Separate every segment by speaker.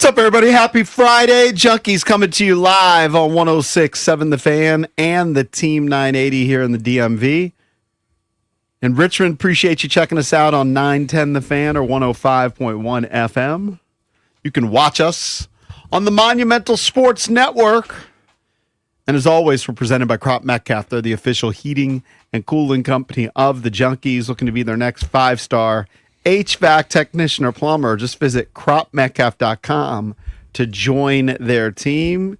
Speaker 1: What's up, everybody? Happy Friday. Junkies coming to you live on 106.7 The Fan and the Team 980 here in the DMV. In Richmond, appreciate you checking us out on 910 The Fan or 105.1 FM. You can watch us on the Monumental Sports Network. And as always, we're presented by Crop Metcalf. They're the official heating and cooling company of the Junkies, looking to be their next 5-star HVAC technician or plumber. Just visit cropmetcalf.com to join their team.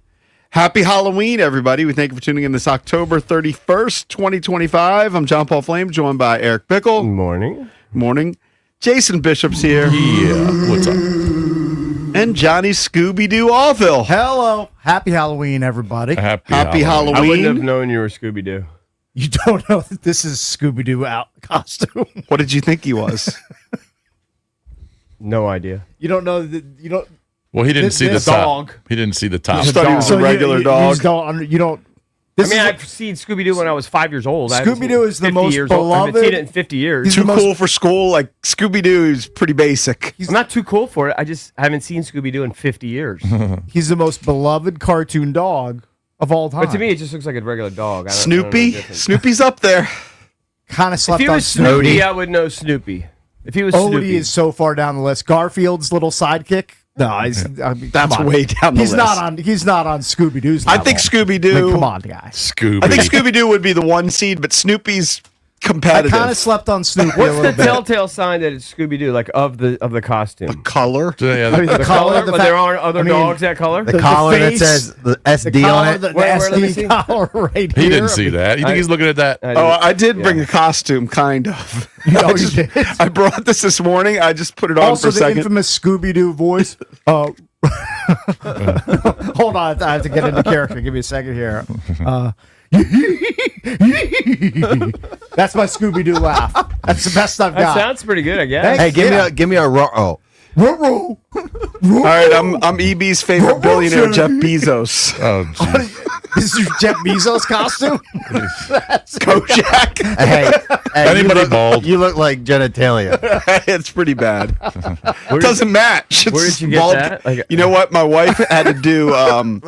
Speaker 1: Happy Halloween, everybody. We thank you for tuning in this October 31st, 2025. I'm John Paul Flame, joined by Eric Bickle. Morning. Jason Bishop's here.
Speaker 2: Yeah. What's up?
Speaker 1: And Johnny Scooby-Doo Allville.
Speaker 3: Hello. Happy Halloween, everybody.
Speaker 1: Happy Halloween.
Speaker 4: I wouldn't have known you were Scooby-Doo.
Speaker 3: You don't know that this is Scooby-Doo out costume.
Speaker 1: What did you think he was?
Speaker 4: No idea.
Speaker 3: You don't know that you don't.
Speaker 2: Well, he didn't see the
Speaker 3: this
Speaker 2: top.
Speaker 3: dog.
Speaker 2: He didn't see the top.
Speaker 1: You just thought he was a regular dog.
Speaker 3: You don't. This
Speaker 4: I've seen Scooby-Doo when I was 5 years old.
Speaker 3: Scooby-Doo is the most
Speaker 4: I
Speaker 3: beloved.
Speaker 4: haven't seen it in 50 years.
Speaker 1: Too cool for school? Like, Scooby-Doo is pretty basic.
Speaker 4: I'm not too cool for it. I just haven't seen Scooby-Doo in 50 years.
Speaker 3: He's the most beloved cartoon dog of all time.
Speaker 4: But to me, it just looks like a regular dog. I don't know the
Speaker 1: Snoopy?
Speaker 4: difference.
Speaker 1: Snoopy's up there.
Speaker 3: Kind of
Speaker 4: If
Speaker 3: slept
Speaker 4: he
Speaker 3: on
Speaker 4: was
Speaker 3: Snoopy.
Speaker 4: Snoopy, I would know Snoopy. If he was
Speaker 3: Odie
Speaker 4: Snoopy.
Speaker 3: is so far down the list. Garfield's little sidekick. No, I mean,
Speaker 1: That's
Speaker 3: come on.
Speaker 1: way down the
Speaker 3: He's
Speaker 1: list.
Speaker 3: He's not on Scooby-Doo's
Speaker 1: I
Speaker 3: level.
Speaker 1: think Scooby-Doo.
Speaker 3: Come on, guys.
Speaker 2: Scooby.
Speaker 1: I think Scooby-Doo would be the one seed, but Snoopy's
Speaker 3: I
Speaker 1: competitive.
Speaker 3: kind of slept on Snoopy a
Speaker 4: What's
Speaker 3: little
Speaker 4: the
Speaker 3: bit.
Speaker 4: telltale sign that it's Scooby-Doo, like of the costume?
Speaker 1: Color.
Speaker 2: Yeah,
Speaker 3: I mean,
Speaker 4: The color?
Speaker 3: the
Speaker 4: But
Speaker 3: fact-
Speaker 4: there aren't other
Speaker 3: I mean,
Speaker 4: dogs that color?
Speaker 3: the
Speaker 5: collar that
Speaker 3: face,
Speaker 5: says the SD
Speaker 3: the collar,
Speaker 5: on it.
Speaker 3: The
Speaker 4: Where, let me see.
Speaker 3: SD collar right
Speaker 2: he
Speaker 3: here.
Speaker 2: didn't see that. You think he's looking at that?
Speaker 1: Oh, I did bring a costume, kind of.
Speaker 3: No,
Speaker 1: I, just-
Speaker 3: you did.
Speaker 1: I brought this morning. I just put it on
Speaker 3: Also,
Speaker 1: for a
Speaker 3: the
Speaker 1: second.
Speaker 3: infamous Scooby-Doo voice. Hold on, I have to get into character. Give me a second here. That's my Scooby-Doo laugh. That's the best I've
Speaker 4: That
Speaker 3: got.
Speaker 4: sounds pretty good, I guess.
Speaker 3: Thanks.
Speaker 5: Hey, give me a row.
Speaker 3: Ruh-roh.
Speaker 1: All right, I'm EB's favorite billionaire, Jeff Bezos.
Speaker 2: Oh, geez.
Speaker 3: This is your Jeff Bezos costume?
Speaker 1: Kojak.
Speaker 5: Hey,
Speaker 2: Anybody bald?
Speaker 5: You look like genitalia.
Speaker 1: It's pretty bad. Doesn't match.
Speaker 4: Where
Speaker 1: It's
Speaker 4: did you get
Speaker 1: bald-
Speaker 4: that? Like-
Speaker 1: you know what? My wife had to do some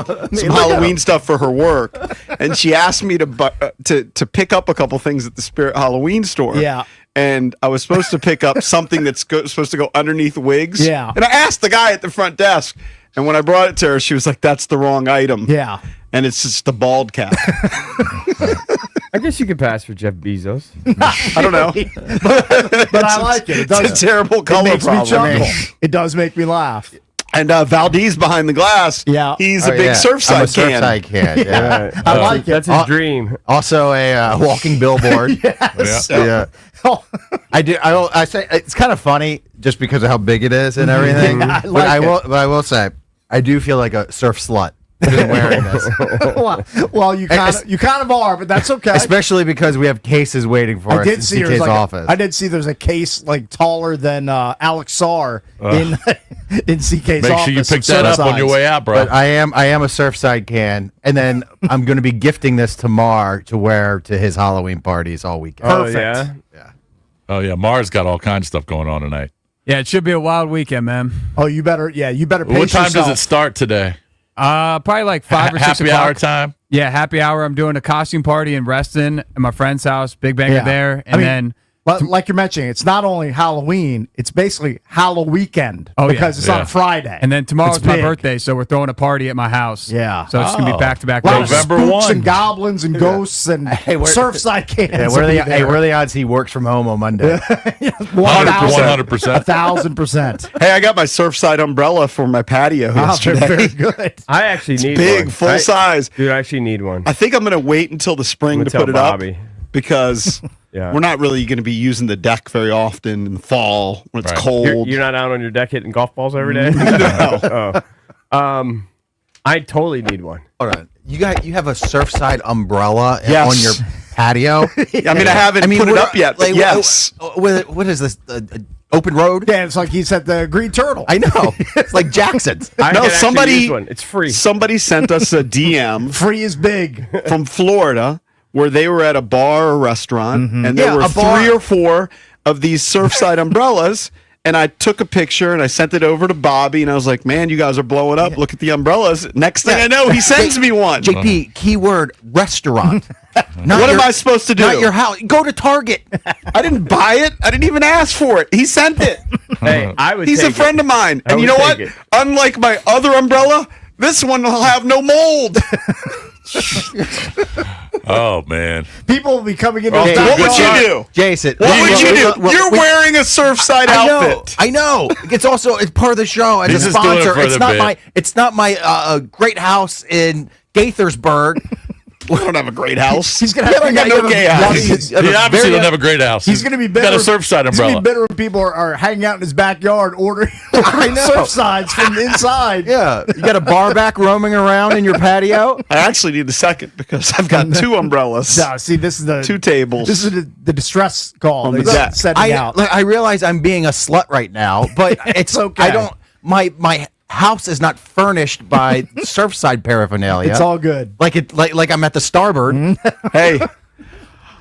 Speaker 1: Halloween stuff for her work, and she asked me to pick up a couple things at the Spirit Halloween store.
Speaker 3: Yeah.
Speaker 1: And I was supposed to pick up something that's supposed to go underneath wigs.
Speaker 3: Yeah.
Speaker 1: And I asked the guy at the front desk, and when I brought it to her, she was like, "That's the wrong item."
Speaker 3: Yeah.
Speaker 1: And it's just the bald cap.
Speaker 4: I guess you could pass for Jeff Bezos.
Speaker 1: I don't know.
Speaker 3: But I like it. It does.
Speaker 1: It's a terrible
Speaker 3: It
Speaker 1: color
Speaker 3: makes me
Speaker 1: problem.
Speaker 3: chuckle. It does make me laugh.
Speaker 1: And Valdez behind the glass.
Speaker 3: Yeah.
Speaker 1: He's
Speaker 5: Oh,
Speaker 1: a big
Speaker 5: yeah.
Speaker 1: Surfside
Speaker 5: I'm a
Speaker 1: can.
Speaker 5: Surfside can. Yeah.
Speaker 3: I like it.
Speaker 4: That's his dream.
Speaker 5: Also a walking billboard.
Speaker 3: Yes.
Speaker 5: Yeah.
Speaker 3: Oh,
Speaker 5: I say it's kind of funny just because of how big it is and everything.
Speaker 3: Yeah, I
Speaker 5: but
Speaker 3: like
Speaker 5: I will say I do feel like a surf slut just wearing this,
Speaker 3: well, you kind of are, but that's okay.
Speaker 5: especially because we have cases waiting for
Speaker 3: I
Speaker 5: us
Speaker 3: did
Speaker 5: in
Speaker 3: see
Speaker 5: CK's
Speaker 3: there's like
Speaker 5: office.
Speaker 3: I did see there's a case like taller than Alex Sarr in CK's
Speaker 2: Make
Speaker 3: office.
Speaker 2: sure you pick
Speaker 3: some
Speaker 2: that up on your
Speaker 3: size.
Speaker 2: way out, bro.
Speaker 5: But I am a Surfside can, and then I'm going to be gifting this to Mar to wear to his Halloween parties all weekend.
Speaker 3: Perfect.
Speaker 2: Oh, yeah. Mars got all kinds of stuff going on tonight.
Speaker 6: Yeah, it should be a wild weekend, man.
Speaker 3: Oh, you better pace
Speaker 2: What time
Speaker 3: yourself.
Speaker 2: does it start today?
Speaker 6: Probably like 5 or 6
Speaker 2: Happy
Speaker 6: o'clock.
Speaker 2: hour time?
Speaker 6: Yeah, happy hour. I'm doing a costume party in Reston at my friend's house. Big banger
Speaker 3: Yeah.
Speaker 6: there. And
Speaker 3: I mean,
Speaker 6: then
Speaker 3: like you're mentioning, it's not only Halloween, it's basically Halloween
Speaker 6: Oh, yeah.
Speaker 3: because it's on
Speaker 2: Yeah.
Speaker 3: a Friday.
Speaker 6: and then tomorrow's
Speaker 3: It's
Speaker 6: my
Speaker 3: big.
Speaker 6: birthday, so we're throwing a party at my house.
Speaker 3: Yeah.
Speaker 6: So it's gonna be back-to-back
Speaker 3: A lot
Speaker 6: days.
Speaker 3: of
Speaker 2: November
Speaker 3: spooks
Speaker 2: 1.
Speaker 3: and goblins and ghosts and Surfside cans.
Speaker 5: Yeah,
Speaker 3: will be there.
Speaker 5: what are the odds he works from home on Monday?
Speaker 2: 100%.
Speaker 3: 1,000%.
Speaker 1: Hey, I got my Surfside umbrella for my patio
Speaker 3: Wow,
Speaker 1: yesterday.
Speaker 3: very good.
Speaker 4: I actually need
Speaker 1: Big,
Speaker 4: one.
Speaker 1: full size.
Speaker 4: Dude, I actually need one.
Speaker 1: I think I'm going to wait until the spring
Speaker 4: I'm
Speaker 1: to
Speaker 4: gonna
Speaker 1: put it
Speaker 4: tell
Speaker 1: up
Speaker 4: Bobby.
Speaker 1: because
Speaker 4: Yeah.
Speaker 1: we're not really going to be using the deck very often in the fall when it's
Speaker 2: Right.
Speaker 1: cold.
Speaker 4: You're not out on your deck hitting golf balls every day?
Speaker 1: No.
Speaker 4: I totally need one.
Speaker 5: Hold on. You have a Surfside umbrella
Speaker 1: Yes.
Speaker 5: on your patio?
Speaker 1: I mean, I haven't put it up yet, but
Speaker 5: like,
Speaker 1: yes.
Speaker 5: What is this? Open road?
Speaker 3: Yeah, it's like he's at the Green Turtle.
Speaker 5: I know. It's like Jackson's.
Speaker 4: I
Speaker 1: No,
Speaker 4: can actually
Speaker 1: somebody-
Speaker 4: use one. It's free.
Speaker 1: Somebody sent us a DM
Speaker 3: Free is big.
Speaker 1: from Florida where they were at a bar or restaurant and there
Speaker 5: Yeah,
Speaker 1: were
Speaker 5: a bar.
Speaker 1: 3 or 4 of these Surfside umbrellas. and I took a picture and I sent it over to Bobby, and I was like, man, you guys are blowing up. Look at the umbrellas. Next thing I know, he sends me one.
Speaker 5: JP, keyword restaurant.
Speaker 1: What am I supposed to do?
Speaker 5: Not your house. Go to Target.
Speaker 1: I didn't buy it. I didn't even ask for it. He sent it.
Speaker 4: Hey, I would.
Speaker 1: He's a friend of mine. And you know what? Unlike my other umbrella, this one will have no mold.
Speaker 2: Oh man.
Speaker 3: People will be coming in.
Speaker 5: Okay,
Speaker 1: What would you do?
Speaker 5: Jason?
Speaker 1: What would you do? You're wearing a Surfside outfit.
Speaker 5: I know. It's part of the show as
Speaker 2: He's
Speaker 5: a
Speaker 2: just doing it
Speaker 5: sponsor.
Speaker 2: for
Speaker 5: It's
Speaker 2: the
Speaker 5: not
Speaker 2: bit.
Speaker 5: my. It's not my great house in Gaithersburg.
Speaker 1: We don't have a great house.
Speaker 3: He's gonna have
Speaker 1: We got no gay house.
Speaker 2: He obviously don't have a great house.
Speaker 3: He's going to be bitter.
Speaker 2: Got a Surfside
Speaker 3: He's going to
Speaker 2: umbrella.
Speaker 3: be bitter when people are hanging out in his backyard ordering
Speaker 5: I know.
Speaker 3: Surfsides from the inside.
Speaker 5: Yeah, you got a bar back roaming around in your patio.
Speaker 1: I actually need the second because I've got two umbrellas,
Speaker 3: No, see, this is the
Speaker 1: two tables.
Speaker 3: This is the distress call.
Speaker 1: On the
Speaker 3: They're
Speaker 1: deck.
Speaker 3: setting out.
Speaker 5: I realize I'm being a slut right now, but it's
Speaker 3: okay.
Speaker 5: I don't. My house is not furnished by Surfside paraphernalia.
Speaker 3: It's all good.
Speaker 5: like I'm at the Starboard.
Speaker 1: Hey,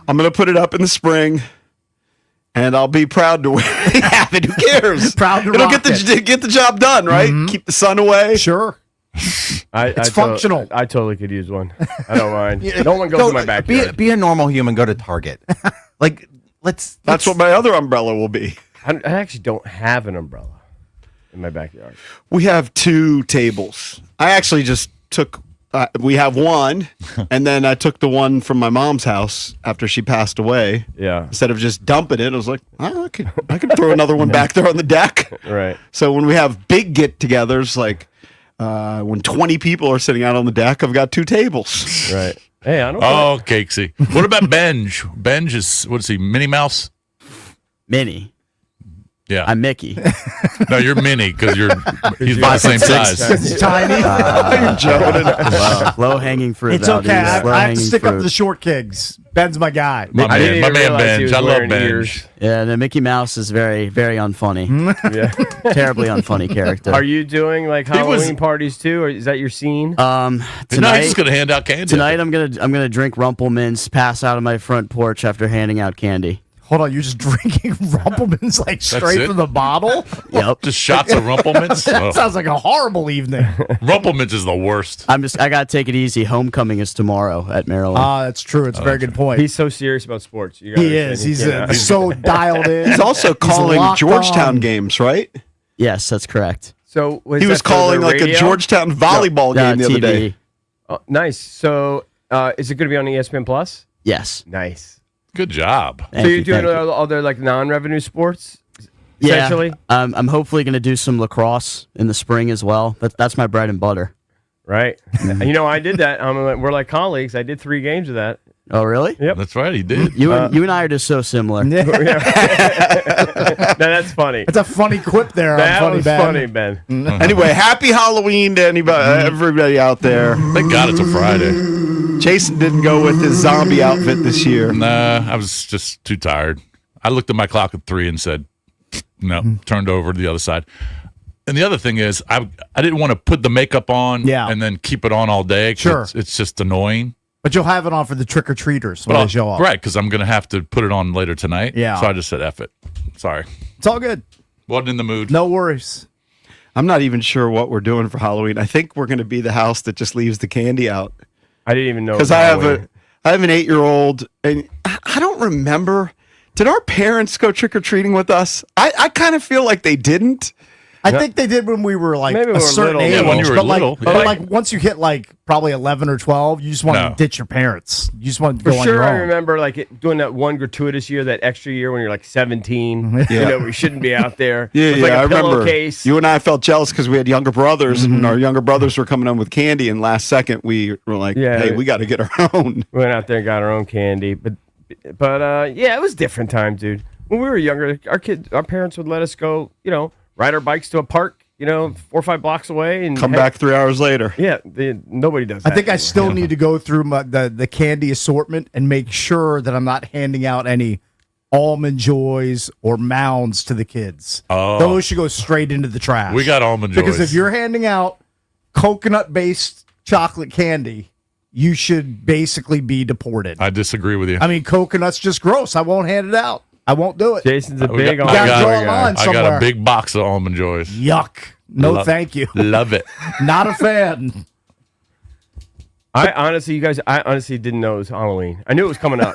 Speaker 1: I'm going to put it up in the spring, and I'll be proud to have it. Who cares?
Speaker 3: Proud to
Speaker 1: It'll
Speaker 3: rock
Speaker 1: get the job done, right? Keep the sun away.
Speaker 3: Sure.
Speaker 4: It's
Speaker 3: functional.
Speaker 4: I totally could use one. I don't mind. No one goes to my backyard.
Speaker 5: Be a normal human. Go to Target. Let's.
Speaker 1: That's what my other umbrella will be.
Speaker 4: I actually don't have an umbrella in my backyard.
Speaker 1: We have two tables. I actually just took. We have one, and then I took the one from my mom's house after she passed away.
Speaker 4: Yeah.
Speaker 1: Instead of just dumping it, I was like, I could throw another one back there on the deck.
Speaker 4: Right.
Speaker 1: So when we have big get-togethers, like when 20 people are sitting out on the deck, I've got two tables.
Speaker 4: Right. Hey, I don't.
Speaker 2: Oh, Cakesy. What about Benj? Benj is what is he? Minnie Mouse?
Speaker 7: Minnie.
Speaker 2: Yeah.
Speaker 7: I'm Mickey.
Speaker 2: No, you're Minnie because he's about the same size.
Speaker 3: It's tiny.
Speaker 1: You're joking.
Speaker 7: Well, low hanging fruit.
Speaker 3: It's okay. I have to
Speaker 7: Low-hanging
Speaker 3: stick up
Speaker 7: fruit.
Speaker 3: the short kids. Ben's my guy.
Speaker 2: My
Speaker 4: I didn't
Speaker 2: man
Speaker 4: even realize he
Speaker 2: Benj.
Speaker 4: was
Speaker 2: I love
Speaker 4: wearing
Speaker 2: Benj.
Speaker 4: ears.
Speaker 7: Yeah, the Mickey Mouse is very, very unfunny.
Speaker 4: Yeah.
Speaker 7: Terribly unfunny character.
Speaker 4: Are you doing like
Speaker 2: was-
Speaker 4: Halloween parties too, or is that your scene?
Speaker 2: No, he's
Speaker 7: Tonight,
Speaker 2: just gonna hand out candy.
Speaker 7: tonight I'm gonna drink Rumple Mints, pass out on my front porch after handing out candy.
Speaker 3: Hold on, you're just drinking Rumplemans like straight
Speaker 2: it?
Speaker 3: from the bottle?
Speaker 7: Yep.
Speaker 2: Just shots of Rumplemints.
Speaker 3: That
Speaker 2: Oh.
Speaker 3: sounds like a horrible evening.
Speaker 2: Rumplemints is the worst.
Speaker 7: I gotta take it easy. Homecoming is tomorrow at Maryland.
Speaker 3: That's true. It's a very good point.
Speaker 4: He's so serious about sports. You gotta
Speaker 3: He
Speaker 4: understand.
Speaker 3: is. He's
Speaker 4: cannot-
Speaker 3: so dialed in.
Speaker 1: He's also calling
Speaker 3: locked
Speaker 1: Georgetown
Speaker 3: on.
Speaker 1: games, right?
Speaker 7: Yes, that's correct.
Speaker 4: So
Speaker 1: He was calling like a Georgetown volleyball game the other
Speaker 7: TV.
Speaker 1: day.
Speaker 4: Oh, nice. So is it going to be on ESPN Plus?
Speaker 7: Yes.
Speaker 4: Nice.
Speaker 2: Good job.
Speaker 7: Thank
Speaker 4: So you're
Speaker 7: you,
Speaker 4: doing
Speaker 7: thank you.
Speaker 4: all their like non-revenue sports,
Speaker 7: Yeah.
Speaker 4: essentially,
Speaker 7: I'm hopefully gonna do some lacrosse in the spring as well. That's my bread and butter.
Speaker 4: right? And you know, I did that. We're like colleagues. I did 3 games of that.
Speaker 7: Oh, really?
Speaker 4: Yep.
Speaker 2: That's right. He did.
Speaker 7: You and I are just so similar.
Speaker 4: Now, that's funny.
Speaker 3: It's a funny quip there.
Speaker 4: That
Speaker 3: on funny
Speaker 4: was
Speaker 3: Ben.
Speaker 4: funny, Ben.
Speaker 1: Anyway, happy Halloween to everybody out there.
Speaker 2: Thank God it's a Friday.
Speaker 1: Jason didn't go with his zombie outfit this year.
Speaker 2: Nah, I was just too tired. I looked at my clock at 3 and said, no, turned over to the other side. And the other thing is, I didn't want to put the makeup on and then keep it on all day. 'Cause
Speaker 3: Sure.
Speaker 2: It's just annoying.
Speaker 3: But you'll have it on for the trick or treaters when they show up.
Speaker 2: Right, because I'm going to have to put it on later tonight.
Speaker 3: Yeah.
Speaker 2: So I just said, F it. Sorry.
Speaker 3: It's all good.
Speaker 2: Wasn't in the mood.
Speaker 3: No worries.
Speaker 1: I'm not even sure what we're doing for Halloween. I think we're going to be the house that just leaves the candy out.
Speaker 4: I didn't even know.
Speaker 1: Because I have an 8-year-old, and I don't remember. Did our parents go trick or treating with us? I kind of feel like they didn't.
Speaker 3: I think they did when we were like
Speaker 4: Maybe
Speaker 3: a
Speaker 4: we were
Speaker 3: certain
Speaker 4: little.
Speaker 3: age.
Speaker 2: Yeah, when you were
Speaker 3: but
Speaker 2: little.
Speaker 3: Like, but
Speaker 2: Yeah.
Speaker 3: like once you hit like probably 11 or 12, you just want
Speaker 2: No.
Speaker 3: to ditch your parents. You just want to
Speaker 4: For
Speaker 3: go on
Speaker 4: sure,
Speaker 3: your
Speaker 4: I
Speaker 3: own.
Speaker 4: remember like doing that one gratuitous year, that extra year when you're like 17. You know, we shouldn't be out there.
Speaker 1: Yeah,
Speaker 4: With, like,
Speaker 1: I
Speaker 4: a
Speaker 1: remember.
Speaker 4: pillowcase.
Speaker 1: You and I felt jealous because we had younger brothers, and our younger brothers were coming home with candy. And last second, we were like,
Speaker 4: Yeah.
Speaker 1: "Hey, we got to get our own."
Speaker 4: We went out there and got our own candy, but yeah, it was different time, dude. When we were younger, our parents would let us go, ride our bikes to a park, 4 or 5 blocks away, and
Speaker 1: Come back 3 hours later.
Speaker 4: Yeah, nobody does
Speaker 3: I
Speaker 4: that.
Speaker 3: think I
Speaker 4: anymore.
Speaker 3: still need to go through the candy assortment and make sure that I'm not handing out any Almond Joys or Mounds to the kids.
Speaker 2: Oh.
Speaker 3: Those should go straight into the trash.
Speaker 2: We got Almond Joys.
Speaker 3: Because if you're handing out coconut-based chocolate candy, you should basically be deported.
Speaker 2: I disagree with you.
Speaker 3: I mean, coconut's just gross. I won't hand it out. I won't do it.
Speaker 4: Jason's a
Speaker 2: We
Speaker 4: big
Speaker 2: got-
Speaker 4: almond
Speaker 3: I got-
Speaker 4: joy
Speaker 3: draw a
Speaker 4: guy.
Speaker 3: line.
Speaker 2: I got
Speaker 3: somewhere.
Speaker 2: a big box of almond joys.
Speaker 3: Yuck. No,
Speaker 2: Love-
Speaker 3: thank you.
Speaker 2: Love it.
Speaker 3: Not a fan.
Speaker 4: I honestly didn't know it was Halloween. I knew it was coming up.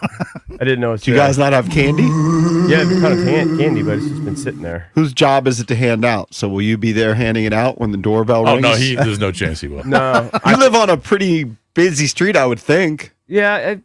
Speaker 4: I didn't know it's
Speaker 1: Do you guys not have candy?
Speaker 4: Yeah, it's kind of candy, but it's just been sitting there.
Speaker 1: Whose job is it to hand out? So will you be there handing it out when the doorbell
Speaker 2: Oh
Speaker 1: rings?
Speaker 2: no, there's no chance he will.
Speaker 4: No,
Speaker 1: You live on a pretty busy street, I would think.
Speaker 4: yeah,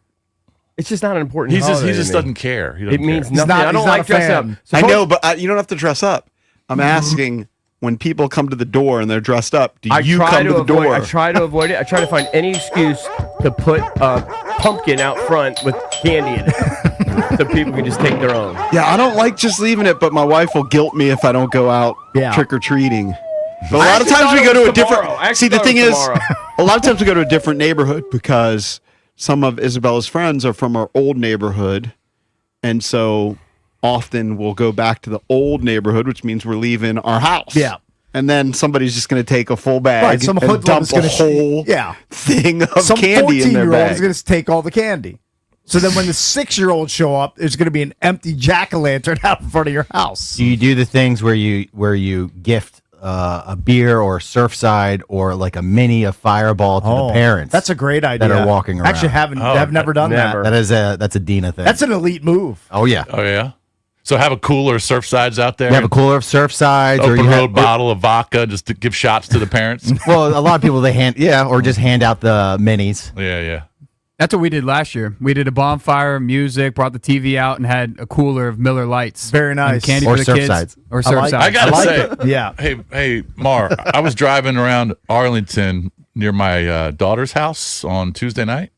Speaker 4: it's just not an important.
Speaker 2: He just
Speaker 4: holiday to me.
Speaker 2: doesn't care. He
Speaker 4: It
Speaker 2: doesn't
Speaker 4: means
Speaker 2: care.
Speaker 4: nothing.
Speaker 3: not-
Speaker 4: I don't
Speaker 3: he's not
Speaker 4: like
Speaker 3: a
Speaker 4: dressing up.
Speaker 3: fan.
Speaker 1: I know, but you don't have to dress up. I'm asking when people come to the door and they're dressed up, do you come to the door?
Speaker 4: I try to avoid it. I try to find any excuse to put a pumpkin out front with candy in it, so people can just take their own.
Speaker 1: Yeah, I don't like just leaving it, but my wife will guilt me if I don't go out trick or treating. But a lot of times we go to a different. See, the thing is, a lot of times we go to a different neighborhood because some of Isabella's friends are from our old neighborhood, and so often we'll go back to the old neighborhood, which means we're leaving our house.
Speaker 3: Yeah.
Speaker 1: And then somebody's just going to take a full bag
Speaker 3: Right, some
Speaker 1: and
Speaker 3: hoodlum
Speaker 1: dump
Speaker 3: is
Speaker 1: a
Speaker 3: gonna
Speaker 1: whole thing of
Speaker 3: Some
Speaker 1: candy in their
Speaker 3: 14-year-old
Speaker 1: bag.
Speaker 3: is going to take all the candy. So then when the 6-year-olds show up, there's going to be an empty jack-o'-lantern out in front of your house.
Speaker 5: Do you do the things where you gift a beer or Surfside or like a mini of Fireball to the parents?
Speaker 3: That's a great idea.
Speaker 5: that are walking around.
Speaker 3: Actually, I've never done
Speaker 4: never.
Speaker 5: That's a Dina thing.
Speaker 3: that. That's an elite move.
Speaker 5: oh yeah.
Speaker 2: Oh yeah. So have a cooler of Surfsides out there.
Speaker 5: You have a cooler of Surfsides, or
Speaker 2: open
Speaker 5: you
Speaker 2: road
Speaker 5: have
Speaker 2: bottle of vodka just to give shots to the parents.
Speaker 5: well, a lot of people or just hand out the minis.
Speaker 2: Yeah.
Speaker 6: That's what we did last year. We did a bonfire, music, brought the TV out, and had a cooler of Miller Lights.
Speaker 3: Very nice.
Speaker 6: And candy
Speaker 5: Or
Speaker 6: for the kids.
Speaker 5: Surfsides.
Speaker 6: Or
Speaker 3: I like
Speaker 6: Surfsides.
Speaker 2: I gotta
Speaker 3: like
Speaker 2: say,
Speaker 3: it. Yeah.
Speaker 2: hey, Mar, I was driving around Arlington near my daughter's house on Tuesday night.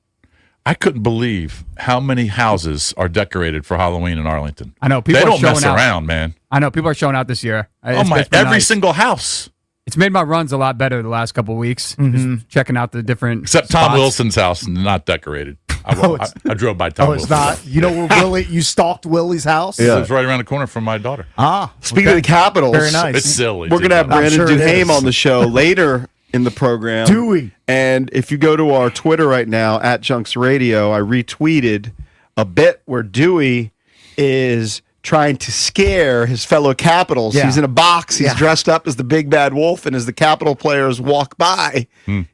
Speaker 2: I couldn't believe how many houses are decorated for Halloween in Arlington.
Speaker 6: I know, people
Speaker 2: they
Speaker 6: are
Speaker 2: don't mess
Speaker 6: showing out.
Speaker 2: around, man.
Speaker 6: I know people are showing out this year.
Speaker 2: Oh my!
Speaker 6: It's been
Speaker 2: Every
Speaker 6: nice.
Speaker 2: single house,
Speaker 6: It's made my runs a lot better the last couple of weeks. Just checking out the different
Speaker 2: except Tom
Speaker 6: spots.
Speaker 2: Wilson's house, not decorated. I drove by Tom
Speaker 3: Oh, it's
Speaker 2: Wilson.
Speaker 3: not. You know where Willie? You stalked Willie's house.
Speaker 2: It was right around the corner from my daughter.
Speaker 1: Speaking of the Capitals,
Speaker 3: Very nice.
Speaker 2: It's silly.
Speaker 1: we're going to have
Speaker 3: I'm
Speaker 1: Brandon
Speaker 3: sure it
Speaker 1: Duhame
Speaker 3: is.
Speaker 1: on the show later in the program.
Speaker 3: Dewey.
Speaker 1: And if you go to our Twitter right now, at Junks Radio, I retweeted a bit where Dewey is trying to scare his fellow Capitals.
Speaker 3: Yeah.
Speaker 1: He's in a box. He's
Speaker 3: Yeah.
Speaker 1: dressed up as the big bad wolf, and as the Capital players walk by,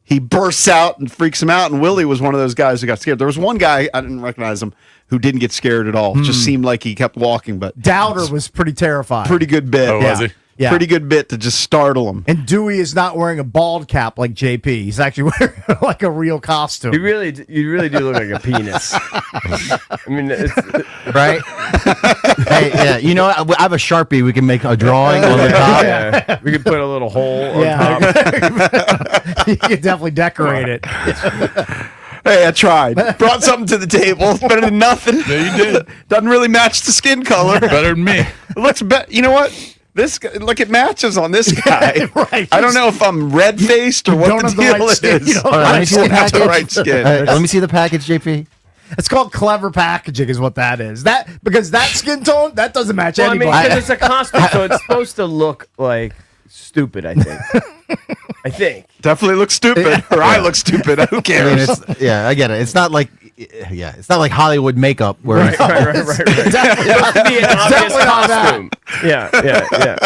Speaker 1: he bursts out and freaks them out. And Willie was one of those guys who got scared. There was one guy, I didn't recognize him, who didn't get scared at all. Just seemed like he kept walking, but
Speaker 3: Dowder was pretty terrified.
Speaker 1: pretty good bit.
Speaker 2: Oh, was he?
Speaker 3: Yeah.
Speaker 1: Pretty good bit to just startle him.
Speaker 3: And Dewey is not wearing a bald cap like JP. He's actually wearing like a real costume.
Speaker 4: You really do look like a penis. I mean,
Speaker 5: Right? Hey, yeah. You know, I have a Sharpie. We can make a drawing on the top.
Speaker 4: yeah, we could put a little hole on
Speaker 3: Yeah.
Speaker 4: top.
Speaker 3: You can definitely decorate it.
Speaker 1: Hey, I tried. Brought something to the table. It's better than nothing.
Speaker 2: Yeah, you did.
Speaker 1: Doesn't really match the skin color.
Speaker 2: Better than me.
Speaker 1: It looks You know what? This guy, look, it matches on this guy.
Speaker 3: Right.
Speaker 1: I don't know if I'm red faced or what
Speaker 3: don't
Speaker 1: the
Speaker 3: have the
Speaker 1: deal
Speaker 3: right skin.
Speaker 1: is.
Speaker 3: You don't
Speaker 5: All right, let me see the
Speaker 1: Not the
Speaker 5: package.
Speaker 1: right skin.
Speaker 5: Let me see the package, JP.
Speaker 3: It's called clever packaging, is what that is. Because that skin tone that doesn't match
Speaker 4: Well, I mean,
Speaker 3: anybody.
Speaker 4: because it's a costume, so it's supposed to look like stupid. I think.
Speaker 1: Definitely looks stupid, or I look stupid. Who
Speaker 5: I mean,
Speaker 1: cares?
Speaker 5: I get it. It's not like, it's not like Hollywood makeup where
Speaker 4: Right. It's supposed to be an obvious
Speaker 3: definitely not that.
Speaker 4: costume. Yeah.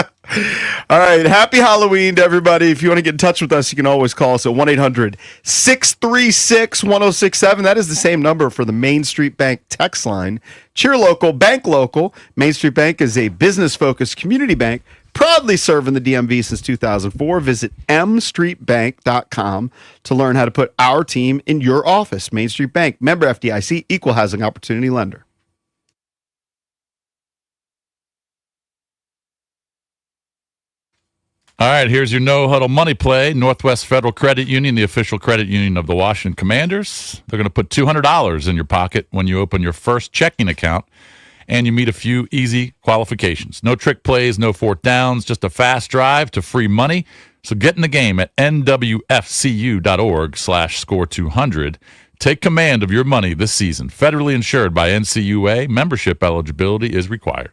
Speaker 1: All right. Happy Halloween to everybody. If you want to get in touch with us, you can always call us at 1-800-636-1067. That is the same number for the Main Street Bank text line. Cheer local, bank local. Main Street Bank is a business-focused community bank proudly serving the DMV since 2004. Visit mstreetbank.com to learn how to put our team in your office. Main Street Bank, member FDIC, equal housing opportunity lender.
Speaker 2: All right, here's your no huddle money play. Northwest Federal Credit Union, the official credit union of the Washington Commanders. They're going to put $200 in your pocket when you open your first checking account and you meet a few easy qualifications. No trick plays, no fourth downs, just a fast drive to free money. So get in the game at nwfcu.org/score200. Take command of your money this season. Federally insured by NCUA. Membership eligibility is required.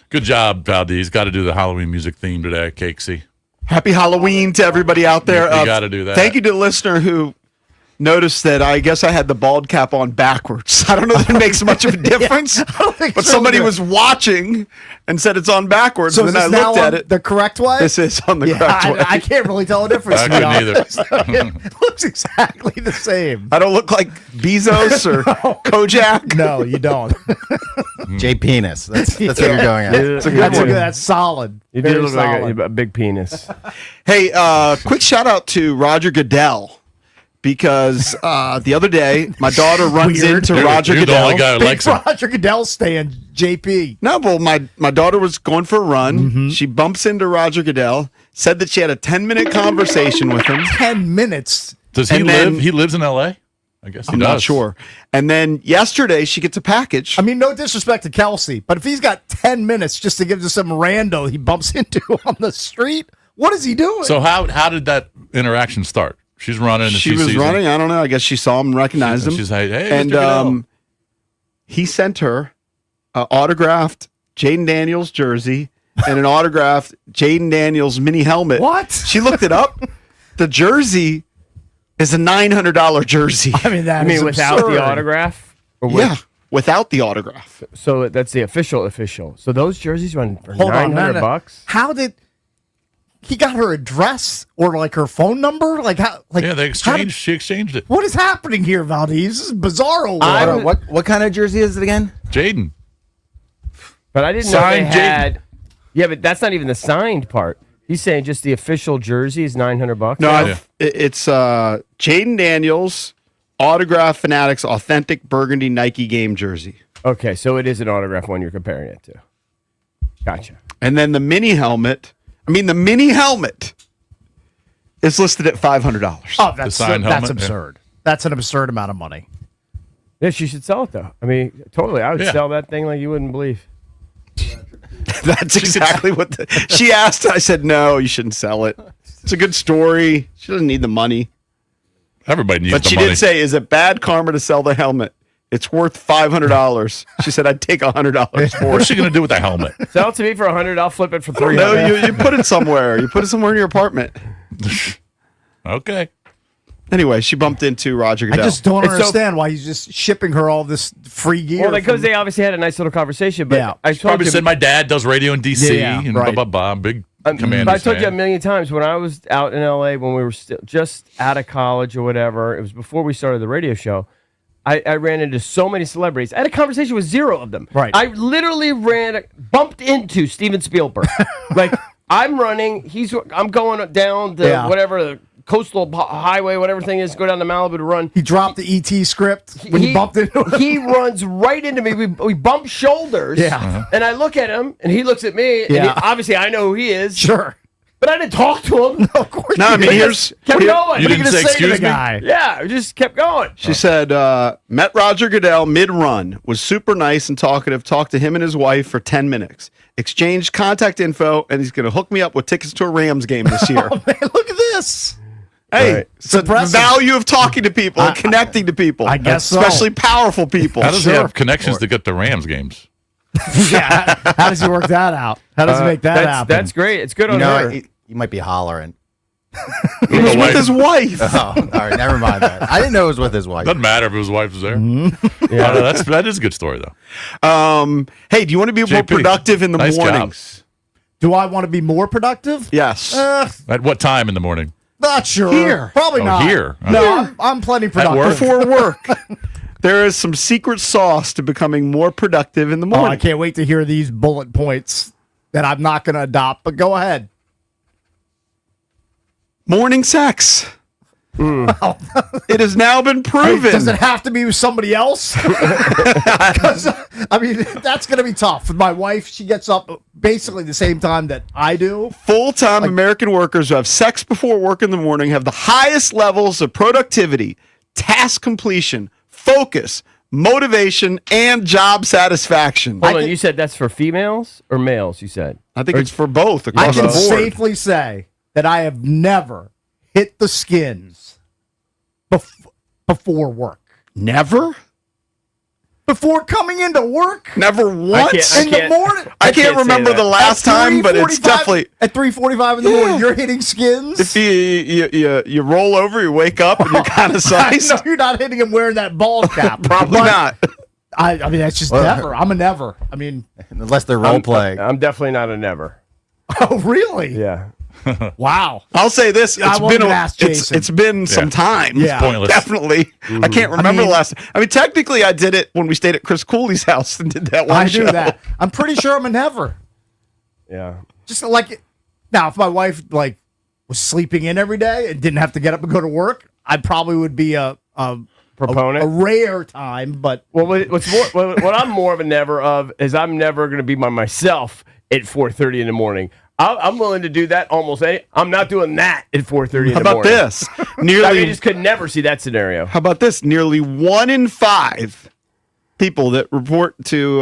Speaker 2: Good job, Valdez. Got to do the Halloween music theme today, Cakesy.
Speaker 1: Happy Halloween to everybody out there.
Speaker 2: You got to do that.
Speaker 1: Thank you to the listener who noticed that I guess I had the bald cap on backwards. I don't know if it makes much of a difference, but somebody was watching and said it's on backwards.
Speaker 3: So
Speaker 1: and then I looked at it.
Speaker 3: The correct way?
Speaker 1: This is on the correct way.
Speaker 3: I can't really tell the difference.
Speaker 2: I couldn't either.
Speaker 3: It looks exactly the same.
Speaker 1: I don't look like Bezos or Kojak.
Speaker 3: No, you don't.
Speaker 5: J penis. That's what you're going at.
Speaker 3: That's solid.
Speaker 4: You
Speaker 3: Very
Speaker 4: do look
Speaker 3: solid.
Speaker 4: like a big penis.
Speaker 1: Hey, quick shout out to Roger Goodell. Because the other day, my daughter runs into Roger
Speaker 2: You're the
Speaker 1: Goodell.
Speaker 2: only guy who
Speaker 3: Big
Speaker 2: likes him.
Speaker 3: Roger Goodell stand, JP.
Speaker 1: No, well, my daughter was going for a run. She bumps into Roger Goodell, said that she had a 10-minute conversation with him.
Speaker 3: 10 minutes.
Speaker 2: Does he
Speaker 1: And
Speaker 2: live?
Speaker 1: then-
Speaker 2: He lives in L.A.? I guess he
Speaker 1: I'm
Speaker 2: does.
Speaker 1: not sure. And then yesterday, she gets a package.
Speaker 3: I mean, no disrespect to Kelsey, but if he's got 10 minutes just to give to some rando he bumps into on the street, what is he doing?
Speaker 2: So how did that interaction start? She's running. And
Speaker 1: She was
Speaker 2: sees him.
Speaker 1: running. I don't know. I guess she saw him and recognized him.
Speaker 2: She's like, hey,
Speaker 1: and
Speaker 2: Mr. Goodell.
Speaker 1: he sent her an autographed Jaden Daniels jersey and an autographed Jaden Daniels mini helmet.
Speaker 3: What?
Speaker 1: She looked it up. The jersey is a $900 jersey.
Speaker 3: I mean, that
Speaker 4: I mean,
Speaker 3: is
Speaker 4: without
Speaker 3: absurd.
Speaker 4: the autograph? Or with-
Speaker 1: Yeah, without the autograph.
Speaker 4: So that's the official. So those jerseys run for
Speaker 3: Hold on,
Speaker 4: $900?
Speaker 3: How did he got her address or like her phone number? Like how? Like
Speaker 2: Yeah, they
Speaker 3: how did-
Speaker 2: exchanged. She exchanged it.
Speaker 3: what is happening here, Valdez? This is bizarro.
Speaker 5: Hold on, what kind of jersey is it again?
Speaker 2: Jaden.
Speaker 4: But I didn't know they
Speaker 2: Signed Jaden.
Speaker 4: had. Yeah, but that's not even the signed part. He's saying just the official jersey is $900.
Speaker 1: No,
Speaker 2: Yeah.
Speaker 1: it's Jaden Daniels autograph Fanatics authentic burgundy Nike game jersey.
Speaker 4: Okay, so it is an autograph one you're comparing it to. Gotcha.
Speaker 1: And then the mini helmet. I mean, the mini helmet is listed at $500.
Speaker 3: Oh, that's
Speaker 2: signed
Speaker 3: that's
Speaker 2: helmet, yeah.
Speaker 3: absurd. That's an absurd amount of money.
Speaker 4: Yeah, she should sell it though. I mean, totally. I would
Speaker 2: Yeah.
Speaker 4: sell that thing like you wouldn't believe.
Speaker 1: That's exactly what she asked. I said, no, you shouldn't sell it. It's a good story. She doesn't need the money.
Speaker 2: Everybody needs
Speaker 1: But
Speaker 2: the
Speaker 1: she
Speaker 2: money.
Speaker 1: did say, is it bad karma to sell the helmet? It's worth $500. She said, I'd take $100 for
Speaker 2: What's
Speaker 1: it.
Speaker 2: she going to do with the helmet?
Speaker 4: Sell it to me for $100. I'll flip it for
Speaker 1: No,
Speaker 4: $300.
Speaker 1: you put it somewhere. You put it somewhere in your apartment.
Speaker 2: Okay.
Speaker 1: Anyway, she bumped into Roger
Speaker 3: I
Speaker 1: Goodell.
Speaker 3: just don't
Speaker 4: It's so-
Speaker 3: understand why he's just shipping her all this free gear.
Speaker 4: Well, because
Speaker 3: from-
Speaker 4: they obviously had a nice little conversation. But
Speaker 3: Yeah.
Speaker 4: I told
Speaker 2: Probably
Speaker 4: you,
Speaker 2: said my dad does radio in D.C.
Speaker 3: Yeah,
Speaker 2: and
Speaker 3: right.
Speaker 2: blah, blah, blah. Big
Speaker 4: but
Speaker 2: commander.
Speaker 4: I told you a million times when I was out in L.A. when we were still just out of college or whatever. It was before we started the radio show. I ran into so many celebrities. I had a conversation with 0 of them.
Speaker 3: Right.
Speaker 4: I literally bumped into Steven Spielberg. Like I'm running. I'm going down the
Speaker 3: Yeah.
Speaker 4: whatever the coastal highway, whatever thing is, go down to Malibu to run.
Speaker 3: he dropped the ET script when he bumped into him.
Speaker 4: He runs right into me. We bump shoulders.
Speaker 3: Yeah.
Speaker 4: And I look at him, and he looks at me. And
Speaker 3: Yeah.
Speaker 4: obviously, I know who he is.
Speaker 3: Sure.
Speaker 4: But I didn't talk to him.
Speaker 3: Of course.
Speaker 1: No, I mean, here's.
Speaker 4: Kept going.
Speaker 2: You
Speaker 3: What are you
Speaker 2: didn't
Speaker 3: going to
Speaker 2: say
Speaker 3: say to the
Speaker 2: excuse me?
Speaker 3: guy?
Speaker 4: Yeah, we just kept going.
Speaker 1: She said, met Roger Goodell mid-run, was super nice and talkative, talked to him and his wife for 10 minutes, exchanged contact info, and he's going to hook me up with tickets to a Rams game this year.
Speaker 3: Oh, man, look at this.
Speaker 1: Hey,
Speaker 4: Right.
Speaker 1: it's the
Speaker 3: impressive.
Speaker 1: value of talking to people and connecting to people.
Speaker 3: I guess so.
Speaker 1: Especially powerful people.
Speaker 2: How does he
Speaker 3: Sure.
Speaker 2: have connections to get to Rams games?
Speaker 3: Yeah. How does he work that out? How does he make that happen?
Speaker 4: That's great. It's good
Speaker 5: You
Speaker 4: on
Speaker 5: know,
Speaker 4: her.
Speaker 5: you might be hollering.
Speaker 1: He was with his wife.
Speaker 5: Oh, all right, never mind that. I didn't know it was with his wife.
Speaker 2: Doesn't matter if his wife was there.
Speaker 3: Mm-hmm.
Speaker 2: Yeah, that is a good story though.
Speaker 1: Hey, do you want to be more
Speaker 2: JP,
Speaker 1: productive in the
Speaker 2: nice job.
Speaker 1: mornings?
Speaker 3: Do I want to be more productive?
Speaker 1: Yes.
Speaker 2: At what time in the morning?
Speaker 3: Not sure.
Speaker 1: Here.
Speaker 3: Probably
Speaker 2: Oh,
Speaker 3: not.
Speaker 2: here.
Speaker 3: No, I'm plenty productive.
Speaker 2: work?
Speaker 1: Before work. There is some secret sauce to becoming more productive in the
Speaker 3: Oh,
Speaker 1: morning.
Speaker 3: I can't wait to hear these bullet points that I'm not going to adopt, but go ahead.
Speaker 1: Morning sex. It has now been
Speaker 3: Hey,
Speaker 1: proven.
Speaker 3: does it have to be with somebody else? 'Cause, I mean, that's going to be tough. My wife, she gets up basically the same time that I do.
Speaker 1: Full-time American workers who have sex before work in the morning have the highest levels of productivity, task completion, focus, motivation, and job satisfaction.
Speaker 4: Hold on, you said that's for females or males? You said.
Speaker 1: I think it's for both
Speaker 3: I
Speaker 1: across the
Speaker 3: can
Speaker 1: board.
Speaker 3: safely say that I have never hit the skins before work.
Speaker 1: Never?
Speaker 3: before coming into work?
Speaker 1: Never once
Speaker 3: In the morning?
Speaker 1: I can't remember the last time, but it's definitely
Speaker 3: at 3:45 in the morning. You're hitting skins.
Speaker 1: if you roll over, you wake up, and you're kind of sized.
Speaker 3: No, you're not hitting him wearing that ball cap.
Speaker 1: Probably not.
Speaker 3: I mean, that's just never. I'm a never. I mean,
Speaker 5: Unless they're role playing.
Speaker 4: I'm definitely not a never.
Speaker 3: oh really?
Speaker 4: Yeah.
Speaker 3: Wow.
Speaker 1: I'll say this:
Speaker 3: I won't even ask
Speaker 1: it's
Speaker 3: Jason.
Speaker 1: been some time.
Speaker 3: Yeah.
Speaker 2: Pointless.
Speaker 1: Definitely. I can't remember the last. I mean, technically, I did it when we stayed at Chris Cooley's house and did that one
Speaker 3: I
Speaker 1: show.
Speaker 3: do that. I'm pretty sure I'm a never.
Speaker 4: Yeah.
Speaker 3: Just like now, if my wife like was sleeping in every day and didn't have to get up and go to work, I probably would be a
Speaker 4: Proponent.
Speaker 3: a rare time. But
Speaker 4: Well, what I'm more of a never of is I'm never going to be by myself at 4:30 in the morning. I'm willing to do that almost any. I'm not doing that at 4:30 in
Speaker 1: How
Speaker 4: the
Speaker 1: about
Speaker 4: morning.
Speaker 1: this?
Speaker 4: I
Speaker 1: Nearly.
Speaker 4: just could never see that scenario.
Speaker 1: How about this? Nearly 1 in 5 people that report to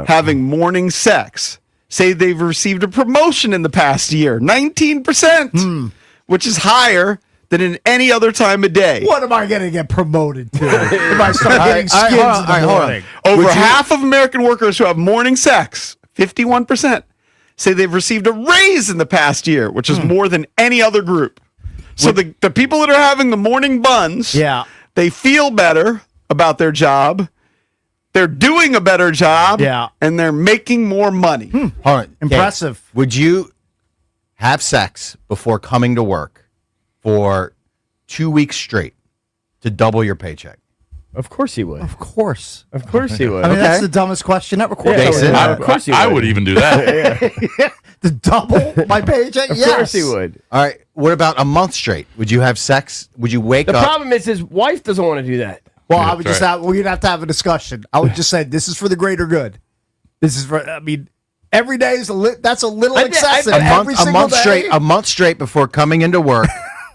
Speaker 1: having morning sex say they've received a promotion in the past year. 19%, which is higher than in any other time of day.
Speaker 3: what am I going to get promoted to if I start getting skins in the morning?
Speaker 1: Over half of American workers who have morning sex, 51%, say they've received a raise in the past year, which is more than any other group. So the people that are having the morning buns,
Speaker 3: Yeah.
Speaker 1: they feel better about their job. They're doing a better job.
Speaker 3: Yeah.
Speaker 1: And they're making more money.
Speaker 5: Hold on.
Speaker 3: Impressive.
Speaker 5: Okay. Would you have sex before coming to work for 2 weeks straight to double your paycheck?
Speaker 4: Of course he would.
Speaker 3: Of course.
Speaker 4: Of course he would.
Speaker 3: I mean, that's the dumbest question ever.
Speaker 5: Jason?
Speaker 4: Of course he would.
Speaker 2: I would even do that.
Speaker 3: To double my paycheck?
Speaker 4: Of
Speaker 3: Yes.
Speaker 4: course he would.
Speaker 5: All right. What about a month straight? Would you have sex? Would you wake
Speaker 4: The
Speaker 5: up?
Speaker 4: problem is his wife doesn't want to do that.
Speaker 3: Well,
Speaker 2: Yeah,
Speaker 3: I would
Speaker 2: that's
Speaker 3: just have, we'd have to have a discussion. I would just say, this is for the greater good. This is for, I mean, every day is that's a little excessive. Every single day.
Speaker 5: A month straight before coming into work,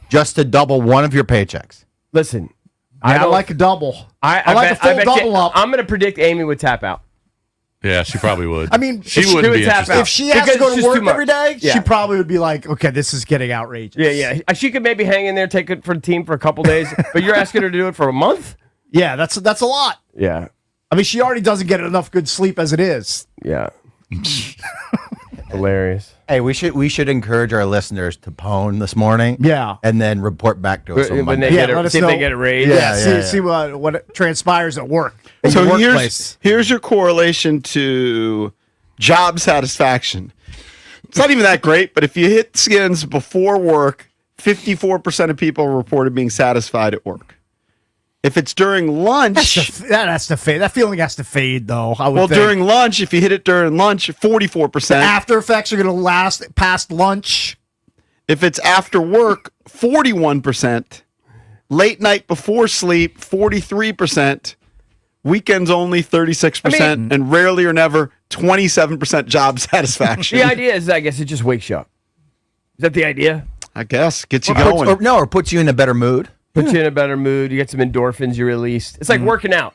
Speaker 5: just to double one of your paychecks.
Speaker 4: Listen,
Speaker 3: I
Speaker 4: don't-
Speaker 3: like a double.
Speaker 4: I
Speaker 3: like
Speaker 4: bet-
Speaker 3: a full
Speaker 4: I bet you-
Speaker 3: double up.
Speaker 4: I'm going to predict Amy would tap out.
Speaker 2: Yeah, she probably would.
Speaker 3: I mean,
Speaker 2: she
Speaker 3: if she
Speaker 2: wouldn't
Speaker 4: would
Speaker 2: be
Speaker 4: tap
Speaker 2: interested.
Speaker 4: out.
Speaker 3: If she has
Speaker 4: Because
Speaker 3: to go
Speaker 4: it's
Speaker 3: to
Speaker 4: just
Speaker 3: work
Speaker 4: too much.
Speaker 3: every day,
Speaker 4: Yeah.
Speaker 3: she probably would be like, okay, this is getting outrageous.
Speaker 4: Yeah. She could maybe hang in there, take it for the team for a couple days, but you're asking her to do it for a month?
Speaker 3: Yeah, that's a lot.
Speaker 4: Yeah.
Speaker 3: I mean, she already doesn't get enough good sleep as it is.
Speaker 4: Yeah. Hilarious.
Speaker 5: Hey, we should encourage our listeners to pwn this morning.
Speaker 3: Yeah.
Speaker 5: And then report back to us on
Speaker 4: When
Speaker 5: Monday.
Speaker 4: they
Speaker 3: Yeah,
Speaker 4: get
Speaker 3: let
Speaker 4: a,
Speaker 3: us
Speaker 4: see if
Speaker 3: know.
Speaker 4: they get a raise.
Speaker 3: Yeah, see what transpires at work. In
Speaker 1: So
Speaker 3: your
Speaker 1: here's
Speaker 3: workplace.
Speaker 1: here's your correlation to job satisfaction. It's not even that great, but if you hit skins before work, 54% of people reported being satisfied at work. If it's during lunch,
Speaker 3: That has to fade. That feeling has to fade, though. I would
Speaker 1: well,
Speaker 3: think.
Speaker 1: during lunch, if you hit it during lunch, 44%.
Speaker 3: After effects are going to last past lunch.
Speaker 1: If it's after work, 41%. Late night before sleep, 43%. Weekends only, 36%. And rarely or never, 27% job satisfaction.
Speaker 4: The idea is, I guess, it just wakes you up. Is that the idea?
Speaker 1: I guess. Gets you
Speaker 5: Or
Speaker 1: going.
Speaker 5: or puts you in a better mood.
Speaker 4: Puts you in a better mood. You get some endorphins you release. It's like working out.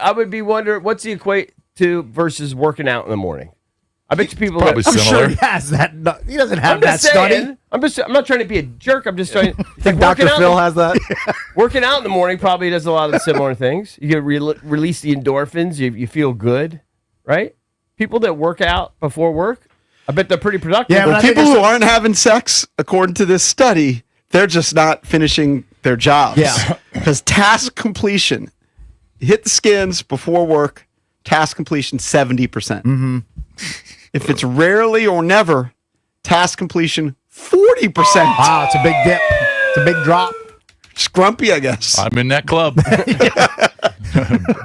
Speaker 4: I would be wondering, what's the equate to versus working out in the morning? I bet you people
Speaker 2: Probably
Speaker 4: that,
Speaker 3: I'm
Speaker 2: similar.
Speaker 3: sure he has that. No, he doesn't have
Speaker 4: I'm
Speaker 3: that
Speaker 4: just
Speaker 3: study.
Speaker 4: saying. I'm not trying to be a jerk. I'm just trying. Like
Speaker 5: Dr. Phil has that.
Speaker 4: working out in the morning probably does a lot of the similar things. You get release the endorphins. You feel good, right? People that work out before work, I bet they're pretty productive.
Speaker 3: Yeah, but I think
Speaker 1: People
Speaker 3: it's
Speaker 1: who aren't having sex, according to this study, they're just not finishing their jobs.
Speaker 3: Yeah.
Speaker 1: Because task completion, hit the skins before work, task completion 70%. Mm-hmm. If it's rarely or never, task completion 40%.
Speaker 3: Wow, it's a big dip. It's a big drop.
Speaker 1: Scrumpy, I guess.
Speaker 2: I'm in that club.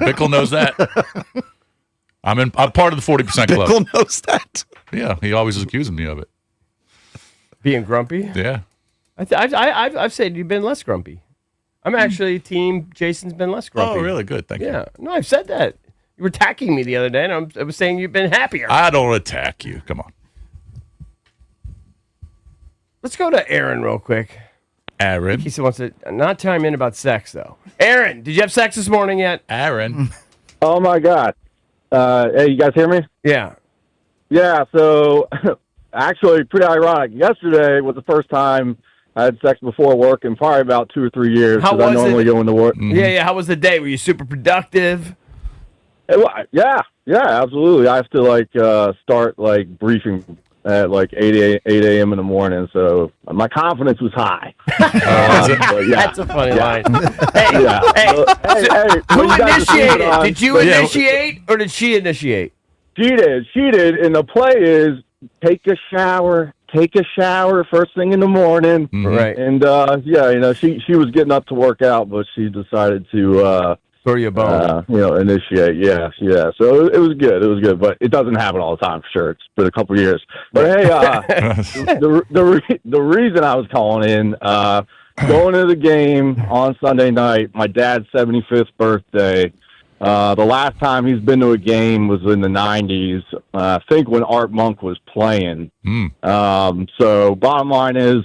Speaker 2: Bickle knows that. I'm part of the 40% club.
Speaker 1: Bickle knows that.
Speaker 2: Yeah, he always is accusing me of it.
Speaker 4: Being grumpy.
Speaker 2: Yeah.
Speaker 4: I've said you've been less grumpy. I'm actually team Jason's been less grumpy.
Speaker 2: Oh, really? Good. Thank you.
Speaker 4: Yeah. No, I've said that. You were attacking me the other day, and I was saying you've been happier.
Speaker 2: I don't attack you. Come on.
Speaker 4: Let's go to Aaron real quick.
Speaker 2: Aaron.
Speaker 4: He still wants to not chime in about sex, though. Aaron, did you have sex this morning yet?
Speaker 2: Aaron.
Speaker 8: Oh my God. Hey, you guys hear me?
Speaker 4: Yeah.
Speaker 8: Yeah, so actually pretty ironic. Yesterday was the first time I had sex before work in probably about 2 or 3 years
Speaker 4: How
Speaker 8: because I
Speaker 4: was
Speaker 8: normally
Speaker 4: it?
Speaker 8: go into work.
Speaker 4: Yeah. How was the day? Were you super productive?
Speaker 8: Yeah, absolutely. I have to start briefing at 8 a.m. in the morning, so my confidence was high.
Speaker 4: That's a funny line. Who initiated? Did you initiate or did she initiate?
Speaker 8: She did, and the play is take a shower first thing in the morning.
Speaker 4: Right.
Speaker 8: And she was getting up to work out, but she decided to
Speaker 4: throw you a bone.
Speaker 8: Initiate. Yeah. So it was good, but it doesn't happen all the time for sure. It's been a couple of years. But hey, the reason I was calling in, going to the game on Sunday night, my dad's 75th birthday. The last time he's been to a game was in the 90s, I think when Art Monk was playing. So bottom line is,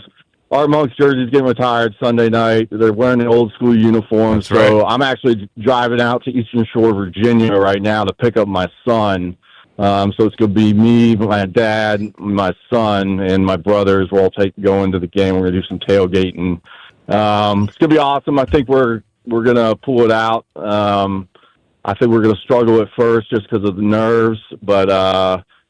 Speaker 8: Art Monk's jersey's getting retired Sunday night. They're wearing the old school uniforms.
Speaker 2: That's
Speaker 8: so
Speaker 2: right.
Speaker 8: I'm actually driving out to Eastern Shore, Virginia right now to pick up my son. So it's going to be me, my dad, my son, and my brothers. We're all going to the game. We're going to do some tailgating. It's going to be awesome. I think we're going to pull it out. I think we're going to struggle at first just because of the nerves. But,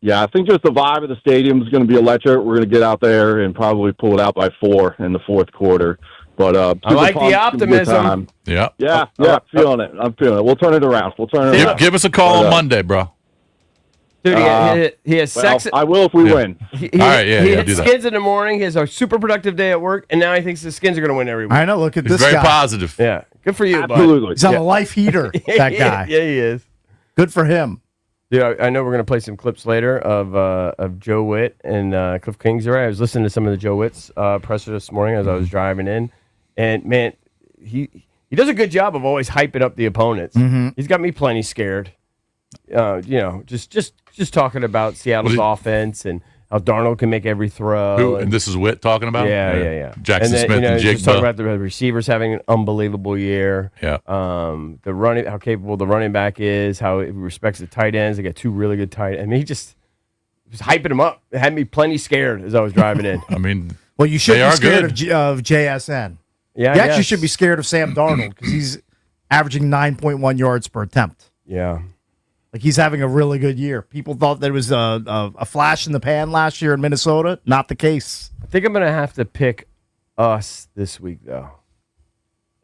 Speaker 8: I think just the vibe of the stadium is going to be electric. We're going to get out there and probably pull it out by 4 in the fourth quarter. But
Speaker 4: I like the optimism.
Speaker 2: Yeah.
Speaker 8: Feeling it. I'm feeling it. We'll turn it around.
Speaker 2: Give us a call on Monday, bro.
Speaker 4: Dude, he has sex.
Speaker 8: I will if we win.
Speaker 2: All right,
Speaker 4: he
Speaker 2: do
Speaker 4: hits
Speaker 2: that.
Speaker 4: Skins in the morning. He has a super productive day at work, and now he thinks the Skins are going to win every week.
Speaker 3: I know. Look at
Speaker 2: He's
Speaker 3: this
Speaker 2: very
Speaker 3: guy.
Speaker 2: positive.
Speaker 4: Yeah, good for you,
Speaker 8: Absolutely.
Speaker 3: He's on a life heater. That guy.
Speaker 4: Yeah, he is.
Speaker 3: Good for him.
Speaker 4: Yeah, I know we're going to play some clips later of Joe Witt and Cliff Kingsbury. I was listening to some of the Joe Witt's presser this morning as I was driving in, and man, he does a good job of always hyping up the opponents. He's got me plenty scared. Just talking about Seattle's offense and how Darnold can make every throw.
Speaker 2: And this is Witt talking about?
Speaker 4: Yeah.
Speaker 2: Jackson
Speaker 4: and then,
Speaker 2: Smith and
Speaker 4: just talking
Speaker 2: Jigba.
Speaker 4: about the receivers having an unbelievable year.
Speaker 2: Yeah.
Speaker 4: How capable the running back is, how he respects the tight ends. They got 2 really good tight ends. I mean, he just was hyping him up. It had me plenty scared as I was driving in.
Speaker 2: I mean,
Speaker 3: Well, you should
Speaker 2: They
Speaker 3: be
Speaker 2: are
Speaker 3: scared
Speaker 2: good.
Speaker 3: of JSN.
Speaker 4: Yeah,
Speaker 3: You actually should be scared of Sam Darnold because he's averaging 9.1 yards per attempt.
Speaker 4: Yeah.
Speaker 3: Like he's having a really good year. People thought there was a flash in the pan last year in Minnesota. Not the case.
Speaker 4: I think I'm going to have to pick us this week, though.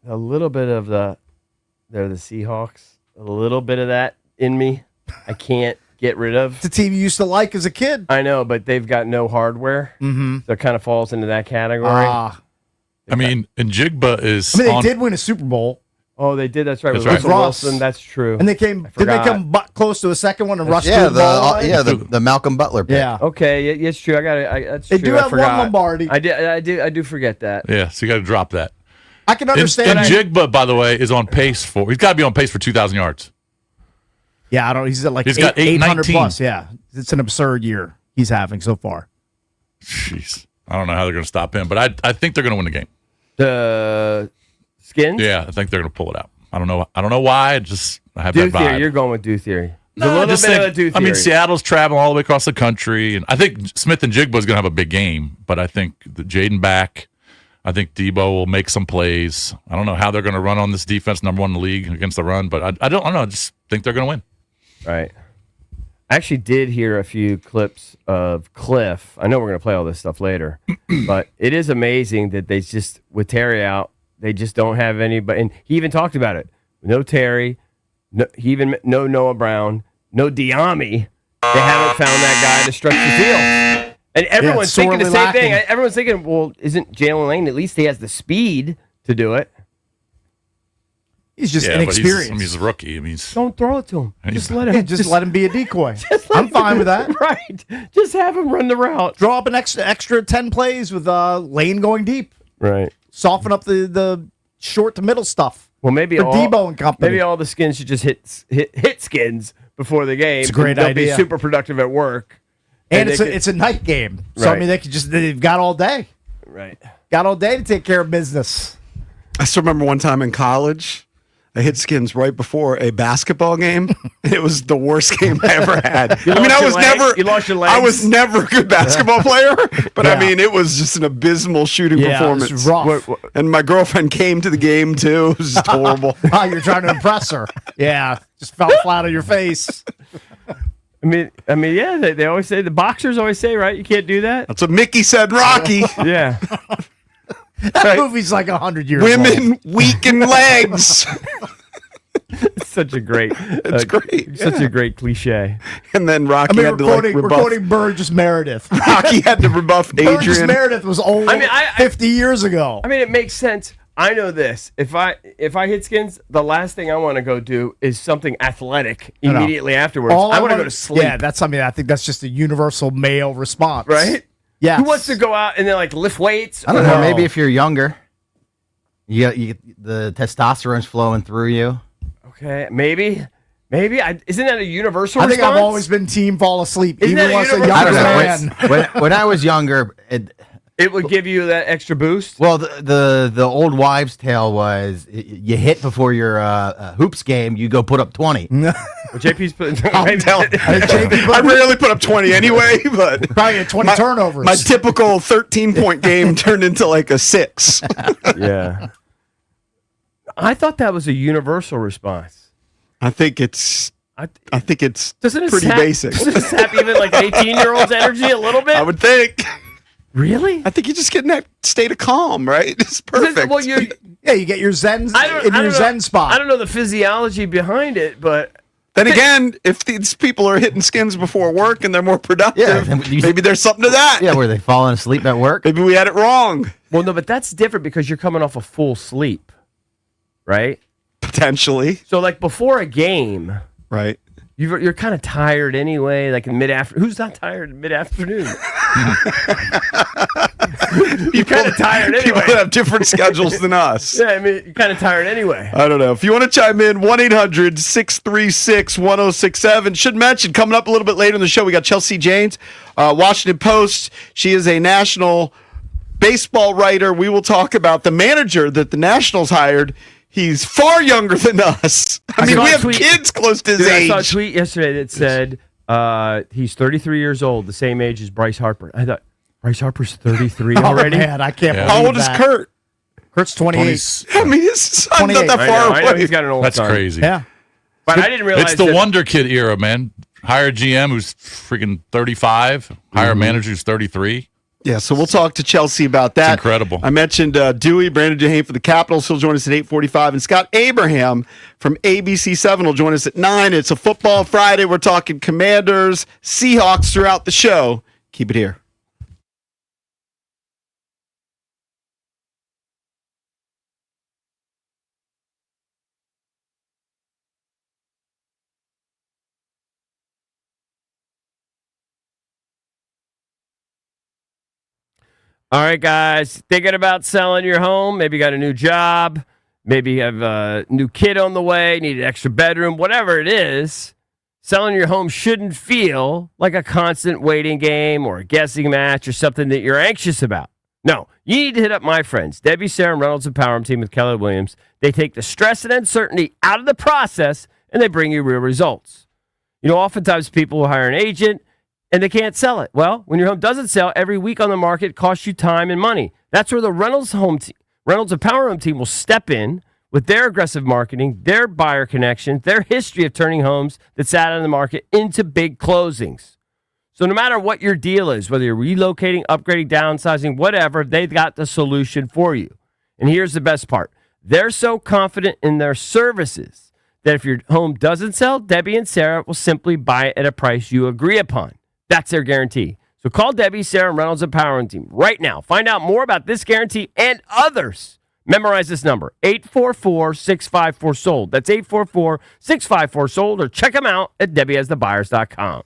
Speaker 4: A little bit of they're the Seahawks. A little bit of that in me. I can't get rid of.
Speaker 3: It's a team you used to like as a kid.
Speaker 4: I know, but they've got no hardware. So it kind of falls into that category.
Speaker 2: I mean, and Jigba is.
Speaker 3: they did win a Super Bowl.
Speaker 4: Oh, they did. That's right.
Speaker 2: That's
Speaker 4: With
Speaker 2: right.
Speaker 4: Russell Wilson. That's true.
Speaker 3: And they came. Did they come close to a second one and rush
Speaker 5: Yeah,
Speaker 3: through the ball line?
Speaker 5: the Malcolm Butler pick.
Speaker 3: Yeah.
Speaker 4: Okay, it's true. I got it. That's
Speaker 3: They
Speaker 4: true.
Speaker 3: do
Speaker 4: I
Speaker 3: have
Speaker 4: forgot.
Speaker 3: one Lombardi.
Speaker 4: I do forget that.
Speaker 2: Yeah, so you got to drop that.
Speaker 3: I can understand.
Speaker 2: And Jigba, by the way, is on pace for. He's got to be on pace for 2,000 yards.
Speaker 3: Yeah, I don't. He's at
Speaker 2: He's got
Speaker 3: 800
Speaker 2: 819.
Speaker 3: plus. Yeah, it's an absurd year he's having so far.
Speaker 2: Jeez, I don't know how they're going to stop him, but I think they're going to win the game.
Speaker 4: The Skins.
Speaker 2: Yeah, I think they're going to pull it out. I don't know why. I have
Speaker 4: Do
Speaker 2: that
Speaker 4: theory.
Speaker 2: vibe.
Speaker 4: You're going with do theory.
Speaker 2: No,
Speaker 4: a
Speaker 2: I
Speaker 4: little
Speaker 2: just
Speaker 4: bit
Speaker 2: think,
Speaker 4: of a do
Speaker 2: I
Speaker 4: theory.
Speaker 2: mean, Seattle's traveling all the way across the country, and I think Smith and Jigba is going to have a big game. But I think the Jaden back. I think Debo will make some plays. I don't know how they're going to run on this defense, number 1 in the league against the run, but I don't know. I just think they're going to win.
Speaker 4: Right. I actually did hear a few clips of Cliff. I know we're going to play all this stuff later, but it is amazing that they just, with Terry out, they just don't have anybody. And he even talked about it. No Terry, no Noah Brown, no Diami. They haven't found that guy to stretch the field. And everyone's thinking the same thing. Everyone's thinking, well, isn't Jalen Lane, at least he has the speed to do it.
Speaker 3: He's just
Speaker 2: But
Speaker 3: inexperienced.
Speaker 2: he's a rookie. I mean,
Speaker 4: Don't throw it to him. Just let him.
Speaker 3: Yeah, just let him be a decoy. I'm fine with that.
Speaker 4: Right. Just have him run the route.
Speaker 3: Draw up an extra 10 plays with Lane going deep.
Speaker 4: Right.
Speaker 3: Soften up the short to middle stuff.
Speaker 4: Well, maybe
Speaker 3: for Debo and company.
Speaker 4: Maybe all the Skins should just hit Skins before the game.
Speaker 3: It's a great
Speaker 4: They'll
Speaker 3: idea.
Speaker 4: be super productive at work.
Speaker 3: And it's a night game. So, I
Speaker 4: Right.
Speaker 3: mean, they've got all day.
Speaker 4: Right.
Speaker 3: Got all day to take care of business.
Speaker 1: I still remember one time in college, I hit skins right before a basketball game. It was the worst game I ever had.
Speaker 4: You lost your legs.
Speaker 1: I was never a good basketball player, but I mean, it was just an abysmal shooting performance.
Speaker 3: It was rough.
Speaker 1: And my girlfriend came to the game too. It was just horrible.
Speaker 3: Oh, you're trying to impress her. Yeah, just fell flat on your face.
Speaker 4: I mean, yeah. They always say, the boxers always say, right? You can't do that.
Speaker 1: That's what Mickey said, Rocky.
Speaker 4: Yeah.
Speaker 3: That movie's like 100 years
Speaker 1: Women
Speaker 3: old.
Speaker 1: weaken legs.
Speaker 4: It's such a great.
Speaker 1: It's great.
Speaker 4: Such a great cliche.
Speaker 1: And then Rocky
Speaker 3: I mean,
Speaker 1: had to
Speaker 3: we're
Speaker 1: rebuff.
Speaker 3: quoting Burgess Meredith.
Speaker 1: Rocky had to rebuff
Speaker 3: Burgess
Speaker 1: Adrian.
Speaker 3: Meredith was old 50 years ago.
Speaker 4: I mean, it makes sense. I know this. If I hit skins, the last thing I want to go do is something athletic immediately afterwards. I want to go to sleep.
Speaker 3: Yeah, that's something. I think that's just a universal male response,
Speaker 4: right?
Speaker 3: Yeah.
Speaker 4: Who wants to go out and then like lift weights?
Speaker 5: I don't know. Maybe if you're younger, the testosterone's flowing through you.
Speaker 4: Okay, maybe. Isn't that a universal
Speaker 3: I think
Speaker 4: response?
Speaker 3: I've always been team fall asleep,
Speaker 4: Isn't
Speaker 3: even
Speaker 4: that a
Speaker 3: once a
Speaker 4: universal-
Speaker 3: younger
Speaker 5: I don't know.
Speaker 3: man.
Speaker 5: When I was younger,
Speaker 4: It would give you that extra boost.
Speaker 5: well, the old wives' tale was you hit before your hoops game, you go put up 20.
Speaker 4: Well, JP's putting.
Speaker 1: I'm telling you. I rarely put up 20 anyway, but
Speaker 3: Probably had 20 turnovers.
Speaker 1: my typical 13-point game turned into like a 6.
Speaker 4: Yeah. I thought that was a universal response.
Speaker 1: I think it's
Speaker 4: Doesn't it
Speaker 1: pretty
Speaker 4: sap,
Speaker 1: basic.
Speaker 4: Doesn't it sap even like an 18-year-old's energy a little bit?
Speaker 1: I would think.
Speaker 4: Really?
Speaker 1: I think you just get in that state of calm, right? It's perfect.
Speaker 4: Well, you
Speaker 3: get your zen
Speaker 4: know,
Speaker 3: spot.
Speaker 4: I don't know the physiology behind it, but
Speaker 1: Then again, if these people are hitting skins before work and they're more productive, maybe there's something to that.
Speaker 5: Yeah, were they falling asleep at work?
Speaker 1: Maybe we had it wrong.
Speaker 4: well, no, but that's different because you're coming off a full sleep, right?
Speaker 1: Potentially.
Speaker 4: So, like before a game,
Speaker 1: Right.
Speaker 4: you're kind of tired anyway. Like in mid-afternoon, who's not tired in mid-afternoon? You're kind of tired
Speaker 1: People
Speaker 4: anyway.
Speaker 1: that have different schedules than us.
Speaker 4: Yeah, I mean, you're kind of tired anyway.
Speaker 1: I don't know. If you want to chime in, 1-800-636-1067. Should mention, coming up a little bit later in the show, we got Chelsea Janes, Washington Post. She is a national baseball writer. We will talk about the manager that the Nationals hired. He's far younger than us. I mean,
Speaker 4: saw
Speaker 1: we
Speaker 4: a
Speaker 1: have
Speaker 4: tweet-
Speaker 1: kids close to his
Speaker 4: Dude, I
Speaker 1: age.
Speaker 4: saw a tweet yesterday that said he's 33 years old, the same age as Bryce Harper. I thought, Bryce Harper's 33 already?
Speaker 3: Oh, man, I can't believe
Speaker 1: How old is
Speaker 3: that.
Speaker 1: Kurt?
Speaker 3: Kurt's 28.
Speaker 1: I mean, his son's
Speaker 3: 28.
Speaker 1: not that
Speaker 4: I
Speaker 1: far
Speaker 4: know,
Speaker 1: away.
Speaker 4: he's got an old
Speaker 2: That's
Speaker 4: son.
Speaker 2: crazy.
Speaker 3: Yeah.
Speaker 4: But I didn't realize
Speaker 2: It's the
Speaker 4: that-
Speaker 2: Wonder Kid era, man. Hire a GM who's freaking 35. Hire a manager who's 33.
Speaker 1: Yeah, so we'll talk to Chelsea about that.
Speaker 2: It's incredible.
Speaker 1: I mentioned Dewey, Brandon Duhane for the Capitals. He'll join us at 8:45. And Scott Abraham from ABC7 will join us at 9. It's a football Friday. We're talking Commanders, Seahawks throughout the show. Keep it here.
Speaker 4: All right, guys, thinking about selling your home? Maybe you got a new job. Maybe you have a new kid on the way, need an extra bedroom, whatever it is. Selling your home shouldn't feel like a constant waiting game or a guessing match or something that you're anxious about. No, you need to hit up my friends, Debbie, Sarah, and Reynolds Empowerment Team with Keller Williams. They take the stress and uncertainty out of the process, and they bring you real results. You know, oftentimes people will hire an agent, and they can't sell it. Well, when your home doesn't sell, every week on the market costs you time and money. That's where the Reynolds Empowerment Team will step in with their aggressive marketing, their buyer connection, their history of turning homes that sat on the market into big closings. So no matter what your deal is, whether you're relocating, upgrading, downsizing, whatever, they've got the solution for you. And here's the best part. They're so confident in their services that if your home doesn't sell, Debbie and Sarah will simply buy it at a price you agree upon. That's their guarantee. So call Debbie, Sarah, and Reynolds Empowerment Team right now. Find out more about this guarantee and others. Memorize this number, 844-654-SOLD. That's 844-654-SOLD, or check them out at DebbieHasTheBuyers.com.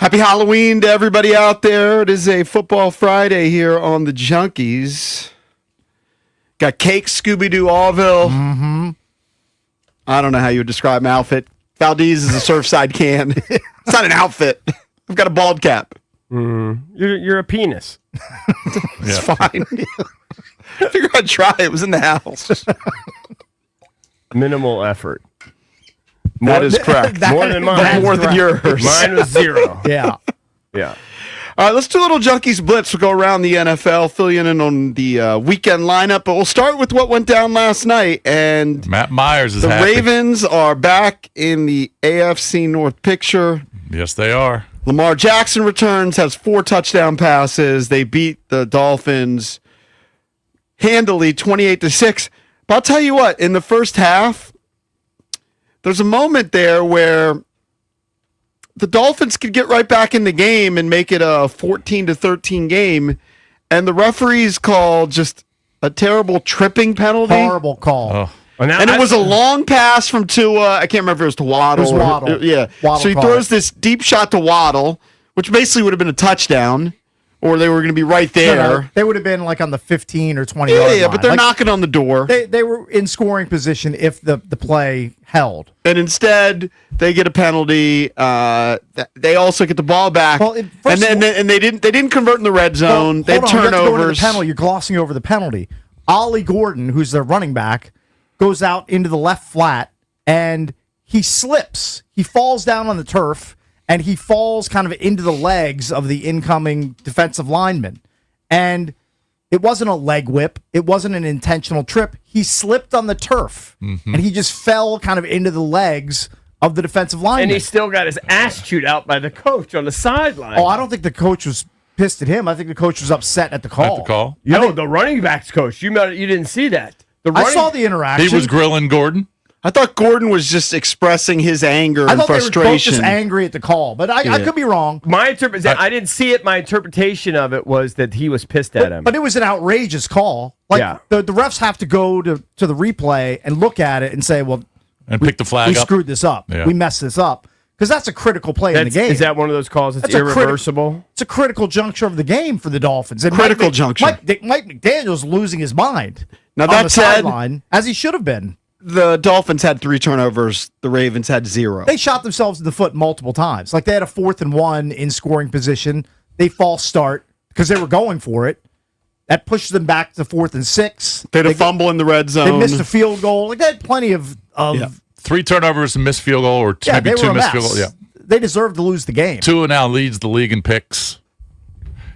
Speaker 1: Happy Halloween to everybody out there. It is a football Friday here on the Junkies. Got cake, Scooby-Doo, Allville.
Speaker 3: Mm-hmm.
Speaker 1: I don't know how you would describe my outfit. Valdez is a Surfside can. It's not an outfit. I've got a bald cap.
Speaker 4: You're a penis.
Speaker 1: It's fine. I figured I'd try. It was in the house.
Speaker 4: Minimal effort.
Speaker 1: That is correct.
Speaker 4: More than mine.
Speaker 1: More than yours.
Speaker 4: Mine was 0.
Speaker 3: Yeah.
Speaker 4: Yeah.
Speaker 1: All right, let's do a little Junkies Blitz. We'll go around the NFL, fill you in on the weekend lineup, but we'll start with what went down last night. And
Speaker 2: Matt Myers is
Speaker 1: the
Speaker 2: happy.
Speaker 1: Ravens are back in the AFC North picture.
Speaker 2: Yes, they are.
Speaker 1: Lamar Jackson returns, has 4 touchdown passes. They beat the Dolphins handily, 28-6. But I'll tell you what, in the first half, there's a moment there where the Dolphins could get right back in the game and make it a 14-13 game, and the referees called just a terrible tripping penalty.
Speaker 3: Horrible call.
Speaker 2: Oh.
Speaker 1: And it was a long pass from Tua. I can't remember if it was to Waddle.
Speaker 3: It was Waddle.
Speaker 1: Yeah.
Speaker 3: Waddle
Speaker 1: so he
Speaker 3: caught
Speaker 1: throws
Speaker 3: it.
Speaker 1: this deep shot to Waddle, which basically would have been a touchdown, or they were going to be right there.
Speaker 3: No, they would have been like on the 15 or 20 yard line.
Speaker 1: Yeah, but they're
Speaker 3: Like,
Speaker 1: knocking on the door.
Speaker 3: They were in scoring position if the play held.
Speaker 1: And instead, they get a penalty. They also get the ball back.
Speaker 3: Well,
Speaker 1: and they didn't convert in the red zone. They
Speaker 3: Hold on, you have to go into the
Speaker 1: turnovers.
Speaker 3: penalty. You're glossing over the penalty. Ollie Gordon, who's their running back, goes out into the left flat and he slips. He falls down on the turf and he falls kind of into the legs of the incoming defensive lineman. And it wasn't a leg whip. It wasn't an intentional trip. He slipped on the turf and he just fell kind of into the legs of the defensive lineman.
Speaker 4: And he still got his ass chewed out by the coach on the sideline.
Speaker 3: Oh, I don't think the coach was pissed at him. I think the coach was upset at the call.
Speaker 2: At the call?
Speaker 4: The running backs coach. You didn't see that.
Speaker 3: I saw the interaction.
Speaker 2: He was grilling Gordon.
Speaker 1: I thought Gordon was just expressing his anger
Speaker 3: I
Speaker 1: and
Speaker 3: thought they were both
Speaker 1: frustration.
Speaker 3: just angry at the call, but I could be wrong.
Speaker 4: My interpretation, I didn't see it. My interpretation of it was that he was pissed at him.
Speaker 3: But it was an outrageous call. Like
Speaker 4: Yeah.
Speaker 3: the refs have to go to the replay and look at it and say, well,
Speaker 2: And pick the flag
Speaker 3: we
Speaker 2: up.
Speaker 3: screwed this up.
Speaker 2: Yeah.
Speaker 3: We messed this up. Because that's a critical play in the game.
Speaker 4: Is that one of those calls that's
Speaker 3: That's a
Speaker 4: irreversible?
Speaker 3: It's a critical juncture of the game for the Dolphins. And
Speaker 1: Critical juncture.
Speaker 3: Mike McDaniel's losing his mind.
Speaker 1: Now,
Speaker 3: on
Speaker 1: that
Speaker 3: the
Speaker 1: said-
Speaker 3: sideline, as he should have been.
Speaker 1: The Dolphins had 3 turnovers. The Ravens had 0.
Speaker 3: They shot themselves in the foot multiple times. Like they had a 4th and 1 in scoring position. They false start because they were going for it. That pushed them back to 4th and 6.
Speaker 1: They had a fumble in the red zone.
Speaker 3: They missed a field goal. Like they had plenty of
Speaker 2: 3 turnovers and missed field goal, or
Speaker 3: yeah,
Speaker 2: maybe
Speaker 3: they were
Speaker 2: 2
Speaker 3: a
Speaker 2: missed
Speaker 3: mess.
Speaker 2: field goal. Yeah.
Speaker 3: They deserved to lose the game.
Speaker 2: Tua now leads the league in picks.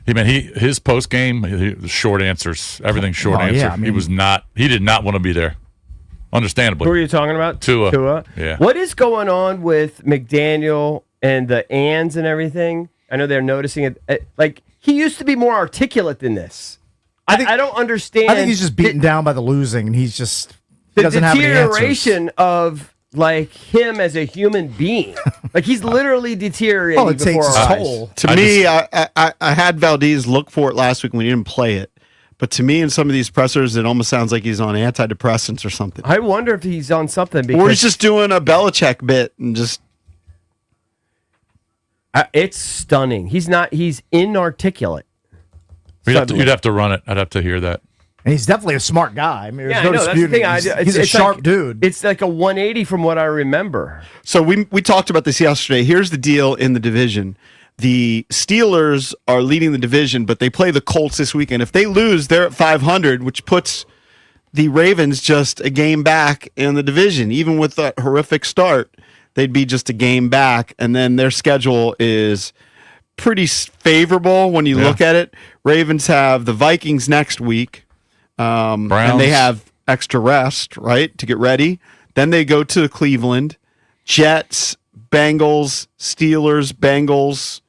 Speaker 2: His post game, short answers, everything short
Speaker 3: Oh, yeah,
Speaker 2: answer.
Speaker 3: I mean-
Speaker 2: He did not want to be there. Understandably.
Speaker 4: Who are you talking about?
Speaker 2: Tua. Yeah.
Speaker 4: What is going on with McDaniel and the ands and everything? I know they're noticing it. Like, he used to be more articulate than this. I don't understand.
Speaker 3: I think he's just beaten down by the losing, and he's just he
Speaker 4: the
Speaker 3: doesn't have any answers.
Speaker 4: deterioration of like him as a human being. Like he's literally deteriorating
Speaker 3: Well, it
Speaker 4: before
Speaker 3: takes its
Speaker 4: our eyes.
Speaker 3: toll.
Speaker 1: To me, I had Valdez look for it last week when he didn't play it. But to me, in some of these pressers, it almost sounds like he's on antidepressants or something.
Speaker 4: I wonder if he's on something because
Speaker 1: Or he's just doing a Belichick bit and just.
Speaker 4: it's stunning. He's inarticulate.
Speaker 2: You'd have to run it. I'd have to hear that.
Speaker 3: And he's definitely a smart guy. I mean, there's
Speaker 4: Yeah,
Speaker 3: no
Speaker 4: I know. That's the
Speaker 3: disputing.
Speaker 4: thing.
Speaker 3: He's a
Speaker 4: it's
Speaker 3: sharp
Speaker 4: like,
Speaker 3: dude.
Speaker 4: It's like a 180 from what I remember.
Speaker 1: So we talked about this yesterday. Here's the deal in the division. The Steelers are leading the division, but they play the Colts this weekend. If they lose, they're at 500, which puts the Ravens just a game back in the division. Even with that horrific start, they'd be just a game back. And then their schedule is pretty favorable when you look at it. Ravens have the Vikings next week, and they have extra rest, right, to get ready. Then they go to Cleveland, Jets, Bengals, Steelers, Bengals,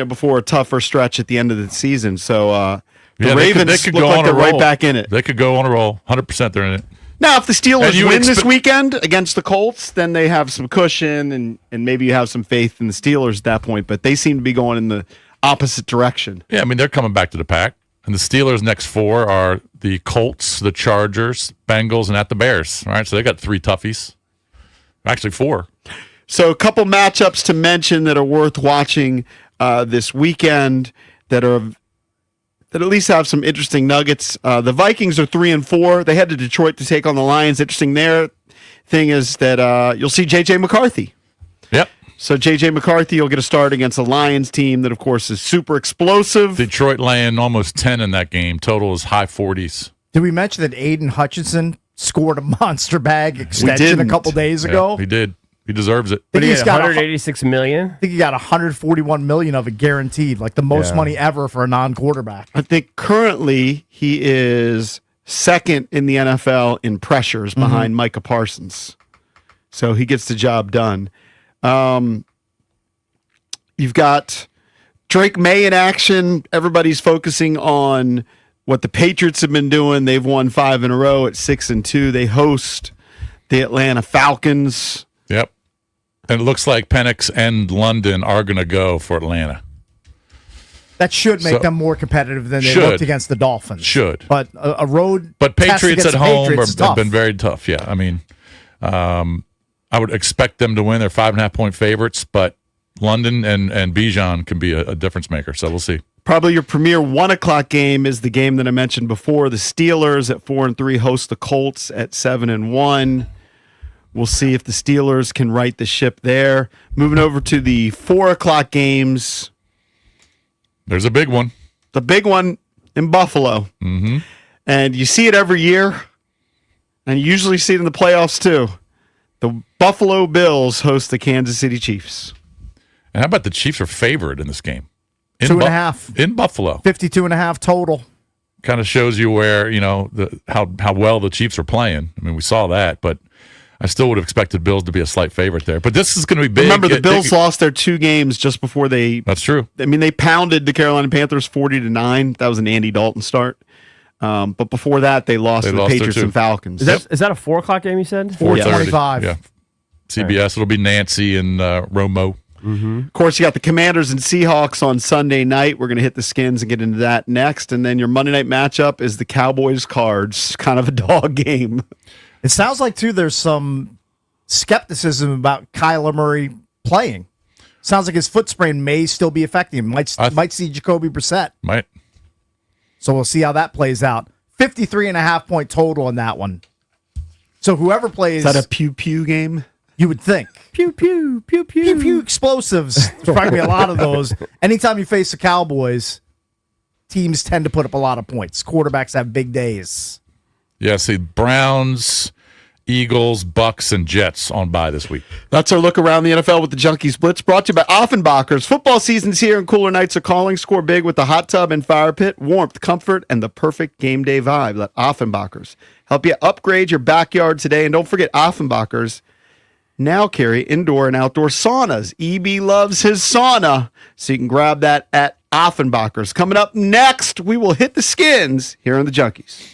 Speaker 1: before a tougher stretch at the end of the season. So the Ravens
Speaker 2: they could
Speaker 1: look
Speaker 2: go
Speaker 1: like
Speaker 2: on
Speaker 1: they're
Speaker 2: a roll.
Speaker 1: right back in it.
Speaker 2: They could go on a roll. 100% they're in it.
Speaker 1: Now, if the Steelers
Speaker 2: And you
Speaker 1: win this
Speaker 2: expect-
Speaker 1: weekend against the Colts, then they have some cushion and maybe you have some faith in the Steelers at that point. But they seem to be going in the opposite direction.
Speaker 2: Yeah, I mean, they're coming back to the pack. And the Steelers' next 4 are the Colts, the Chargers, Bengals, and at the Bears. All right, so they got 3 toughies. Actually, 4.
Speaker 1: So a couple matchups to mention that are worth watching. this weekend that at least have some interesting nuggets. The Vikings are 3-4. They head to Detroit to take on the Lions. Interesting there thing is that you'll see J.J. McCarthy.
Speaker 2: Yep.
Speaker 1: So J.J. McCarthy will get a start against a Lions team that, of course, is super explosive.
Speaker 2: Detroit laying almost 10 in that game. Total is high 40s.
Speaker 3: Did we mention that Aiden Hutchinson scored a monster bag extension a couple days ago?
Speaker 2: Yeah, he did. He deserves it.
Speaker 4: But he's got 186 million.
Speaker 3: I think he got 141 million of it guaranteed, like the most money ever for a non-quarterback.
Speaker 1: I think currently he is second in the NFL in pressures behind Micah Parsons. So he gets the job done. You've got Drake May in action. Everybody's focusing on what the Patriots have been doing. They've won 5 in a row at 6-2. They host the Atlanta Falcons.
Speaker 2: Yep. And it looks like Penix and London are going to go for Atlanta.
Speaker 3: That should make them more competitive than they looked against the Dolphins.
Speaker 2: Should.
Speaker 3: But a road
Speaker 2: But Patriots at home have been very tough. Yeah. I mean, I would expect them to win. They're 5.5-point favorites, but London and Bijan can be a difference maker. So we'll see.
Speaker 1: Probably your premier 1 o'clock game is the game that I mentioned before. The Steelers at 4-3 host the Colts at 7-1. We'll see if the Steelers can right the ship there. Moving over to the 4 o'clock games.
Speaker 2: There's a big one.
Speaker 1: The big one in Buffalo.
Speaker 2: Mm-hmm.
Speaker 1: And you see it every year, and you usually see it in the playoffs too. The Buffalo Bills host the Kansas City Chiefs.
Speaker 2: And how about the Chiefs are favored in this game?
Speaker 3: 2.5.
Speaker 2: In Buffalo.
Speaker 3: 52.5 total.
Speaker 2: Kind of shows you where, how well the Chiefs are playing. I mean, we saw that, but I still would have expected Bills to be a slight favorite there. But this is going to be big.
Speaker 1: Remember, the Bills lost their 2 games just before they...
Speaker 2: That's true.
Speaker 1: I mean, they pounded the Carolina Panthers 40-9. That was an Andy Dalton start. But before that, they lost to the Patriots and Falcons.
Speaker 4: Is that a 4 o'clock game you said?
Speaker 3: 4:25.
Speaker 2: Yeah. CBS. It'll be Nancy and Romo.
Speaker 1: Mm-hmm. Of course, you got the Commanders and Seahawks on Sunday night. We're going to hit the Skins and get into that next. And then your Monday night matchup is the Cowboys-Cards. Kind of a dog game.
Speaker 3: It sounds like, too, there's some skepticism about Kyler Murray playing. Sounds like his foot sprain may still be affecting him. Might see Jacoby Brissett.
Speaker 2: Might.
Speaker 3: So we'll see how that plays out. 53.5-point total in that one. So whoever plays...
Speaker 1: Is that a pew-pew game?
Speaker 3: You would think.
Speaker 4: Pew, pew, pew, pew.
Speaker 3: Pew, pew, explosives. There's probably a lot of those. Anytime you face the Cowboys, teams tend to put up a lot of points. Quarterbacks have big days.
Speaker 2: Yeah, see, Browns, Eagles, Bucks, and Jets on bye this week.
Speaker 1: That's our look around the NFL with the Junkies Blitz, brought to you by Offenbachers. Football season's here and cooler nights are calling. Score big with the hot tub and fire pit, warmth, comfort, and the perfect game day vibe. Let Offenbachers help you upgrade your backyard today. And don't forget, Offenbachers now carry indoor and outdoor saunas. EB loves his sauna, so you can grab that at Offenbachers. Coming up next, we will hit the Skins here on the Junkies.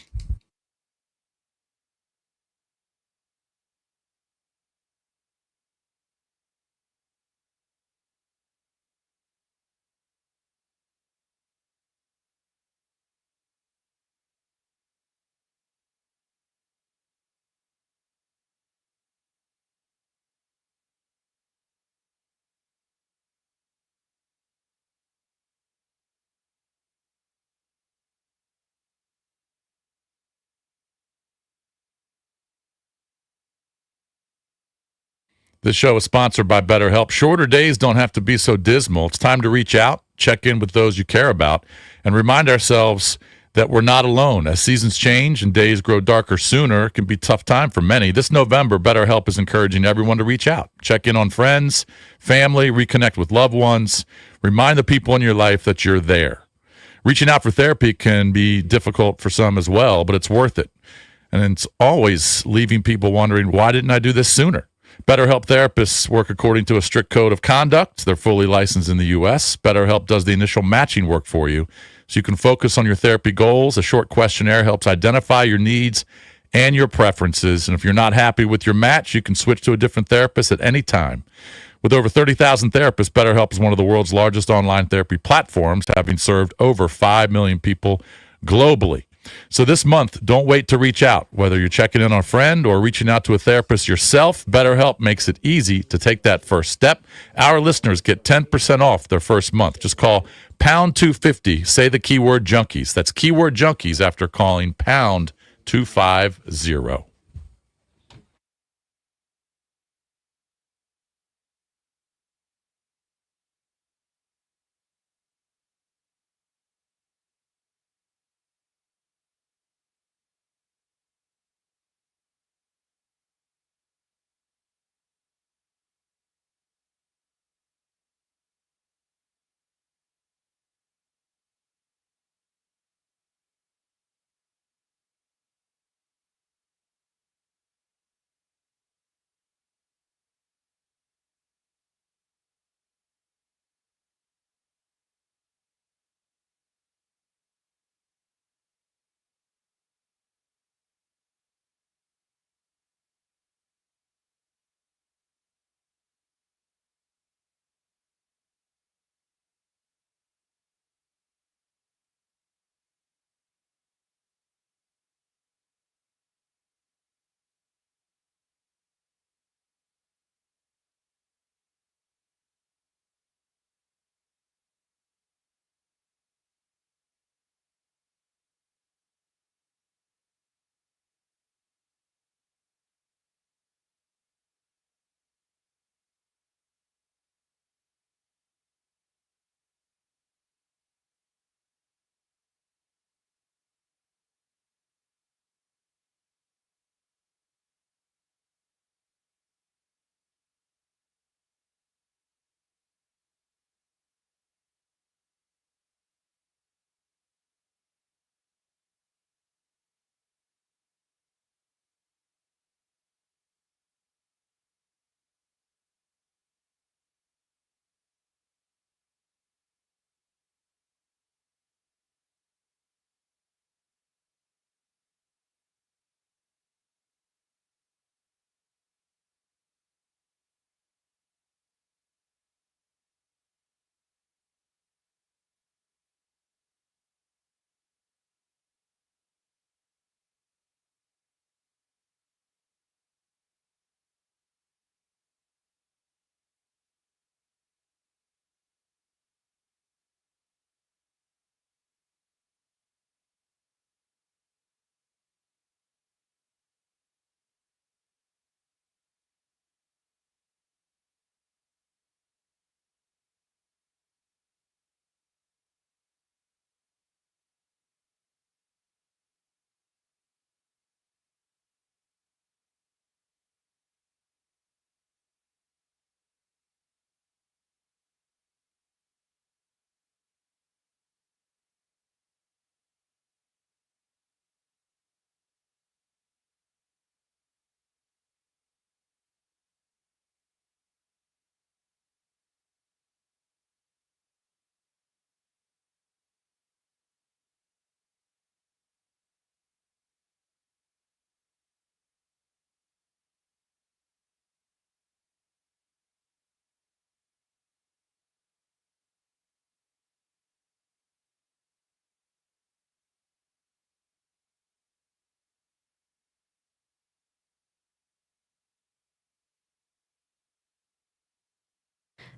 Speaker 2: This show is sponsored by BetterHelp. Shorter days don't have to be so dismal. It's time to reach out, check in with those you care about, and remind ourselves that we're not alone. As seasons change and days grow darker sooner, it can be a tough time for many. This November, BetterHelp is encouraging everyone to reach out, check in on friends, family, reconnect with loved ones, remind the people in your life that you're there. Reaching out for therapy can be difficult for some as well, but it's worth it. And it's always leaving people wondering, why didn't I do this sooner? BetterHelp therapists work according to a strict code of conduct. They're fully licensed in the U.S. BetterHelp does the initial matching work for you, so you can focus on your therapy goals. A short questionnaire helps identify your needs and your preferences. And if you're not happy with your match, you can switch to a different therapist at any time. With over 30,000 therapists, BetterHelp is one of the world's largest online therapy platforms, having served over 5 million people globally. So this month, don't wait to reach out. Whether you're checking in on a friend or reaching out to a therapist yourself, BetterHelp makes it easy to take that first step. Our listeners get 10% off their first month. Just call pound 250. Say the keyword junkies. That's keyword junkies after calling pound 250.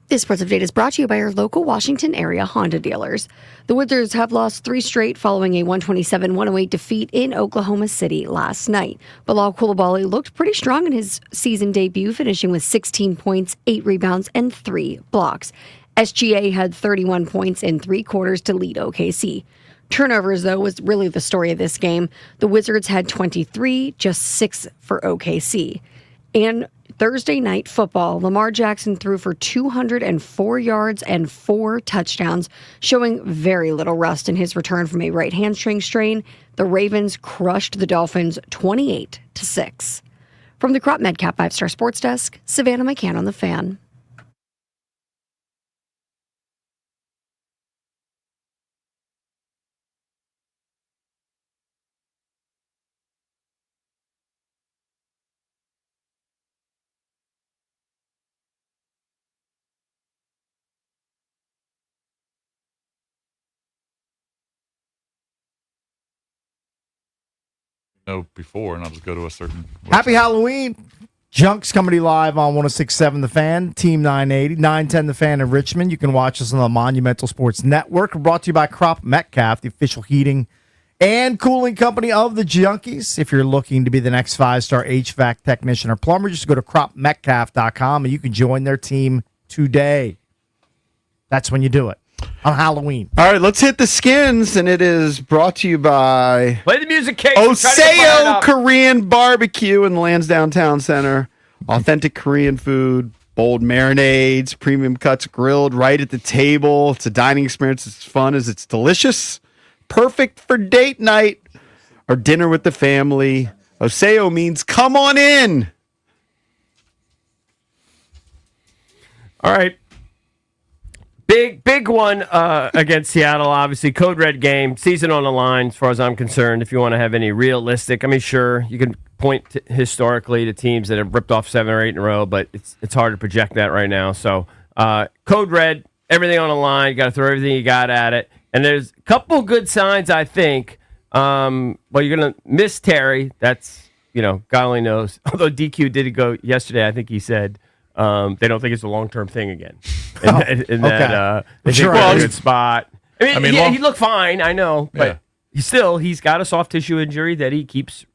Speaker 9: This sports update is brought to you by our local Washington area Honda dealers. The Wizards have lost 3 straight following a 127-108 defeat in Oklahoma City last night. Bilal Coulibaly looked pretty strong in his season debut, finishing with 16 points, 8 rebounds, and 3 blocks. SGA had 31 points in 3 quarters to lead OKC. Turnovers, though, was really the story of this game. The Wizards had 23, just 6 for OKC. And Thursday night football, Lamar Jackson threw for 204 yards and 4 touchdowns, showing very little rust in his return from a right hamstring strain. The Ravens crushed the Dolphins 28-6. From the Crop Medcap 5-Star Sports Desk, Savannah McCann on the Fan.
Speaker 2: know before, and I'll just go to a certain.
Speaker 3: Happy Halloween. Junks coming to you live on 106.7 The Fan, Team 980, 910 The Fan in Richmond. You can watch us on the Monumental Sports Network. We're brought to you by Crop Metcalf, the official heating and cooling company of the Junkies. If you're looking to be the next 5-star HVAC technician or plumber, just go to cropmetcalf.com and you can join their team today. That's when you do it, on Halloween.
Speaker 1: All right, let's hit the skins, and it is brought to you by
Speaker 4: Play the music, Kate.
Speaker 1: Oseo Korean Barbecue in the Lansdowne Town Center. Authentic Korean food, bold marinades, premium cuts grilled right at the table. It's a dining experience. It's fun as it's delicious. Perfect for date night or dinner with the family. Oseo means come on in.
Speaker 4: All right. Big one against Seattle, obviously. Code Red game, season on the line, as far as I'm concerned. If you want to have any realistic, I mean, sure, you can point historically to teams that have ripped off 7 or 8 in a row, but it's hard to project that right now. So, Code Red, everything on the line. You got to throw everything you got at it. And there's a couple good signs, I think. Well, you're going to miss Terry. That's, God only knows. Although DQ did go yesterday, I think he said they don't think it's a long-term thing again. That they think we're in a good spot. I mean, he looked fine, I know, but he's got a soft tissue injury that he keeps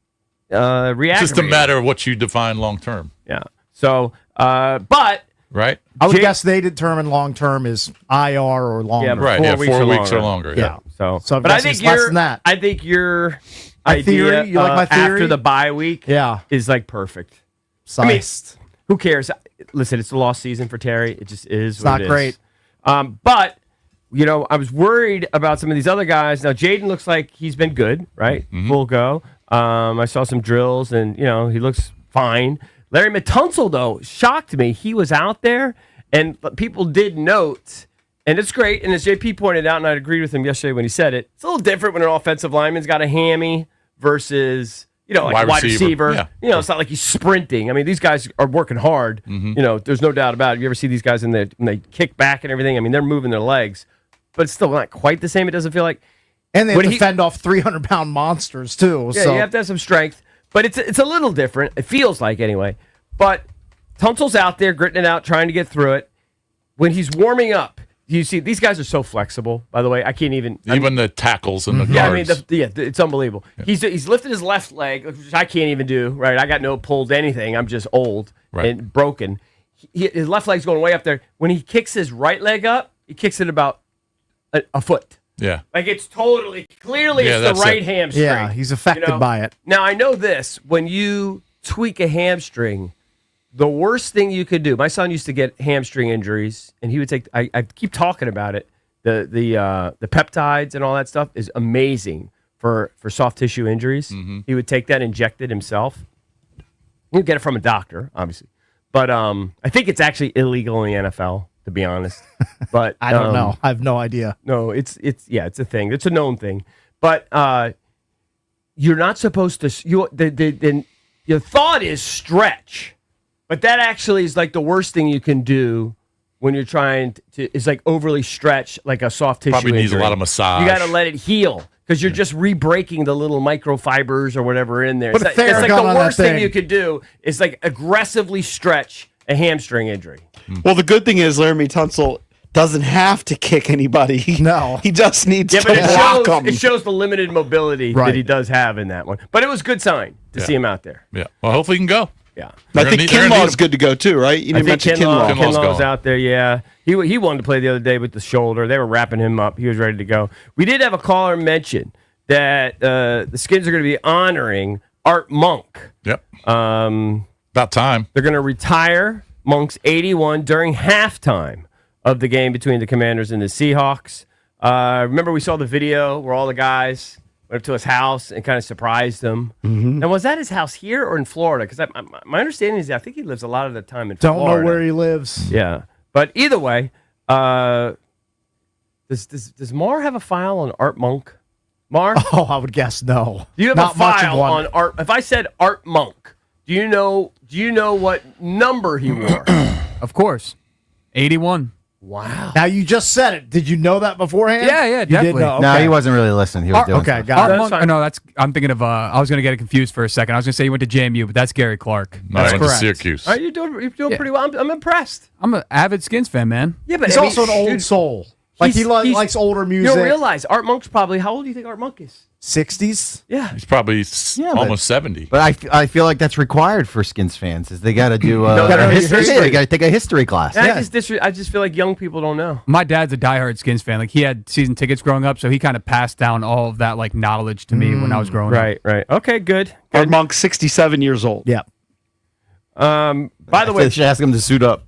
Speaker 4: reacting.
Speaker 2: It's just a matter of what you define long-term.
Speaker 4: Yeah. So, but...
Speaker 2: Right?
Speaker 3: I would guess they determine long-term is IR or longer.
Speaker 4: Yeah,
Speaker 2: right. 4 weeks or longer.
Speaker 3: Yeah. So
Speaker 4: but I think
Speaker 3: less than that.
Speaker 4: I think your
Speaker 3: My
Speaker 4: idea
Speaker 3: theory? You like my theory?
Speaker 4: after the bye week is like perfect.
Speaker 3: Sized.
Speaker 4: Who cares? Listen, it's the lost season for Terry. It just is.
Speaker 3: It's not great.
Speaker 4: But, I was worried about some of these other guys. Now, Jaden looks like he's been good, right?
Speaker 2: Mm-hmm.
Speaker 4: Full go. I saw some drills, and, he looks fine. Larry Matunzel, though, shocked me. He was out there, and people did note, and it's great, and as JP pointed out, and I agreed with him yesterday when he said it, it's a little different when an offensive lineman's got a hammy versus... like wide receiver.
Speaker 2: Yeah.
Speaker 4: It's not like he's sprinting. I mean, these guys are working hard.
Speaker 2: Mm-hmm.
Speaker 4: There's no doubt about it. You ever see these guys when they kick back and everything? I mean, they're moving their legs, but it's still not quite the same. It doesn't feel like.
Speaker 3: And they have to fend off 300-pound monsters, too.
Speaker 4: Yeah,
Speaker 3: so.
Speaker 4: you have to have some strength, but it's a little different. It feels like, anyway. But Tunsil's out there gritting it out, trying to get through it. When he's warming up, you see, these guys are so flexible, by the way. I can't even...
Speaker 2: the tackles and the guards.
Speaker 4: Yeah, I mean, it's unbelievable. Yeah. He's lifted his left leg, which I can't even do, right? I got no pulled anything. I'm just old and broken. His left leg's going way up there. When he kicks his right leg up, he kicks it about a foot.
Speaker 2: Yeah.
Speaker 4: Like it's clearly it's the right hamstring.
Speaker 3: Yeah, he's affected by it.
Speaker 4: Now, I know this. When you tweak a hamstring... The worst thing you could do. My son used to get hamstring injuries, and he would take. I keep talking about it. The peptides and all that stuff is amazing for soft tissue injuries.
Speaker 2: Mm-hmm.
Speaker 4: He would take that, inject it himself. He'd get it from a doctor, obviously, but I think it's actually illegal in the NFL, to be honest. But
Speaker 3: I don't know. I have no idea.
Speaker 4: No, it's a thing. It's a known thing. But you're not supposed to. Your thought is stretch. But that actually is like the worst thing you can do when you're trying to, is like overly stretch like a soft tissue
Speaker 2: Probably needs
Speaker 4: injury.
Speaker 2: a lot of massage.
Speaker 4: You got to let it heal because you're just re-breaking the little microfibers or whatever in there.
Speaker 3: Put
Speaker 4: It's
Speaker 3: a
Speaker 4: like
Speaker 3: Theragun
Speaker 4: the
Speaker 3: on
Speaker 4: worst
Speaker 3: that
Speaker 4: thing
Speaker 3: thing.
Speaker 4: you could do is like aggressively stretch a hamstring injury.
Speaker 1: Well, the good thing is Laramie Tunsil doesn't have to kick anybody.
Speaker 3: No.
Speaker 1: He just needs to
Speaker 4: but
Speaker 1: block them.
Speaker 4: it shows the limited mobility that he does have in that one. But it was a good sign to see him out there.
Speaker 2: Yeah. Well, hopefully he can go.
Speaker 4: Yeah.
Speaker 1: I think Kinlaw's good to go too, right? You didn't mention Kinlaw.
Speaker 4: Kinlaw's out there, yeah. He wanted to play the other day with the shoulder. They were wrapping him up. He was ready to go. We did have a caller mention that the Skins are going to be honoring Art Monk.
Speaker 2: Yep. About time.
Speaker 4: They're going to retire Monk's 81 during halftime of the game between the Commanders and the Seahawks. Remember we saw the video where all the guys went up to his house and kind of surprised him.
Speaker 3: Mm-hmm.
Speaker 4: Now, was that his house here or in Florida? Because my understanding is that I think he lives a lot of the time in
Speaker 3: Don't
Speaker 4: Florida.
Speaker 3: know where he lives.
Speaker 4: Yeah. But either way, does Mar have a file on Art Monk? Mar?
Speaker 3: Oh, I would guess no.
Speaker 4: Do you have
Speaker 3: Not
Speaker 4: a
Speaker 3: much of
Speaker 4: file
Speaker 3: one.
Speaker 4: on Art? If I said Art Monk, do you know what number he wore?
Speaker 6: Of course. 81.
Speaker 4: Wow.
Speaker 3: Now you just said it. Did you know that beforehand?
Speaker 6: Yeah,
Speaker 3: You
Speaker 6: definitely.
Speaker 3: did know.
Speaker 5: No,
Speaker 3: Okay.
Speaker 5: he wasn't really listening. He was doing
Speaker 3: Okay,
Speaker 5: stuff.
Speaker 3: got
Speaker 6: Art
Speaker 3: it.
Speaker 6: Monk, no, I'm thinking of. I was going to get it confused for a second. I was going to say he went to JMU, but that's Gary Clark.
Speaker 2: No, I
Speaker 3: That's
Speaker 2: went to
Speaker 3: correct.
Speaker 2: Syracuse.
Speaker 4: All right, you're doing pretty well. I'm impressed.
Speaker 6: I'm an avid Skins fan, man.
Speaker 4: Yeah, but
Speaker 3: He's
Speaker 4: I mean,
Speaker 3: also an old
Speaker 4: dude,
Speaker 3: soul. Like he
Speaker 4: he's-
Speaker 3: likes older
Speaker 4: You
Speaker 3: music.
Speaker 4: don't realize Art Monk's probably, how old do you think Art Monk is?
Speaker 3: 60s.
Speaker 4: Yeah.
Speaker 2: He's probably
Speaker 5: but-
Speaker 2: almost 70.
Speaker 5: But I feel like that's required for Skins fans. Is they got to do
Speaker 3: gotta know your
Speaker 5: history.
Speaker 3: history.
Speaker 5: They got to take a history class.
Speaker 4: I just feel like young people don't know.
Speaker 6: My dad's a diehard Skins fan. Like he had season tickets growing up, so he kind of passed down all of that like knowledge to me when I was growing up.
Speaker 4: Right. Okay, good.
Speaker 1: Art Monk, 67 years old.
Speaker 3: Yeah.
Speaker 4: By the way,
Speaker 5: They should ask him to suit up.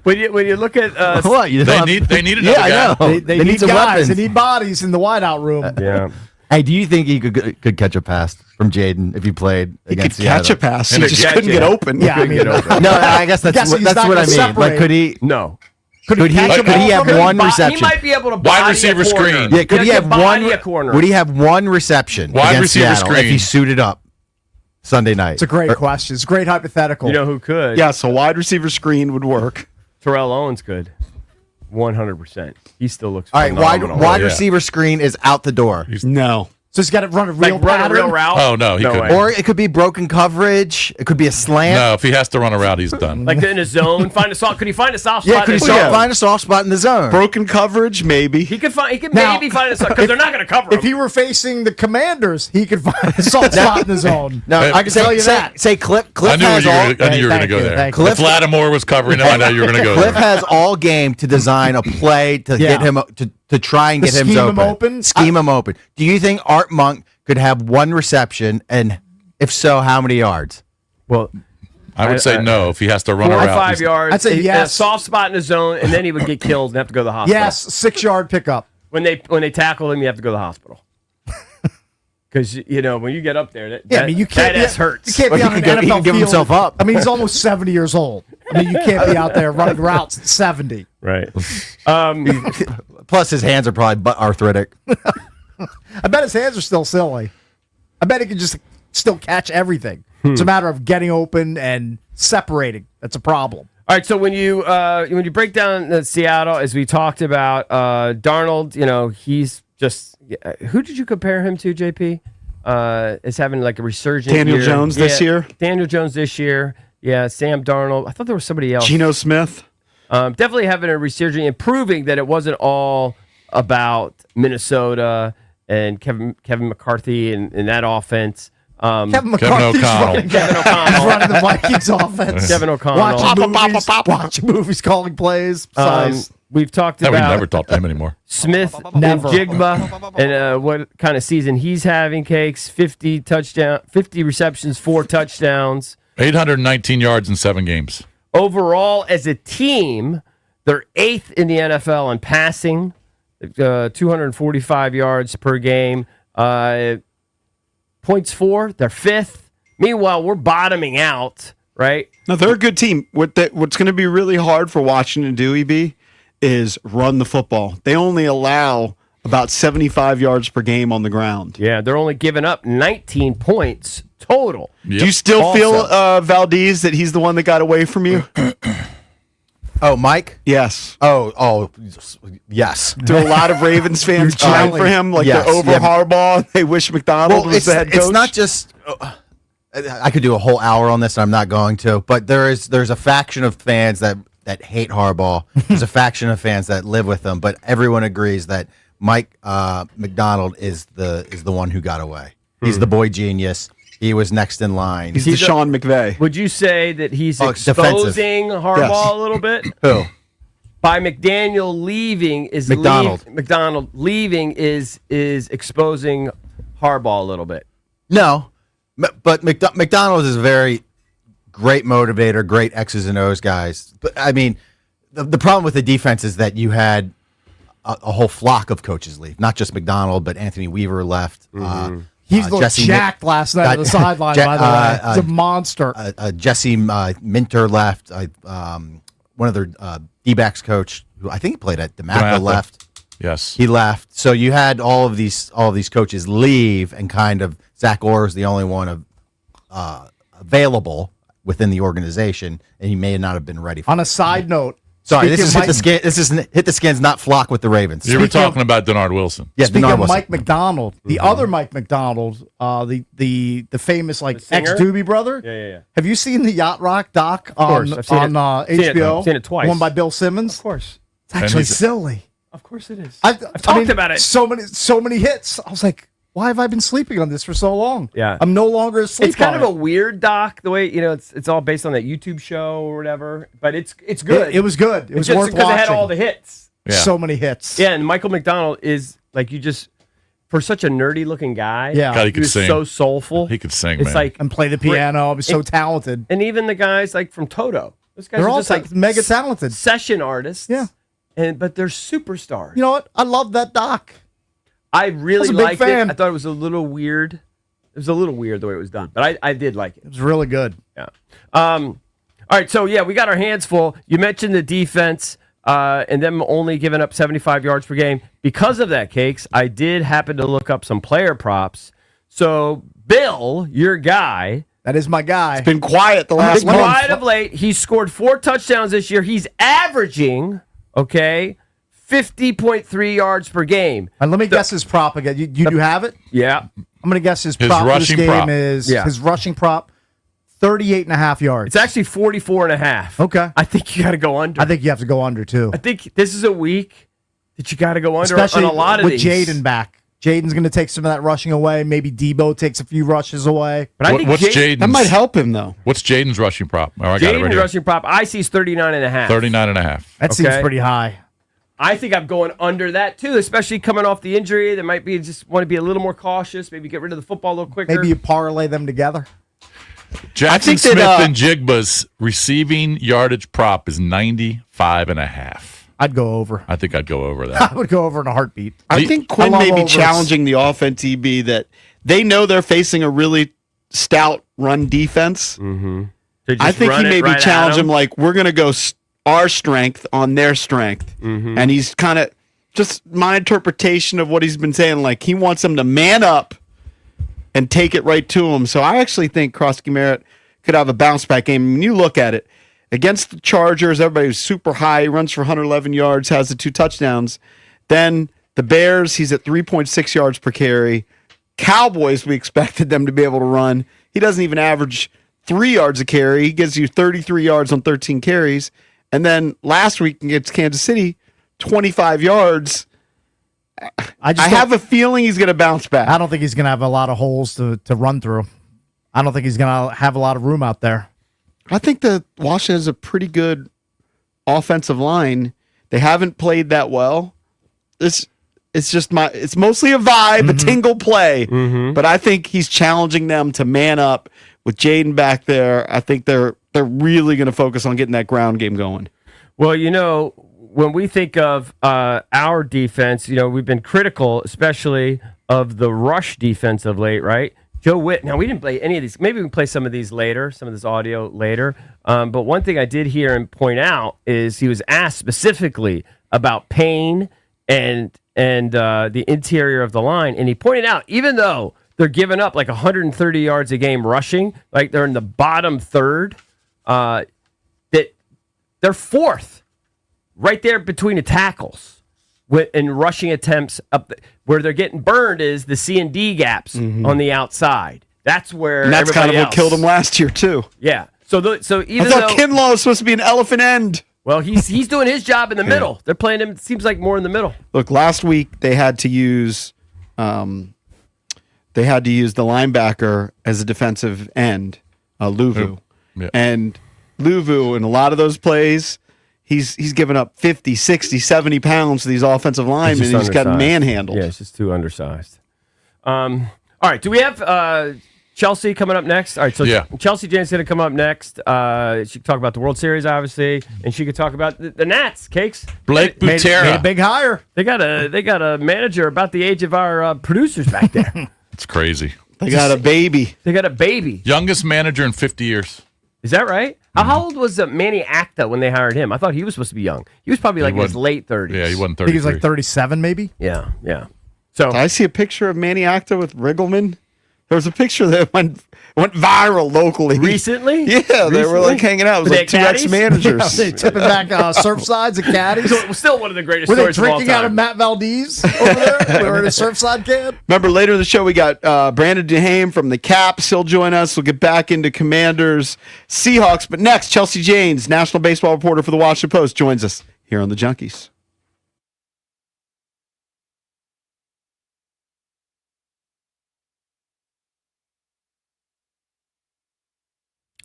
Speaker 4: when you look at
Speaker 5: What? You
Speaker 2: They
Speaker 5: don't-
Speaker 2: need another
Speaker 5: Yeah, I
Speaker 2: guy.
Speaker 5: know.
Speaker 3: They
Speaker 5: need
Speaker 3: need
Speaker 5: some
Speaker 3: guys.
Speaker 5: weapons.
Speaker 3: They need bodies in the wideout room.
Speaker 4: yeah.
Speaker 5: Hey, do you think he could catch a pass from Jaden if he played
Speaker 1: He could
Speaker 5: against
Speaker 1: catch a
Speaker 5: Seattle?
Speaker 1: pass. He
Speaker 2: And a
Speaker 1: just
Speaker 2: catch,
Speaker 1: couldn't
Speaker 2: yeah.
Speaker 1: get open.
Speaker 3: Yeah, I mean,
Speaker 5: No, I guess that's
Speaker 3: Guess
Speaker 5: what,
Speaker 3: he's
Speaker 5: that's
Speaker 3: not
Speaker 5: what I
Speaker 3: gonna
Speaker 5: mean.
Speaker 3: separate.
Speaker 5: Like, could he?
Speaker 4: No.
Speaker 5: Could he have one reception?
Speaker 4: He might be able to
Speaker 2: Wide
Speaker 4: body
Speaker 2: receiver
Speaker 4: a corner.
Speaker 2: screen.
Speaker 5: Yeah, could he have
Speaker 4: body
Speaker 5: one?
Speaker 4: a corner?
Speaker 5: Would he have one reception
Speaker 2: Wide
Speaker 5: against
Speaker 2: receiver
Speaker 5: Seattle if
Speaker 2: screen.
Speaker 5: he suited up Sunday night?
Speaker 3: It's a great question. It's a great hypothetical.
Speaker 4: You know who could?
Speaker 1: Yeah, so wide receiver screen would work.
Speaker 4: Terrell Owens could. 100%. He still looks
Speaker 5: All right,
Speaker 4: phenomenal.
Speaker 5: wide
Speaker 2: yeah.
Speaker 5: receiver screen is out the door.
Speaker 1: No.
Speaker 3: So he's got to run a real
Speaker 4: Like run a
Speaker 3: pattern.
Speaker 4: real route?
Speaker 2: Oh, no, he couldn't.
Speaker 4: way.
Speaker 5: Or it could be broken coverage. It could be a slant.
Speaker 2: No, if he has to run a route, he's done.
Speaker 4: Like in a zone, find a soft. Could he find a soft
Speaker 5: Yeah,
Speaker 4: spot?
Speaker 5: could he
Speaker 4: in the
Speaker 5: so-
Speaker 4: zone?
Speaker 5: find a soft spot in the zone?
Speaker 1: Broken coverage, maybe.
Speaker 4: He could
Speaker 3: Now-
Speaker 4: maybe find a soft because they're not going to cover him.
Speaker 3: If he were facing the Commanders, he could find a soft spot in the zone.
Speaker 5: No, I can tell you
Speaker 3: say-
Speaker 5: that. Say Cliff
Speaker 2: I knew
Speaker 5: has
Speaker 2: you were
Speaker 5: all.
Speaker 2: gonna- I knew you were going to
Speaker 3: Thank
Speaker 2: go
Speaker 3: you,
Speaker 2: there.
Speaker 3: thank
Speaker 5: you.
Speaker 2: If Lattimore was covering him, I know you were going to go
Speaker 5: Cliff
Speaker 2: there.
Speaker 5: has all game to design a play to
Speaker 3: Yeah.
Speaker 5: get him to try and
Speaker 3: To
Speaker 5: get him
Speaker 3: scheme him
Speaker 5: open.
Speaker 3: open?
Speaker 5: Scheme him open. Do you think Art Monk could have one reception, and if so, how many yards?
Speaker 4: well,
Speaker 2: I would say no if he has to run
Speaker 4: 4
Speaker 2: a
Speaker 4: or
Speaker 2: route.
Speaker 4: 5
Speaker 2: he's-
Speaker 4: yards.
Speaker 3: I'd say
Speaker 4: a
Speaker 3: yes.
Speaker 4: soft spot in the zone, and then he would get killed and have to go to the hospital.
Speaker 3: Yes, 6-yard pickup.
Speaker 4: When they tackle him, you have to go to the hospital. Because when you get up there,
Speaker 3: Yeah, I mean you can't.
Speaker 4: that ass hurts.
Speaker 3: You can't
Speaker 5: Well,
Speaker 3: be
Speaker 5: he
Speaker 3: on an
Speaker 5: could go- he
Speaker 3: NFL
Speaker 5: could give
Speaker 3: field.
Speaker 5: himself up.
Speaker 3: I mean, he's almost 70 years old. I mean, you can't be out there running routes at 70.
Speaker 4: Right.
Speaker 5: Plus, his hands are probably butt arthritic.
Speaker 3: I bet his hands are still silly. I bet he can just still catch everything. It's a matter of getting open and separating. That's a problem.
Speaker 4: All right, so when you break down Seattle, as we talked about, Darnold, he's just who did you compare him to, JP? As having like a resurgent
Speaker 1: Daniel
Speaker 4: year.
Speaker 1: Jones this year?
Speaker 4: Daniel Jones this year. Yeah, Sam Darnold. I thought there was somebody else.
Speaker 1: Geno Smith.
Speaker 4: Definitely having a resurgent and proving that it wasn't all about Minnesota and Kevin McCarthy and that offense.
Speaker 3: Kevin McCarthy's
Speaker 2: O'Connell.
Speaker 3: running,
Speaker 4: Kevin
Speaker 3: he's
Speaker 4: O'Connell.
Speaker 3: running the Vikings offense.
Speaker 4: Kevin O'Connell.
Speaker 3: Watching movies, calling plays. Besides,
Speaker 4: We've talked
Speaker 2: Yeah, we
Speaker 4: about
Speaker 2: never talked to him anymore.
Speaker 4: Smith
Speaker 3: Never.
Speaker 4: and Jigba and what kind of season he's having. Cakes 50 receptions, 4 touchdowns.
Speaker 2: 819 yards in 7 games.
Speaker 4: Overall, as a team, they're 8th in the NFL in passing, 245 yards per game. Points for, they're 5th. Meanwhile, we're bottoming out, right?
Speaker 1: No, they're a good team. What's going to be really hard for Washington to do, EB, is run the football. They only allow about 75 yards per game on the ground.
Speaker 4: Yeah, they're only giving up 19 points total.
Speaker 2: Yep.
Speaker 1: Do you still
Speaker 4: Also-
Speaker 1: feel, Valdez, that he's the one that got away from you?
Speaker 5: Oh, Mike?
Speaker 1: Yes.
Speaker 5: Oh, yes.
Speaker 1: Do a lot of Ravens fans
Speaker 3: You're
Speaker 1: cheering
Speaker 3: jelly.
Speaker 1: for him? Like
Speaker 5: Yes,
Speaker 1: they're over
Speaker 5: yeah.
Speaker 1: Harbaugh. They wish McDonald was the head coach.
Speaker 5: It's not just. I could do a whole hour on this, and I'm not going to. But there's a faction of fans that hate Harbaugh. There's a faction of fans that live with him. But everyone agrees that Mike McDonald is the one who got away. He's the boy genius. He was next in line.
Speaker 1: He's the Sean McVay.
Speaker 4: Would you say that he's
Speaker 5: defensive.
Speaker 4: exposing Harbaugh
Speaker 1: Yes.
Speaker 4: a little bit?
Speaker 5: Who?
Speaker 4: By McDaniel leaving is
Speaker 5: McDonald.
Speaker 4: McDonald leaving is exposing Harbaugh a little bit.
Speaker 5: No, but McDonald is a very great motivator, great X's and O's guys. But I mean, the problem with the defense is that you had a whole flock of coaches leave, not just McDonald, but Anthony Weaver left.
Speaker 3: he's looked
Speaker 5: Jesse
Speaker 3: jacked last night on the sideline, by the way. He's a monster.
Speaker 5: Jesse Minter left. One of their D-backs coach, who I think he played at DeMatha, left.
Speaker 2: Yes.
Speaker 5: He left. So you had all of these coaches leave, and kind of Zach Orr was the only one available within the organization, and he may not have been ready for
Speaker 3: On
Speaker 5: it.
Speaker 3: a side note,
Speaker 5: Sorry, this
Speaker 3: speaking
Speaker 5: is
Speaker 3: of
Speaker 5: hit the skin. This is hit the skins, not flock with the Ravens.
Speaker 2: You were talking about Denard Wilson.
Speaker 5: Yeah,
Speaker 3: speaking
Speaker 5: Denard
Speaker 3: of
Speaker 5: Wilson.
Speaker 3: Mike McDonald, the other Mike McDonald, the famous like
Speaker 4: singer?
Speaker 3: ex-Doobie brother.
Speaker 4: Yeah.
Speaker 3: Have you seen the Yacht Rock doc on
Speaker 4: course, I've seen it.
Speaker 3: HBO?
Speaker 4: I've seen it twice.
Speaker 3: One by Bill Simmons.
Speaker 4: Of course.
Speaker 3: It's actually silly.
Speaker 4: Of course it is.
Speaker 3: I've
Speaker 4: talked about it.
Speaker 3: So many hits. I was like, why have I been sleeping on this for so long?
Speaker 4: Yeah.
Speaker 3: I'm no longer asleep.
Speaker 4: It's kind
Speaker 3: on
Speaker 4: of a
Speaker 3: it.
Speaker 4: weird doc, the way it's all based on that YouTube show or whatever. But it's good.
Speaker 3: It was good. It was
Speaker 4: just
Speaker 3: worth
Speaker 4: because
Speaker 3: watching.
Speaker 4: it had all the hits.
Speaker 2: Yeah.
Speaker 3: So many hits.
Speaker 4: Yeah, and Michael McDonald is like for such a nerdy looking guy.
Speaker 3: Yeah.
Speaker 2: God, he could
Speaker 4: was
Speaker 2: sing.
Speaker 4: so soulful.
Speaker 2: He could sing,
Speaker 4: It's
Speaker 2: man.
Speaker 4: like
Speaker 3: And play the piano. I was so talented.
Speaker 4: and even the guys like from Toto. Those guys
Speaker 3: They're
Speaker 4: are
Speaker 3: all
Speaker 4: just like
Speaker 3: mega talented.
Speaker 4: session artists.
Speaker 3: Yeah.
Speaker 4: But they're superstars.
Speaker 3: You know what? I love that doc.
Speaker 4: I really
Speaker 3: was a big
Speaker 4: liked
Speaker 3: fan.
Speaker 4: it. I thought it was a little weird. It was a little weird the way it was done, but I did like it.
Speaker 3: It was really good.
Speaker 4: Yeah. All right. So yeah, we got our hands full. You mentioned the defense and them only giving up 75 yards per game. Because of that, Cakes, I did happen to look up some player props. So Bill, your guy,
Speaker 3: That is my guy.
Speaker 1: Been quiet the last
Speaker 4: been
Speaker 1: month.
Speaker 4: quiet of late. He's scored 4 touchdowns this year. He's averaging 50.3 yards per game.
Speaker 3: And let me guess his prop again. You do have it?
Speaker 4: Yeah.
Speaker 3: I'm going to guess his
Speaker 2: His
Speaker 3: prop for this
Speaker 2: rushing
Speaker 3: game
Speaker 2: prop.
Speaker 3: is
Speaker 4: Yeah.
Speaker 3: his rushing prop, 38.5 yards.
Speaker 4: It's actually 44.5.
Speaker 3: Okay.
Speaker 4: I think you got to go under.
Speaker 3: I think you have to go under, too.
Speaker 4: I think this is a week that you got to go under
Speaker 3: Especially
Speaker 4: on a lot of
Speaker 3: with
Speaker 4: these.
Speaker 3: Jaden back. Jaden's going to take some of that rushing away. Maybe Debo takes a few rushes away.
Speaker 4: But I think
Speaker 2: What's Jaden's?
Speaker 1: That might help him, though.
Speaker 2: What's Jaden's rushing prop? Oh, I got it right
Speaker 4: Jaden's
Speaker 2: here.
Speaker 4: rushing prop, I see is 39.5.
Speaker 2: 39.5.
Speaker 3: That seems
Speaker 4: Okay.
Speaker 3: pretty high.
Speaker 4: I think I'm going under that too, especially coming off the injury. There might be just want to be a little more cautious, maybe get rid of the football a little quicker.
Speaker 3: Maybe you parlay them together.
Speaker 2: Jackson
Speaker 1: think that,
Speaker 2: Smith and Jigba's receiving yardage prop is 95.5.
Speaker 3: I'd go over.
Speaker 2: I think I'd go over that.
Speaker 3: I would go over in a heartbeat.
Speaker 1: I think Quinn
Speaker 3: I love
Speaker 1: may be
Speaker 3: overs.
Speaker 1: challenging the offense, EB, that they know they're facing a really stout run defense.
Speaker 4: To just
Speaker 1: I think he
Speaker 4: run it
Speaker 1: may be
Speaker 4: right at
Speaker 1: challenging
Speaker 4: them.
Speaker 1: him like, we're going to go our strength on their strength. And he's kind of, just my interpretation of what he's been saying, like he wants them to man up and take it right to him. So I actually think Krosky Merritt could have a bounce back game. When you look at it, against the Chargers, everybody was super high. He runs for 111 yards, has the 2 touchdowns. Then the Bears, he's at 3.6 yards per carry. Cowboys, we expected them to be able to run. He doesn't even average 3 yards a carry. He gives you 33 yards on 13 carries. And then last week against Kansas City, 25 yards. I have a feeling he's going to bounce back.
Speaker 3: I don't think he's going to have a lot of holes to run through. I don't think he's going to have a lot of room out there.
Speaker 1: I think that Washington has a pretty good offensive line. They haven't played that well. It's mostly a vibe, a tingle play. But I think he's challenging them to man up with Jaden back there. I think they're really going to focus on getting that ground game going.
Speaker 4: Well, when we think of our defense, we've been critical, especially of the rush defense of late, right? Joe Witt. Now, we didn't play any of these. Maybe we can play some of these later, some of this audio later. But one thing I did hear him point out is he was asked specifically about Payne and the interior of the line. And he pointed out, even though they're giving up like 130 yards a game rushing, like they're in the bottom third, that they're fourth, right there between the tackles. In rushing attempts up where they're getting burned is the C and D gaps on the outside. That's where
Speaker 1: And that's kind of
Speaker 4: everybody
Speaker 1: what killed
Speaker 4: else-
Speaker 1: him last year, too.
Speaker 4: Yeah. So even
Speaker 1: I thought Kinlaw was supposed to be an elephant end.
Speaker 4: well, he's doing his job in the middle. They're playing him. It seems like more in the middle.
Speaker 1: Look, last week they had to use the linebacker as a defensive end, Luvu.
Speaker 2: Yeah.
Speaker 1: And Luvu, in a lot of those plays, he's given up 50, 60, 70 pounds to these offensive linemen, and he's got
Speaker 4: undersized.
Speaker 1: manhandled.
Speaker 4: Yeah, it's just too undersized. All right. Do we have Chelsea coming up next? All right. So
Speaker 2: Yeah.
Speaker 4: Chelsea Jane's going to come up next. She can talk about the World Series, obviously, and she could talk about the Nats. Cakes.
Speaker 2: Blake
Speaker 3: Made a
Speaker 2: Butera.
Speaker 3: big hire.
Speaker 4: They got a manager about the age of our producers back there.
Speaker 2: It's crazy.
Speaker 1: They got a baby.
Speaker 4: They got a baby.
Speaker 2: Youngest manager in 50 years.
Speaker 4: Is that right? How old was Manny Acta when they hired him? I thought he was supposed to be young. He was probably like in his
Speaker 2: wasn't-
Speaker 4: late 30s.
Speaker 2: Yeah, he wasn't
Speaker 3: I think
Speaker 2: 33.
Speaker 3: he's like 37, maybe.
Speaker 4: Yeah, yeah. So
Speaker 1: I see a picture of Manny Acta with Riggleman. There was a picture that went viral locally
Speaker 4: Recently?
Speaker 1: Yeah, they were like hanging out. It was
Speaker 4: Were
Speaker 1: like
Speaker 4: they
Speaker 1: two
Speaker 4: caddies?
Speaker 1: ex-managers.
Speaker 3: They tipping back Surfsides and caddies.
Speaker 4: Still one of the greatest
Speaker 3: Were they
Speaker 4: stories of all
Speaker 3: drinking out of
Speaker 4: time.
Speaker 3: Matt Valdez over there? They were in a Surfside can.
Speaker 1: Remember, later in the show, we got Brandon Duhame from the Caps. He'll join us. We'll get back into Commanders, Seahawks. But next, Chelsea Janes, national baseball reporter for the Washington Post, joins us here on the Junkies.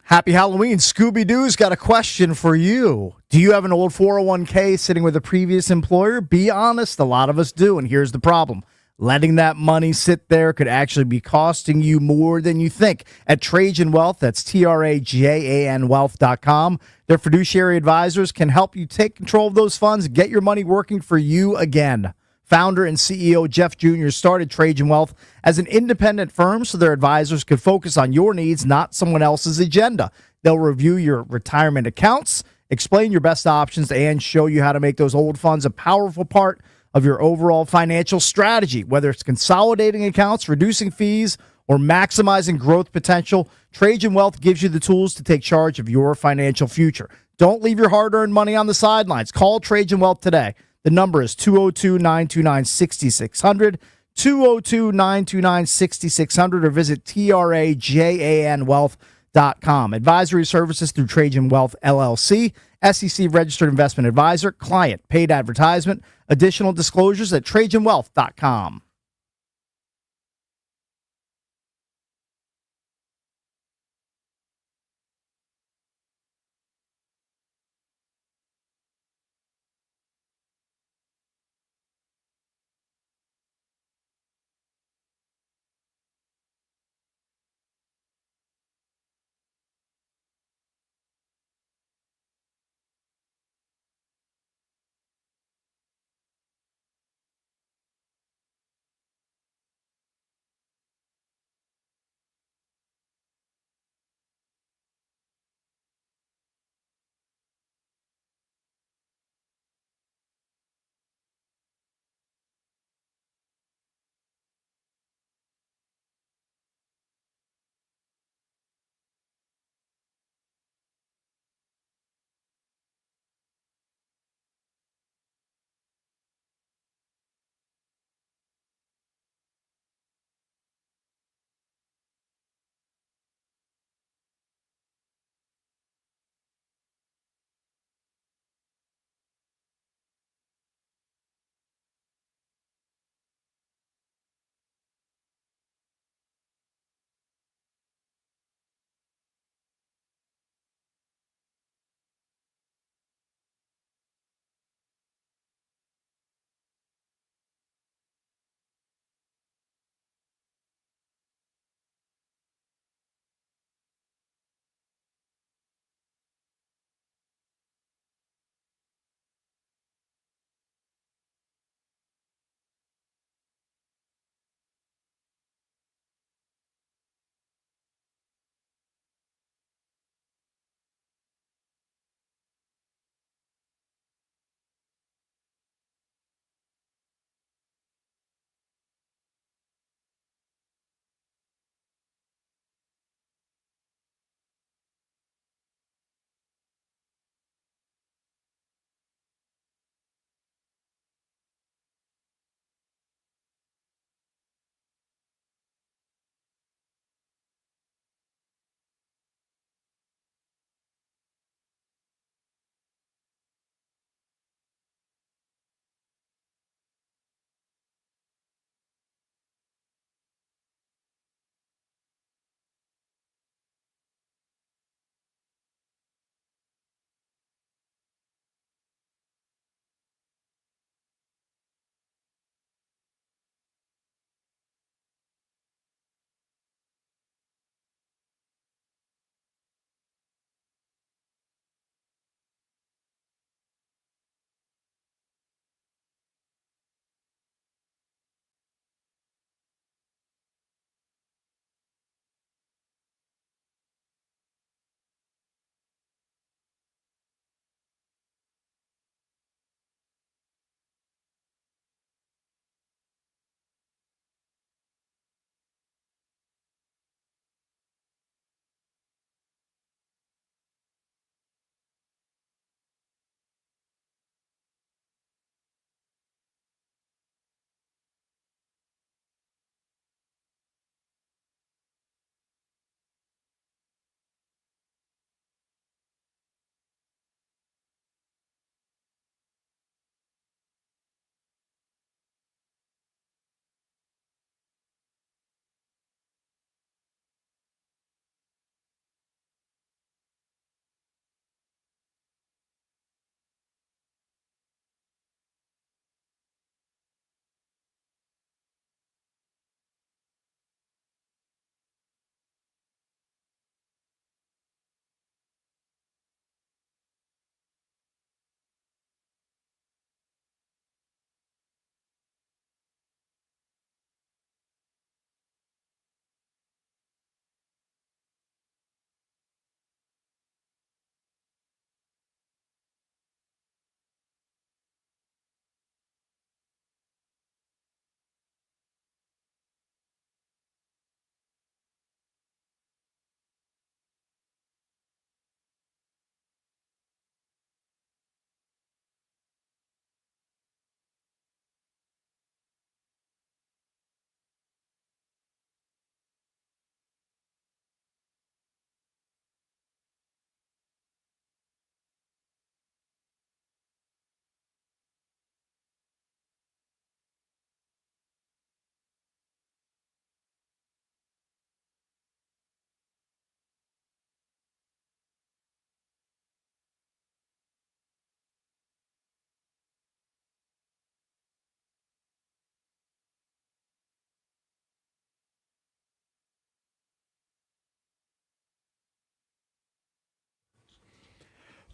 Speaker 3: Happy Halloween. Scooby-Doo's got a question for you. Do you have an old 401k sitting with a previous employer? Be honest, a lot of us do, and here's the problem. Letting that money sit there could actually be costing you more than you think. At Trajan Wealth, that's TRAJAN Wealth.com, their fiduciary advisors can help you take control of those funds and get your money working for you again. Founder and CEO Jeff Jr. started Trajan Wealth as an independent firm so their advisors could focus on your needs, not someone else's agenda. They'll review your retirement accounts, explain your best options, and show you how to make those old funds a powerful part of your overall financial strategy. Whether it's consolidating accounts, reducing fees, or maximizing growth potential, Trajan Wealth gives you the tools to take charge of your financial future. Don't leave your hard-earned money on the sidelines. Call Trajan Wealth today. The number is 202-929-6600, 202-929-6600, or visit TRAJANwealth.com. Advisory services through Trajan Wealth, LLC, SEC Registered Investment Advisor, client, paid advertisement. Additional disclosures at TrajanWealth.com.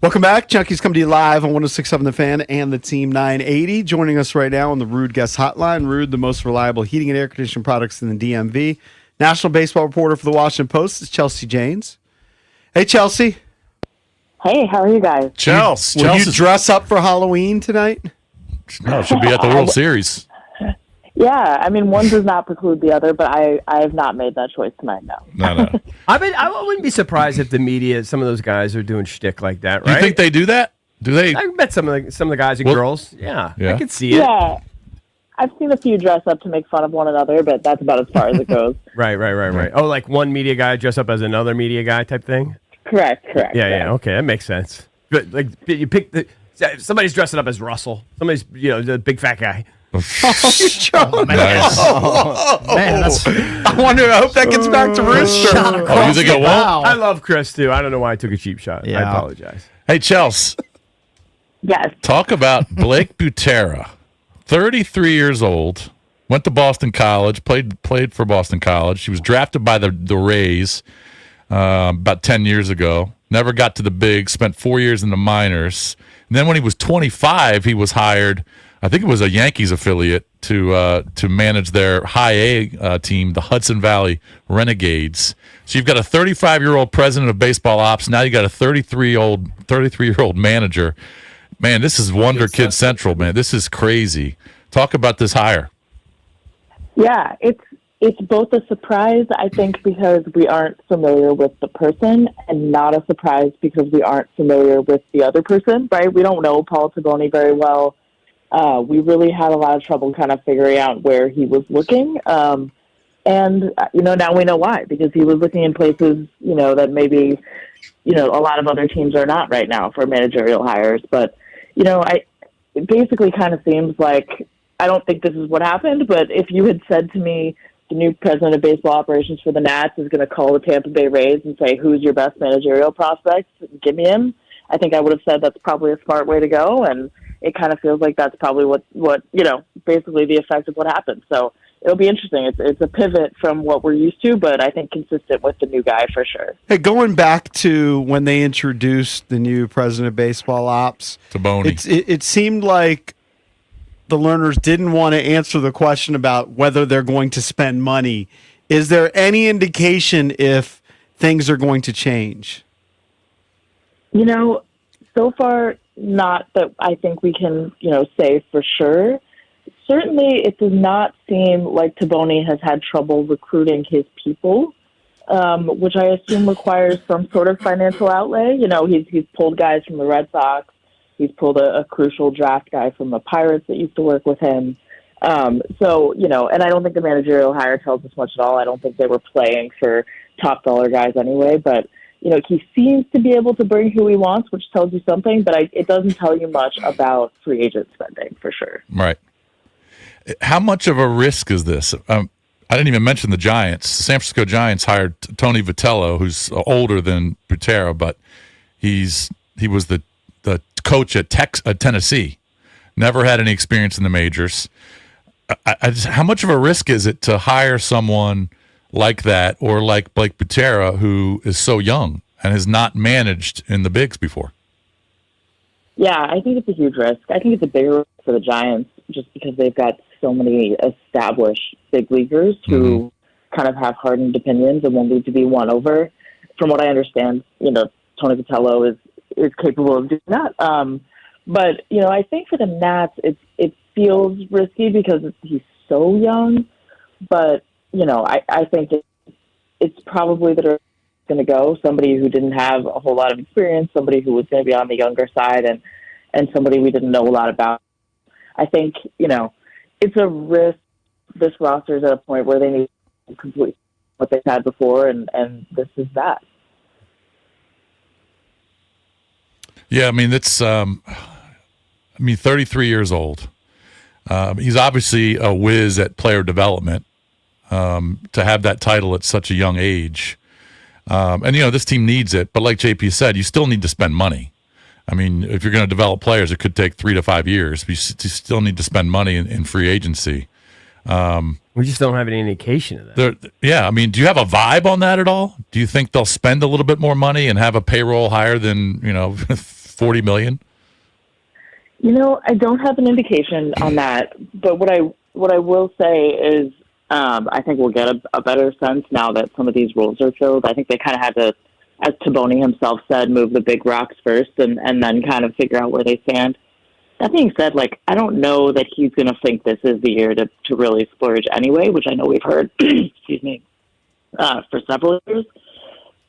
Speaker 1: Welcome back. Junkies come to you live on 106.7 The Fan and the Team 980. Joining us right now on the Rude Guest Hotline. Rude, the most reliable heating and air conditioning products in the DMV. National baseball reporter for the Washington Post is Chelsea Janes. Hey, Chelsea.
Speaker 10: Hey, how are you guys?
Speaker 2: Chelsea.
Speaker 1: Will you dress up for Halloween tonight?
Speaker 2: No, it should be at the World Series.
Speaker 10: Yeah, I mean, one does not preclude the other, but I have not made that choice tonight, no.
Speaker 2: No.
Speaker 4: I wouldn't be surprised if the media, some of those guys are doing shtick like that, right?
Speaker 2: You think they do that? Do they?
Speaker 4: I bet some of the guys and girls. Yeah, I could see it.
Speaker 10: Yeah, I've seen a few dress up to make fun of one another, but that's about as far as it goes.
Speaker 4: Right. Oh, like one media guy dress up as another media guy type thing?
Speaker 10: Correct.
Speaker 4: Yeah, okay, that makes sense. But like you pick somebody's dressing up as Russell. Somebody's the big fat guy.
Speaker 1: Nice.
Speaker 3: Man,
Speaker 1: I hope that gets back to Rooster.
Speaker 2: Oh, you think it won't?
Speaker 4: I love Chris too. I don't know why I took a cheap shot.
Speaker 3: Yeah.
Speaker 4: I apologize.
Speaker 2: Hey, Chelsea.
Speaker 10: Yes.
Speaker 2: Talk about Blake Butera, 33 years old, went to Boston College, played for Boston College. She was drafted by the Rays about 10 years ago. Never got to the bigs, spent 4 years in the minors. And then when he was 25, he was hired, I think it was a Yankees affiliate, to manage their high A team, the Hudson Valley Renegades. So you've got a 35-year-old president of baseball ops. Now you got a 33-year-old manager. Man, this is Wonder Kid Central, man. This is crazy. Talk about this hire.
Speaker 10: Yeah, it's both a surprise, I think, because we aren't familiar with the person, and not a surprise because we aren't familiar with the other person, right? We don't know Paul Taboni very well. We really had a lot of trouble kind of figuring out where he was looking. And now we know why, because he was looking in places, that maybe, a lot of other teams are not right now for managerial hires. But, it basically kind of seems like, I don't think this is what happened, but if you had said to me, the new president of baseball operations for the Nats is going to call the Tampa Bay Rays and say, who's your best managerial prospect? Give me him. I think I would have said that's probably a smart way to go. And it kind of feels like that's probably what basically the effect of what happened. So it'll be interesting. It's a pivot from what we're used to, but I think consistent with the new guy for sure.
Speaker 1: Hey, going back to when they introduced the new president of baseball ops,
Speaker 2: Taboni.
Speaker 1: It seemed like the learners didn't want to answer the question about whether they're going to spend money. Is there any indication if things are going to change?
Speaker 10: So far, not that I think we can, say for sure. Certainly, it does not seem like Taboni has had trouble recruiting his people, which I assume requires some sort of financial outlay. He's pulled guys from the Red Sox. He's pulled a crucial draft guy from the Pirates that used to work with him. And I don't think the managerial hire tells us much at all. I don't think they were playing for top dollar guys anyway, but he seems to be able to bring who he wants, which tells you something, but it doesn't tell you much about free agent spending for sure.
Speaker 2: Right. How much of a risk is this? I didn't even mention the Giants. The San Francisco Giants hired Tony Vitello, who's older than Butera, but he was the coach at Tennessee. Never had any experience in the majors. How much of a risk is it to hire someone like that, or like Blake Butera, who is so young and has not managed in the bigs before?
Speaker 10: Yeah, I think it's a huge risk. I think it's a bigger risk for the Giants just because they've got so many established big leaguers who kind of have hardened opinions and won't need to be won over. From what I understand, Tony Vitello is capable of doing that. But, I think for the Nats, it feels risky because he's so young, but I think it's probably that it's going to go somebody who didn't have a whole lot of experience, somebody who was going to be on the younger side, and somebody we didn't know a lot about. I think, it's a risk. This roster is at a point where they need to complete what they've had before, and this is that.
Speaker 2: Yeah, I mean, it's 33 years old. He's obviously a whiz at player development. To have that title at such a young age. And, this team needs it. But like JP said, you still need to spend money. I mean, if you're going to develop players, it could take 3 to 5 years. But you still need to spend money in free agency.
Speaker 4: We just don't have any indication of that.
Speaker 2: Yeah, I mean, do you have a vibe on that at all? Do you think they'll spend a little bit more money and have a payroll higher than, $40 million?
Speaker 10: I don't have an indication on that, but what I will say is I think we'll get a better sense now that some of these roles are filled. I think they kind of had to, as Taboni himself said, move the big rocks first and then kind of figure out where they stand. That being said, I don't know that he's going to think this is the year to really splurge anyway, which I know we've heard, excuse me, for several years.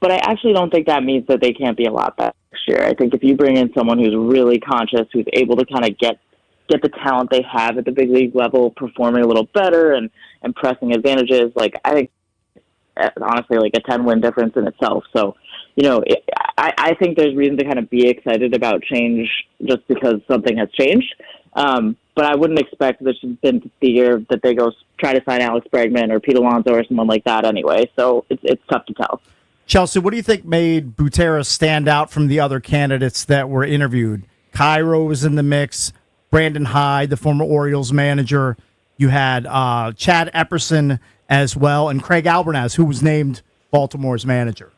Speaker 10: But I actually don't think that means that they can't be a lot better next year. I think if you bring in someone who's really conscious, who's able to kind of get the talent they have at the big league level performing a little better and pressing advantages, I think, honestly, a 10-win difference in itself. So, I think there's reason to kind of be excited about change just because something has changed. But I wouldn't expect this has been the year that they go try to sign Alex Bregman or Pete Alonso or someone like that anyway. So it's tough to tell.
Speaker 3: Chelsea, what do you think made Butera stand out from the other candidates that were interviewed? Cairo was in the mix, Brandon Hyde, the former Orioles manager. You had Chad Epperson as well, and Craig Albernaz, who was named Baltimore's manager.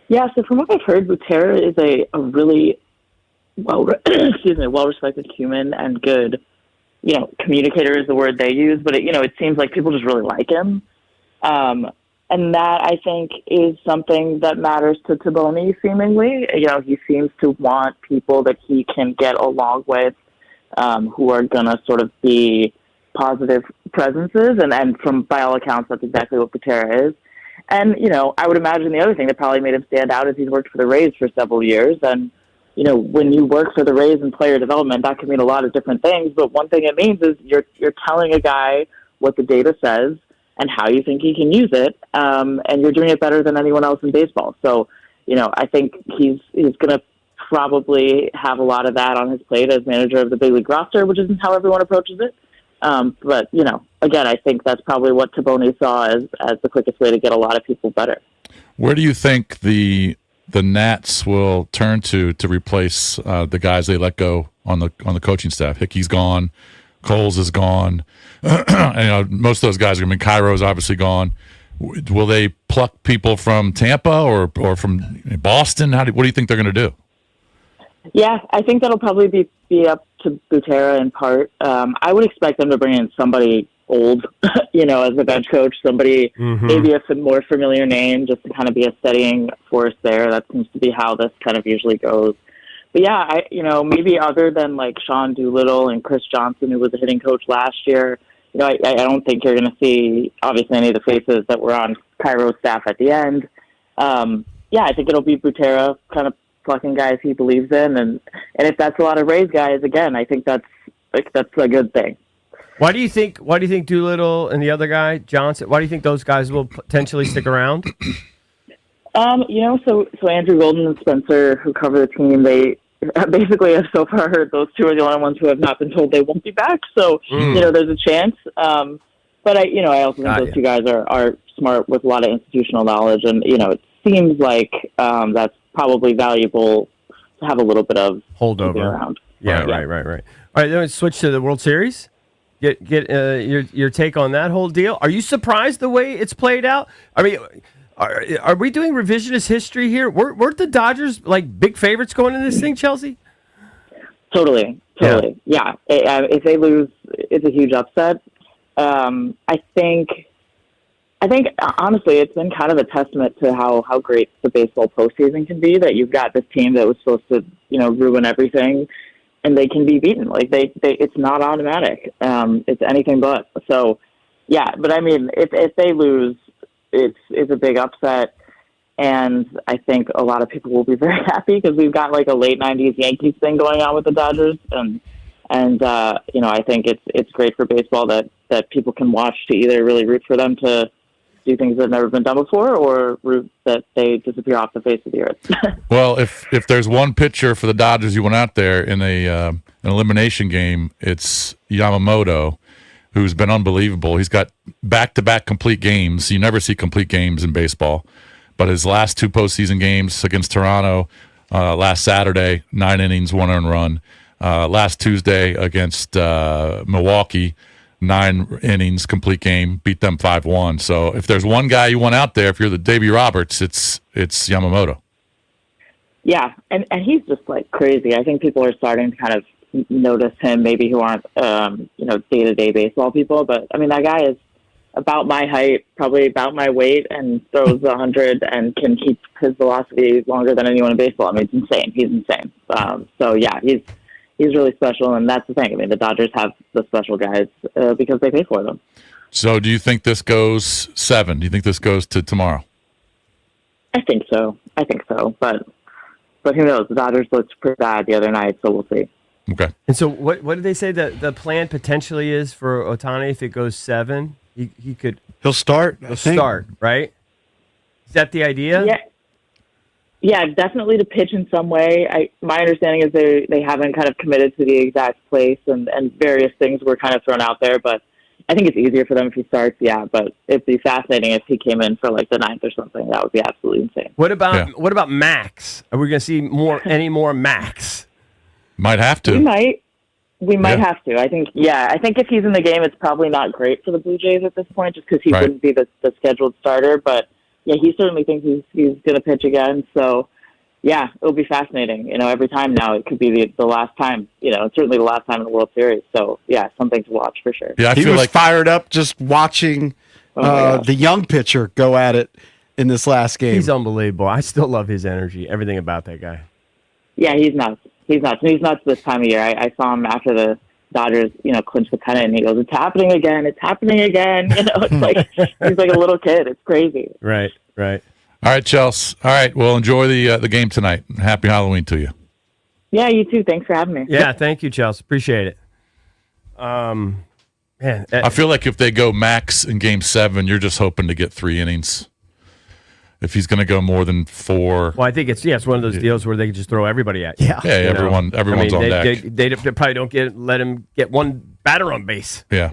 Speaker 10: Yeah, so from what I've heard, Butera is a really well-respected human and good, communicator is the word they use, but it seems like people just really like him. And that, I think, is something that matters to Taboni, seemingly. He seems to want people that he can get along with who are going to sort of be positive presences. And by all accounts, that's exactly what Butera is. And, I would imagine the other thing that probably made him stand out is he's worked for the Rays for several years. And, when you work for the Rays in player development, that can mean a lot of different things. But one thing it means is you're telling a guy what the data says and how you think he can use it, and you're doing it better than anyone else in baseball. So, I think he's going to probably have a lot of that on his plate as manager of the big league roster, which isn't how everyone approaches it. But, again, I think that's probably what Taboni saw as the quickest way to get a lot of people better.
Speaker 2: Where do you think the Nats will turn to replace the guys they let go on the coaching staff? Hickey's gone. Coles is gone. And, most of those guys are going to be. Cairo's obviously gone. Will they pluck people from Tampa or from Boston? What do you think they're going to do?
Speaker 10: Yeah, I think that'll probably be up to Butera in part. I would expect them to bring in somebody old, as a bench coach, somebody maybe a more familiar name, just to kind of be a steadying force there. That seems to be how this kind of usually goes. But yeah, maybe other than Sean Doolittle and Chris Johnson, who was the hitting coach last year, I don't think you're going to see, obviously, any of the faces that were on Cairo's staff at the end. I think it'll be Butera kind of plucking guys he believes in. And if that's a lot of Rays guys, again, I think that's a good thing.
Speaker 4: Why do you think Doolittle and the other guy, Johnson, why do you think those guys will potentially stick around?
Speaker 10: So Andrew Golden and Spencer, who cover the team, they basically have so far heard those two are the only ones who have not been told they won't be back. So, there's a chance. But I also think those two guys are smart with a lot of institutional knowledge. And, it seems like that's probably valuable to have a little bit of
Speaker 4: holdover
Speaker 10: around.
Speaker 4: Yeah, right. All right, then let's switch to the World Series. Get your take on that whole deal. Are you surprised the way it's played out? I mean, are we doing revisionist history here? Weren't the Dodgers big favorites going into this thing, Chelsea?
Speaker 10: Totally. Yeah. If they lose, it's a huge upset. I think honestly, it's been kind of a testament to how great the baseball postseason can be. That you've got this team that was supposed to ruin everything, and they can be beaten. It's not automatic. It's anything but. So, yeah. But I mean, if they lose, it's a big upset, and I think a lot of people will be very happy because we've got a late '90s Yankees thing going on with the Dodgers, and I think it's great for baseball that people can watch to either really root for them to do things that have never been done before, or root that they disappear off the face of the earth.
Speaker 2: Well, if there's one pitcher for the Dodgers you went out there in an elimination game, it's Yamamoto, who's been unbelievable. He's got back-to-back complete games. You never see complete games in baseball. But his last two postseason games against Toronto, last Saturday, 9 innings, 1 earned run. Last Tuesday against Milwaukee, 9 innings, complete game, beat them 5-1. So if there's one guy you want out there, if you're the Davey Roberts, it's Yamamoto.
Speaker 10: Yeah, and he's just like crazy. I think people are starting to kind of notice him, maybe who aren't day to day baseball people. But I mean, that guy is about my height, probably about my weight, and throws 100 and can keep his velocity longer than anyone in baseball. I mean, it's insane. He's insane. So yeah, he's really special, and that's the thing. I mean, the Dodgers have the special guys because they pay for them.
Speaker 2: So, do you think this goes 7? Do you think this goes to tomorrow?
Speaker 10: I think so. But who knows? The Dodgers looked pretty bad the other night, so we'll see.
Speaker 2: Okay.
Speaker 4: And so, what did they say that the plan potentially is for Ohtani if it goes 7?
Speaker 1: He'll start.
Speaker 4: He'll start, right? Is that the idea?
Speaker 10: Yeah, definitely to pitch in some way. My understanding is they haven't kind of committed to the exact place, and various things were kind of thrown out there. But I think it's easier for them if he starts. Yeah, but it'd be fascinating if he came in for like the 9th or something. That would be absolutely insane.
Speaker 4: What about Max? Are we going to see any more Max?
Speaker 2: Might have to.
Speaker 10: We might have to. I think if he's in the game, it's probably not great for the Blue Jays at this point, just because he wouldn't be the scheduled starter. But yeah, he certainly thinks he's going to pitch again. So yeah, it'll be fascinating. Every time now it could be the last time. Certainly the last time in the World Series. So yeah, something to watch for sure.
Speaker 2: Yeah,
Speaker 1: he was fired up just watching the young pitcher go at it in this last game.
Speaker 4: He's unbelievable. I still love his energy. Everything about that guy.
Speaker 10: Yeah, he's nuts. He's nuts this time of year. I saw him after the Dodgers, clinched the pennant, and he goes, "It's happening again. It's happening again." It's like he's like a little kid. It's crazy.
Speaker 4: Right.
Speaker 2: All right, Chelsea. All right, well, enjoy the game tonight. Happy Halloween to you.
Speaker 10: Yeah, you too. Thanks for having me.
Speaker 4: Yeah, thank you, Chelsea. Appreciate it.
Speaker 2: I feel like if they go Max in Game 7, you're just hoping to get 3 innings. If he's going to go more than 4,
Speaker 4: well, I think it's one of those deals where they can just throw everybody at you.
Speaker 2: Yeah, everyone's on deck.
Speaker 4: They probably don't let him get one batter on base.
Speaker 2: Yeah,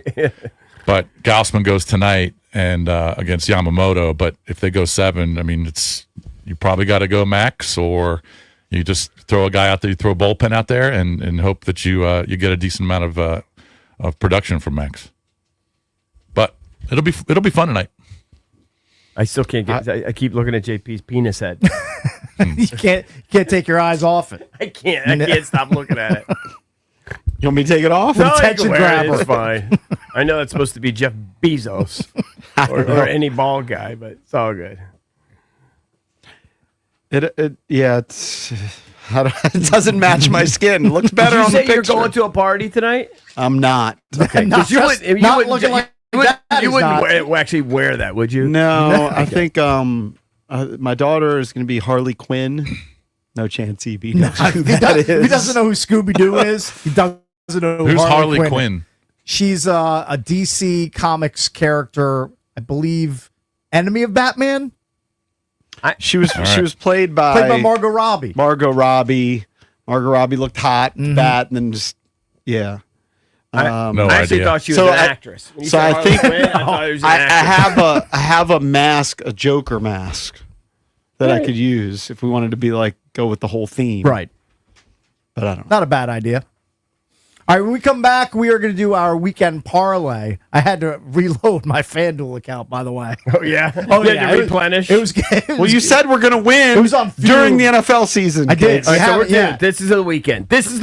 Speaker 2: but Gausman goes tonight and against Yamamoto. But if they go 7, I mean, you probably got to go Max, or you just throw a guy out there, you throw a bullpen out there, and hope that you get a decent amount of production from Max. But it'll be fun tonight.
Speaker 4: I still can't get. I keep looking at JP's penis head.
Speaker 3: You can't take your eyes off it.
Speaker 4: I can't stop looking at it.
Speaker 1: You want me to take it off?
Speaker 4: No, attention grabber. It's fine. I know it's supposed to be Jeff Bezos or any ball guy, but it's all good.
Speaker 1: It doesn't match my skin. It looks better on the picture.
Speaker 4: You're going to a party tonight?
Speaker 1: I'm not.
Speaker 4: Okay, you wouldn't actually wear that, would you?
Speaker 1: No, I think my daughter is going to be Harley Quinn. No chance he knows who that is.
Speaker 3: He doesn't know who Scooby-Doo is. He doesn't know
Speaker 2: who's Harley Quinn.
Speaker 3: She's a DC Comics character, I believe, enemy of Batman.
Speaker 1: She was played by
Speaker 3: Margot Robbie.
Speaker 1: Margot Robbie looked hot, bat, and then just
Speaker 2: I
Speaker 4: actually thought she was an actress.
Speaker 1: So I think I have a mask, a Joker mask that I could use if we wanted to go with the whole theme.
Speaker 3: Right.
Speaker 1: But I don't know.
Speaker 3: Not a bad idea. All right, when we come back, we are going to do our weekend parlay. I had to reload my FanDuel account, by the way.
Speaker 4: Oh, yeah? Oh, yeah. Replenish?
Speaker 3: It was
Speaker 1: well, you said we're going to win during the NFL season.
Speaker 3: I did.
Speaker 4: All right, so this is the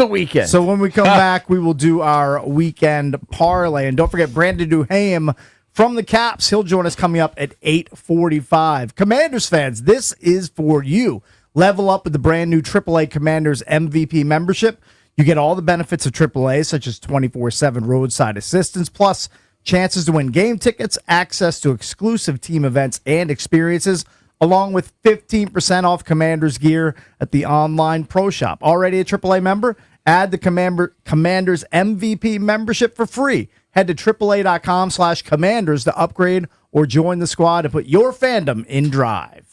Speaker 4: weekend.
Speaker 3: So when we come back, we will do our weekend parlay. And don't forget, Brandon Duham from the Caps. He'll join us coming up at 8:45. Commanders fans, this is for you. Level up with the brand new AAA Commanders MVP membership. You get all the benefits of AAA, such as 24/7 roadside assistance, plus chances to win game tickets, access to exclusive team events and experiences, along with 15% off Commanders gear at the online pro shop. Already a AAA member? Add the Commanders MVP membership for free. Head to AAA.com/Commanders to upgrade or join the squad and put your fandom in drive.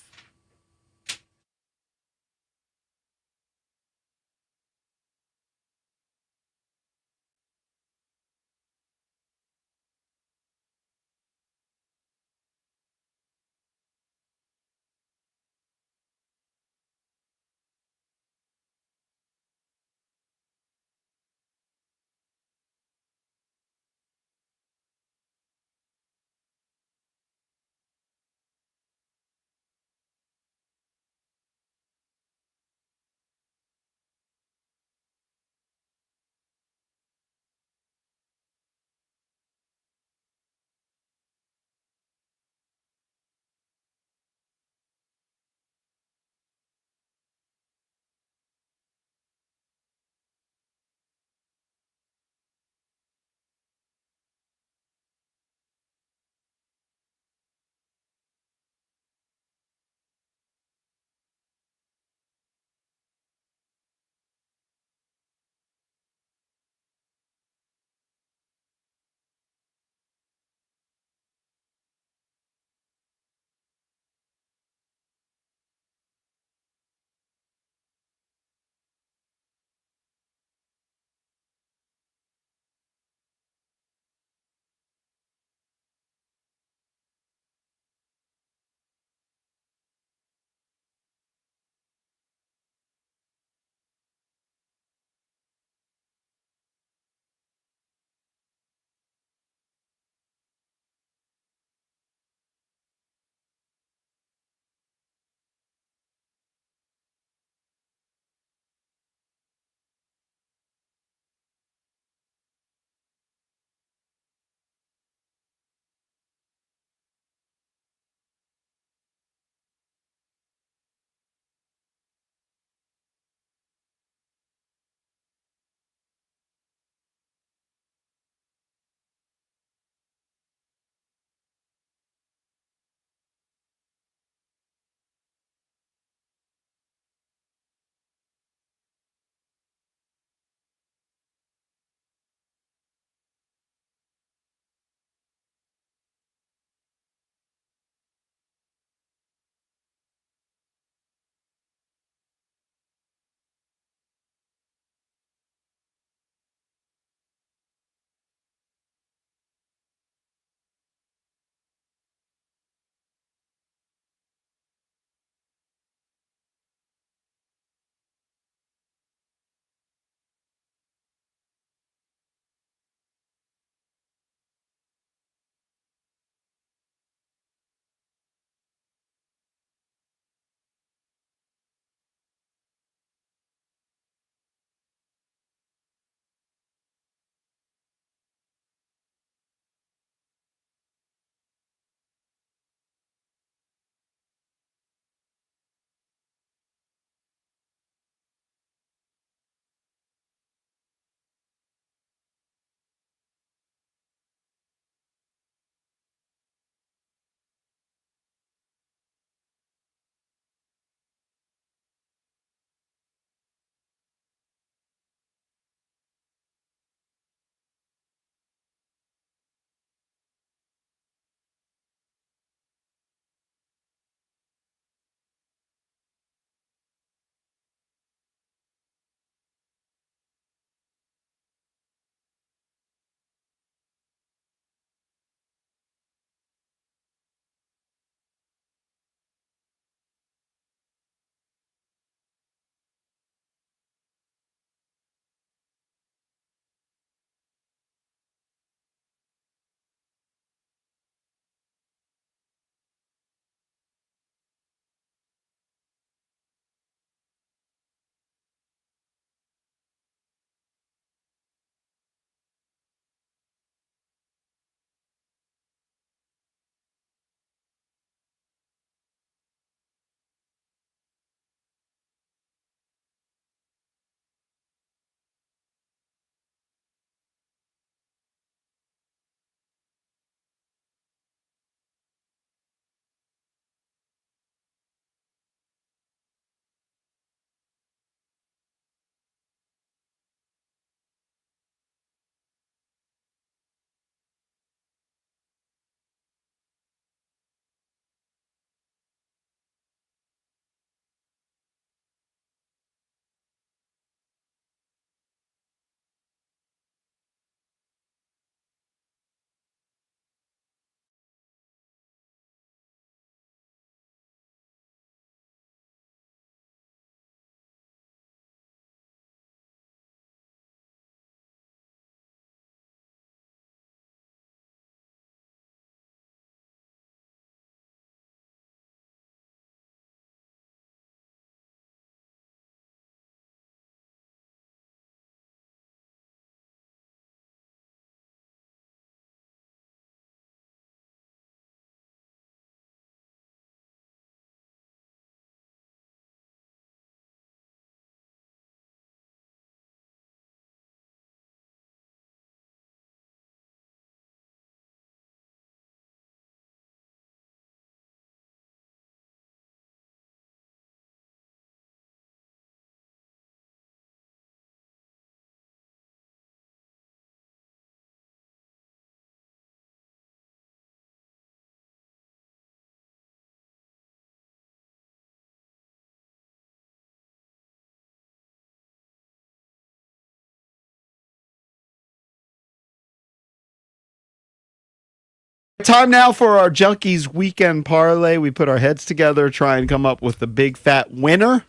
Speaker 1: Time now for our Junkies weekend parlay. We put our heads together, try and come up with the big fat winner.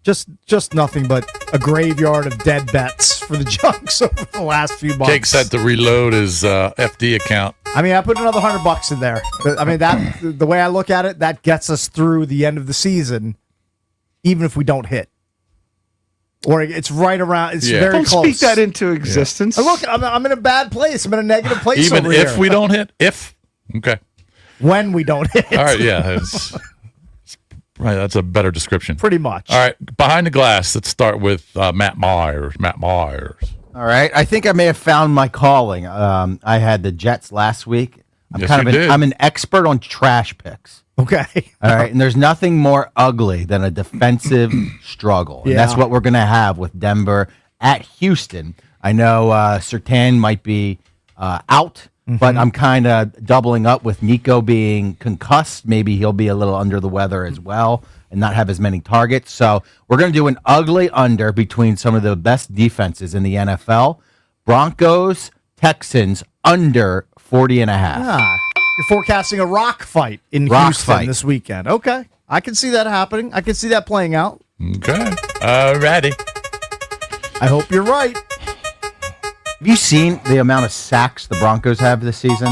Speaker 3: Just nothing but a graveyard of dead bets for the Junks over the last few months.
Speaker 2: Jake said to reload his FD account.
Speaker 3: I mean, I put another $100 in there. I mean, that the way I look at it, that gets us through the end of the season, even if we don't hit. Or it's right around. It's very
Speaker 1: don't
Speaker 3: close.
Speaker 1: Speak that into existence.
Speaker 3: Look, I'm in a bad place. I'm in a negative place.
Speaker 2: Even
Speaker 3: over
Speaker 2: if
Speaker 3: here.
Speaker 2: we don't hit, okay.
Speaker 3: When we don't hit.
Speaker 2: All right, yeah, right. That's a better description.
Speaker 3: Pretty much.
Speaker 2: All right, behind the glass. Let's start with Matt Myers.
Speaker 5: All right. I think I may have found my calling. I had the Jets last week. I'm an expert on trash picks.
Speaker 3: Okay.
Speaker 5: All right. And there's nothing more ugly than a defensive struggle. And that's what we're going to have with Denver at Houston. I know Surtain might be out, but I'm kind of doubling up with Nico being concussed. Maybe he'll be a little under the weather as well and not have as many targets. So we're going to do an ugly under between some of the best defenses in the NFL. Broncos, Texans, under 40.5.
Speaker 3: You're forecasting a rock fight in Houston this weekend. Okay. I can see that happening. I can see that playing out.
Speaker 2: Okay. All righty.
Speaker 3: I hope you're right.
Speaker 5: Have you seen the amount of sacks the Broncos have this season?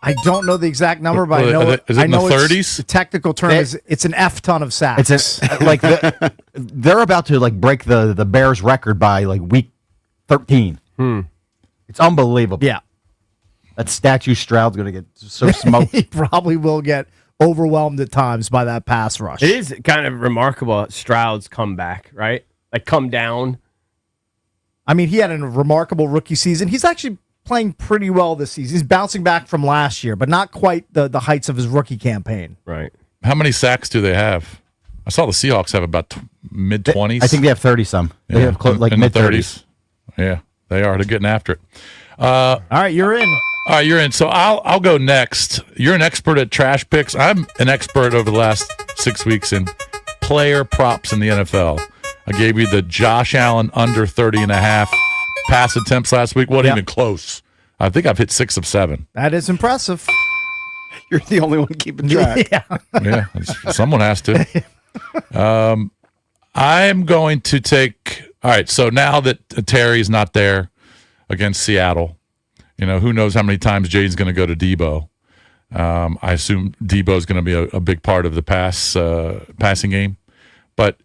Speaker 3: I don't know the exact number, but I know
Speaker 2: is it in the 30s?
Speaker 3: The technical term is it's an F ton of sacks.
Speaker 5: They're about to break the Bears record by week 13. It's unbelievable.
Speaker 3: Yeah.
Speaker 5: That statue Stroud's going to get so smoked.
Speaker 3: He probably will get overwhelmed at times by that pass rush.
Speaker 4: It is kind of remarkable Stroud's comeback, right? Come down.
Speaker 3: I mean, he had a remarkable rookie season. He's actually playing pretty well this season. He's bouncing back from last year, but not quite the heights of his rookie campaign.
Speaker 4: Right.
Speaker 2: How many sacks do they have? I saw the Seahawks have about mid-20s.
Speaker 5: I think they have 30-some. They have mid-30s.
Speaker 2: Yeah, they are. They're getting after it.
Speaker 3: All right, you're in.
Speaker 2: All right, you're in. So I'll go next. You're an expert at trash picks. I'm an expert over the last 6 weeks in player props in the NFL. I gave you the Josh Allen under 30.5 pass attempts last week. Wasn't even close. I think I've hit 6 of 7.
Speaker 3: That is impressive.
Speaker 1: You're the only one keeping track.
Speaker 2: Yeah, someone has to. I'm going to take. All right, so now that Terry's not there against Seattle, who knows how many times Jaden's going to go to Debo. I assume Debo's going to be a big part of the passing game. But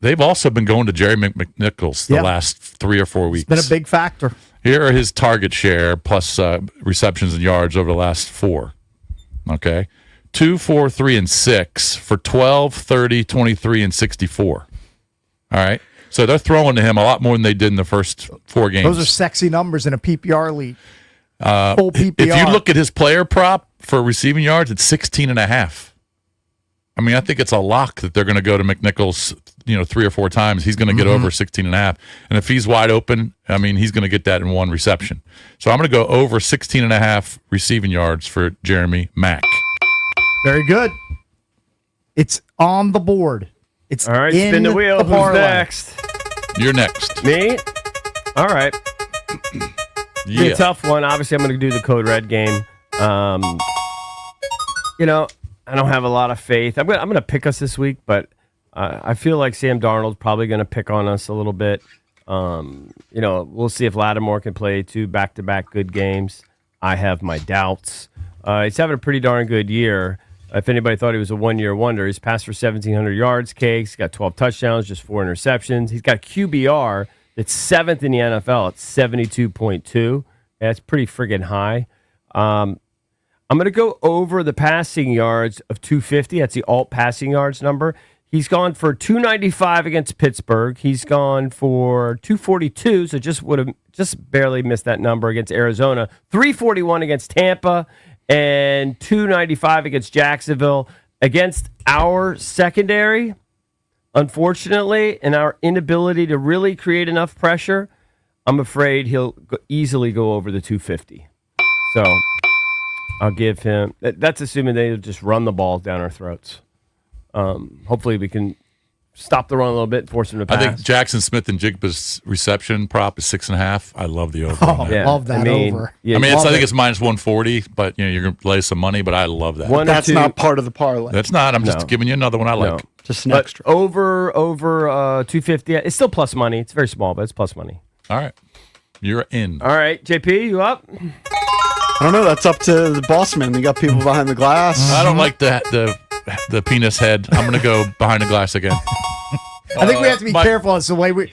Speaker 2: they've also been going to Jerry McNichols the last 3 or 4 weeks.
Speaker 3: It's been a big factor.
Speaker 2: Here are his target share plus receptions and yards over the last 4. Okay. 2, 4, 3, and 6 for 12, 30, 23, and 64. All right. So they're throwing to him a lot more than they did in the first 4 games.
Speaker 3: Those are sexy numbers in a PPR league. Full PPR.
Speaker 2: If you look at his player prop for receiving yards, it's 16.5. I mean, I think it's a lock that they're going to go to McNichols, 3 or 4 times. He's going to get over 16.5. And if he's wide open, I mean, he's going to get that in 1 reception. So I'm going to go over 16.5 receiving yards for Jeremy Mack.
Speaker 3: Very good. It's on the board. It's
Speaker 4: all right.
Speaker 3: In
Speaker 4: spin the wheel.
Speaker 3: The
Speaker 4: Who's next?
Speaker 2: You're next.
Speaker 4: Me? All right.
Speaker 2: Yeah.
Speaker 4: It's a tough one. Obviously, I'm going to do the Code Red game. I don't have a lot of faith. I'm going to pick us this week, but I feel like Sam Darnold's probably going to pick on us a little bit. We'll see if Lattimore can play 2 back-to-back good games. I have my doubts. He's having a pretty darn good year. If anybody thought he was a one-year wonder, he's passed for 1,700 yards, Cakes. He's got 12 touchdowns, just 4 interceptions. He's got a QBR that's 7th in the NFL at 72.2. That's pretty friggin' high. I'm going to go over the passing yards of 250. That's the alt passing yards number. He's gone for 295 against Pittsburgh. He's gone for 242, so just barely missed that number against Arizona. 341 against Tampa and 295 against Jacksonville. Against our secondary, unfortunately, and our inability to really create enough pressure, I'm afraid he'll easily go over the 250. So I'll give him. That's assuming they'll just run the ball down our throats. Hopefully we can stop the run a little bit, force him to pass.
Speaker 2: I think Jackson Smith and Jigba's reception prop is 6.5. I love the over.
Speaker 3: Oh,
Speaker 4: Yeah.
Speaker 3: love that over.
Speaker 4: Yeah,
Speaker 2: I think it's minus 140, but you're going to lay some money. But I love that.
Speaker 1: That's not part of the parlay.
Speaker 2: That's not. I'm just giving you another one I like.
Speaker 4: No.
Speaker 1: Just an
Speaker 4: But
Speaker 1: extra.
Speaker 4: over 250. It's still plus money. It's very small, but it's plus money.
Speaker 2: All right, you're in.
Speaker 4: All right, JP, you up?
Speaker 1: I don't know. That's up to the boss man. You got people behind the glass.
Speaker 2: I don't like the penis head. I'm going to go behind the glass again.
Speaker 3: I think we have to be careful as the way we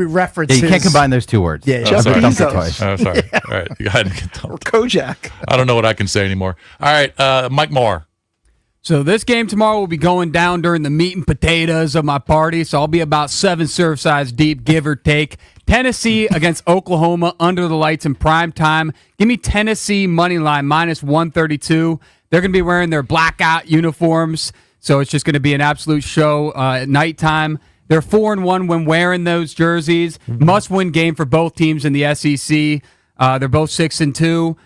Speaker 3: reference.
Speaker 5: You can't combine those two words.
Speaker 3: Yeah,
Speaker 2: Jeff
Speaker 5: they're
Speaker 2: Bezos.
Speaker 5: toys.
Speaker 2: Oh, sorry. All right, you got to get dumped.
Speaker 1: Or Kojak.
Speaker 2: I don't know what I can say anymore. All right, Mike Moore.
Speaker 6: So this game tomorrow will be going down during the meat and potatoes of my party. So I'll be about 7 serve size deep, give or take. Tennessee against Oklahoma under the lights in prime time. Give me Tennessee money line minus 132. They're going to be wearing their blackout uniforms, so it's just going to be an absolute show at nighttime. They're 4-1 when wearing those jerseys. Must-win game for both teams in the SEC. They're both 6-2.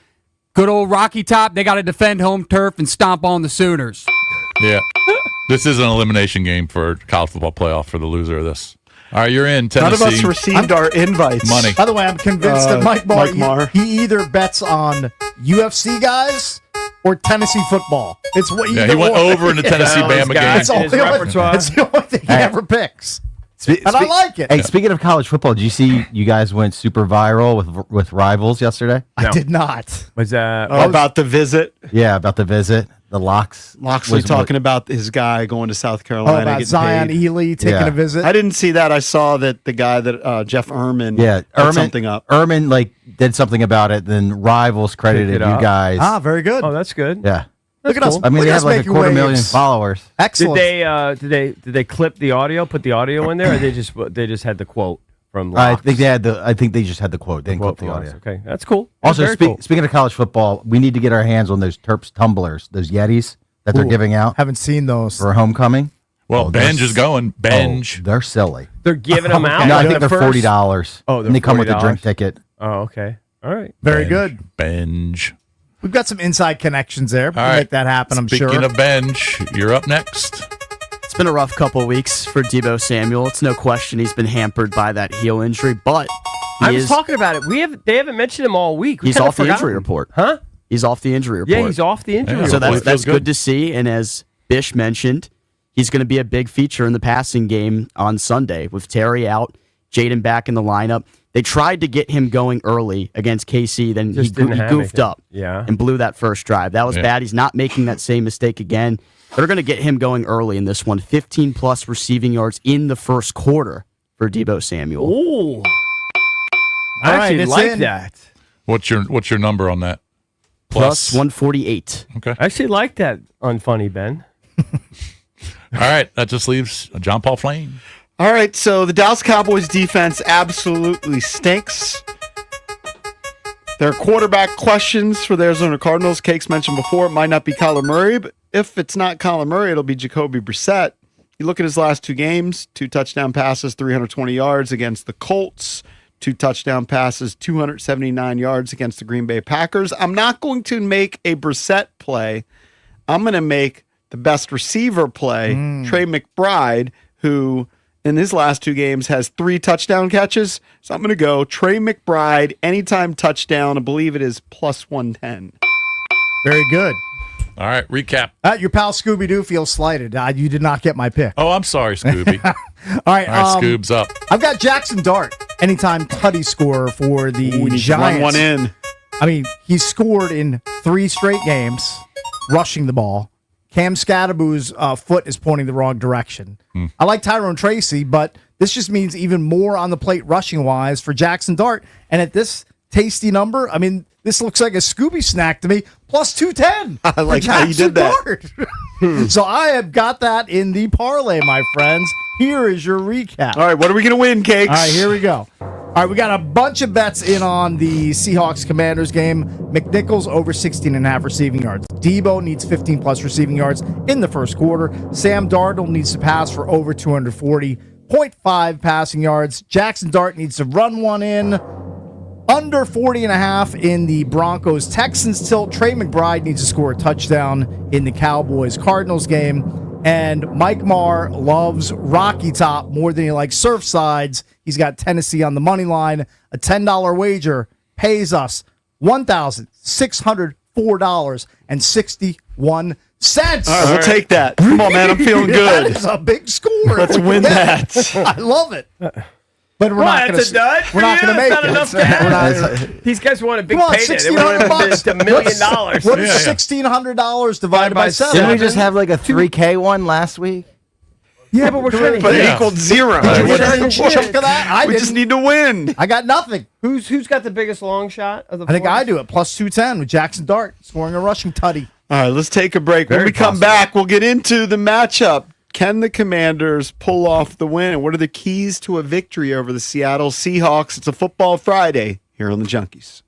Speaker 6: Good old Rocky Top. They got to defend home turf and stomp on the Sooners.
Speaker 2: Yeah, this is an elimination game for college football playoff for the loser of this. All right, you're in Tennessee.
Speaker 1: None of us received our invites.
Speaker 2: Money.
Speaker 3: By the way, I'm convinced that Mike Marr,
Speaker 1: Marr.
Speaker 3: he either bets on UFC guys or Tennessee football. It's what
Speaker 2: Yeah, he went over in the Tennessee Bama game.
Speaker 3: It's the only thing he ever picks. And I like it.
Speaker 5: Hey, speaking of college football, did you see you guys went super viral with Rivals yesterday?
Speaker 3: I did not.
Speaker 4: Was that
Speaker 1: About the visit.
Speaker 5: Yeah, about the visit. The
Speaker 1: Loxley talking about his guy going to South Carolina.
Speaker 3: About
Speaker 1: getting
Speaker 3: Zion
Speaker 1: paid.
Speaker 3: Ely taking a visit.
Speaker 1: I didn't see that. I saw that the guy that Jeff Ehrman put something up.
Speaker 5: Ehrman did something about it. Then Rivals credited you guys.
Speaker 3: Ah, very good.
Speaker 4: Oh, that's good.
Speaker 5: Yeah.
Speaker 3: Look at us.
Speaker 5: I mean,
Speaker 3: Look
Speaker 5: they
Speaker 3: at
Speaker 5: have
Speaker 3: us
Speaker 5: like a
Speaker 3: making
Speaker 5: 250,000
Speaker 3: waves.
Speaker 5: followers.
Speaker 3: Excellent.
Speaker 4: Did they clip the audio? Put the audio in there, or they just had the quote from?
Speaker 5: I
Speaker 4: Locks?
Speaker 5: think they just had the quote. They didn't clip the audio.
Speaker 4: Okay, that's cool.
Speaker 5: Also,
Speaker 4: Very cool.
Speaker 5: speaking of college football, we need to get our hands on those Terps tumblers, those Yetis that they're giving out
Speaker 3: Haven't seen those.
Speaker 5: for homecoming.
Speaker 2: Well, Benj is going. Benj.
Speaker 5: They're silly.
Speaker 4: They're giving them out.
Speaker 5: No, I
Speaker 4: like
Speaker 5: think
Speaker 4: the
Speaker 5: they're
Speaker 4: first-
Speaker 5: $40.
Speaker 4: Oh, they're
Speaker 5: and they come with a
Speaker 4: $40?
Speaker 5: drink ticket.
Speaker 4: Oh, okay. All right.
Speaker 3: Very
Speaker 2: Benj.
Speaker 3: good.
Speaker 2: Benj.
Speaker 3: We've got some inside connections there. We
Speaker 2: All
Speaker 3: can
Speaker 2: right.
Speaker 3: make that happen, I'm
Speaker 2: Speaking
Speaker 3: sure.
Speaker 2: of Benj, you're up next.
Speaker 7: It's been a rough couple of weeks for Deebo Samuel. It's no question he's been hampered by that heel injury, but
Speaker 4: I was talking about it. They haven't mentioned him all week. We
Speaker 7: he's
Speaker 4: kinda
Speaker 7: off the
Speaker 4: forgot
Speaker 7: injury
Speaker 4: him.
Speaker 7: report.
Speaker 4: Huh?
Speaker 7: He's off the injury report.
Speaker 4: Yeah, he's off the injury
Speaker 2: Yeah.
Speaker 7: So
Speaker 4: report.
Speaker 7: that's
Speaker 2: feels
Speaker 7: good
Speaker 2: good
Speaker 7: to see. And as Bish mentioned, he's going to be a big feature in the passing game on Sunday with Terry out, Jaden back in the lineup. They tried to get him going early against KC, then he
Speaker 4: Just didn't have
Speaker 7: goofed
Speaker 4: anything.
Speaker 7: up
Speaker 4: Yeah.
Speaker 7: and blew that first drive. That was
Speaker 2: Yeah.
Speaker 7: bad. He's not making that same mistake again. They're going to get him going early in this one. 15-plus receiving yards in the first quarter for Deebo Samuel.
Speaker 4: Ooh. I
Speaker 3: All right,
Speaker 4: actually
Speaker 3: it's
Speaker 4: like
Speaker 3: in.
Speaker 4: that.
Speaker 2: What's your number on that?
Speaker 7: Plus 148.
Speaker 2: Okay.
Speaker 4: I actually like that unfunny, Ben.
Speaker 2: All right. That just leaves John Paul Flame.
Speaker 1: All right, so the Dallas Cowboys defense absolutely stinks. There are quarterback questions for the Arizona Cardinals. Cakes mentioned before, it might not be Kyler Murray, but if it's not Kyler Murray, it'll be Jacoby Brissett. You look at his last 2 games, 2 touchdown passes, 320 yards against the Colts, 2 touchdown passes, 279 yards against the Green Bay Packers. I'm not going to make a Brissett play. I'm going to make the best receiver play, Trey McBride, who in his last 2 games has 3 touchdown catches. So I'm going to go Trey McBride, anytime touchdown. I believe it is plus 110.
Speaker 3: Very good.
Speaker 2: All right. Recap.
Speaker 3: Your pal Scooby-Doo feels slighted. You did not get my pick.
Speaker 2: Oh, I'm sorry, Scooby. All
Speaker 3: All right,
Speaker 2: right, Scoob's up.
Speaker 3: I've got Jackson Dart, anytime tutty scorer for the
Speaker 1: We need to
Speaker 3: Giants.
Speaker 1: run one in.
Speaker 3: I mean, he's scored in 3 straight games, rushing the ball. Cam Scadaboo's foot is pointing the wrong direction. I like Tyrone Tracy, but this just means even more on the plate rushing-wise for Jackson Dart. And at this tasty number, I mean, this looks like a Scooby snack to me, plus 210.
Speaker 1: I like how you did that.
Speaker 3: So I have got that in the parlay, my friends. Here is your recap.
Speaker 1: All right, what are we going to win, Cakes?
Speaker 3: All right, here we go. All right, we got a bunch of bets in on the Seahawks-Commanders game. McNichols over 16.5 receiving yards. Debo needs 15-plus receiving yards in the first quarter. Sam Darnold needs to pass for over 240.5 passing yards. Jackson Dart needs to run one in. Under 40.5 in the Broncos-Texans tilt. Trey McBride needs to score a touchdown in the Cowboys-Cardinals game. And Mike Marr loves Rocky Top more than he likes Surfsides. He's got Tennessee on the money line. A $10 wager pays us $1,604.61.
Speaker 1: All right, we'll take that. Come on, man. I'm feeling good.
Speaker 3: That is a big score.
Speaker 1: Let's win that.
Speaker 3: I love it. But we're not going to. We're not going to make it.
Speaker 4: These guys want a big
Speaker 3: Come on,
Speaker 4: payday. They want $1 million.
Speaker 3: What is $1,600 divided by 7?
Speaker 5: Didn't we just have like a 3K one last week?
Speaker 3: Yeah, but we're trying to.
Speaker 1: But it equaled 0.
Speaker 3: Chunk of that.
Speaker 1: We just need to win.
Speaker 3: I got nothing.
Speaker 4: Who's got the biggest long shot of the
Speaker 3: I think
Speaker 4: four?
Speaker 3: I do it. Plus 210 with Jackson Dart scoring a rushing tutty.
Speaker 1: All right, let's take a break. When we come back, we'll get into the matchup. Can the Commanders pull off the win? And what are the keys to a victory over the Seattle Seahawks? It's a Football Friday here on the Junkies.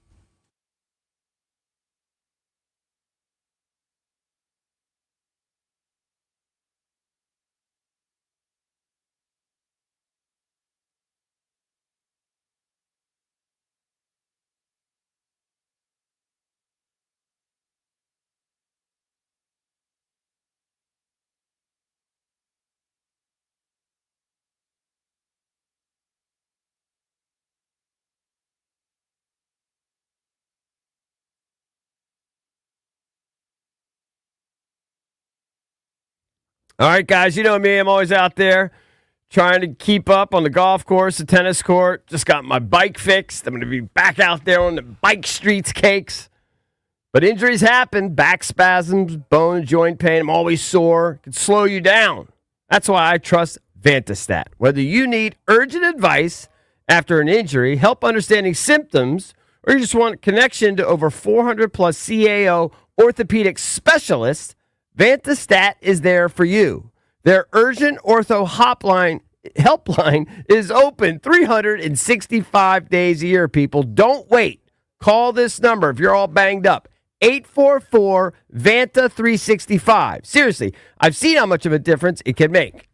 Speaker 4: All right, guys, you know me. I'm always out there trying to keep up on the golf course, the tennis court. Just got my bike fixed. I'm going to be back out there on the bike streets cakes. But injuries happen, back spasms, bone and joint pain. I'm always sore. It can slow you down. That's why I trust Vantastat. Whether you need urgent advice after an injury, help understanding symptoms, or you just want a connection to over 400 plus CAO orthopedic specialists, Vantastat is there for you. Their urgent ortho helpline is open 365 days a year, people. Don't wait. Call this number if you're all banged up. 844-VANTA-365. Seriously, I've seen how much of a difference it can make.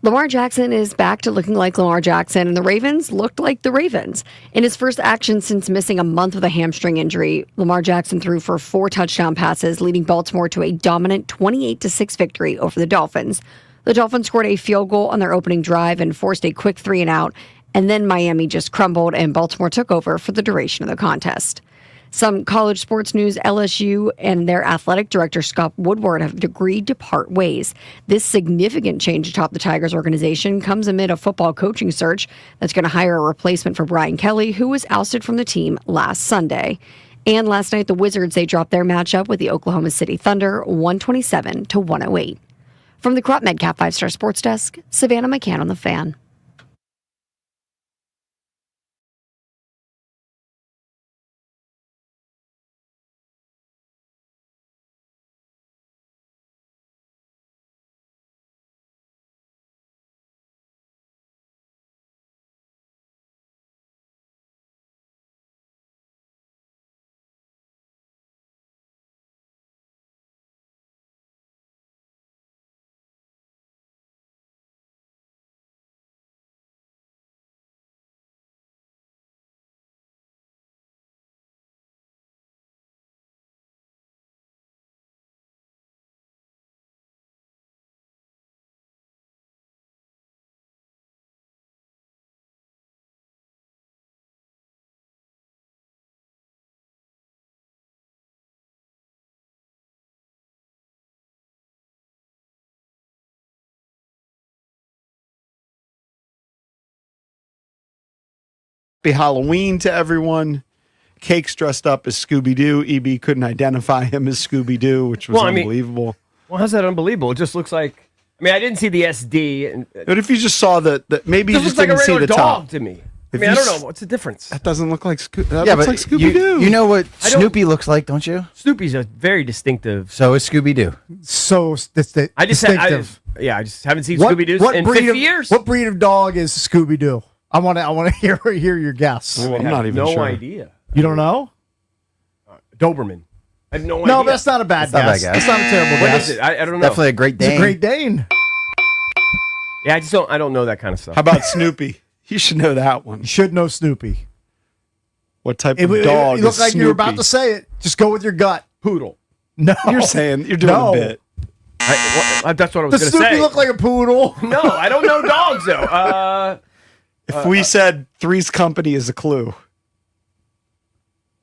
Speaker 9: Lamar Jackson is back to looking like Lamar Jackson, and the Ravens looked like the Ravens. In his first action since missing a month with a hamstring injury, Lamar Jackson threw for 4 touchdown passes, leading Baltimore to a dominant 28-6 victory over the Dolphins. The Dolphins scored a field goal on their opening drive and forced a quick 3-and-out, and then Miami just crumbled and Baltimore took over for the duration of the contest. Some college sports news: LSU and their athletic director, Scott Woodward, have agreed to part ways. This significant change atop the Tigers organization comes amid a football coaching search that's going to hire a replacement for Brian Kelly, who was ousted from the team last Sunday. And last night, the Wizards, they dropped their matchup with the Oklahoma City Thunder 127-108. From the Crop Medcap 5-Star Sports Desk, Savannah McCann on the Fan.
Speaker 1: Happy Halloween to everyone. Cake's dressed up as Scooby-Doo. EB couldn't identify him as Scooby-Doo, which was unbelievable.
Speaker 4: Well, how's that unbelievable? It just looks like... I mean, I didn't see the SD.
Speaker 1: But if you just saw the maybe you just
Speaker 4: looks like
Speaker 1: didn't
Speaker 4: a
Speaker 1: see
Speaker 4: regular
Speaker 1: the
Speaker 4: dog
Speaker 1: top.
Speaker 4: to me. I
Speaker 1: If
Speaker 4: mean, I
Speaker 1: you
Speaker 4: don't know. What's the difference?
Speaker 1: That doesn't look like Scooby-Doo.
Speaker 5: Yeah, but
Speaker 1: like Scooby-Doo.
Speaker 5: you know what
Speaker 4: I don't-
Speaker 5: Snoopy looks like, don't you?
Speaker 4: Snoopy's a very distinctive...
Speaker 5: So is Scooby-Doo.
Speaker 3: So distinctive.
Speaker 4: I just haven't seen Scooby-Doo's in 50 years.
Speaker 3: What breed of dog is Scooby-Doo? I want to hear your guess.
Speaker 1: I'm not even
Speaker 4: no
Speaker 1: sure.
Speaker 4: idea.
Speaker 3: You don't know?
Speaker 4: Doberman. I have no idea.
Speaker 3: No, that's not a bad
Speaker 5: That's not a
Speaker 3: guess.
Speaker 5: bad guess.
Speaker 3: That's not a terrible
Speaker 4: What
Speaker 3: guess.
Speaker 4: is it? I don't know.
Speaker 5: Definitely a Great
Speaker 3: It's
Speaker 5: Dane.
Speaker 3: a Great Dane.
Speaker 4: Yeah, I don't know that kind of stuff.
Speaker 1: How about Snoopy? You should know that one.
Speaker 3: You should know Snoopy.
Speaker 1: What type
Speaker 3: It
Speaker 1: of dog
Speaker 3: you look
Speaker 1: is
Speaker 3: like
Speaker 1: Snoopy?
Speaker 3: you're about to say it. Just go with your gut.
Speaker 4: Poodle.
Speaker 3: No.
Speaker 1: You're saying you're doing
Speaker 3: No.
Speaker 1: a bit.
Speaker 4: That's what I was
Speaker 3: Does
Speaker 4: going to
Speaker 3: Snoopy
Speaker 4: say.
Speaker 3: look like a poodle?
Speaker 4: No, I don't know dogs, though.
Speaker 1: If we said Three's Company is a clue,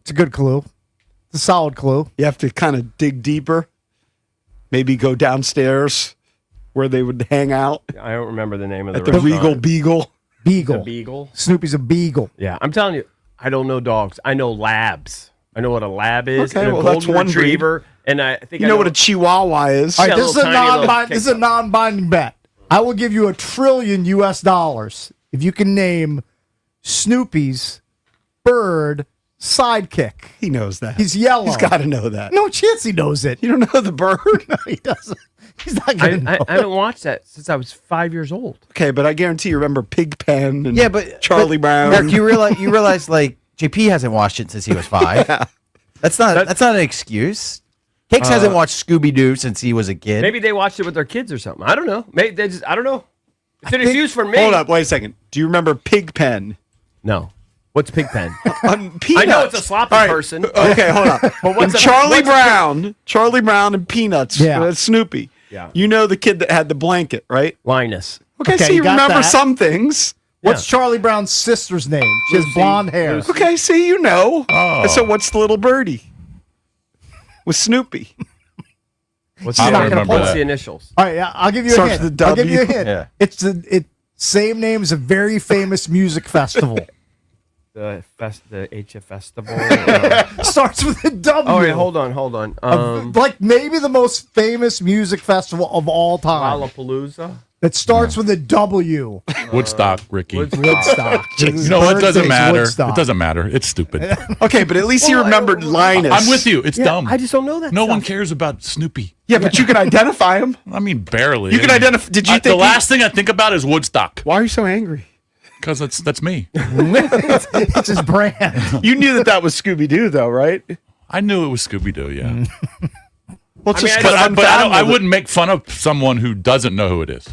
Speaker 3: It's a good clue. It's a solid clue.
Speaker 1: you have to kind of dig deeper. Maybe go downstairs where they would hang out
Speaker 4: I don't remember the name of the
Speaker 1: at the
Speaker 4: restaurant.
Speaker 1: Regal Beagle.
Speaker 3: Beagle.
Speaker 4: The Beagle.
Speaker 3: Snoopy's a beagle.
Speaker 4: Yeah, I'm telling you, I don't know dogs. I know labs. I know what a lab is.
Speaker 1: Okay,
Speaker 4: and a
Speaker 1: well, that's
Speaker 4: golden
Speaker 1: one breed.
Speaker 4: retriever. And I think
Speaker 1: You know what a Chihuahua is?
Speaker 3: All right,
Speaker 4: Yeah,
Speaker 3: this is a
Speaker 4: little tiny little
Speaker 3: this is a non-binding bet. I will give you $1 trillion if you can name Snoopy's bird sidekick.
Speaker 1: He knows that.
Speaker 3: He's yellow.
Speaker 1: He's got to know that.
Speaker 3: No chance he knows it.
Speaker 1: You don't know the bird?
Speaker 3: No, he doesn't. He's not gonna know.
Speaker 4: I haven't watched that since I was 5 years old.
Speaker 1: Okay, but I guarantee you remember Pigpen and
Speaker 5: Yeah, but
Speaker 1: Charlie Brown.
Speaker 5: Mark, you realize like JP hasn't watched it since he was 5. That's not an excuse. Cakes hasn't watched Scooby-Doo since he was a kid.
Speaker 4: Maybe they watched it with their kids or something. I don't know. Maybe they just. I don't know. It's an excuse for me.
Speaker 1: Hold up, wait a second. Do you remember Pigpen?
Speaker 4: No. What's Pigpen?
Speaker 1: Peanuts.
Speaker 4: I know it's a sloppy
Speaker 1: All right,
Speaker 4: person.
Speaker 1: Okay, hold on.
Speaker 4: But what's a-
Speaker 1: Charlie
Speaker 4: what's a
Speaker 1: Brown? Charlie Brown and Peanuts.
Speaker 3: Yeah.
Speaker 1: Snoopy.
Speaker 4: Yeah.
Speaker 1: You know the kid that had the blanket, right?
Speaker 4: Linus.
Speaker 1: Okay,
Speaker 3: Okay,
Speaker 1: so you
Speaker 3: you got
Speaker 1: remember
Speaker 3: that.
Speaker 1: some things.
Speaker 3: What's Charlie Brown's sister's name? She has
Speaker 4: Lucy.
Speaker 3: blonde hair.
Speaker 4: Lucy.
Speaker 1: Okay, see, you know.
Speaker 2: Oh.
Speaker 1: So what's the little birdie? With Snoopy.
Speaker 4: What's
Speaker 2: I
Speaker 4: the,
Speaker 2: don't
Speaker 4: what's
Speaker 2: remember
Speaker 4: the
Speaker 2: that.
Speaker 4: initials?
Speaker 3: All right, yeah, I'll give you a
Speaker 1: Starts
Speaker 3: hint.
Speaker 1: with a
Speaker 3: I'll give you a
Speaker 1: W.
Speaker 3: hint.
Speaker 5: Yeah.
Speaker 3: It's the same name as a very famous music festival.
Speaker 4: The HF Festival.
Speaker 3: Starts with a W.
Speaker 4: Oh, wait, hold on.
Speaker 3: Like maybe the most famous music festival of all time.
Speaker 4: Lollapalooza.
Speaker 3: That starts with a W.
Speaker 2: Woodstock, Ricky.
Speaker 3: Woodstock.
Speaker 2: You know, it doesn't
Speaker 3: Birthdays,
Speaker 2: matter.
Speaker 3: Woodstock.
Speaker 2: It doesn't matter. It's stupid.
Speaker 1: Okay, but at least you remembered Linus.
Speaker 2: I'm with you. It's dumb.
Speaker 4: I just don't know that.
Speaker 2: No
Speaker 4: stuff.
Speaker 2: one cares about Snoopy.
Speaker 1: Yeah, but you can identify him.
Speaker 2: I mean, barely.
Speaker 1: You can identify. Did you think
Speaker 2: the last thing I think about is Woodstock
Speaker 1: Why are you so angry?
Speaker 2: because that's me.
Speaker 3: It's his brand.
Speaker 1: You knew that was Scooby Doo, though, right?
Speaker 2: I knew it was Scooby Doo. Yeah,
Speaker 1: Well, it's just
Speaker 2: but I
Speaker 1: unfounded.
Speaker 2: wouldn't make fun of someone who doesn't know who it is.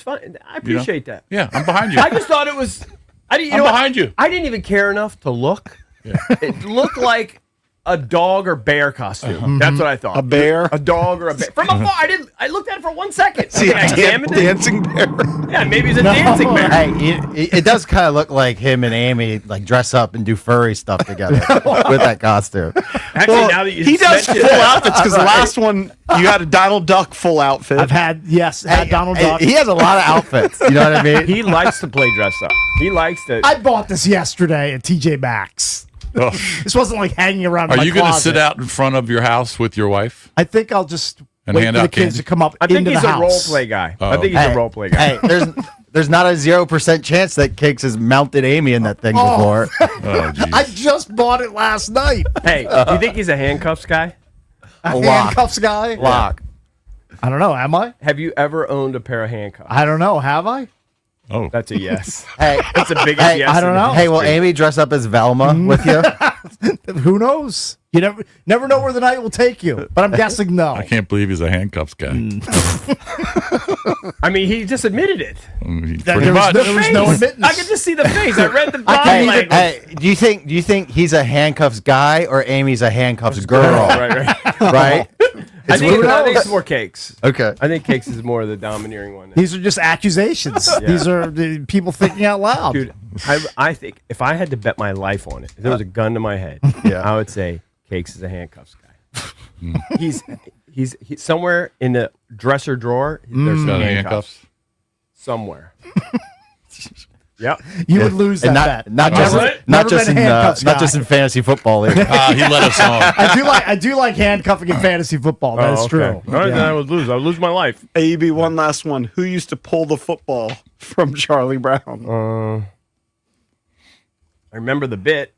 Speaker 4: That's fine. I appreciate that.
Speaker 2: Yeah, I'm behind you.
Speaker 4: I just thought it was. I didn't.
Speaker 2: I'm behind you.
Speaker 4: I didn't even care enough to look. Yeah. It looked like a dog or bear costume. That's what I thought.
Speaker 1: A bear?
Speaker 4: A dog or a bear. From afar, I looked at it for 1 second.
Speaker 1: See,
Speaker 4: I examined it.
Speaker 1: dancing bear.
Speaker 4: Yeah, maybe he's a dancing bear.
Speaker 5: Hey, it does kind of look like him and Amy like dress up and do furry stuff together with that costume.
Speaker 4: Actually, now that you
Speaker 1: He does full
Speaker 4: mention it,
Speaker 1: outfits because the last one you had a Donald Duck full outfit.
Speaker 3: I've had Donald Duck.
Speaker 5: He has a lot of outfits. You know what I mean?
Speaker 4: he likes to play dress up. He likes to.
Speaker 3: I bought this yesterday at TJ Maxx.
Speaker 2: Oh.
Speaker 3: This wasn't like hanging around.
Speaker 2: Are
Speaker 3: my
Speaker 2: you going to
Speaker 3: closet.
Speaker 2: sit out in front of your house with your wife?
Speaker 3: I think I'll just
Speaker 2: And
Speaker 3: wait
Speaker 2: hand
Speaker 3: for the
Speaker 2: out
Speaker 3: kids
Speaker 2: candy?
Speaker 3: to come up
Speaker 4: I think
Speaker 3: into
Speaker 4: he's
Speaker 3: the
Speaker 4: a
Speaker 3: house.
Speaker 4: role play guy.
Speaker 2: Oh.
Speaker 4: I think he's a role play guy.
Speaker 5: Hey, there's not a 0% chance that Cakes has mounted Amy in that thing before.
Speaker 2: Oh, geez.
Speaker 3: I just bought it last night.
Speaker 4: Hey, do you think he's a handcuffs guy?
Speaker 3: A
Speaker 5: Lock.
Speaker 3: handcuffs guy?
Speaker 5: Lock.
Speaker 3: I don't know. Am I?
Speaker 4: Have you ever owned a pair of handcuffs?
Speaker 3: I don't know. Have I?
Speaker 2: Oh,
Speaker 4: That's a yes.
Speaker 5: Hey,
Speaker 4: That's the biggest yes.
Speaker 3: I don't
Speaker 4: in the
Speaker 3: know.
Speaker 5: hey, will
Speaker 4: history.
Speaker 5: Amy dress up as Velma with you?
Speaker 3: Who knows? You never know where the night will take you. But I'm guessing no.
Speaker 2: I can't believe he's a handcuffs guy.
Speaker 4: I mean, he just admitted it.
Speaker 2: Pretty
Speaker 3: There was
Speaker 2: much.
Speaker 3: no- there was no
Speaker 4: Face.
Speaker 3: admittance.
Speaker 4: I could just see the face. I read the
Speaker 3: can't
Speaker 4: body
Speaker 3: even-
Speaker 4: language.
Speaker 5: Hey, do you think he's a handcuffs guy or Amy's a handcuffs girl?
Speaker 4: Right.
Speaker 5: Right?
Speaker 4: I think
Speaker 3: who knows?
Speaker 4: it's more Cakes.
Speaker 5: Okay.
Speaker 4: I think Cakes is more the domineering one.
Speaker 3: These are just accusations. These are the people thinking out loud.
Speaker 4: Dude, I think if I had to bet my life on it, if there was a gun to my head, I would say Cakes is a handcuffs guy. he's somewhere in the dresser drawer. There's some
Speaker 2: Got
Speaker 4: handcuffs.
Speaker 2: handcuffs.
Speaker 4: Somewhere. Yep.
Speaker 3: You would lose that
Speaker 5: And
Speaker 3: bet.
Speaker 5: not
Speaker 3: I've
Speaker 5: just
Speaker 3: never been a handcuffs
Speaker 5: not
Speaker 3: guy.
Speaker 5: just in fantasy football either.
Speaker 2: He let us on.
Speaker 3: I do like handcuffing in fantasy football. That is true.
Speaker 4: All right, then I would lose. I would lose my life.
Speaker 1: AEB, one last one. Who used to pull the football from Charlie Brown?
Speaker 4: I remember the bit.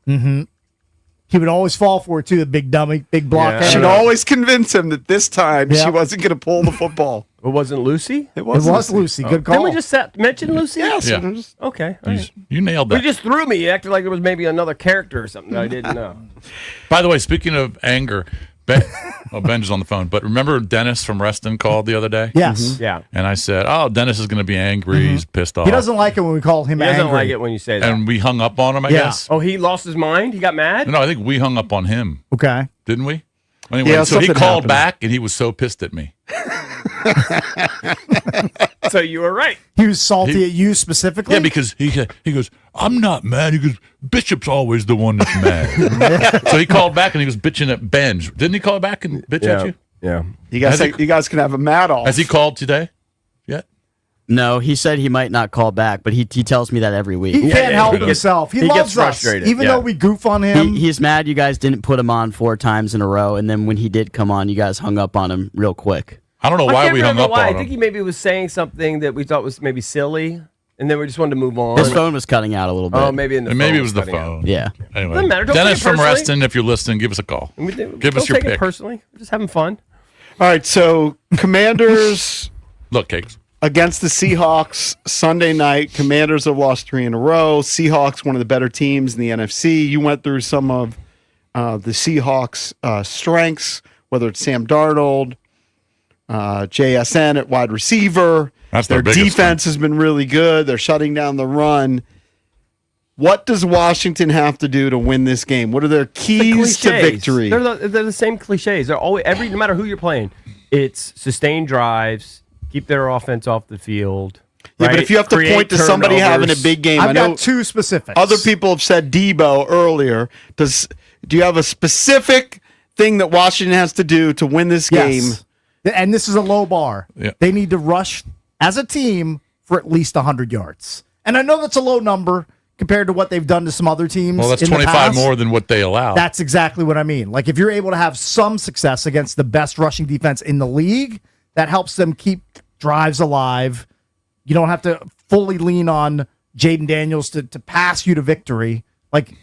Speaker 3: He would always fall for it too. The big dummy, big blockhead.
Speaker 4: Yeah.
Speaker 1: She'd always convince him that this time she
Speaker 3: Yep.
Speaker 1: wasn't going to pull the football.
Speaker 4: It wasn't Lucy?
Speaker 1: It
Speaker 3: It was Lucy. Good call.
Speaker 4: Didn't we just mention Lucy?
Speaker 1: Yes.
Speaker 2: Yeah.
Speaker 4: Okay. all right.
Speaker 2: You nailed
Speaker 4: You
Speaker 2: that.
Speaker 4: just threw me. You acted like there was maybe another character or something that I didn't know.
Speaker 2: By the way, speaking of anger, Ben's on the phone. But remember Dennis from Reston called the other day?
Speaker 3: Yes.
Speaker 4: Yeah.
Speaker 2: And I said, "Oh, Dennis is going to be angry. He's pissed off."
Speaker 3: He doesn't like it when we call him
Speaker 4: He doesn't
Speaker 3: angry.
Speaker 4: like it when you say that.
Speaker 2: And we hung up on him. I
Speaker 3: Yeah.
Speaker 2: guess.
Speaker 4: Oh, he lost his mind? He got mad?
Speaker 2: No, I think we hung up on him,
Speaker 3: Okay.
Speaker 2: didn't we? Anyway,
Speaker 1: Yeah,
Speaker 2: so he
Speaker 1: something
Speaker 2: called
Speaker 1: happened.
Speaker 2: back and he was so pissed at me.
Speaker 4: So you were right.
Speaker 3: He was salty at you specifically.
Speaker 2: Yeah, because he goes, "I'm not mad." He goes, "Bishop's always the one that's mad." So he called back and he was bitching at Ben. Didn't he call back and bitch at you?
Speaker 4: Yeah.
Speaker 1: You guys can have a mad off.
Speaker 2: Has he called today? Yet?
Speaker 7: No, he said he might not call back, but he tells me that every week.
Speaker 3: he can't help
Speaker 4: he gets-
Speaker 3: himself. He
Speaker 4: he
Speaker 3: loves
Speaker 4: gets
Speaker 3: us,
Speaker 4: frustrated,
Speaker 3: even
Speaker 4: yeah.
Speaker 3: though we goof on him.
Speaker 7: He's mad you guys didn't put him on 4 times in a row, and then when he did come on, you guys hung up on him real quick.
Speaker 2: I don't know
Speaker 4: I
Speaker 2: why
Speaker 4: can't
Speaker 2: we hung
Speaker 4: remember
Speaker 2: up
Speaker 4: why.
Speaker 2: on
Speaker 4: I
Speaker 2: him.
Speaker 4: think he maybe was saying something that we thought was maybe silly, and then we just wanted to move on.
Speaker 7: His phone was cutting out a little bit.
Speaker 4: Oh, maybe in the
Speaker 2: And
Speaker 4: phone
Speaker 2: maybe it was the
Speaker 4: cutting out.
Speaker 2: phone.
Speaker 7: Yeah.
Speaker 2: Anyway,
Speaker 4: Doesn't matter. Don't
Speaker 2: Dennis
Speaker 4: take it
Speaker 2: from
Speaker 4: personally.
Speaker 2: Reston, if you're listening, give us a call. Give
Speaker 4: Don't
Speaker 2: us your
Speaker 4: take it
Speaker 2: pick.
Speaker 4: personally. We're just having fun.
Speaker 1: All right, so Commanders
Speaker 2: Look, Cakes.
Speaker 1: against the Seahawks Sunday night. Commanders have lost 3 in a row. Seahawks, one of the better teams in the NFC. You went through some of the Seahawks' strengths, whether it's Sam Darnold, JSN at wide receiver.
Speaker 2: That's
Speaker 1: their
Speaker 2: their biggest
Speaker 1: defense has been really good. They're shutting down the run. What does Washington have to do to win this game? What are their keys to
Speaker 4: Cliches.
Speaker 1: victory?
Speaker 4: They're the same cliches. They're always no matter who you're playing. It's sustained drives, keep their offense off the field.
Speaker 1: Yeah,
Speaker 4: right?
Speaker 1: but if you have to
Speaker 4: Create
Speaker 1: point to somebody having a
Speaker 4: turnovers.
Speaker 1: big game, I
Speaker 3: I've
Speaker 1: know
Speaker 3: got 2 specifics.
Speaker 1: other people have said Debo earlier. Do you have a specific thing that Washington has to do to win this game?
Speaker 3: Yes. And this is a low bar.
Speaker 2: Yeah.
Speaker 3: They need to rush as a team for at least 100 yards. And I know that's a low number compared to what they've done to some other teams.
Speaker 2: Well, that's
Speaker 3: in the
Speaker 2: 25
Speaker 3: past.
Speaker 2: more than what they allow.
Speaker 3: That's exactly what I mean. Like if you're able to have some success against the best rushing defense in the league, that helps them keep drives alive. You don't have to fully lean on Jaden Daniels to pass you to victory. Like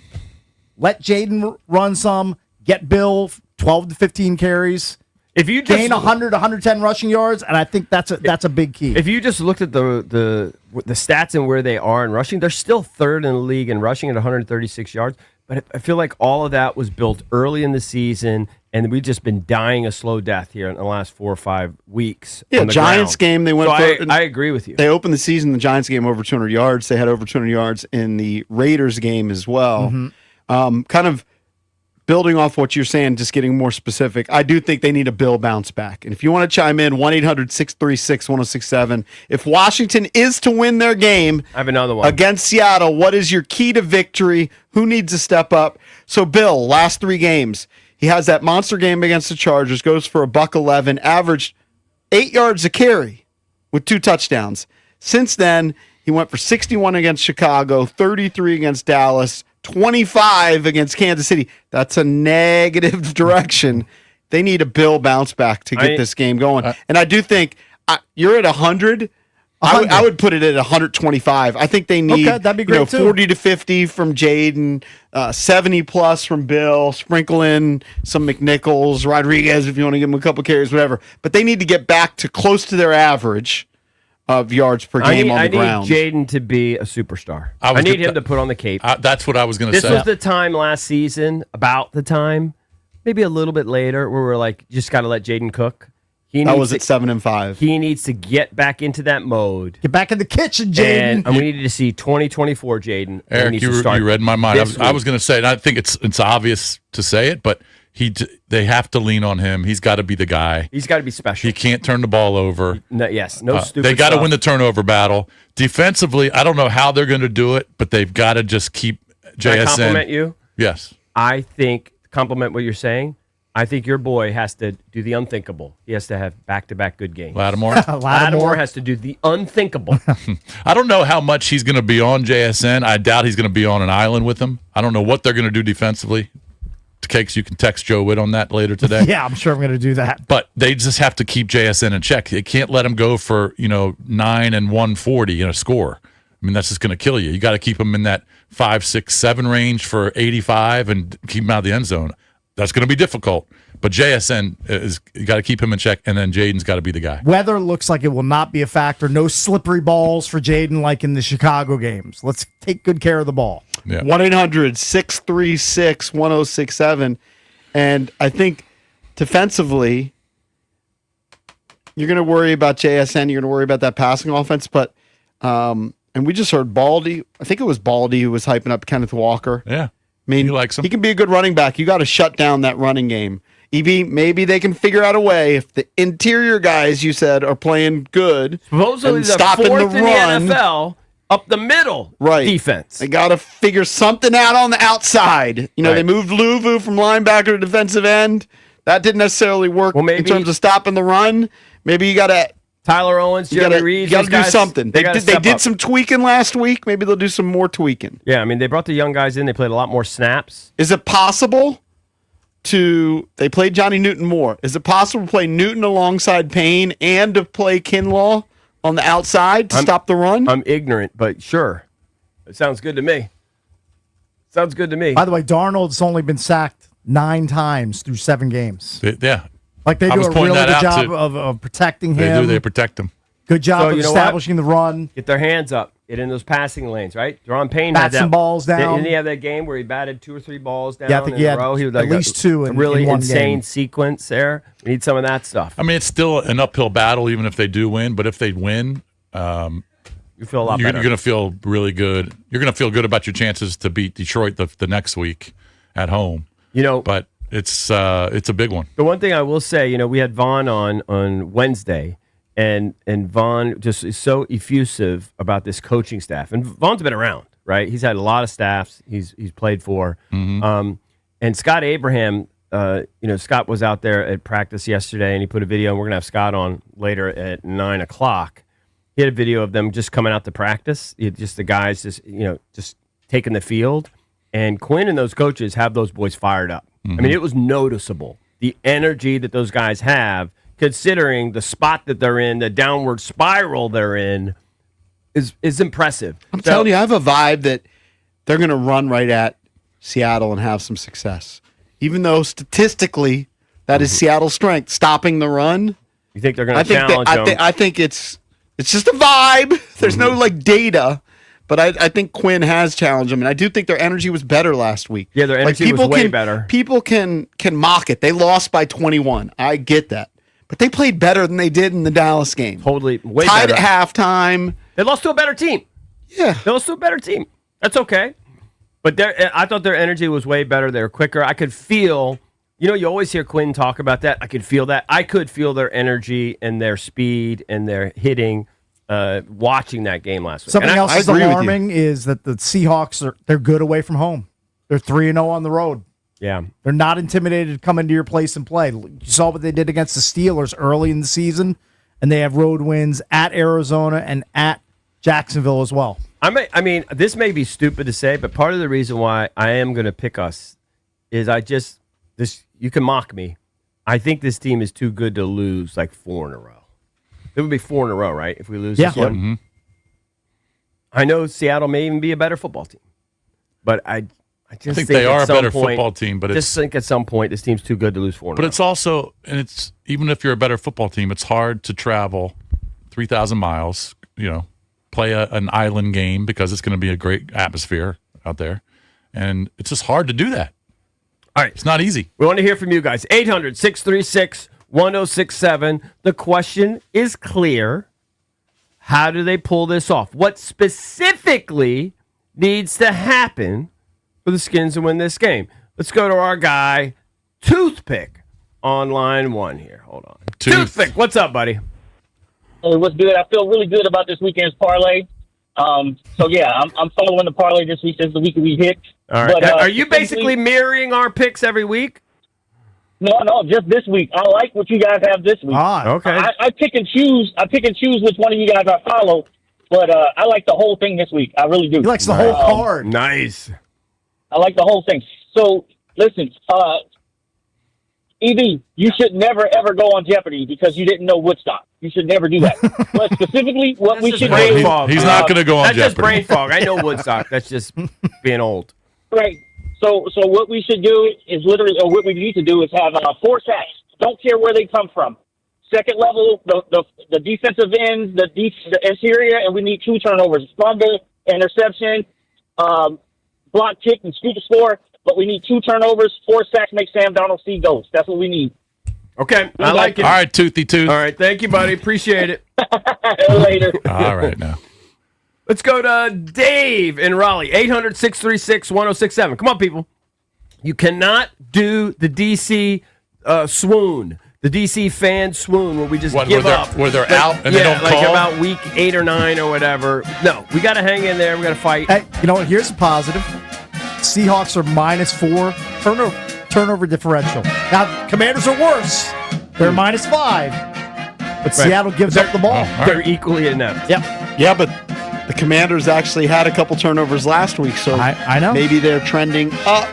Speaker 3: let Jaden run some, get Bill 12 to 15 carries.
Speaker 4: If you just
Speaker 3: Gain 100, 110 rushing yards, and I think that's a big key.
Speaker 4: If you just looked at the stats and where they are in rushing, they're still third in the league in rushing at 136 yards. But I feel like all of that was built early in the season. and we've just been dying a slow death here in the last 4 or 5 weeks.
Speaker 1: Yeah,
Speaker 4: on the
Speaker 1: Giants
Speaker 4: ground.
Speaker 1: game, they went
Speaker 4: I agree with you.
Speaker 1: They opened the season, the Giants game, over 200 yards. They had over 200 yards in the Raiders game as well. Kind of building off what you're saying, just getting more specific, I do think they need a Bill bounce back. And if you want to chime in, 1-800-636-1067. If Washington is to win their game
Speaker 4: I have another one
Speaker 1: against Seattle, what is your key to victory? Who needs to step up? So, Bill, last 3 games, he has that monster game against the Chargers, goes for $111, averaged 8 yards a carry with 2 touchdowns. Since then, he went for 61 against Chicago, 33 against Dallas, 25 against Kansas City. That's a negative direction. They need a Bill bounce back to get this game going. And I do think you're at 100. I would put it at 125. I think they need
Speaker 3: that'd be great too.
Speaker 1: 40 to 50 from Jaden, 70 plus from Bill, sprinkle in some McNichols, Rodriguez if you want to give them a couple carries, whatever. But they need to get back to close to their average of yards per game on the ground.
Speaker 4: I need Jaden to be a superstar. I need him to put on the cape.
Speaker 2: That's what I was going to say.
Speaker 4: This was the time last season, about the time, maybe a little bit later, where we're like, just got to let Jaden cook.
Speaker 1: That was at 7-5.
Speaker 4: He needs to get back into that mode.
Speaker 3: Get back in the kitchen, Jaden.
Speaker 4: And we needed to see 2024 Jaden.
Speaker 2: Eric, you read my mind. I was going to say, and I think it's obvious to say it, but they have to lean on him. He's got to be the guy.
Speaker 4: He's got to be special.
Speaker 2: He can't turn the ball over.
Speaker 4: No stupid
Speaker 2: They got to
Speaker 4: stuff.
Speaker 2: win the turnover battle. Defensively, I don't know how they're going to do it, but they've got to just keep JSN.
Speaker 4: Can I compliment you?
Speaker 2: Yes.
Speaker 4: I think, compliment what you're saying, I think your boy has to do the unthinkable. He has to have back-to-back good games.
Speaker 2: Lattimore?
Speaker 4: Lattimore has to do the unthinkable.
Speaker 2: I don't know how much he's going to be on JSN. I doubt he's going to be on an island with him. I don't know what they're going to do defensively. Cakes, you can text Joe Witt on that later today.
Speaker 3: Yeah, I'm sure I'm going to do that.
Speaker 2: But they just have to keep JSN in check. They can't let him go for 9 and 140 in a score. I mean, that's just going to kill you. You got to keep him in that 5, 6, 7 range for 85 and keep him out of the end zone. That's going to be difficult. But JSN you got to keep him in check, and then Jaden's got to be the guy.
Speaker 3: Weather looks like it will not be a factor. No slippery balls for Jaden like in the Chicago games. Let's take good care of the ball.
Speaker 2: Yeah.
Speaker 1: 1-800-636-1067. And I think defensively, you're going to worry about JSN. You're going to worry about that passing offense. But and we just heard Baldy. I think it was Baldy who was hyping up Kenneth Walker.
Speaker 2: Yeah.
Speaker 1: I mean,
Speaker 2: he likes him.
Speaker 1: He can be a good running back. You got to shut down that running game. EB, maybe they can figure out a way if the interior guys you said are playing good.
Speaker 4: Supposedly
Speaker 1: and
Speaker 4: the
Speaker 1: stopping
Speaker 4: fourth
Speaker 1: the
Speaker 4: in
Speaker 1: run,
Speaker 4: the NFL up the middle defense.
Speaker 1: They got to figure something out on the outside. They moved Luvu from linebacker to defensive end. That didn't necessarily work in terms of stopping the run. Maybe you got to
Speaker 4: Tyler Owens, Jeremy Reeves.
Speaker 1: You got to do something. They did some tweaking last week. Maybe they'll do some more tweaking.
Speaker 4: Yeah, I mean, they brought the young guys in. They played a lot more snaps.
Speaker 1: Is it possible they played Johnny Newton more? Is it possible to play Newton alongside Payne and to play Kinlaw on the outside to stop the run?
Speaker 4: I'm ignorant, but sure. It sounds good to me. Sounds good to me.
Speaker 3: By the way, Darnold's only been sacked 9 times through 7 games.
Speaker 2: Yeah.
Speaker 3: Like they do a really good job of protecting him.
Speaker 2: They protect him.
Speaker 3: Good job of establishing the run.
Speaker 4: Get their hands up. Get in those passing lanes, right? Deron Payne
Speaker 3: Bat
Speaker 4: had that.
Speaker 3: some balls down.
Speaker 4: Didn't he have that game where he batted 2 or 3 balls down
Speaker 3: I think
Speaker 4: in a row? He was
Speaker 3: at least 2 in
Speaker 4: really
Speaker 3: one
Speaker 4: insane
Speaker 3: game.
Speaker 4: sequence there. We need some of that stuff.
Speaker 2: I mean, it's still an uphill battle, even if they do win. But if they win,
Speaker 4: you feel a lot
Speaker 2: you're
Speaker 4: better.
Speaker 2: going to feel really good. You're going to feel good about your chances to beat Detroit the next week at home. But it's a big one.
Speaker 4: The one thing I will say, we had Vaughn on Wednesday, and Vaughn just is so effusive about this coaching staff. And Vaughn's been around, right? He's had a lot of staffs he's played for.
Speaker 2: Mm-hmm.
Speaker 4: And Scott Abraham, Scott was out there at practice yesterday, and he put a video, and we're going to have Scott on later at 9 o'clock. He had a video of them just coming out to practice, just the guys just taking the field. And Quinn and those coaches have those boys fired up.
Speaker 2: Mm-hmm.
Speaker 4: I mean, it was noticeable, the energy that those guys have, considering the spot that they're in, the downward spiral they're in, is impressive.
Speaker 1: I'm telling you, I have a vibe that they're going to run right at Seattle and have some success. Even though statistically that is Seattle's strength, stopping the run.
Speaker 4: You think they're going to challenge them?
Speaker 1: I think it's just a vibe. There's no data, but I think Quinn has challenged them, and I do think their energy was better last week.
Speaker 4: Yeah, their energy was way better.
Speaker 1: People can mock it. They lost by 21. I get that. But they played better than they did in the Dallas game.
Speaker 4: Totally. Way
Speaker 1: Tied
Speaker 4: better.
Speaker 1: at halftime.
Speaker 4: They lost to a better team.
Speaker 1: Yeah.
Speaker 4: They lost to a better team. That's okay. But I thought their energy was way better. They were quicker. I could feel, you always hear Quinn talk about that. I could feel that. I could feel their energy and their speed and their hitting watching that game last week.
Speaker 3: Something else that's alarming is that the Seahawks they're good away from home. They're 3-0 on the road.
Speaker 4: Yeah.
Speaker 3: They're not intimidated to come into your place and play. You saw what they did against the Steelers early in the season, and they have road wins at Arizona and at Jacksonville as well.
Speaker 4: I mean, this may be stupid to say, but part of the reason why I am going to pick us is you can mock me. I think this team is too good to lose like 4 in a row. It would be 4 in a row, right? If we lose this one.
Speaker 2: Mm-hmm.
Speaker 4: I know Seattle may even be a better football team, but I think
Speaker 2: they are a better football team. But
Speaker 4: just think at some point this team's too good to lose 4 in a row.
Speaker 2: But it's also, and it's even if you're a better football team, it's hard to travel 3,000 miles. Play an island game because it's going to be a great atmosphere out there, and it's just hard to do that.
Speaker 4: All right,
Speaker 2: it's not easy.
Speaker 4: We want to hear from you guys. 800-636-1067. The question is clear. How do they pull this off? What specifically needs to happen for the Skins to win this game? Let's go to our guy, Toothpick, on line 1 here. Hold on. Toothpick, what's up, buddy?
Speaker 11: Hey, what's good? I feel really good about this weekend's parlay. I'm following the parlay this week. This is the week we hit.
Speaker 4: All right. But, are you basically mirroring our picks every week?
Speaker 11: No, just this week. I like what you guys have this week.
Speaker 4: Okay.
Speaker 11: I pick and choose. Which one of you guys I follow, but I like the whole thing this week. I really do.
Speaker 3: He likes the whole card.
Speaker 4: Nice.
Speaker 11: I like the whole thing. So listen, ED, you should never ever go on Jeopardy because you didn't know Woodstock. You should never do that. But specifically, what we should do.
Speaker 2: He's not going to go on Jeopardy.
Speaker 4: That's just brain fog. I know Woodstock. That's just being old.
Speaker 11: Right. So what we should do is literally, or what we need to do is have 4 sacks. Don't care where they come from. Second level, the defensive ends, the interior, and we need 2 turnovers: fumble, interception, block kick, and scoop score. But we need 2 turnovers, 4 sacks, make Sam Darnold see ghosts. That's what we need.
Speaker 4: Okay, I like it.
Speaker 2: All right, Toothy Tooth.
Speaker 4: All right, thank you, buddy. Appreciate it.
Speaker 11: Later.
Speaker 2: All right, now.
Speaker 4: Let's go to Dave in Raleigh, 800-636-1067. Come on, people. You cannot do the DC swoon, the DC fan swoon, where we just give up.
Speaker 2: Where they're out and they don't call?
Speaker 4: Yeah, about week 8 or 9 or whatever. No, we got to hang in there. We got to fight.
Speaker 3: Hey, you know what? Here's a positive. Seahawks are -4 turnover differential. Now, Commanders are worse. They're -5. But Seattle gives up the ball.
Speaker 4: They're equally inept.
Speaker 3: Yep.
Speaker 1: Yeah, but the Commanders actually had a couple turnovers last week, so
Speaker 3: I know.
Speaker 1: Maybe they're trending up.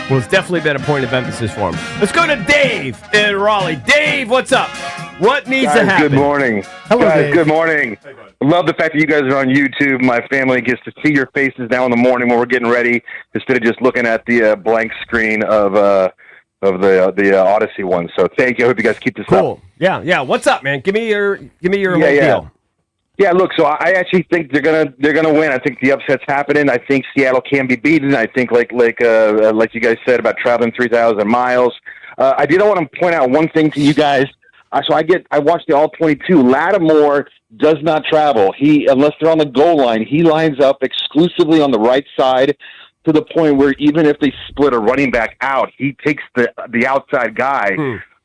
Speaker 4: Well, it's definitely been a point of emphasis for them. Let's go to Dave in Raleigh. Dave, what's up? What needs to happen?
Speaker 12: Good morning.
Speaker 3: Hello,
Speaker 12: guys,
Speaker 3: Dave.
Speaker 12: good morning. Love the fact that you guys are on YouTube. My family gets to see your faces now in the morning when we're getting ready, instead of just looking at the blank screen of the Odyssey one. So thank you. I hope you guys keep this up.
Speaker 4: Cool. Yeah. What's up, man? Give me your whole deal.
Speaker 12: Yeah, look, so I actually think they're gonna win. I think the upset's happening. I think Seattle can be beaten. I think like you guys said about traveling 3,000 miles. I did want to point out one thing to you guys. So I watched the all 22. Lattimore does not travel. Unless they're on the goal line, he lines up exclusively on the right side, to the point where even if they split a running back out, he takes the outside guy.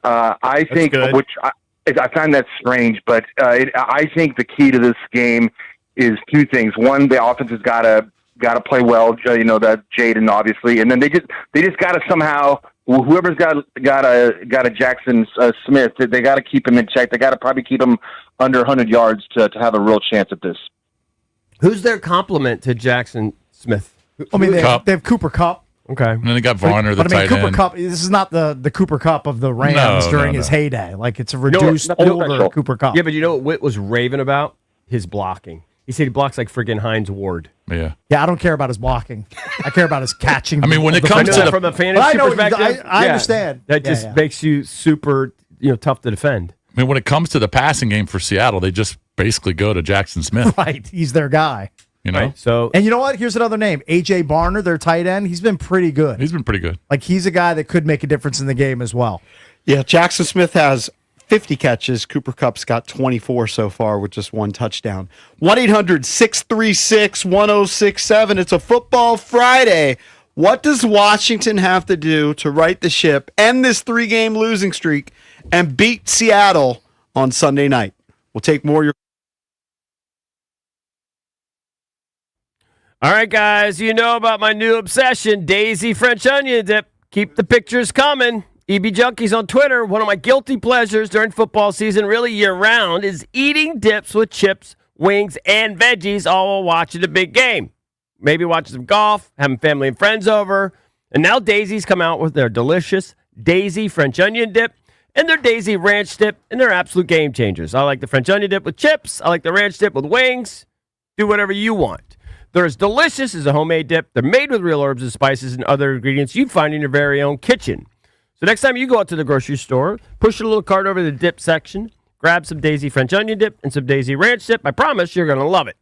Speaker 12: I think, which I find that strange, but I think the key to this game is 2 things. One, the offense has got to play well. That Jaden obviously, and then they just got to somehow, whoever's got a Jackson Smith, they got to keep him in check. They got to probably keep him under 100 yards to have a real chance at this.
Speaker 4: Who's their complement to Jackson Smith?
Speaker 3: I mean, they have Cooper Kupp.
Speaker 4: Okay.
Speaker 2: And then they got Varner, the tight
Speaker 3: Cooper
Speaker 2: end.
Speaker 3: Kupp, this is not the Cooper Kupp of the Rams during his heyday. Like, it's a reduced, older Cooper Kupp.
Speaker 4: Yeah, but you know what Witt was raving about? His blocking. He said he blocks like friggin' Hines Ward.
Speaker 2: Yeah.
Speaker 3: Yeah, I don't care about his blocking. I care about his catching.
Speaker 2: I mean, when it comes to
Speaker 4: from a fantasy perspective,
Speaker 3: I understand.
Speaker 4: That just makes you super, tough to defend.
Speaker 2: I mean, when it comes to the passing game for Seattle, they just basically go to Jackson Smith.
Speaker 3: Right. He's their guy.
Speaker 2: You know,
Speaker 4: Right, so
Speaker 3: And you know what? Here's another name. A.J. Barner, their tight end. He's been pretty good.
Speaker 2: he's been pretty good.
Speaker 3: Like, he's a guy that could make a difference in the game as well.
Speaker 1: Yeah, Jackson Smith has 50 catches. Cooper Kupp's got 24 so far with just one touchdown. 1-800-636-1067. It's a football Friday. What does Washington have to do to right the ship, end this 3-game losing streak, and beat Seattle on Sunday night? We'll take more of your.
Speaker 4: all right, guys, you know about my new obsession, Daisy French onion dip. Keep the pictures coming. EB Junkies on Twitter. One of my guilty pleasures during football season, really year-round, is eating dips with chips, wings, and veggies all while watching a big game. Maybe watching some golf, having family and friends over. And now Daisy's come out with their delicious Daisy French onion dip and their Daisy ranch dip, and they're absolute game changers. I like the French onion dip with chips. I like the ranch dip with wings. Do whatever you want. They're as delicious as a homemade dip. They're made with real herbs and spices and other ingredients you'd find in your very own kitchen. So next time you go out to the grocery store, push your little cart over to the dip section, grab some Daisy French onion dip and some Daisy ranch dip. I promise you're going to love it.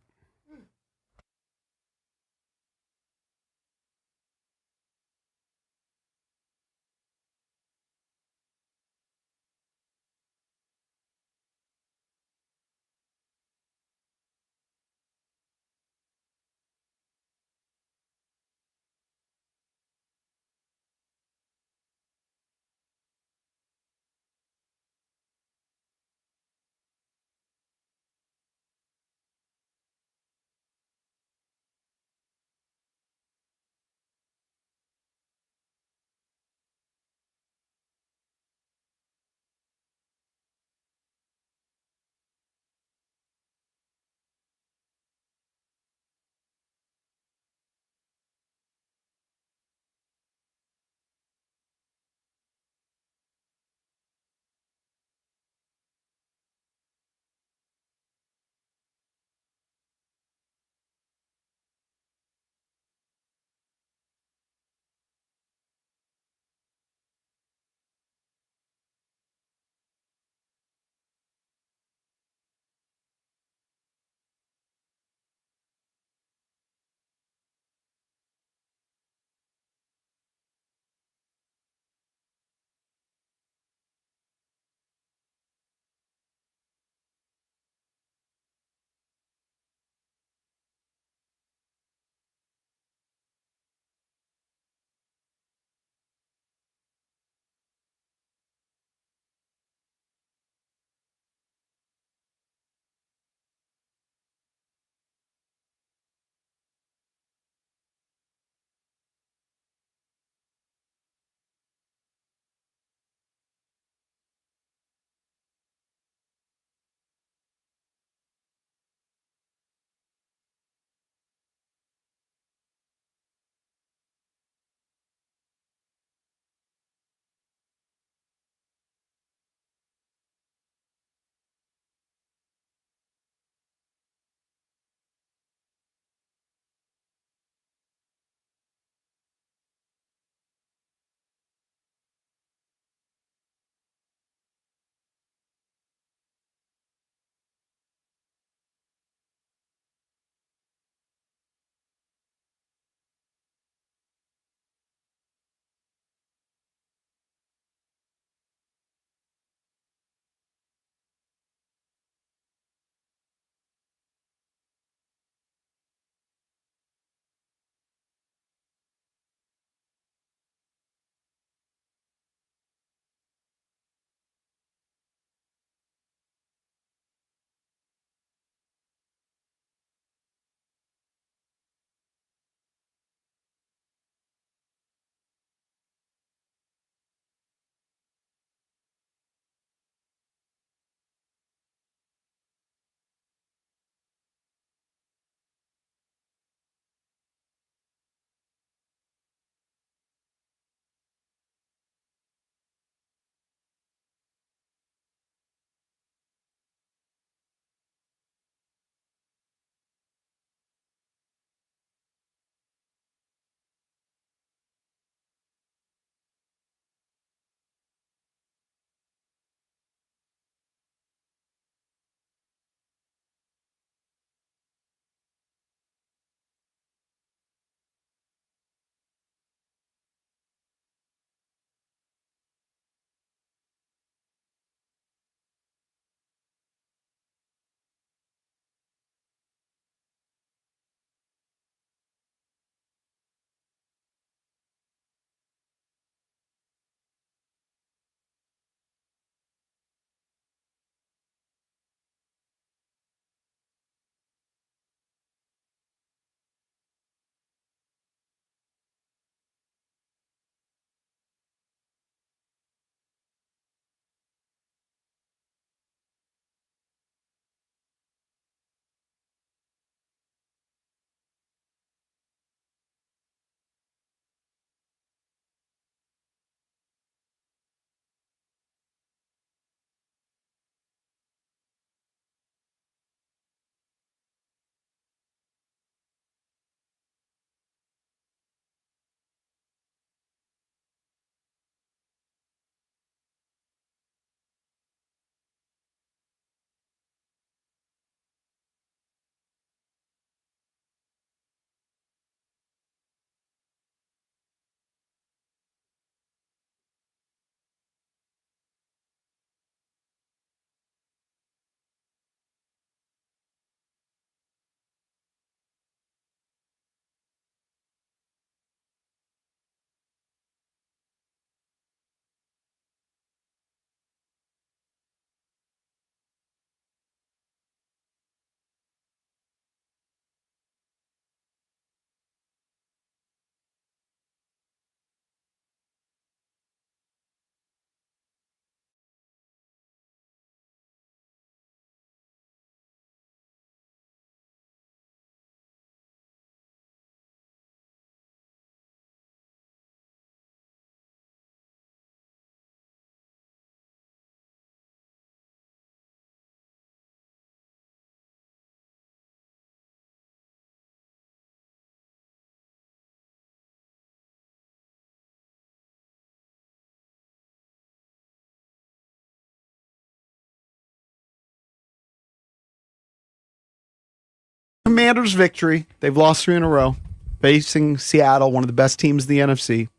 Speaker 1: Commanders' victory. They've lost 3 in a row, facing Seattle, one of the best teams in the NFC.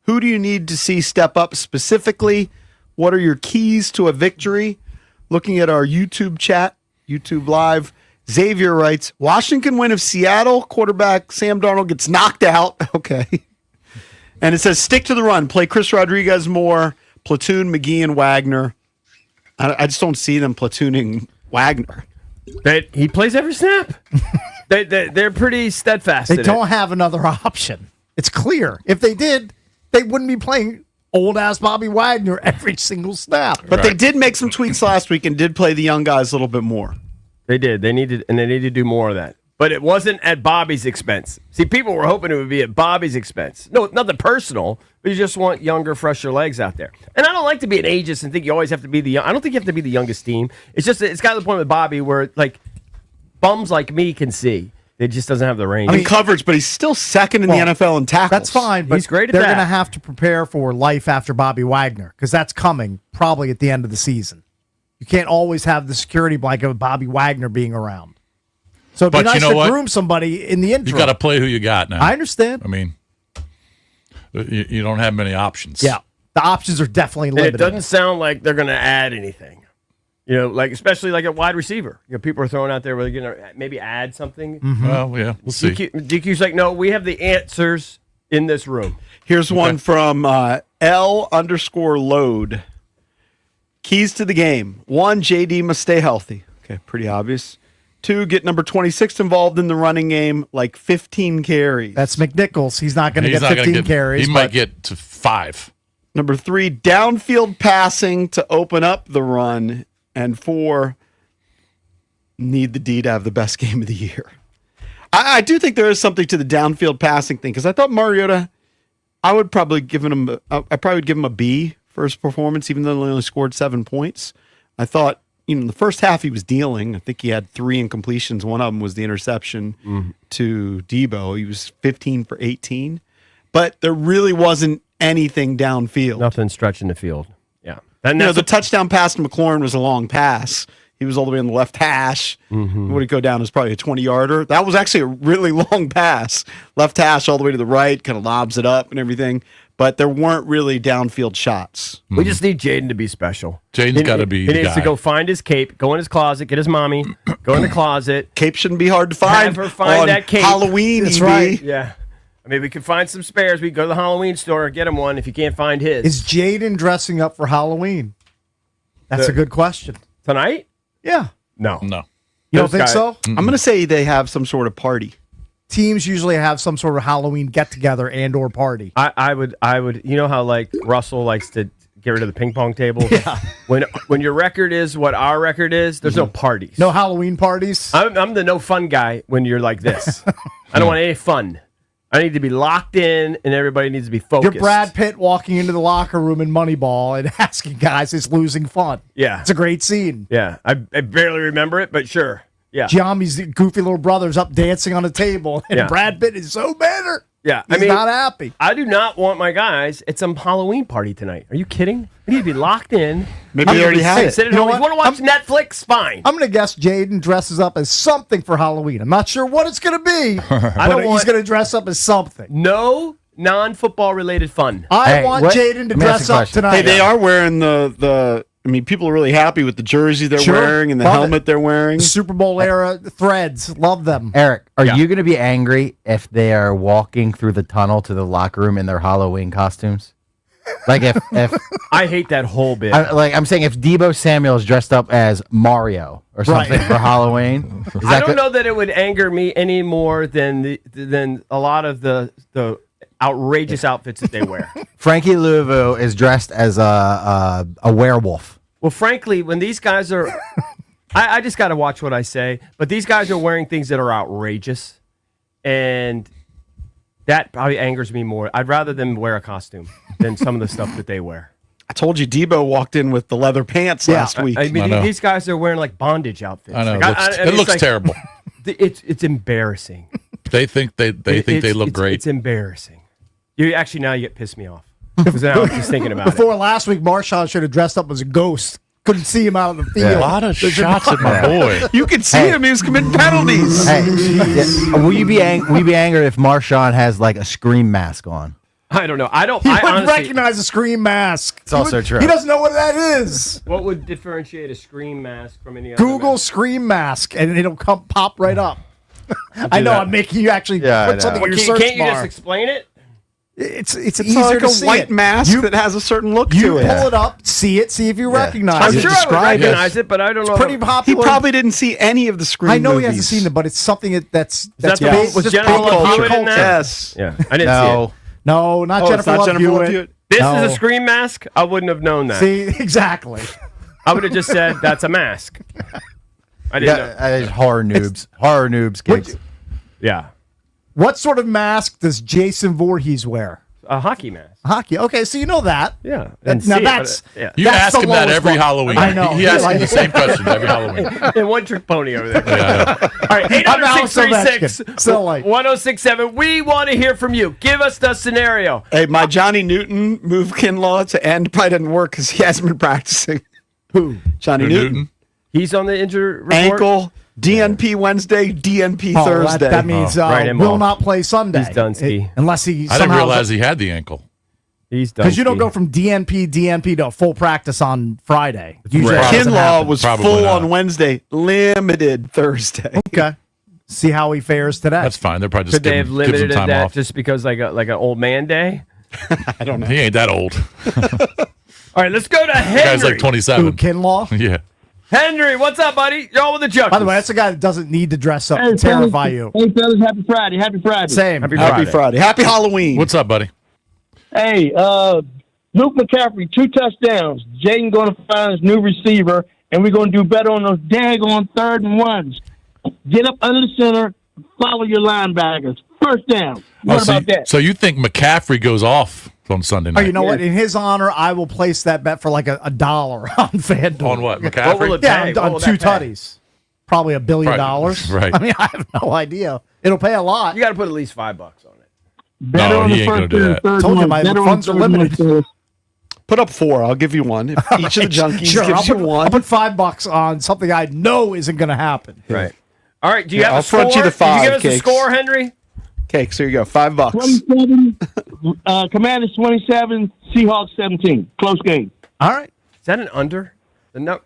Speaker 1: Who do you need to see step up specifically? What are your keys to a victory? Looking at our YouTube chat, YouTube Live, Xavier writes, Washington win if Seattle quarterback Sam Darnold gets knocked out. Okay. And it says, stick to the run. Play Chris Rodriguez more. Platoon McGee and Wagner. I just don't see them platooning Wagner.
Speaker 4: He plays every snap. They're pretty steadfast.
Speaker 3: They don't have another option. It's clear. If they did, they wouldn't be playing old-ass Bobby Wagner every single snap.
Speaker 1: But they did make some tweaks last week and did play the young guys a little bit more.
Speaker 4: They did. They needed to do more of that. But it wasn't at Bobby's expense. See, people were hoping it would be at Bobby's expense. No, nothing personal, but you just want younger, fresher legs out there. And I don't like to be an ageist and think you always have to be the young. I don't think you have to be the youngest team. It's just, it's got to the point with Bobby where, like, bums like me can see. It just doesn't have the range.
Speaker 1: I mean, coverage, but he's still second in the NFL in tackles.
Speaker 3: That's fine, but
Speaker 4: he's great at
Speaker 3: they're
Speaker 4: that.
Speaker 3: going to have to prepare for life after Bobby Wagner because that's coming probably at the end of the season. You can't always have the security blanket of Bobby Wagner being around. So it'd be nice to groom somebody in the interim.
Speaker 2: You got to play who you got now.
Speaker 3: I understand.
Speaker 2: I mean, you don't have many options.
Speaker 3: Yeah, the options are definitely limited.
Speaker 4: And it doesn't sound like they're going to add anything. You know, like especially like a wide receiver. You know, people are throwing out there where they're going to maybe add something.
Speaker 3: Mm-hmm.
Speaker 2: Well, yeah, we'll see.
Speaker 4: DQ's like, no, we have the answers in this room.
Speaker 1: Here's one from L_load. Keys to the game. 1, JD must stay healthy. Okay, pretty obvious. 2, get number 26 involved in the running game, like 15 carries.
Speaker 3: That's McNichols. He's not going to get 15 carries.
Speaker 2: He might get to 5.
Speaker 1: Number 3, downfield passing to open up the run. And 4, need the D to have the best game of the year. I do think there is something to the downfield passing thing because I thought Mariota, I would probably give him a B for his performance, even though he only scored 7 points. I thought, in the first half he was dealing. I think he had 3 incompletions. One of them was the interception to Debo. He was 15 for 18. But there really wasn't anything downfield.
Speaker 4: Nothing stretching the field. Yeah.
Speaker 1: The touchdown pass to McLaurin was a long pass. He was all the way on the left hash. Would it go down as probably a 20-yarder? That was actually a really long pass. Left hash all the way to the right, kind of lobs it up and everything. But there weren't really downfield shots.
Speaker 4: We just need Jaden to be special.
Speaker 2: Jaden's got to be
Speaker 4: He needs to go find his cape, go in his closet, get his mommy, go in the closet.
Speaker 1: Cape shouldn't be hard to find.
Speaker 4: Have her find
Speaker 1: on
Speaker 4: that cape.
Speaker 1: Halloween,
Speaker 3: That's
Speaker 1: EB.
Speaker 3: right.
Speaker 4: Yeah. I mean, we could find some spares. We could go to the Halloween store and get him one if you can't find his.
Speaker 3: Is Jaden dressing up for Halloween? That's a good question.
Speaker 4: Tonight?
Speaker 3: Yeah.
Speaker 4: No.
Speaker 3: You don't think so?
Speaker 1: I'm going to say they have some sort of party.
Speaker 3: Teams usually have some sort of Halloween get-together and or party.
Speaker 4: I would. You know how like Russell likes to get rid of the ping pong table?
Speaker 3: Yeah.
Speaker 4: When your record is what our record is, there's no parties.
Speaker 3: No Halloween parties?
Speaker 4: I'm the no fun guy when you're like this. I don't want any fun. I need to be locked in, and everybody needs to be focused.
Speaker 3: You're Brad Pitt walking into the locker room in Moneyball and asking guys, is losing fun.
Speaker 4: Yeah.
Speaker 3: It's a great scene.
Speaker 4: Yeah. I barely remember it, but sure. Yeah.
Speaker 3: Giambi's goofy little brother's up dancing on a table, and Brad Pitt is so bitter.
Speaker 4: Yeah.
Speaker 3: He's not happy.
Speaker 4: I do not want my guys at some Halloween party tonight. Are you kidding? I need to be locked in.
Speaker 1: Maybe they already had it.
Speaker 4: Sit at home. You want to watch Netflix? Fine.
Speaker 3: I'm going to guess Jaden dresses up as something for Halloween. I'm not sure what it's going to be, but he's going to dress up as something.
Speaker 4: No non-football related fun.
Speaker 3: I want Jaden to dress up tonight.
Speaker 1: Hey, they are wearing the I mean, people are really happy with the jersey they're wearing and the helmet they're wearing.
Speaker 3: Super Bowl era threads. Love them.
Speaker 5: Eric, are you going to be angry if they are walking through the tunnel to the locker room in their Halloween costumes? Like if
Speaker 4: I hate that whole bit.
Speaker 5: I'm saying if Debo Samuel is dressed up as Mario or something for Halloween.
Speaker 4: I don't know that it would anger me any more than a lot of the outrageous outfits that they wear.
Speaker 5: Frankie Louvu is dressed as a werewolf.
Speaker 4: Well, frankly, when these guys are, I just got to watch what I say. But these guys are wearing things that are outrageous, and that probably angers me more. I'd rather them wear a costume than some of the stuff that they wear.
Speaker 1: I told you Debo walked in with the leather pants last week.
Speaker 4: I mean, these guys are wearing like bondage outfits.
Speaker 2: I know.
Speaker 4: Like,
Speaker 2: it looks terrible.
Speaker 4: It's embarrassing.
Speaker 2: They think they look great.
Speaker 4: It's embarrassing. You get pissed me off. Because now I'm just thinking about it.
Speaker 3: Before last week, Marshawn should have dressed up as a ghost couldn't see him out of the field.
Speaker 2: A lot of shots at my boy.
Speaker 1: You could see him. He was committing penalties.
Speaker 5: Hey, will you be angry if Marshawn has like a scream mask on?
Speaker 4: I don't know.
Speaker 3: He wouldn't
Speaker 4: honestly
Speaker 3: recognize a scream mask.
Speaker 5: It's also true.
Speaker 3: He doesn't know what that is.
Speaker 4: What would differentiate a scream mask from any other?
Speaker 3: Google
Speaker 4: mask?
Speaker 3: scream mask, and it'll pop right up. I know.
Speaker 4: that.
Speaker 3: I'm making you actually
Speaker 5: Yeah, I
Speaker 3: put something
Speaker 5: know.
Speaker 3: in your
Speaker 4: Can't
Speaker 3: search
Speaker 4: you
Speaker 3: bar.
Speaker 4: just explain it?
Speaker 3: It's
Speaker 1: It's
Speaker 3: easier
Speaker 1: like
Speaker 3: to
Speaker 1: a
Speaker 3: see
Speaker 1: white
Speaker 3: it.
Speaker 1: mask that has a certain look
Speaker 3: You
Speaker 1: to it.
Speaker 3: pull it up, see if you recognize
Speaker 4: I'm
Speaker 3: it.
Speaker 4: sure I would
Speaker 1: describe it.
Speaker 4: recognize it, but I don't know.
Speaker 3: It's pretty
Speaker 1: He
Speaker 3: popular.
Speaker 1: probably didn't see any of the Scream
Speaker 3: I know
Speaker 1: movies.
Speaker 3: he hasn't seen it, but it's something that's
Speaker 4: that the
Speaker 3: big-
Speaker 4: one with
Speaker 3: just
Speaker 4: Jennifer
Speaker 3: pop
Speaker 4: Love
Speaker 3: culture.
Speaker 4: Hewitt in that?
Speaker 1: Yes.
Speaker 4: Yeah, I didn't see it.
Speaker 3: No, not
Speaker 1: Oh, it's
Speaker 3: Jennifer
Speaker 1: not
Speaker 3: Love
Speaker 1: Jennifer Love
Speaker 3: Hewitt.
Speaker 1: Hewitt?
Speaker 4: This
Speaker 3: No.
Speaker 4: is a scream mask. I wouldn't have known that.
Speaker 3: See, exactly.
Speaker 4: I would have just said that's a mask. I didn't know.
Speaker 5: That is horror noobs. Horror noobs. Kids.
Speaker 4: Yeah,
Speaker 3: What sort of mask does Jason Voorhees wear?
Speaker 4: a hockey mask.
Speaker 3: Hockey. Okay, so you know that.
Speaker 4: Yeah,
Speaker 3: Now that's
Speaker 4: yeah.
Speaker 2: You
Speaker 3: That's
Speaker 2: ask
Speaker 3: the
Speaker 2: him that
Speaker 3: lowest
Speaker 2: every
Speaker 3: one.
Speaker 2: Halloween.
Speaker 3: I know.
Speaker 2: He asks
Speaker 3: Like-
Speaker 2: him the same questions every Halloween.
Speaker 4: And one trick pony over there.
Speaker 2: Yeah.
Speaker 4: All right,
Speaker 3: I'm Alex
Speaker 4: 800-636
Speaker 3: Still like
Speaker 4: 1067. We want to hear from you. Give us the scenario.
Speaker 1: Hey, my Johnny Newton move Kinlaw to end probably didn't work because he hasn't been practicing.
Speaker 3: who?
Speaker 1: Johnny Newton.
Speaker 4: He's on the injury report.
Speaker 1: Ankle, DNP Wednesday, DNP Thursday.
Speaker 3: That means
Speaker 4: Write him
Speaker 3: will
Speaker 4: off.
Speaker 3: not play Sunday.
Speaker 4: He's done ski.
Speaker 3: Unless he
Speaker 2: I didn't realize he had the ankle.
Speaker 4: He's done.
Speaker 3: because you don't go from DNP to full practice on Friday. Usually
Speaker 4: Right.
Speaker 3: that doesn't
Speaker 1: Kinlaw
Speaker 3: happen.
Speaker 1: was
Speaker 2: Probably
Speaker 1: full
Speaker 2: not.
Speaker 1: on Wednesday, limited Thursday.
Speaker 3: Okay. See how he fares today.
Speaker 2: That's fine. They're probably just
Speaker 4: Could they have
Speaker 2: give him
Speaker 4: limited
Speaker 2: time
Speaker 4: that
Speaker 2: off.
Speaker 4: just because like an old man day?
Speaker 1: I don't know.
Speaker 2: He ain't that old.
Speaker 4: All right, let's go to
Speaker 2: The
Speaker 4: Henry.
Speaker 2: guy's like
Speaker 3: Who,
Speaker 2: 27.
Speaker 3: Kinlaw?
Speaker 2: Yeah.
Speaker 4: Henry, what's up, buddy? You're all with the Junkies.
Speaker 3: By the way, that's a guy that doesn't need to dress up to terrify you.
Speaker 11: Hey, fellas, happy Friday. Happy Friday.
Speaker 3: Same.
Speaker 1: Happy Friday. Happy Halloween.
Speaker 2: What's up, buddy?
Speaker 11: Hey, Luke McCaffrey, 2 touchdowns. Jaden going to find his new receiver, and we're going to do better on those daggone 3rd and 1s. Get up under the center, follow your linebackers. First down. What about that?
Speaker 2: So you think McCaffrey goes off on Sunday
Speaker 3: Oh,
Speaker 2: night?
Speaker 3: you know what? In his honor, I will place that bet for like $1 on FanDuel.
Speaker 2: On what? McCaffrey?
Speaker 4: What will it
Speaker 3: Yeah,
Speaker 4: pay?
Speaker 3: on,
Speaker 4: What
Speaker 3: on
Speaker 4: will
Speaker 3: 2
Speaker 4: that pay?
Speaker 3: tutties. Probably $1 billion.
Speaker 2: Right.
Speaker 3: I mean, I have no idea. It'll pay a lot.
Speaker 4: You got to put at least $5 on it.
Speaker 11: Better
Speaker 2: No,
Speaker 11: on
Speaker 2: he
Speaker 11: the
Speaker 2: ain't gonna
Speaker 11: first
Speaker 2: do
Speaker 11: and
Speaker 2: that.
Speaker 11: third
Speaker 3: Told you
Speaker 11: one.
Speaker 3: my
Speaker 11: Better on
Speaker 3: funds
Speaker 11: the
Speaker 3: are
Speaker 11: third one,
Speaker 3: limited.
Speaker 11: fellas.
Speaker 1: Put up 4. I'll give you one. If each of the junkies
Speaker 3: Sure,
Speaker 1: gives you one.
Speaker 3: I'll put $5 on something I know isn't going to happen.
Speaker 4: Right. All right. Do you
Speaker 1: Yeah,
Speaker 4: have
Speaker 1: I'll
Speaker 4: a score?
Speaker 1: front you the
Speaker 4: Did
Speaker 1: 5,
Speaker 4: you give us a
Speaker 1: Cakes.
Speaker 4: score, Henry?
Speaker 1: Okay, so here you go. $5.
Speaker 11: 27, Commanders 27, Seahawks 17. Close game.
Speaker 3: All right.
Speaker 4: Is that an under?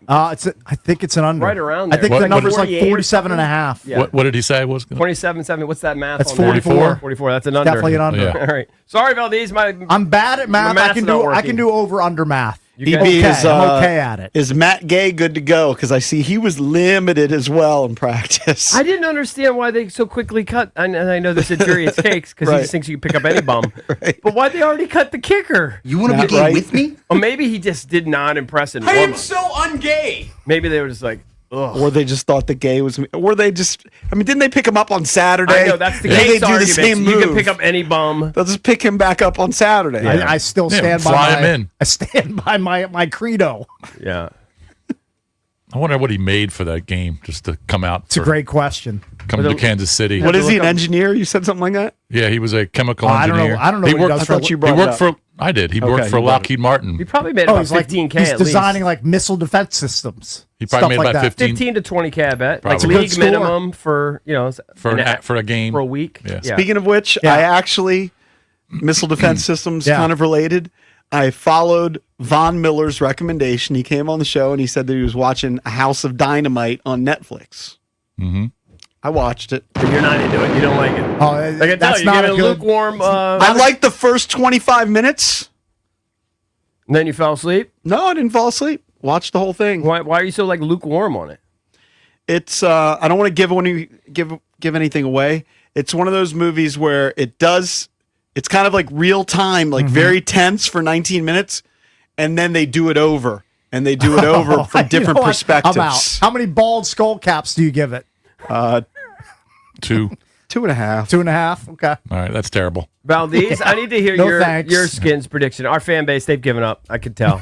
Speaker 3: I think it's an under.
Speaker 4: Right around
Speaker 3: I
Speaker 4: there.
Speaker 3: think
Speaker 2: What-
Speaker 3: the number's like
Speaker 4: 48 or
Speaker 3: 47 and a half.
Speaker 4: Yeah.
Speaker 2: What did he say? Was
Speaker 4: 27-7. What's that math?
Speaker 3: That's
Speaker 4: on that?
Speaker 3: 44.
Speaker 4: 44. That's an under.
Speaker 3: Definitely an under.
Speaker 2: Yeah.
Speaker 4: All right. Sorry, Valdez.
Speaker 3: I'm bad at math. I
Speaker 4: math's
Speaker 3: can
Speaker 4: not
Speaker 3: do
Speaker 4: working.
Speaker 3: over under math.
Speaker 4: You guys-
Speaker 1: DB
Speaker 3: Okay,
Speaker 1: is,
Speaker 3: I'm okay at it.
Speaker 1: Is Matt Gay good to go? Because I see he was limited as well in practice.
Speaker 4: I didn't understand why they so quickly cut. And I know this infuriates Cakes because he
Speaker 1: Right.
Speaker 4: just thinks you can pick up any bum.
Speaker 1: Right.
Speaker 4: But why'd they already cut the kicker?
Speaker 13: You want to
Speaker 1: Not
Speaker 13: begin
Speaker 1: right.
Speaker 13: with me?
Speaker 4: Or maybe he just did not impress in
Speaker 13: I am
Speaker 4: warm-up.
Speaker 13: so ungay.
Speaker 4: Maybe they were just like, ugh.
Speaker 1: Or they just thought the Gay was. Or they just. I mean, didn't they pick him up on Saturday?
Speaker 4: I know that's the
Speaker 1: Maybe
Speaker 4: Cakes
Speaker 1: they do the
Speaker 4: argument.
Speaker 1: same
Speaker 4: You can
Speaker 1: move.
Speaker 4: pick up any bum.
Speaker 1: They'll just pick him back up on Saturday.
Speaker 3: I still stand by
Speaker 2: fly
Speaker 3: my,
Speaker 2: him in.
Speaker 3: I stand by my credo.
Speaker 4: Yeah.
Speaker 2: I wonder what he made for that game just to come out.
Speaker 3: It's a great question.
Speaker 2: Come to Kansas City.
Speaker 1: What is he,
Speaker 4: look
Speaker 1: an
Speaker 4: up-
Speaker 1: engineer? You said something like that?
Speaker 2: Yeah, he was a chemical
Speaker 3: I don't
Speaker 2: engineer.
Speaker 3: know. I don't know what he
Speaker 2: worked,
Speaker 3: does
Speaker 1: I
Speaker 3: for
Speaker 1: thought you
Speaker 2: He
Speaker 1: brought it
Speaker 2: worked
Speaker 1: up.
Speaker 2: for. I did. He worked
Speaker 1: Okay,
Speaker 2: for
Speaker 1: you brought it
Speaker 2: Lockheed Martin.
Speaker 4: He probably made
Speaker 3: Oh,
Speaker 4: about
Speaker 3: he's like
Speaker 4: 15K
Speaker 3: he's
Speaker 4: at least.
Speaker 3: designing like missile defense systems.
Speaker 2: He probably
Speaker 3: stuff
Speaker 2: made
Speaker 3: like
Speaker 2: about
Speaker 3: that.
Speaker 2: 15
Speaker 4: 15 to 20K, I bet.
Speaker 2: Probably.
Speaker 4: Like
Speaker 2: It's a
Speaker 3: good
Speaker 4: league
Speaker 3: score.
Speaker 4: minimum for,
Speaker 2: for a game.
Speaker 4: for a week.
Speaker 2: Yeah.
Speaker 1: Speaking of which,
Speaker 3: Yeah.
Speaker 1: I actually, missile defense systems
Speaker 3: Yeah.
Speaker 1: kind of related. I followed Von Miller's recommendation. He came on the show and he said that he was watching A House of Dynamite on Netflix.
Speaker 2: Mm-hmm.
Speaker 1: I watched it.
Speaker 4: But you're not into it. You don't like it.
Speaker 3: Oh,
Speaker 4: I can tell
Speaker 3: that's
Speaker 4: you
Speaker 3: not
Speaker 4: give
Speaker 3: a
Speaker 4: it a
Speaker 3: good.
Speaker 4: lukewarm.
Speaker 1: I liked the first 25 minutes.
Speaker 4: And then you fell asleep.
Speaker 1: No, I didn't fall asleep. Watched the whole thing.
Speaker 4: Why are you so like lukewarm on it?
Speaker 1: It's I don't want to give anything away. It's one of those movies where it's kind of like real time, like very tense for 19 minutes, and then they do it over. And they do it over from
Speaker 3: You
Speaker 1: different
Speaker 3: know what?
Speaker 1: perspectives.
Speaker 3: I'm out. How many bald skull caps do you give it?
Speaker 2: 2.
Speaker 1: 2.5.
Speaker 3: 2.5. Okay.
Speaker 2: All right, that's terrible.
Speaker 4: Valdez, I need to hear
Speaker 3: No
Speaker 4: your
Speaker 3: thanks.
Speaker 4: Skins prediction. Our fan base, they've given up. I could tell.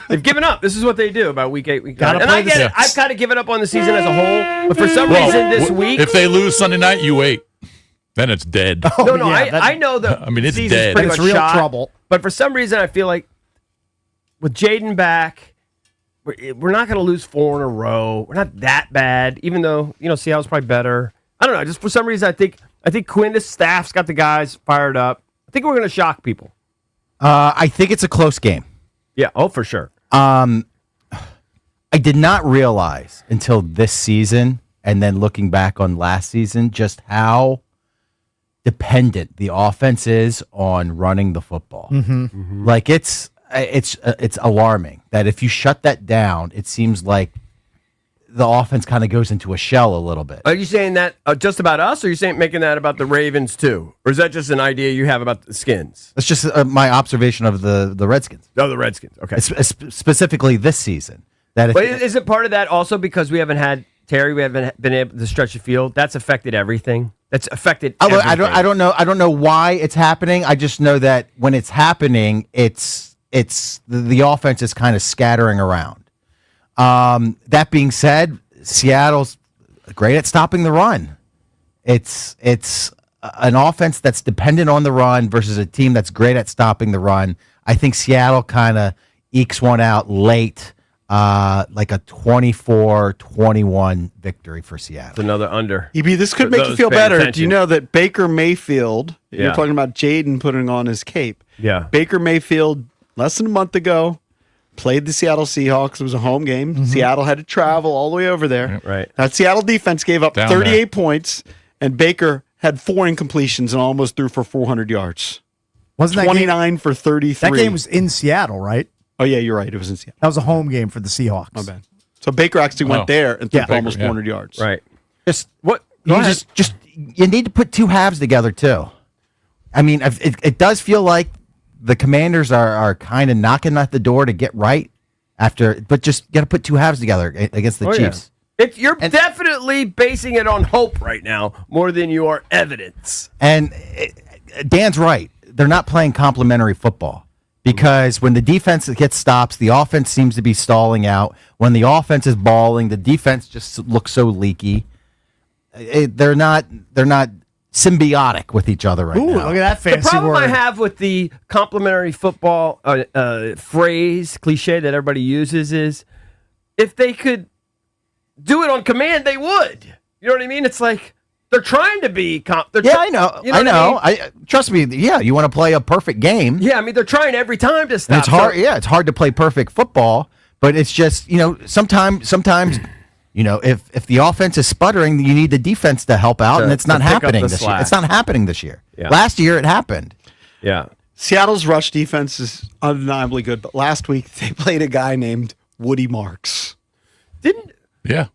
Speaker 4: They've given up. This is what they do about week 8, week 9.
Speaker 3: Gotta
Speaker 4: And
Speaker 3: play
Speaker 4: I get
Speaker 3: the-
Speaker 4: it. I've kind of given up on the season as a whole. But for some reason this week.
Speaker 2: If they lose Sunday night, you wait. Then it's dead.
Speaker 4: No,
Speaker 3: yeah,
Speaker 4: I know the
Speaker 2: I mean, it's
Speaker 4: season's
Speaker 2: dead.
Speaker 4: pretty
Speaker 3: It's
Speaker 4: much
Speaker 3: real
Speaker 4: shot,
Speaker 3: trouble.
Speaker 4: But for some reason, I feel like with Jaden back, we're not going to lose 4 in a row. We're not that bad, even though Seattle's probably better. I don't know. Just for some reason, I think Quinn's staff's got the guys fired up. I think we're going to shock people.
Speaker 5: I think it's a close game.
Speaker 4: Yeah. Oh, for sure.
Speaker 5: I did not realize until this season, and then looking back on last season, just how dependent the offense is on running the football. Like it's alarming that if you shut that down, it seems like the offense kind of goes into a shell a little bit.
Speaker 4: Are you saying that just about us, or are you making that about the Ravens too? Or is that just an idea you have about the Skins?
Speaker 5: That's just my observation of the Redskins.
Speaker 4: Oh, the Redskins. Okay.
Speaker 5: Specifically this season. But
Speaker 4: is it part of that also because we haven't had Terry? We haven't been able to stretch the field. That's affected everything. That's affected everything.
Speaker 5: I don't know. I don't know why it's happening. I just know that when it's happening, it's the offense is kind of scattering around. That being said, Seattle's great at stopping the run. It's an offense that's dependent on the run versus a team that's great at stopping the run. I think Seattle kind of ekes one out late, like a 24-21 victory for Seattle.
Speaker 4: It's another under.
Speaker 1: EB, this could make you feel better. Do you know that Baker Mayfield, you're talking about Jaden putting on his cape.
Speaker 4: Yeah.
Speaker 1: Baker Mayfield, less than a month ago, played the Seattle Seahawks. It was a home game. Seattle had to travel all the way over there.
Speaker 4: Right.
Speaker 1: That Seattle defense gave up
Speaker 2: Down
Speaker 1: 38
Speaker 2: there.
Speaker 1: points, and Baker had 4 incompletions and almost threw for 400 yards.
Speaker 3: Wasn't that
Speaker 1: 29 for 33.
Speaker 3: That game was in Seattle, right?
Speaker 1: Oh, yeah, you're right. It was in Seattle.
Speaker 3: That was a home game for the Seahawks.
Speaker 1: My bad. So Baker actually went there and threw for almost 400 yards.
Speaker 4: Right.
Speaker 5: Just
Speaker 4: what?
Speaker 5: You need to put two halves together too. I mean, it does feel like the Commanders are kind of knocking at the door to get right but just got to put two halves together against the Chiefs.
Speaker 4: Yeah. You're definitely basing it on hope right now more than you are evidence.
Speaker 5: And Dan's right. They're not playing complementary football because when the defense gets stops, the offense seems to be stalling out. When the offense is balling, the defense just looks so leaky. They're not symbiotic with each other right now.
Speaker 3: Look at that fancy
Speaker 4: The problem
Speaker 3: word.
Speaker 4: I have with the complementary football phrase, cliche that everybody uses is if they could do it on command, they would. You know what I mean? It's like they're trying to be.
Speaker 5: I know.
Speaker 4: You know
Speaker 5: I know.
Speaker 4: I mean?
Speaker 5: Trust me. Yeah, you want to play a perfect game.
Speaker 4: Yeah, I mean they're trying every time to stop.
Speaker 5: And it's hard. It's hard to play perfect football, but it's just sometimes. If the offense is sputtering, you need the defense to help out, and it's not happening this year. It's not happening this year.
Speaker 4: Yeah.
Speaker 5: Last year, it happened.
Speaker 4: Yeah.
Speaker 1: Seattle's rush defense is undeniably good, but last week they played a guy named Woody Marks.
Speaker 2: Yeah.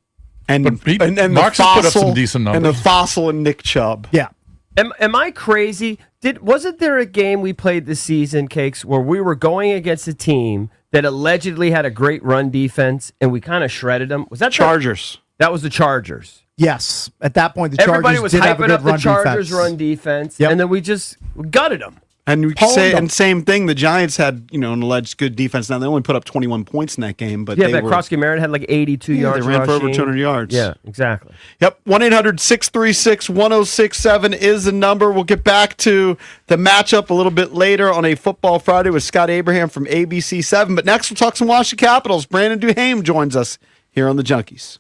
Speaker 1: And
Speaker 2: Marks has put up some decent numbers.
Speaker 1: And the Fossil and Nick Chubb.
Speaker 3: Yeah.
Speaker 4: Am I crazy? Wasn't there a game we played this season, Cakes, where we were going against a team that allegedly had a great run defense and we kind of shredded them? Was that
Speaker 1: Chargers?
Speaker 4: That was the Chargers.
Speaker 3: Yes. At that point, the Chargers
Speaker 4: Everybody was
Speaker 3: did have a
Speaker 4: hyping
Speaker 3: good
Speaker 4: up the
Speaker 3: run
Speaker 4: Chargers
Speaker 3: defense.
Speaker 4: run defense,
Speaker 3: Yep.
Speaker 4: and then we just gutted them.
Speaker 1: And we
Speaker 3: Honed them.
Speaker 1: and same thing. The Giants had an alleged good defense. Now they only put up 21 points in that game, but
Speaker 4: Yeah,
Speaker 1: they
Speaker 4: but
Speaker 1: were,
Speaker 4: Krosky Merritt had like 82 yards.
Speaker 1: They ran for over
Speaker 4: rushing.
Speaker 1: 200 yards.
Speaker 4: Yeah, exactly.
Speaker 1: Yep. 1-800-636-1067 is the number. We'll get back to the matchup a little bit later on a Football Friday with Scott Abraham from ABC7. But next we'll talk some Washington Capitals. Brandon Duhaime joins us here on the Junkies.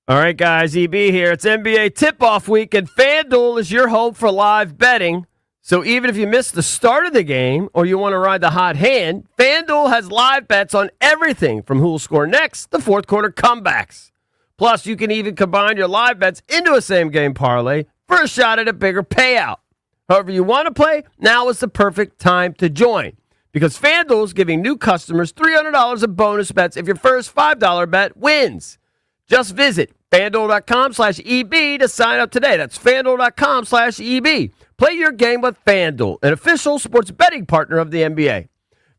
Speaker 4: All right, guys, EB here. It's NBA tip-off week, and FanDuel is your home for live betting. So even if you missed the start of the game or you want to ride the hot hand, FanDuel has live bets on everything from who will score next to fourth quarter comebacks. Plus, you can even combine your live bets into a same-game parlay for a shot at a bigger payout. However you want to play, now is the perfect time to join because FanDuel is giving new customers $300 in bonus bets if your first $5 bet wins. Just visit FanDuel.com/EB to sign up today. That's FanDuel.com/EB. Play your game with FanDuel, an official sports betting partner of the NBA.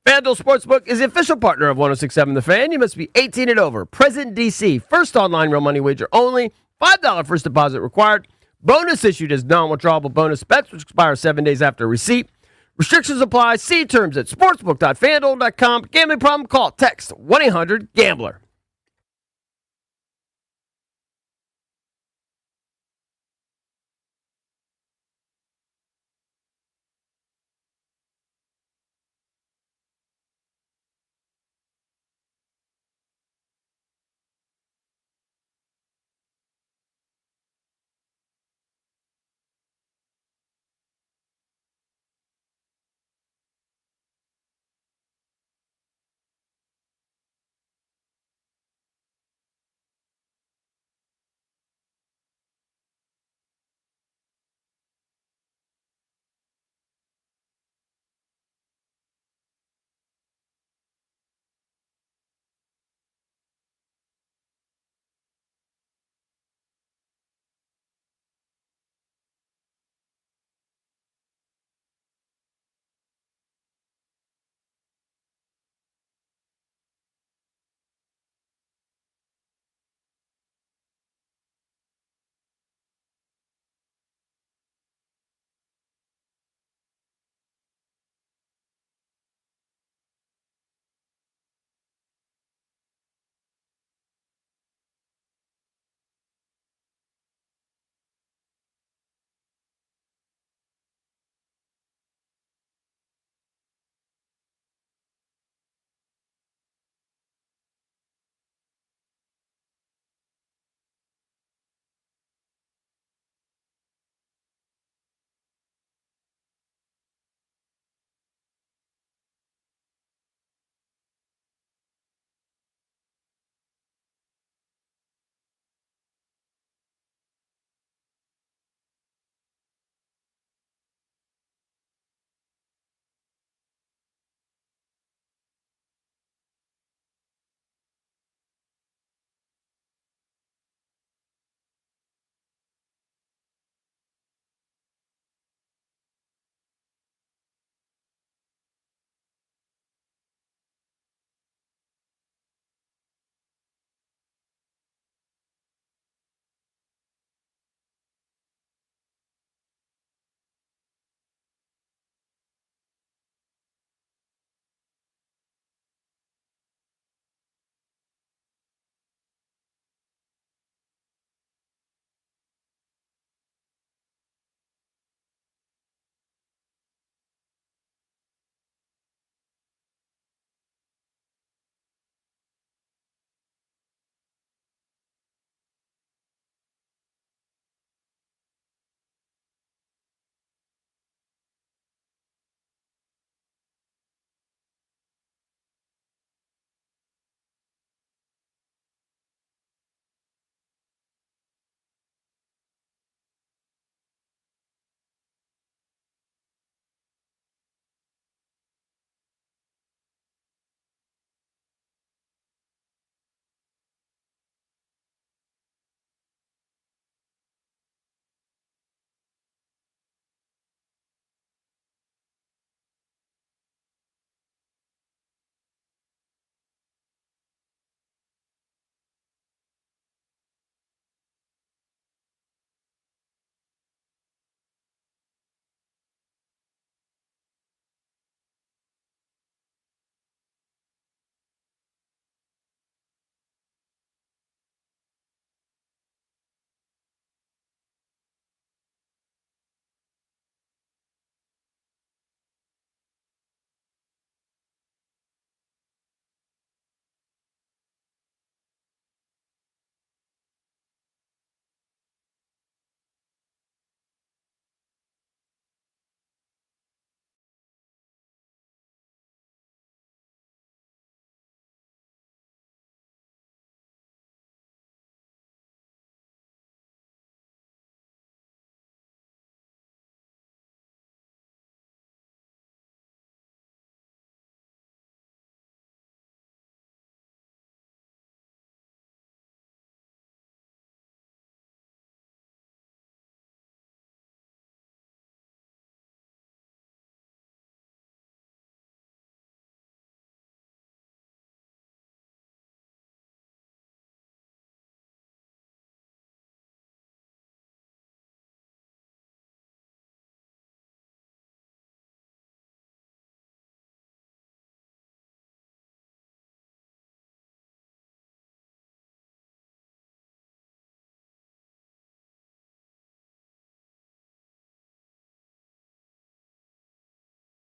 Speaker 4: FanDuel Sportsbook is the official partner of 106.7 The Fan. You must be 18 and over. Present in D.C. First online real money wager only. $5 first deposit required. Bonus issued as non-withdrawable bonus bets, which expire 7 days after receipt.
Speaker 13: Restrictions apply. See terms at sportsbook.fanduel.com. Gambling problem? Call, text 1-800-GAMBLER.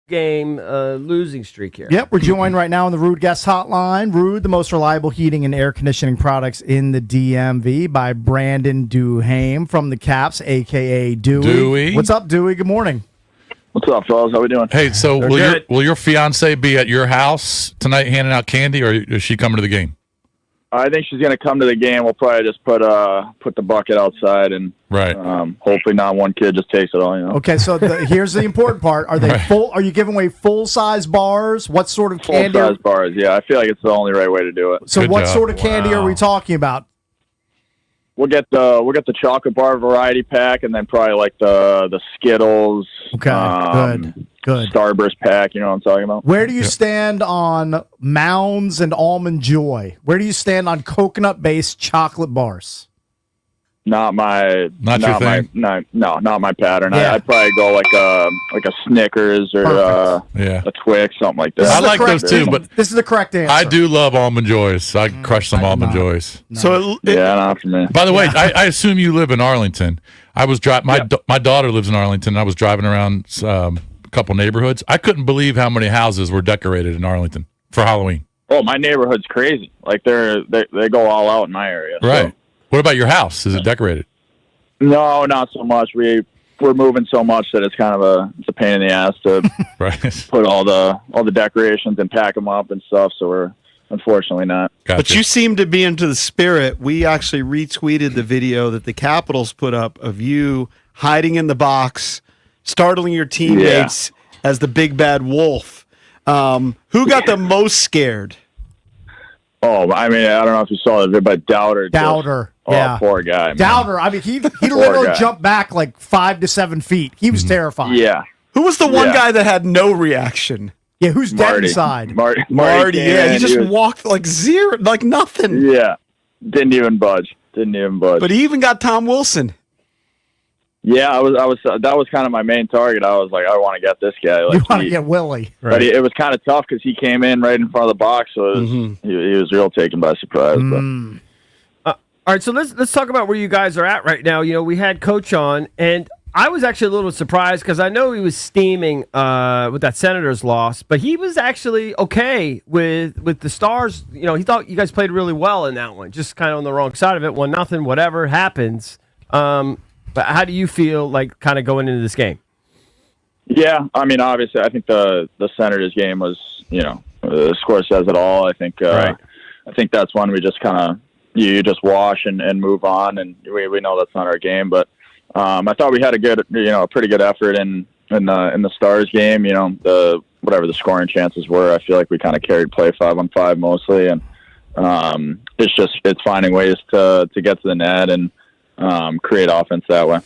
Speaker 13: game losing streak here.
Speaker 3: Yep, we're joined right now on the Rude Guest Hotline. Rude, the most reliable heating and air conditioning products in the DMV, by Brandon Duhame from the Caps, a.k.a. Dewey. What's up, Dewey? Good morning.
Speaker 14: What's up, fellas? How we doing?
Speaker 2: Hey, so will your fiance be at your house tonight handing out candy, or is she coming to the game?
Speaker 14: I think she's going to come to the game. We'll probably just put the bucket outside, and hopefully not one kid just takes it all. You know?
Speaker 3: Okay, so here's the important part: are they full? Are you giving away full size bars? What sort of candy?
Speaker 14: Full size bars. Yeah, I feel like it's the only right way to do it.
Speaker 3: So what sort of candy are we talking about?
Speaker 14: We'll get the chocolate bar variety pack, and then probably like the Skittles.
Speaker 3: Okay, good.
Speaker 14: Starburst pack. You know what I'm talking about?
Speaker 3: Where do you stand on Mounds and Almond Joy? Where do you stand on coconut based chocolate bars?
Speaker 14: Not my pattern.
Speaker 3: Yeah.
Speaker 14: I'd probably go like a Snickers or a Twix, something like that.
Speaker 2: I like those too, but
Speaker 3: this is the correct answer.
Speaker 2: I do love Almond Joys. I crush some Almond Joys.
Speaker 1: So
Speaker 14: not for me.
Speaker 2: By the way, I assume you live in Arlington. I was my daughter lives in Arlington. And I was driving around a couple neighborhoods. I couldn't believe how many houses were decorated in Arlington for Halloween.
Speaker 14: Oh, my neighborhood's crazy. Like they go all out in my area.
Speaker 2: Right.
Speaker 14: So.
Speaker 2: What about your house? Is it decorated?
Speaker 14: No, not so much. We're moving so much that it's kind of a pain in the ass to put all the decorations and pack them up and stuff. So we're unfortunately not.
Speaker 1: But you seem to be into the spirit. We actually retweeted the video that the Capitals put up of you hiding in the box, startling your teammates as the big bad wolf. Who got the most scared?
Speaker 14: Oh, I mean, I don't know if you saw it, but Dowder.
Speaker 3: Yeah.
Speaker 14: Poor guy. Man.
Speaker 3: Dowder. I mean, he literally jumped back like 5 to 7 feet. He was terrified.
Speaker 14: Yeah.
Speaker 1: Who was the one guy that had no reaction?
Speaker 3: Yeah, who's dead inside?
Speaker 14: Marty.
Speaker 1: Yeah, he just walked like zero, like nothing.
Speaker 14: Yeah. Didn't even budge.
Speaker 1: But he even got Tom Wilson.
Speaker 14: Yeah, I was. That was kind of my main target. I was like, I want to get this guy. Like,
Speaker 3: you want to get Willie,
Speaker 14: right? But it was kind of tough because he came in right in front of the box, so it was, he was real taken by surprise.
Speaker 13: All right, so let's talk about where you guys are at right now. You know, we had Coach on, and I was actually a little surprised because I know he was steaming with that Senators loss, but he was actually okay with the Stars. You know, he thought you guys played really well in that one, just kind of on the wrong side of it. 1-0, whatever happens. But how do you feel like kind of going into this game?
Speaker 14: Yeah, I mean, obviously, I think the Senators game was, the score says it all. I think I think that's one we just kind of you just wash and move on, and we know that's not our game. But I thought we had a pretty good effort in the Stars game. You know, whatever the scoring chances were, I feel like we kind of carried play 5-on-5 mostly, and it's finding ways to get to the net and create offense that way.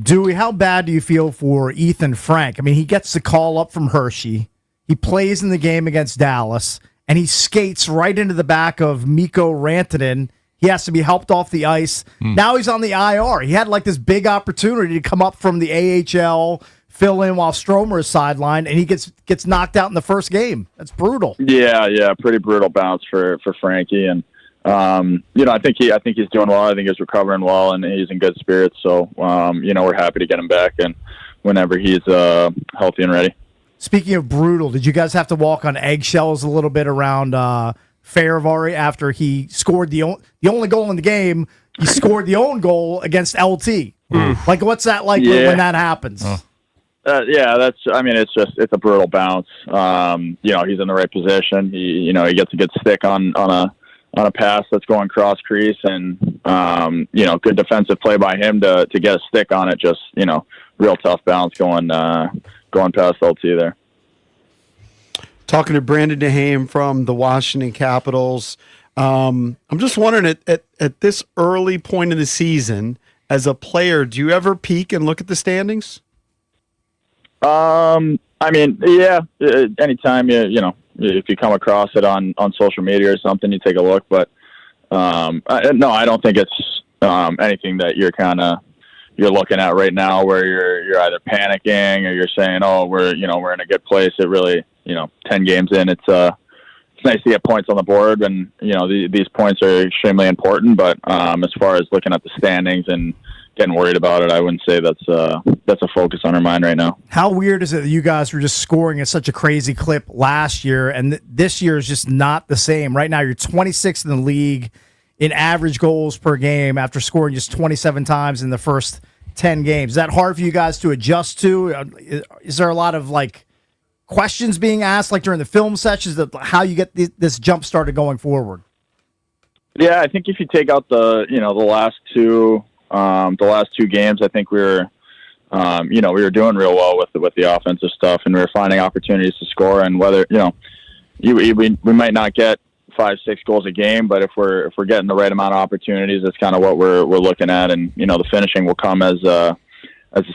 Speaker 3: Dewey, how bad do you feel for Ethan Frank? I mean, he gets the call up from Hershey. He plays in the game against Dallas, and he skates right into the back of Mikko Rantanen. He has to be helped off the ice. Now he's on the IR. He had like this big opportunity to come up from the AHL, fill in while Stromer is sidelined, and he gets knocked out in the first game. That's brutal.
Speaker 14: Yeah, pretty brutal bounce for Frankie, and I think he's doing well. I think he's recovering well, and he's in good spirits. So, we're happy to get him back, and whenever he's healthy and ready.
Speaker 3: Speaking of brutal, did you guys have to walk on eggshells a little bit around Farivari after he scored the only goal in the game? He scored the own goal against LT. Like, what's that like when that happens?
Speaker 14: It's a brutal bounce. He's in the right position. He gets a good stick on a pass that's going cross crease, and good defensive play by him to get a stick on it. Just real tough bounce going past LT there.
Speaker 1: Talking to Brandon Duhame from the Washington Capitals. I'm just wondering at this early point in the season, as a player, do you ever peek and look at the standings?
Speaker 14: Anytime if you come across it on social media or something, you take a look. But no, I don't think it's anything that you're looking at right now where you're either panicking or you're saying, oh, we're in a good place. It really, 10 games in, it's nice to get points on the board, and these points are extremely important. But as far as looking at the standings and getting worried about it. I wouldn't say that's a focus on our mind right now.
Speaker 3: How weird is it that you guys were just scoring at such a crazy clip last year, and this year is just not the same? Right now, you're 26th in the league in average goals per game after scoring just 27 times in the first 10 games. Is that hard for you guys to adjust to? Is there a lot of questions being asked during the film sessions that how you get this jump started going forward?
Speaker 14: Yeah, I think if you take out the last two games, I think we were doing real well with the offensive stuff, and we were finding opportunities to score. And whether we might not get 5-6 goals a game, but if we're getting the right amount of opportunities, that's kind of what we're looking at. And the finishing will come as the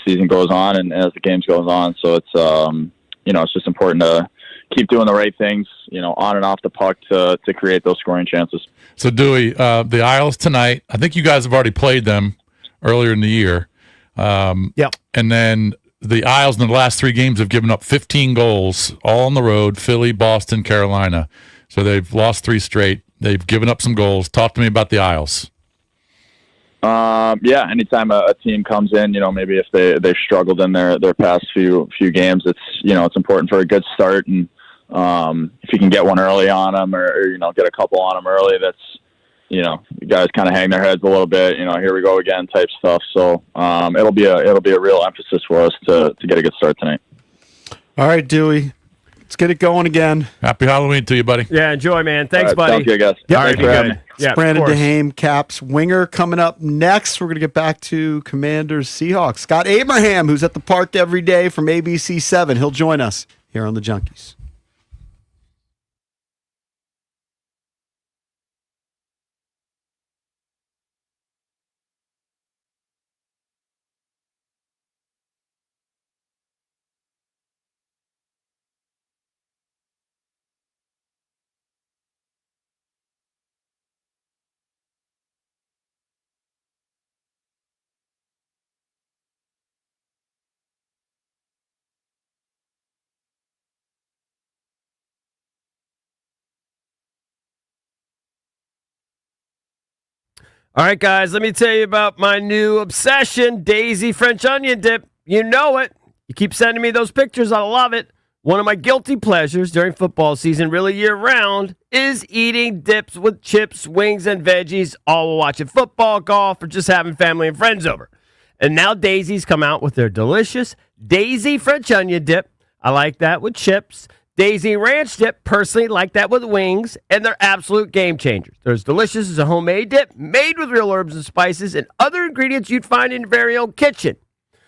Speaker 14: season goes on and as the games goes on. So it's it's just important to keep doing the right things, on and off the puck to create those scoring chances.
Speaker 2: So Dewey, the Isles tonight, I think you guys have already played them earlier in the year.
Speaker 3: Yep.
Speaker 2: And then the Isles in the last 3 games have given up 15 goals, all on the road: Philly, Boston, Carolina. So they've lost 3 straight. They've given up some goals. Talk to me about the Isles.
Speaker 14: Yeah, anytime a team comes in, maybe if they've struggled in their past few games, it's important for a good start. And if you can get one early on them or get a couple on them early, that's, the guys kind of hang their heads a little bit, here we go again type stuff. So it'll be a real emphasis for us to get a good start tonight.
Speaker 1: All right, Dewey. Let's get it going again.
Speaker 2: Happy Halloween to you, buddy.
Speaker 13: Yeah, enjoy, man. Thanks, buddy.
Speaker 14: Sounds good, guys.
Speaker 3: Yep.
Speaker 13: All right,
Speaker 14: Thanks for having
Speaker 13: good.
Speaker 14: me.
Speaker 13: Yeah,
Speaker 1: Brandon
Speaker 13: of course.
Speaker 1: DeHame, Caps winger, coming up next. We're going to get back to Commanders Seahawks. Scott Abraham, who's at the park every day from ABC 7. He'll join us here on the Junkies.
Speaker 13: All right, guys, let me tell you about my new obsession, Daisy French onion dip. You know it. You keep sending me those pictures. I love it. One of my guilty pleasures during football season, really year-round, is eating dips with chips, wings, and veggies, all while watching football, golf, or just having family and friends over. And now Daisy's come out with their delicious Daisy French onion dip. I like that with chips. Daisy Ranch dip, personally like that with wings, and they're absolute game changers. They're as delicious as a homemade dip, made with real herbs and spices and other ingredients you'd find in your very own kitchen.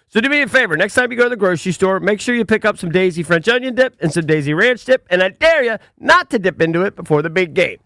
Speaker 13: So do me a favor, next time you go to the grocery store, make sure you pick up some Daisy French onion dip and some Daisy Ranch dip, and I dare you not to dip into it before the big game.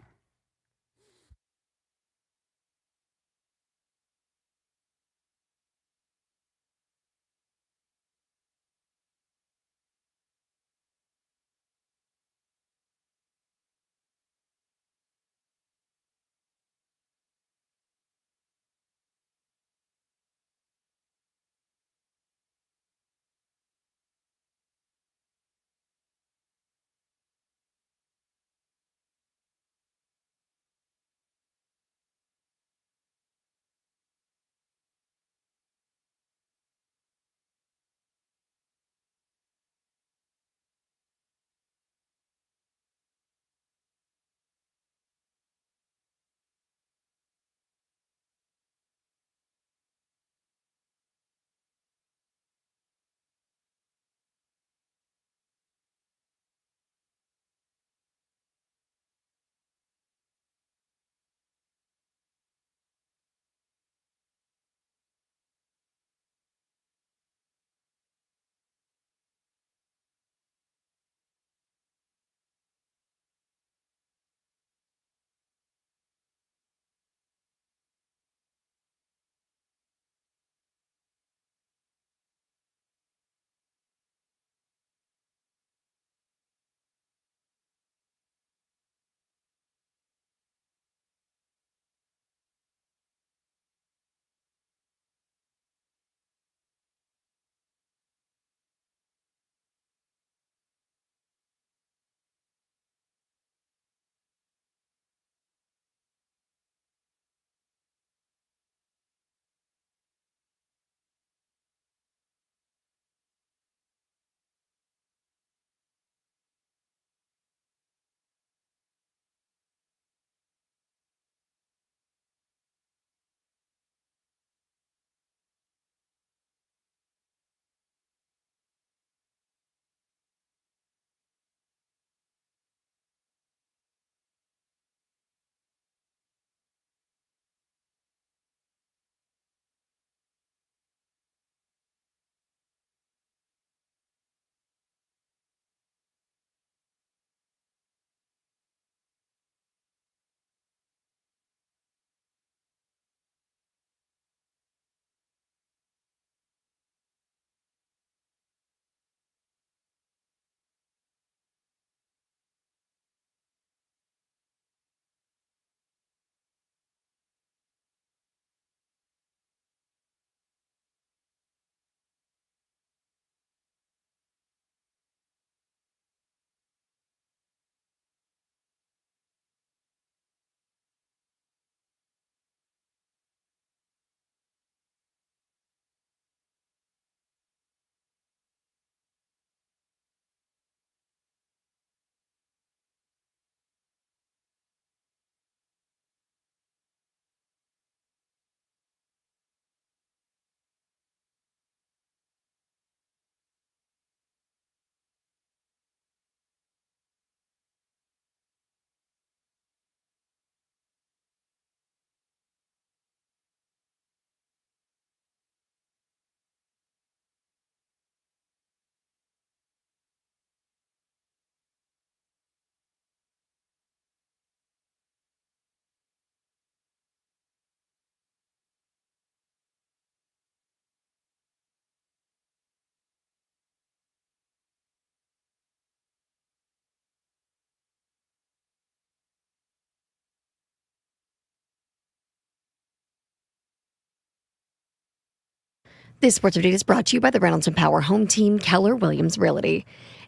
Speaker 9: This sports update is brought to you by the Reynolds and Power home team, Keller Williams Realty.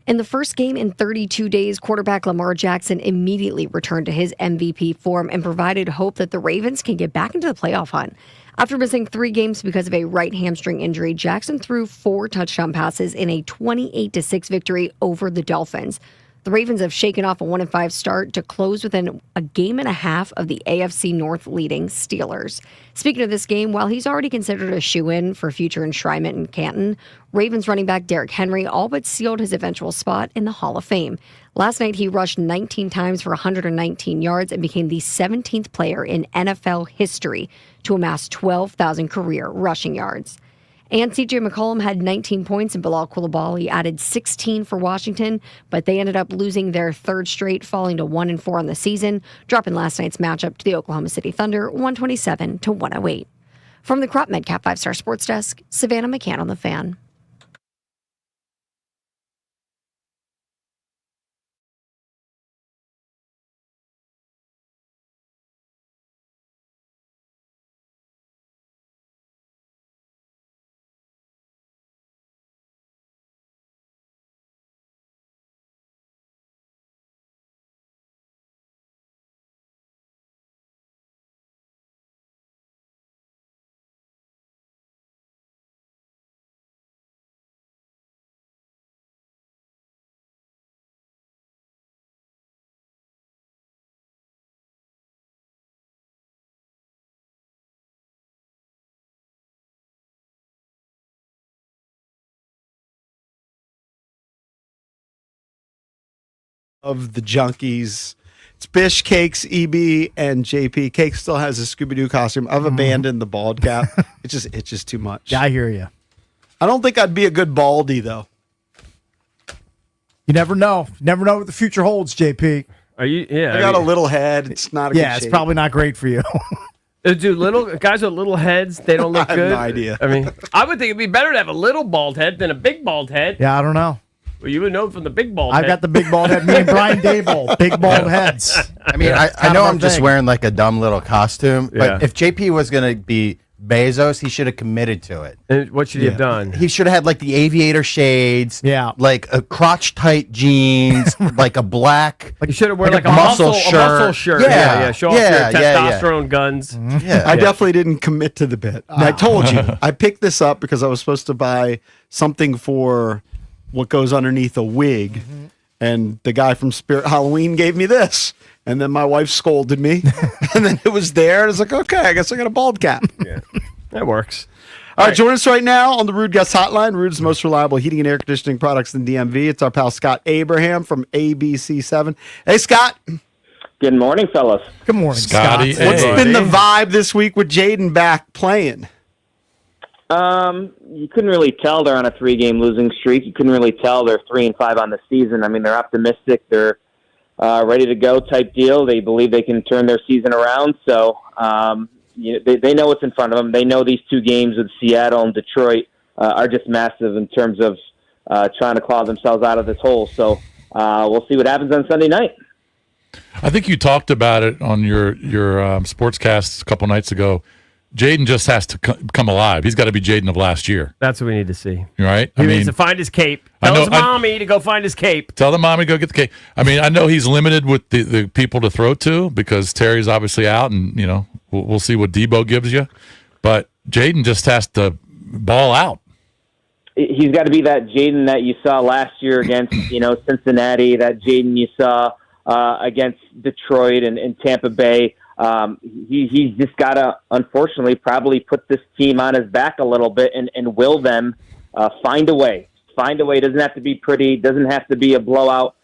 Speaker 9: In the first game in 32 days, quarterback Lamar Jackson immediately returned to his MVP form and provided hope that the Ravens can get back into the playoff hunt. After missing 3 games because of a right hamstring injury, Jackson threw 4 touchdown passes in a 28-6 victory over the Dolphins. The Ravens have shaken off a 1-5 start to close within a game and a half of the AFC North leading Steelers. Speaking of this game, while he's already considered a shoo-in for future enshrinement in Canton, Ravens running back Derrick Henry all but sealed his eventual spot in the Hall of Fame. Last night, he rushed 19 times for 119 yards and became the 17th player in NFL history to amass 12,000 career rushing yards. And C.J. McCollum had 19 points, and Bilal Coulibaly added 16 for Washington, but they ended up losing their 3rd straight, falling to 1-4 on the season, dropping last night's matchup to the Oklahoma City Thunder 127-108. From the Crop Medcap 5-Star Sports Desk, Savannah McCann on the Fan.
Speaker 1: Of the Junkies. It's Bish, Cakes, EB, and JP. Cakes still has a Scooby-Doo costume. I've abandoned the bald cap. It's just too much.
Speaker 3: Yeah, I hear you.
Speaker 1: I don't think I'd be a good baldy, though.
Speaker 3: You never know. Never know what the future holds, JP.
Speaker 13: Are you? Yeah,
Speaker 1: I got a little head. It's not a good
Speaker 3: it's
Speaker 1: shape.
Speaker 3: probably not great for you.
Speaker 13: Dude, little guys with little heads, they don't look
Speaker 1: I have
Speaker 13: good.
Speaker 1: no idea.
Speaker 13: I mean, I would think it'd be better to have a little bald head than a big bald head.
Speaker 3: Yeah, I don't know.
Speaker 13: Well, you would know from the big bald
Speaker 3: I've
Speaker 13: head.
Speaker 3: got the big bald head. Me and Brian Dable, big bald heads.
Speaker 5: I mean, I know I'm just wearing like a dumb little costume,
Speaker 13: Yeah.
Speaker 5: but if JP was going to be Bezos, he should have committed to it.
Speaker 13: And what should he have done?
Speaker 5: He should have had like the aviator shades,
Speaker 3: Yeah.
Speaker 5: like a crotch tight jeans, like a black,
Speaker 13: You should have worn like a
Speaker 5: muscle
Speaker 13: muscle
Speaker 5: shirt.
Speaker 13: shirt.
Speaker 5: Yeah,
Speaker 13: Show off
Speaker 5: yeah,
Speaker 13: your
Speaker 5: yeah.
Speaker 13: testosterone guns.
Speaker 5: Yeah.
Speaker 1: I definitely didn't commit to the bit. I told you. I picked this up because I was supposed to buy something for what goes underneath a wig. And the guy from Spirit Halloween gave me this. And then my wife scolded me. And then it was there. And I was like, okay, I guess I got a bald cap.
Speaker 13: Yeah, that works.
Speaker 1: All right, join us right now on the Rude Guest Hotline. Rude's the most reliable heating and air conditioning products in DMV. It's our pal Scott Abraham from ABC7. Hey, Scott.
Speaker 15: Good morning, fellas.
Speaker 3: Good morning,
Speaker 2: Scotty.
Speaker 3: Scott.
Speaker 1: What's been the vibe this week with Jaden back playing?
Speaker 15: You couldn't really tell they're on a 3-game losing streak. You couldn't really tell they're 3-5 on the season. I mean, they're optimistic. They're ready to go type deal. They believe they can turn their season around. So, they know what's in front of them. They know these 2 games with Seattle and Detroit are just massive in terms of trying to claw themselves out of this hole. So we'll see what happens on Sunday night.
Speaker 2: I think you talked about it on your sportscast a couple nights ago. Jaden just has to come alive. He's got to be Jaden of last year.
Speaker 13: That's what we need to see.
Speaker 2: Right?
Speaker 13: He needs to find his cape. Tell his mommy to go find his cape.
Speaker 2: Tell the mommy to go get the cape. I mean, I know he's limited with the people to throw to because Terry's obviously out, and we'll see what Debo gives you. But Jaden just has to ball out.
Speaker 15: He's got to be that Jaden that you saw last year against Cincinnati. That Jaden you saw against Detroit and Tampa Bay. He's just got to, unfortunately, probably put this team on his back a little bit and will them find a way. Find a way. It doesn't have to be pretty. Doesn't have to be a blowout.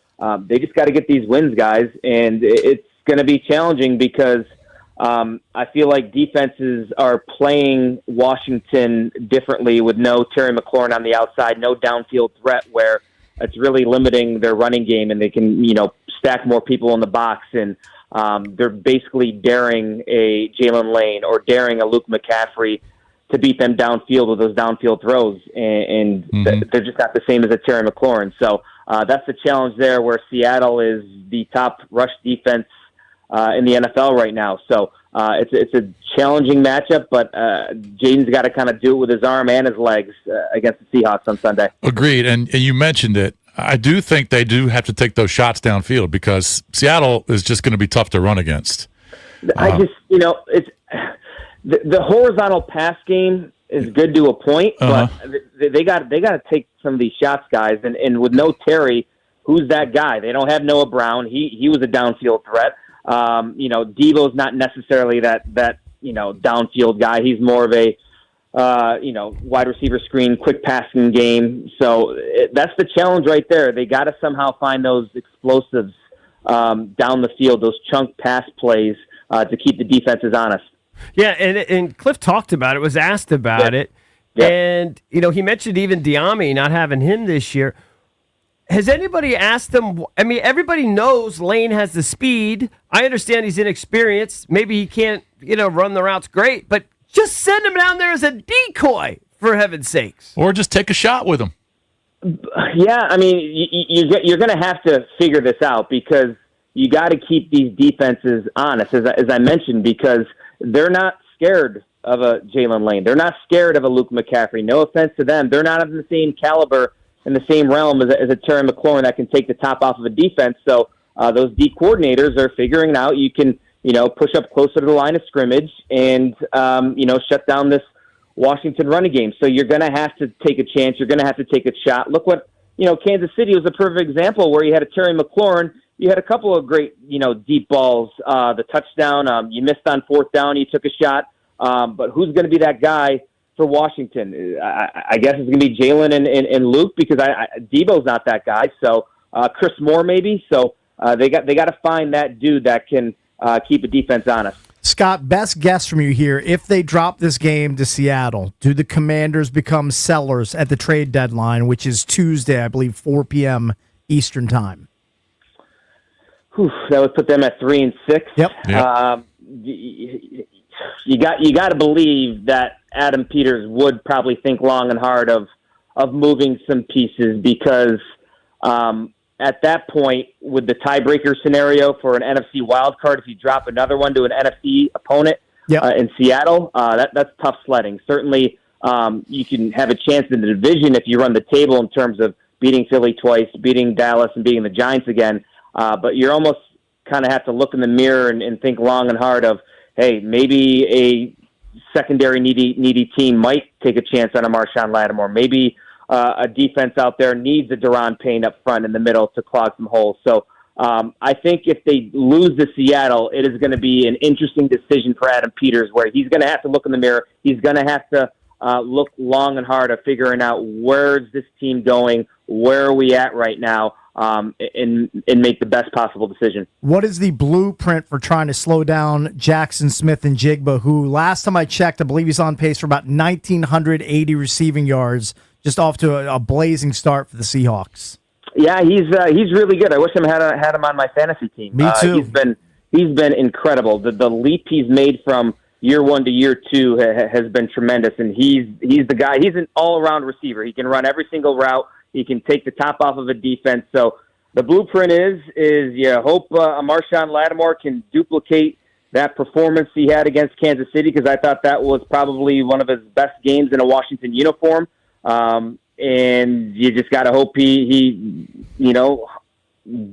Speaker 15: They just got to get these wins, guys. And it's going to be challenging because I feel like defenses are playing Washington differently with no Terry McLaurin on the outside, no downfield threat where it's really limiting their running game and they can, stack more people in the box. And they're basically daring a Jalen Lane or daring a Luke McCaffrey to beat them downfield with those downfield throws, and they're just not the same as a Terry McLaurin. So that's the challenge there, where Seattle is the top rush defense in the NFL right now. So It's a challenging matchup, but Jaden's got to kind of do it with his arm and his legs against the Seahawks on Sunday.
Speaker 2: Agreed, and you mentioned it. I do think they do have to take those shots downfield because Seattle is just going to be tough to run against.
Speaker 15: I just, it's the horizontal pass game is good to a point, but they got to take some of these shots, guys. And with no Terry, who's that guy? They don't have Noah Brown. He was a downfield threat. Devo's not necessarily that downfield guy. He's more of a wide receiver screen, quick passing game. So that's the challenge right there. They got to somehow find those explosives down the field, those chunk pass plays to keep the defenses honest.
Speaker 13: Yeah, and Cliff talked about it, was asked about it. Yeah. And, he mentioned even Diami not having him this year. Has anybody asked him? I mean, everybody knows Lane has the speed. I understand he's inexperienced. Maybe he can't, run the routes great, but just send him down there as a decoy, for heaven's sakes.
Speaker 2: Or just take a shot with him.
Speaker 15: Yeah, I mean, you're going to have to figure this out because you got to keep these defenses honest, as I mentioned, because they're not scared of a Jalen Lane. They're not scared of a Luke McCaffrey. No offense to them. They're not of the same caliber in the same realm as a Terry McLaurin that can take the top off of a defense. So those D coordinators are figuring out you can, push up closer to the line of scrimmage and, shut down this Washington running game. So you're going to have to take a chance. You're going to have to take a shot. Look what, Kansas City was a perfect example where you had a Terry McLaurin. You had a couple of great, deep balls. The touchdown, you missed on fourth down. You took a shot. But who's going to be that guy for Washington? I guess it's going to be Jalen and Luke because Debo's not that guy. So Chris Moore maybe. So they got to find that dude that can keep a defense honest.
Speaker 3: Scott, best guess from you here. If they drop this game to Seattle, do the Commanders become sellers at the trade deadline, which is Tuesday, I believe, 4 p.m. Eastern time?
Speaker 15: That would put them at 3-6.
Speaker 3: Yep.
Speaker 15: You got to believe that Adam Peters would probably think long and hard of moving some pieces because at that point, with the tiebreaker scenario for an NFC wildcard, if you drop another one to an NFC opponent in Seattle, that's tough sledding. Certainly, you can have a chance in the division if you run the table in terms of beating Philly twice, beating Dallas, and beating the Giants again. But you're almost kind of have to look in the mirror and think long and hard of, hey, maybe a secondary needy team might take a chance on a Marshawn Lattimore. Maybe a defense out there needs a Daron Payne up front in the middle to clog some holes. So I think if they lose to Seattle, it is going to be an interesting decision for Adam Peters where he's going to have to look in the mirror. He's going to have to look long and hard at figuring out where's this team going, where are we at right now, and make the best possible decision.
Speaker 3: What is the blueprint for trying to slow down Jackson Smith and Jigba, who last time I checked, I believe he's on pace for about 1,980 receiving yards, just off to a blazing start for the Seahawks?
Speaker 15: Yeah, he's really good. I wish I had him on my fantasy team.
Speaker 3: Me too.
Speaker 15: He's been incredible. The leap he's made from year one to year two has been tremendous, and he's the guy. He's an all-around receiver. He can run every single route. He can take the top off of a defense. So the blueprint is you hope Marshawn Lattimore can duplicate that performance he had against Kansas City, because I thought that was probably one of his best games in a Washington uniform. And you just got to hope he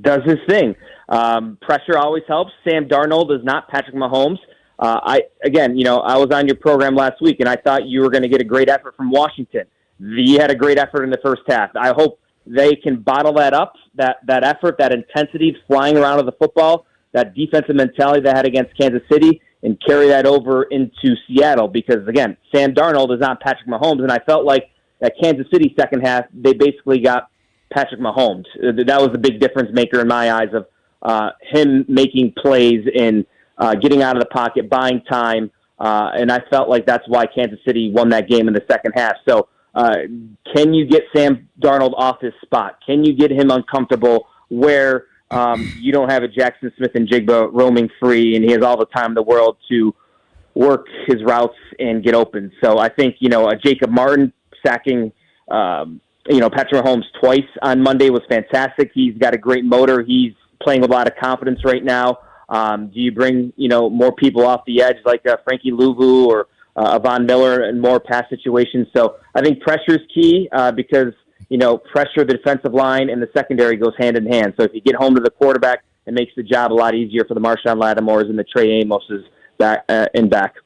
Speaker 15: does his thing. Pressure always helps. Sam Darnold is not Patrick Mahomes. I was on your program last week, and I thought you were going to get a great effort from Washington. You had a great effort in the first half. I hope they can bottle that up, that effort, that intensity, flying around with the football, that defensive mentality they had against Kansas City, and carry that over into Seattle. Because, again, Sam Darnold is not Patrick Mahomes, and I felt like that Kansas City second half, they basically got Patrick Mahomes. That was the big difference maker in my eyes of him making plays and getting out of the pocket, buying time, and I felt like that's why Kansas City won that game in the second half. So can you get Sam Darnold off his spot? Can you get him uncomfortable where you don't have a Jackson Smith and Jigba roaming free and he has all the time in the world to work his routes and get open? So I think, a Jacob Martin sacking, Patrick Mahomes twice on Monday was fantastic. He's got a great motor. He's playing with a lot of confidence right now. Do you bring, more people off the edge like Frankie Louvu or Von Miller in more pass situations? So I think pressure is key because, pressure the defensive line and the secondary goes hand in hand. So if you get home to the quarterback, it makes the job a lot easier for the Marshawn Lattimores and the Trey Amoses back.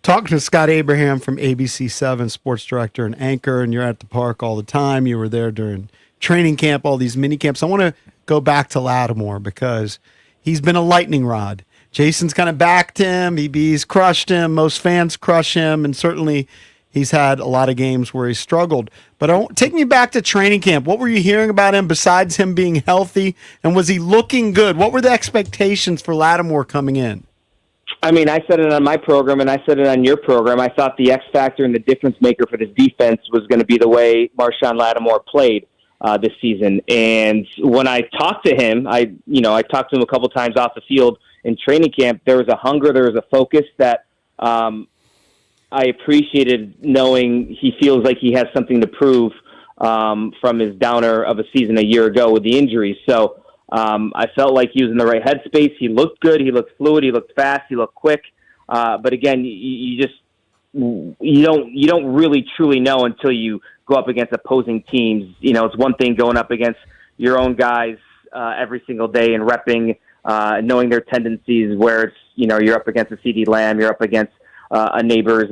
Speaker 1: Talking to Scott Abraham from ABC7, sports director and anchor, and you're at the park all the time. You were there during training camp, all these mini camps. I want to go back to Lattimore because he's been a lightning rod. Jason's kind of backed him. He's crushed him. Most fans crush him, and certainly he's had a lot of games where he's struggled. But take me back to training camp. What were you hearing about him besides him being healthy, and was he looking good? What were the expectations for Lattimore coming in?
Speaker 15: I mean, I said it on my program, and I said it on your program. I thought the X factor and the difference maker for this defense was going to be the way Marshawn Lattimore played this season. And when I talked to him, I talked to him a couple times off the field in training camp. There was a hunger, there was a focus that I appreciated, knowing he feels like he has something to prove from his downer of a season a year ago with the injuries. So I felt like he was in the right headspace. He looked good. He looked fluid. He looked fast. He looked quick. But again, you don't really truly know until you go up against opposing teams. It's one thing going up against your own guys every single day and repping, knowing their tendencies. Where it's you're up against a CD Lamb, you're up against a neighbor's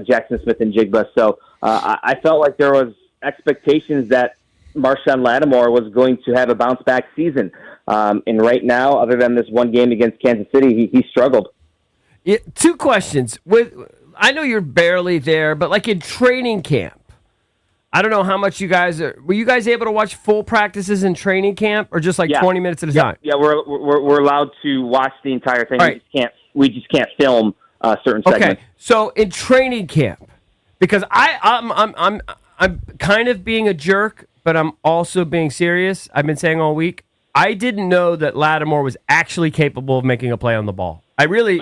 Speaker 15: Jackson Smith and Jigba. So I felt like there was expectations that Marshawn Lattimore was going to have a bounce back season. And right now, other than this one game against Kansas City, he struggled.
Speaker 13: Yeah, two questions. I know you're barely there, but like in training camp, I don't know how much you guys were you guys able to watch full practices in training camp or just 20 minutes at a time?
Speaker 15: Yeah, we're allowed to watch the entire thing.
Speaker 13: Right.
Speaker 15: We just can't film certain segments.
Speaker 13: Okay. So in training camp, because I'm kind of being a jerk, but I'm also being serious. I've been saying all week, I didn't know that Lattimore was actually capable of making a play on the ball. I really,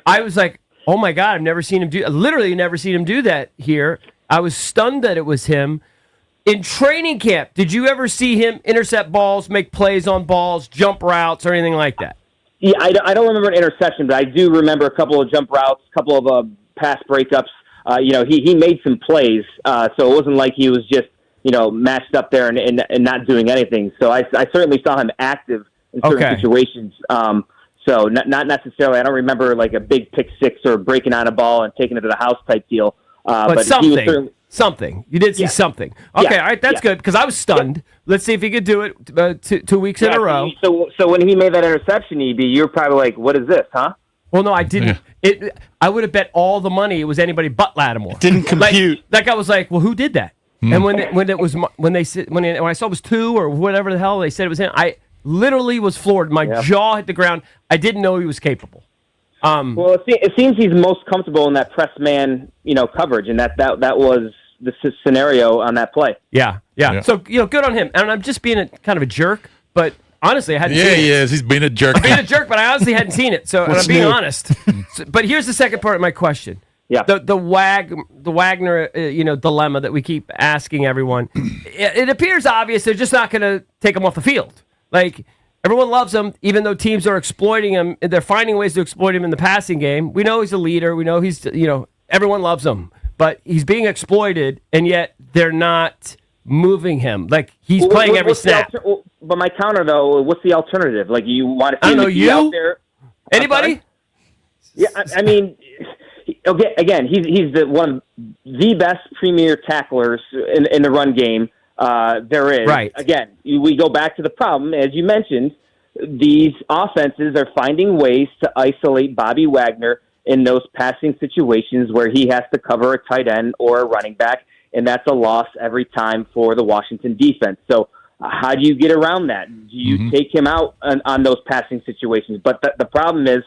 Speaker 13: I was like, oh my God, I've never seen him literally never seen him do that here. I was stunned that it was him. In training camp, did you ever see him intercept balls, make plays on balls, jump routes, or anything like that?
Speaker 15: Yeah, I don't remember an interception, but I do remember a couple of jump routes, a couple of pass breakups. He made some plays, so it wasn't like he was just matched up there and not doing anything. So I certainly saw him active in certain situations. So not necessarily. I don't remember like a big pick six or breaking on a ball and taking it to the house type deal.
Speaker 13: But something. Something. You did see something. Okay, all right, that's good, because I was stunned. Let's see if he could do it 2 weeks in a row.
Speaker 15: So when he made that interception, EB, you're probably like, what is this, huh?
Speaker 13: Well, no, I didn't. I would have bet all the money it was anybody but Lattimore.
Speaker 1: Didn't compute.
Speaker 13: That guy was like, well, who did that? And when I saw it was 2 or whatever the hell they said it was him, I literally was floored. My jaw hit the ground. I didn't know he was capable.
Speaker 15: Well, it seems he's most comfortable in that press man, coverage, and that was the scenario on that play.
Speaker 13: Yeah. So good on him. And I'm just being kind of a jerk, but honestly, I hadn't seen it.
Speaker 2: Yeah, he is. He's being a jerk.
Speaker 13: I'm being a jerk, but I honestly hadn't seen it. So I'm being honest. But here's the second part of my question.
Speaker 15: Yeah.
Speaker 13: The Wagner dilemma that we keep asking everyone. It appears obvious they're just not going to take him off the field. Like, everyone loves him, even though teams are exploiting him. They're finding ways to exploit him in the passing game. We know he's a leader. We know he's everyone loves him, but he's being exploited, and yet they're not moving him. Like, he's playing every snap.
Speaker 15: But my counter, though, what's the alternative? Like, you want to see him out there?
Speaker 13: Anybody?
Speaker 15: Yeah, I mean, okay. Again, he's the best premier tacklers in the run game there is.
Speaker 13: Right.
Speaker 15: Again, we go back to the problem, as you mentioned. These offenses are finding ways to isolate Bobby Wagner in those passing situations where he has to cover a tight end or a running back, and that's a loss every time for the Washington defense. So how do you get around that? Do you take him out on those passing situations? But the problem is,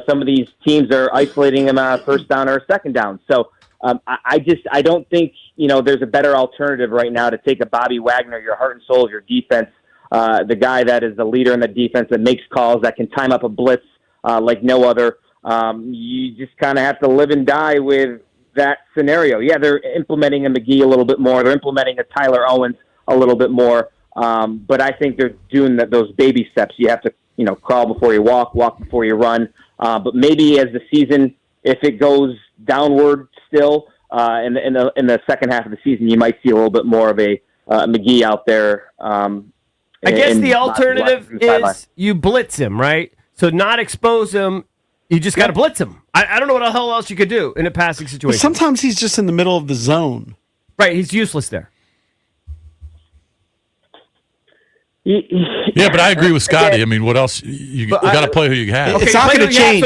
Speaker 15: some of these teams are isolating him on a first down or a second down. So I don't think, there's a better alternative right now to take a Bobby Wagner, your heart and soul of your defense, the guy that is the leader in the defense that makes calls, that can time up a blitz like no other. You just kind of have to live and die with that scenario. Yeah, they're implementing a McGee a little bit more. They're implementing a Tyler Owens a little bit more. But I think they're doing those baby steps. You have to crawl before you walk before you run. But maybe as the season, if it goes downward still in the second half of the season, you might see a little bit more of a McGee out there.
Speaker 13: I guess the alternative is you blitz him, right? So not expose him. You just got to blitz him. I don't know what the hell else you could do in a passing situation.
Speaker 1: But sometimes he's just in the middle of the zone.
Speaker 13: Right, he's useless there.
Speaker 2: Yeah, but I agree with Scotty. I mean, what else? You got to play who you have.
Speaker 1: It's not going to change.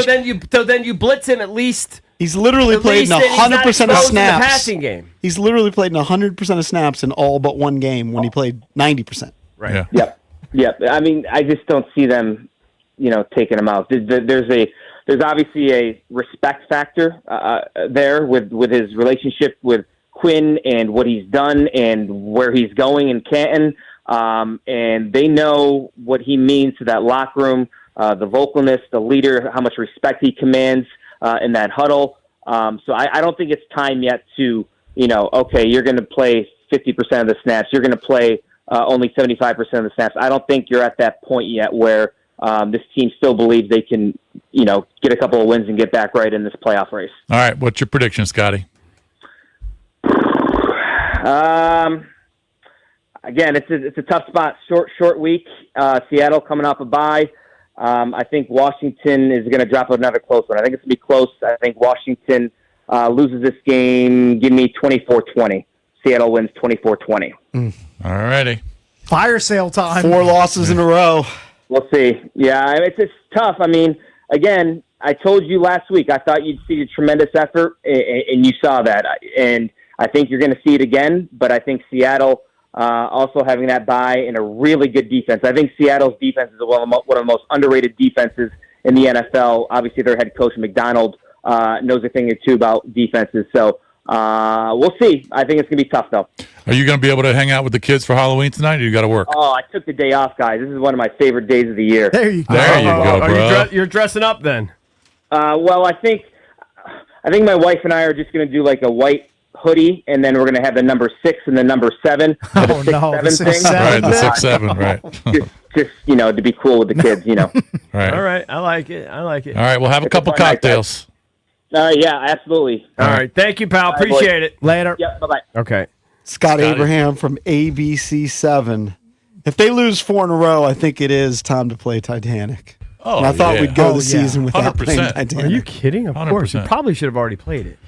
Speaker 13: So then you blitz him at least.
Speaker 1: He's literally played in 100% of snaps.
Speaker 13: In the passing game.
Speaker 1: He's literally played in 100% of snaps in all but one game when he played 90%.
Speaker 2: Right.
Speaker 15: Yeah. Yep. I mean, I just don't see them, taking him out. There's obviously a respect factor there with his relationship with Quinn and what he's done and where he's going in Canton. And they know what he means to that locker room, the vocalness, the leader, how much respect he commands in that huddle. So I don't think it's time yet to, okay, you're going to play 50% of the snaps. You're going to play only 75% of the snaps. I don't think you're at that point yet where this team still believes they can, get a couple of wins and get back right in this playoff race.
Speaker 2: All right. What's your prediction, Scotty?
Speaker 15: Again, it's a tough spot. Short week. Seattle coming off a bye. I think Washington is going to drop another close one. I think it's going to be close. I think Washington loses this game. Give me 24-20. Seattle wins 24-20.
Speaker 2: All righty.
Speaker 3: Fire sale time.
Speaker 1: 4 losses in a row.
Speaker 15: We'll see. Yeah, it's just tough. I mean, again, I told you last week I thought you'd see a tremendous effort, and you saw that. And I think you're going to see it again, but I think Seattle also having that bye and a really good defense. I think Seattle's defense is one of the most underrated defenses in the NFL. Obviously, their head coach, McDonald, knows a thing or two about defenses. So we'll see. I think it's going to be tough, though.
Speaker 2: Are you going to be able to hang out with the kids for Halloween tonight, or you got to work?
Speaker 15: Oh, I took the day off, guys. This is one of my favorite days of the year.
Speaker 3: There you go.
Speaker 2: There you go, bro.
Speaker 13: You're dressing up then?
Speaker 15: Well, I think my wife and I are just going to do like a white hoodie, and then we're going to have the number 6 and the number 7.
Speaker 3: Oh,
Speaker 15: the 6,
Speaker 3: no,
Speaker 15: 7
Speaker 3: the 6,
Speaker 15: thing.
Speaker 3: 7.
Speaker 2: Right, the 6-7, right.
Speaker 15: just to be cool with the kids,
Speaker 2: Right.
Speaker 13: All right, I like it.
Speaker 2: All right, we'll have a couple cocktails.
Speaker 15: Yeah, absolutely.
Speaker 13: All right, thank you, pal. Appreciate it.
Speaker 3: Later.
Speaker 15: Yep, bye-bye.
Speaker 13: Okay.
Speaker 1: Scott Abraham from ABC7. If they lose 4 in a row, I think it is time to play Titanic.
Speaker 2: Oh,
Speaker 1: and I thought we'd go the season without
Speaker 2: 100%.
Speaker 1: playing Titanic.
Speaker 13: Are you kidding? Of course. You
Speaker 2: 100%.
Speaker 13: probably should have already played it.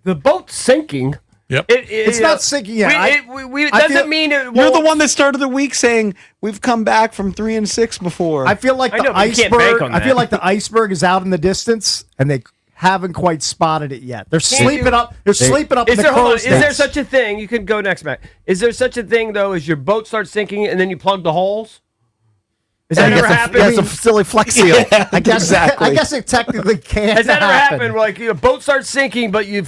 Speaker 13: The boat's sinking.
Speaker 2: Yep.
Speaker 3: It's not sinking yet.
Speaker 13: It doesn't mean it won't.
Speaker 1: You're the one that started the week saying we've come back from 3-6 before.
Speaker 3: I feel like
Speaker 13: I
Speaker 3: the
Speaker 13: know, but you can't bank
Speaker 3: iceberg.
Speaker 13: on
Speaker 3: I
Speaker 13: that.
Speaker 3: feel like the iceberg is out in the distance, and they haven't quite spotted it yet. They're sleeping up. They're sleeping up.
Speaker 13: Is
Speaker 3: in the
Speaker 13: there, hold on,
Speaker 3: crow's
Speaker 13: is there
Speaker 3: nest.
Speaker 13: such a thing? You can go next, Matt. Is there such a thing, though, as your boat starts sinking and then you plug the holes? Has that ever happened?
Speaker 5: It's a silly flex seal.
Speaker 3: I guess.
Speaker 1: Exactly.
Speaker 3: I guess it technically can.
Speaker 13: Has that ever
Speaker 3: happen?
Speaker 13: happened? Where, like, your boat starts sinking, but you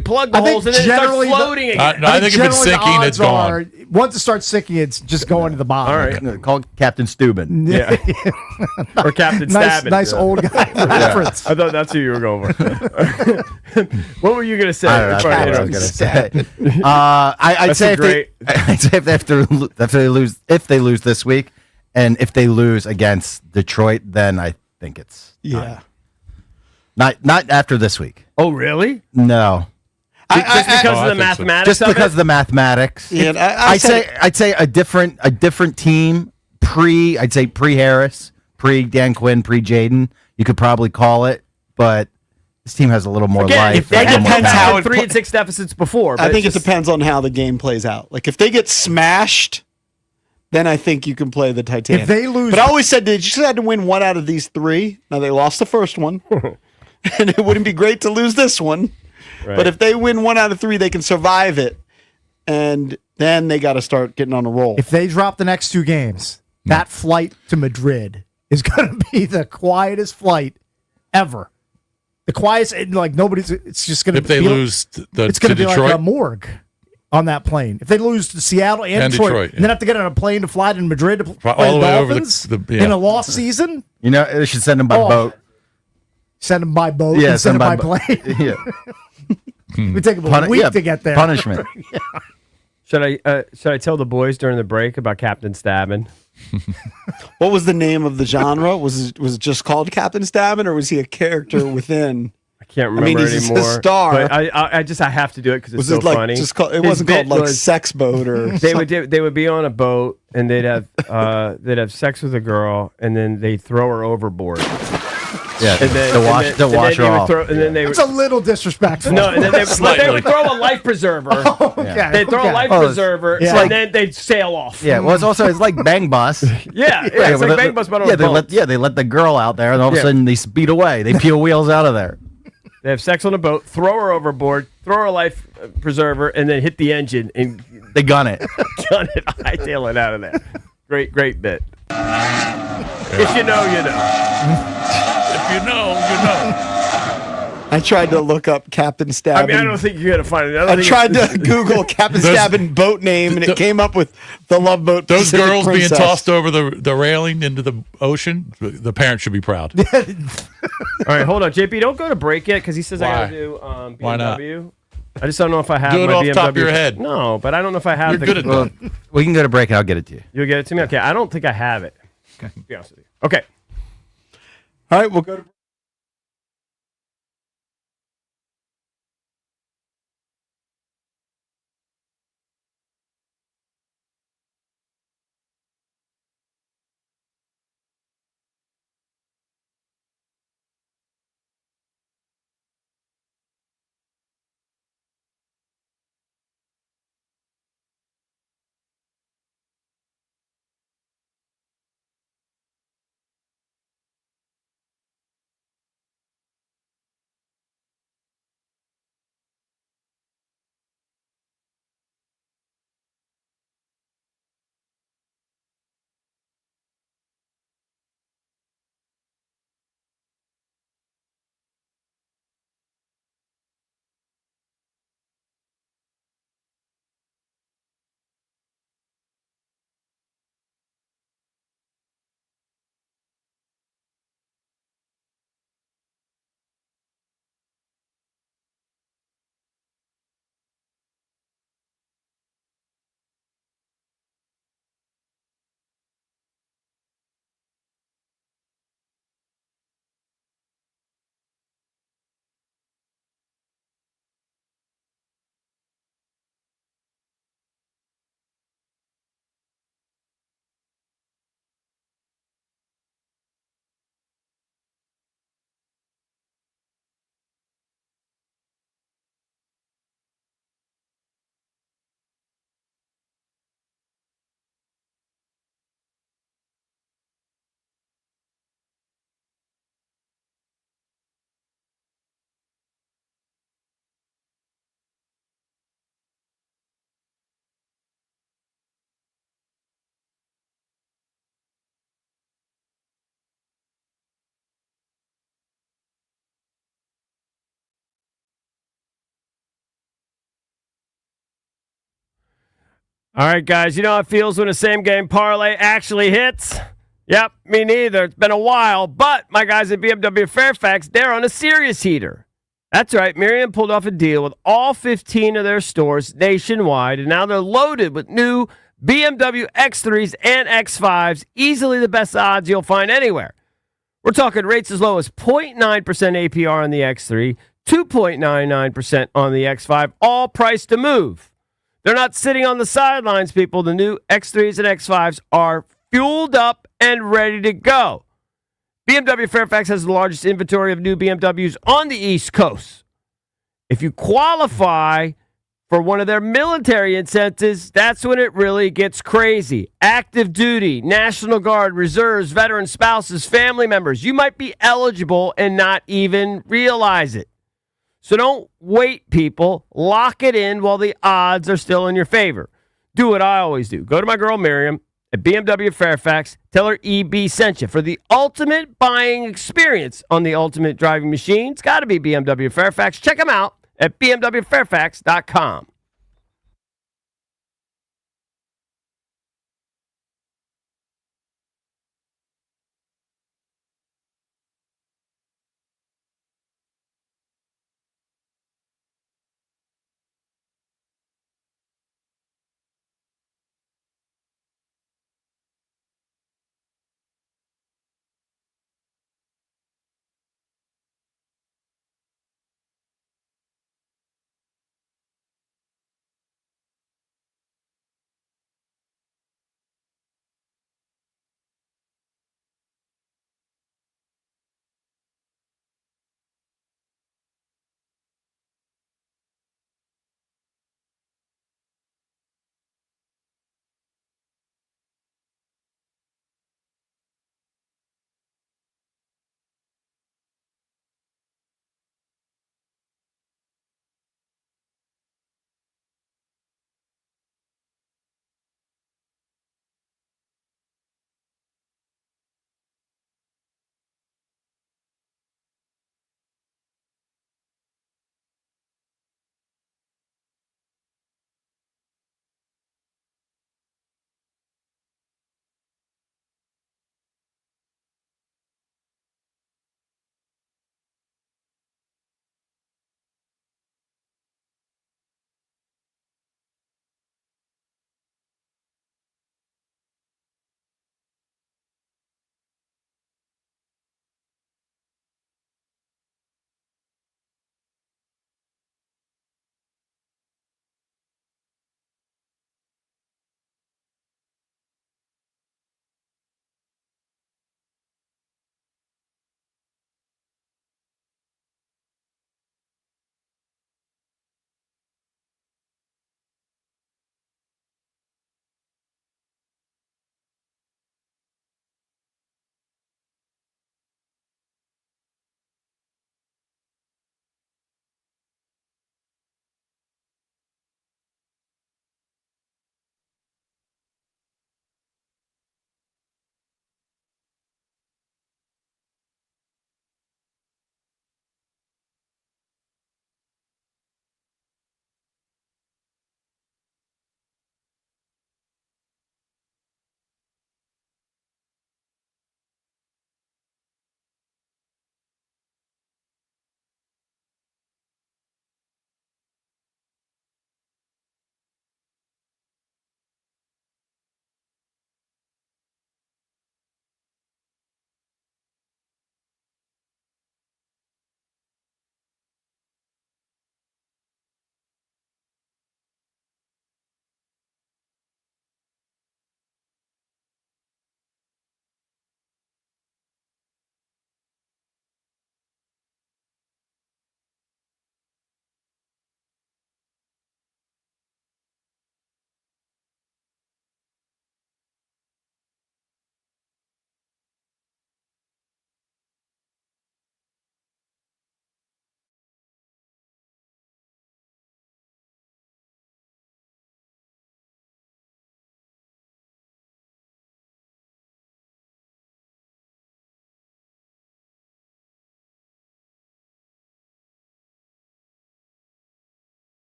Speaker 13: plug the
Speaker 3: I think
Speaker 13: holes and then it starts
Speaker 3: generally the-
Speaker 13: floating again?
Speaker 2: I think if it's
Speaker 3: generally the
Speaker 2: sinking, it's
Speaker 3: odds
Speaker 2: gone.
Speaker 3: once it starts sinking, it's just going to the bottom.
Speaker 13: All right.
Speaker 5: Call Captain Steuben.
Speaker 13: Yeah. Or Captain
Speaker 3: Nice,
Speaker 13: Stabbin.
Speaker 3: nice old guy reference.
Speaker 13: I thought that's who you were going for. What were you going to say?
Speaker 5: I don't know,
Speaker 13: before I
Speaker 5: that's what I was
Speaker 13: interrupted?
Speaker 5: gonna say. I'd
Speaker 13: That's
Speaker 5: say
Speaker 13: a
Speaker 5: if they have to, if they lose this week, and if they lose against Detroit, then I think it's
Speaker 1: yeah.
Speaker 5: not after this week.
Speaker 13: Oh, really?
Speaker 5: No,
Speaker 13: Just because of the
Speaker 2: I think so.
Speaker 13: mathematics
Speaker 5: just
Speaker 13: of
Speaker 5: because
Speaker 13: it?
Speaker 5: of the mathematics.
Speaker 1: Yeah, and
Speaker 5: I'd say a different team I'd say pre Harris, pre Dan Quinn, pre Jaden. You could probably call it, but this team has a little more
Speaker 13: Again,
Speaker 5: life.
Speaker 13: if they
Speaker 5: a little
Speaker 13: had
Speaker 5: more
Speaker 1: depends
Speaker 5: talent.
Speaker 1: how it
Speaker 13: 3-6 deficits before.
Speaker 1: I
Speaker 13: but
Speaker 1: think
Speaker 13: it's
Speaker 1: it
Speaker 13: just-
Speaker 1: depends on how the game plays out. Like if they get smashed, then I think you can play the Titanic.
Speaker 3: If they lose-
Speaker 1: but I always said they just had to win 1 out of these 3. Now they lost the first one, and it wouldn't be great to lose this one.
Speaker 13: Right.
Speaker 1: But if they win 1 out of 3, they can survive it, and then they got to start getting on a roll.
Speaker 3: If they drop the next 2 games, that flight to Madrid is going to be the quietest flight ever. The quietest, and like nobody's. It's just going to.
Speaker 2: If they lose
Speaker 3: it's going to be
Speaker 2: Detroit,
Speaker 3: like a morgue on that plane. If they lose to Seattle and Detroit, and then have to get on a plane to fly to Madrid to play
Speaker 2: all
Speaker 3: the
Speaker 2: the way over
Speaker 3: Dolphins
Speaker 2: yeah.
Speaker 3: in a lost season,
Speaker 5: You know, they should send them by boat.
Speaker 3: send them by boat
Speaker 5: Yeah,
Speaker 3: instead
Speaker 5: send
Speaker 3: of by
Speaker 5: them
Speaker 3: plane.
Speaker 5: Yeah.
Speaker 3: We take them a week to get there.
Speaker 5: Punishment.
Speaker 13: Should I tell the boys during the break about Captain Stabbin?
Speaker 1: What was the name of the genre? Was it just called Captain Stabbin, or was he a character within?
Speaker 13: I can't remember
Speaker 1: he's
Speaker 13: anymore.
Speaker 1: a star.
Speaker 13: But I have to do it because it's so funny.
Speaker 1: It wasn't called like Sex Boat or.
Speaker 13: They would be on a boat and they'd have sex with a girl and then they'd throw her overboard.
Speaker 5: Yeah, to wash her off.
Speaker 3: It's a little disrespectful.
Speaker 13: No, and then they would throw a life preserver.
Speaker 3: Okay.
Speaker 13: They'd throw a life preserver, and then they'd sail off.
Speaker 5: Yeah, well, it's like Bang Bus.
Speaker 13: Yeah, it's like Bang Bus, but on a boat.
Speaker 5: They let the girl out there, and all of a sudden they speed away. They peel wheels out of there.
Speaker 13: They have sex on a boat, throw her overboard, throw her a life preserver, and then hit the engine and
Speaker 5: they gun it.
Speaker 13: hightail it out of there. Great bit. If you know, you know.
Speaker 2: If you know, you know.
Speaker 1: I tried to look up Captain Stabbin.
Speaker 13: I mean, I don't think you're gonna find it.
Speaker 1: I tried to Google Captain Stabbin boat name, and it came up with the Love Boat.
Speaker 2: Those
Speaker 1: Pacific
Speaker 2: girls
Speaker 1: Princess.
Speaker 2: being tossed over the railing into the ocean, the parents should be proud.
Speaker 13: All right, hold on, JP. Don't go to break yet because he says I gotta do BMW.
Speaker 2: Why not?
Speaker 13: I just don't know if I have
Speaker 2: Do it
Speaker 13: my
Speaker 2: off
Speaker 13: BMW.
Speaker 2: the top of your head.
Speaker 13: No, but I don't know if I have.
Speaker 2: You're good at that.
Speaker 5: We can go to break, and I'll get it to you.
Speaker 13: You'll get it to me. Okay, I don't think I have it. Okay, to be honest with you. Okay.
Speaker 1: All right, we'll go to.
Speaker 13: All right, guys. You know how it feels when a same game parlay actually hits? Yep, me neither. It's been a while, but my guys at BMW Fairfax, they're on a serious heater. That's right. Miriam pulled off a deal with all 15 of their stores nationwide, and now they're loaded with new BMW X3s and X5s, easily the best odds you'll find anywhere. We're talking rates as low as 0.9% APR on the X3, 2.99% on the X5, all priced to move. They're not sitting on the sidelines, people. The new X3s and X5s are fueled up and ready to go. BMW Fairfax has the largest inventory of new BMWs on the East Coast. If you qualify for one of their military incentives, that's when it really gets crazy. Active duty, National Guard, reserves, veteran spouses, family members. You might be eligible and not even realize it. So don't wait, people. Lock it in while the odds are still in your favor. Do what I always do. Go to my girl Miriam at BMW Fairfax. Tell her EB sent you. For the ultimate buying experience on the ultimate driving machine, it's got to be BMW Fairfax. Check them out at bmwfairfax.com.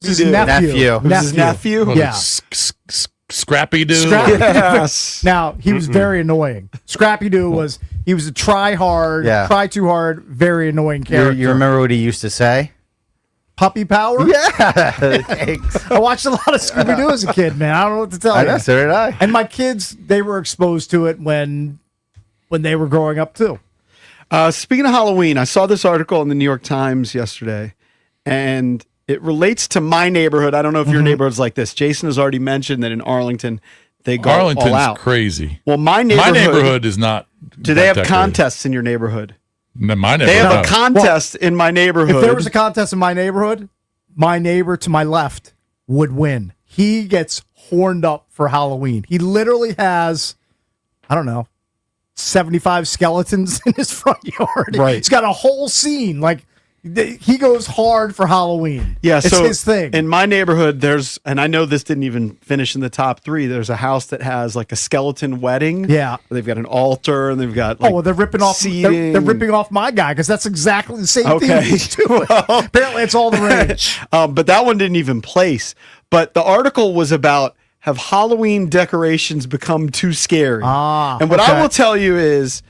Speaker 3: His nephew.
Speaker 1: It was his nephew?
Speaker 2: Was
Speaker 3: Yeah.
Speaker 2: it Scrappy Doo?
Speaker 1: Yes.
Speaker 3: Now, he was very annoying. Scrappy Doo was a try hard, try too hard, very annoying character.
Speaker 5: You remember what he used to say?
Speaker 3: Puppy power?
Speaker 5: Yeah.
Speaker 3: I watched a lot of Scooby Doo as a kid, man. I don't know what to tell you.
Speaker 5: I know, so did I.
Speaker 3: And my kids, they were exposed to it when they were growing up too.
Speaker 1: Speaking of Halloween, I saw this article in the New York Times yesterday, and it relates to my neighborhood. I don't know if your neighborhood's like this. Jason has already mentioned that in Arlington, they go all out.
Speaker 2: Arlington's crazy.
Speaker 1: Well, my
Speaker 2: neighborhood is not.
Speaker 1: Do they have contests in your neighborhood?
Speaker 2: No, my neighborhood.
Speaker 1: They have a contest in my neighborhood.
Speaker 3: If there was a contest in my neighborhood, my neighbor to my left would win. He gets horned up for Halloween. He literally has, I don't know, 75 skeletons in his front yard.
Speaker 1: Right.
Speaker 3: He's got a whole scene. Like, he goes hard for Halloween.
Speaker 1: Yeah,
Speaker 3: it's
Speaker 1: so
Speaker 3: his thing.
Speaker 1: In my neighborhood, there's, and I know this didn't even finish in the top 3. There's a house that has like a skeleton wedding.
Speaker 3: Yeah,
Speaker 1: they've got an altar and they've got like
Speaker 3: they're ripping off. They're ripping off my guy because that's exactly the same thing he's doing. Apparently, it's all the rage.
Speaker 1: But that one didn't even place. But the article was about, have Halloween decorations become too scary? And what I will tell you is,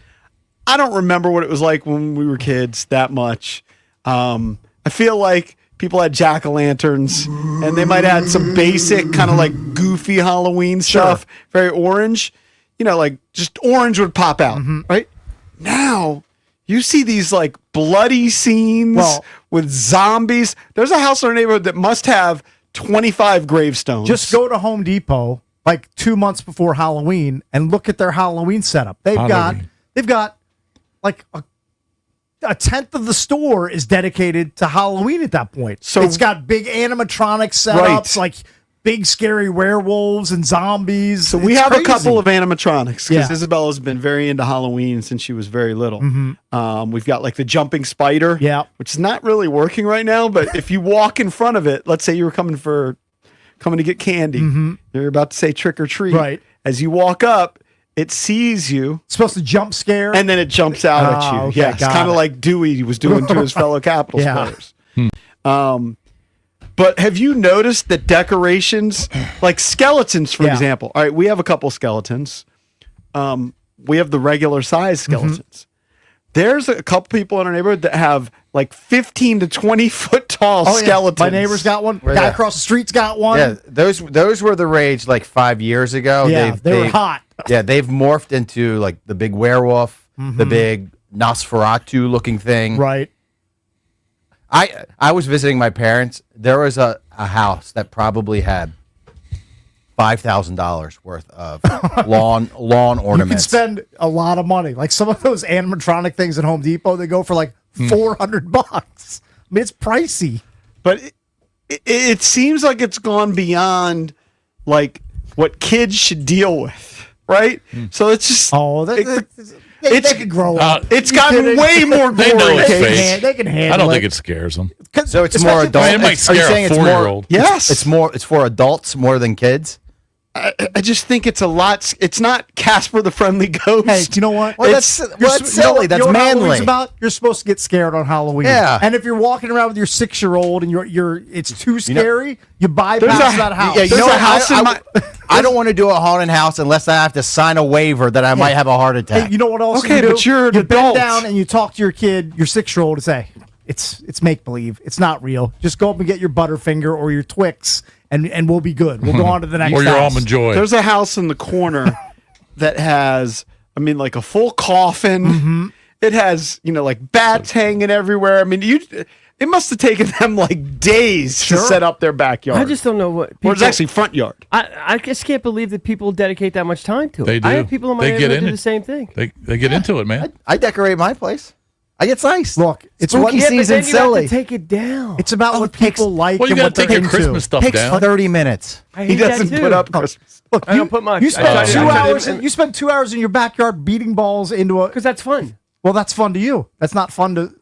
Speaker 1: I don't remember what it was like when we were kids that much. I feel like people had jack-o'-lanterns and they might have had some basic kind of like goofy Halloween stuff, very orange. You know, like just orange would pop out, right? Now, you see these like bloody scenes with zombies. There's a house in our neighborhood that must have 25 gravestones.
Speaker 3: Just go to Home Depot like 2 months before Halloween and look at their Halloween setup. They've got like a tenth of the store is dedicated to Halloween at that point. So it's got big animatronic setups, like big scary werewolves and zombies.
Speaker 1: So we have a couple of animatronics because Isabella's been very into Halloween since she was very little. We've got like the jumping spider, which is not really working right now. But if you walk in front of it, let's say you were coming to get candy, you're about to say trick or treat. Right. As you walk up, it sees you.
Speaker 3: It's supposed to jump scare.
Speaker 1: And then it jumps out at you.
Speaker 3: Okay,
Speaker 1: Yeah, it's kind of like Dewey was doing to his fellow Capitals players. But have you noticed that decorations, like skeletons, for example? All right, we have a couple skeletons. We have the regular size skeletons. There's a couple people in our neighborhood that have like 15 to 20 foot tall skeletons.
Speaker 3: My neighbor's got one. Guy across the street's got one.
Speaker 5: Yeah, those were the rage like 5 years ago.
Speaker 3: Yeah, they were hot.
Speaker 5: Yeah, they've morphed into like the big werewolf, the big Nosferatu looking thing.
Speaker 3: Right.
Speaker 5: I was visiting my parents. There was a house that probably had $5,000 worth of lawn ornaments.
Speaker 3: You can spend a lot of money. Like some of those animatronic things at Home Depot, they go for like $400. I mean, it's pricey.
Speaker 1: But it seems like it's gone beyond like what kids should deal with, right? So it's just
Speaker 3: they could grow up.
Speaker 1: It's gotten way more
Speaker 2: They know
Speaker 1: gory.
Speaker 2: it's fake.
Speaker 3: They can handle
Speaker 2: I don't
Speaker 3: it.
Speaker 2: think it scares them.
Speaker 5: So it's more adult.
Speaker 2: It might scare a 4-year-old.
Speaker 1: Yes,
Speaker 5: it's for adults more than kids.
Speaker 1: I just think it's a lot. It's not Casper the Friendly Ghost.
Speaker 3: Hey, you know what?
Speaker 5: Well, that's silly. That's
Speaker 3: what
Speaker 5: manly.
Speaker 3: Halloween's about? You're supposed to get scared on Halloween.
Speaker 5: Yeah.
Speaker 3: And if you're walking around with your 6-year-old and it's too scary, you bypass that house.
Speaker 5: Yeah, I don't want to do a haunted house unless I have to sign a waiver that I might have a heart attack.
Speaker 3: Hey, you know what else?
Speaker 1: Okay,
Speaker 3: you do?
Speaker 1: but you're an
Speaker 3: you
Speaker 1: adult.
Speaker 3: bend down and you talk to your kid, your 6-year-old, and say, "It's make believe. It's not real. Just go up and get your Butterfinger or your Twix, and we'll be good. We'll go on to the next
Speaker 2: Or your
Speaker 3: house."
Speaker 2: Almond Joy.
Speaker 1: There's a house in the corner that has, I mean, like a full coffin. It has, like bats hanging everywhere. I mean, it must have taken them like days to set up their backyard.
Speaker 13: I just don't know what.
Speaker 1: Or it's actually front yard.
Speaker 13: I just can't believe that people dedicate that much time to it.
Speaker 2: They do.
Speaker 13: I have people in my neighborhood do the same thing.
Speaker 2: They get into it, man.
Speaker 5: I decorate my place. I get nice.
Speaker 3: Look, it's
Speaker 5: spooky
Speaker 3: what
Speaker 5: season.
Speaker 13: But then you have to take it down.
Speaker 3: It's about what people like.
Speaker 2: Well, you
Speaker 3: and
Speaker 2: got
Speaker 3: what
Speaker 2: to take
Speaker 3: they're
Speaker 2: your
Speaker 3: into.
Speaker 2: Christmas stuff
Speaker 5: Takes
Speaker 2: down.
Speaker 5: 30 minutes.
Speaker 13: I
Speaker 1: He
Speaker 13: hate that
Speaker 1: doesn't
Speaker 13: too.
Speaker 1: put up Christmas.
Speaker 3: Look,
Speaker 13: I don't put much.
Speaker 3: You
Speaker 13: I
Speaker 3: spend
Speaker 13: try
Speaker 3: 2
Speaker 13: to-
Speaker 3: hours. You spend 2 hours in your backyard beating balls into a.
Speaker 13: Because that's fun.
Speaker 3: Well, that's fun to you. That's not fun to.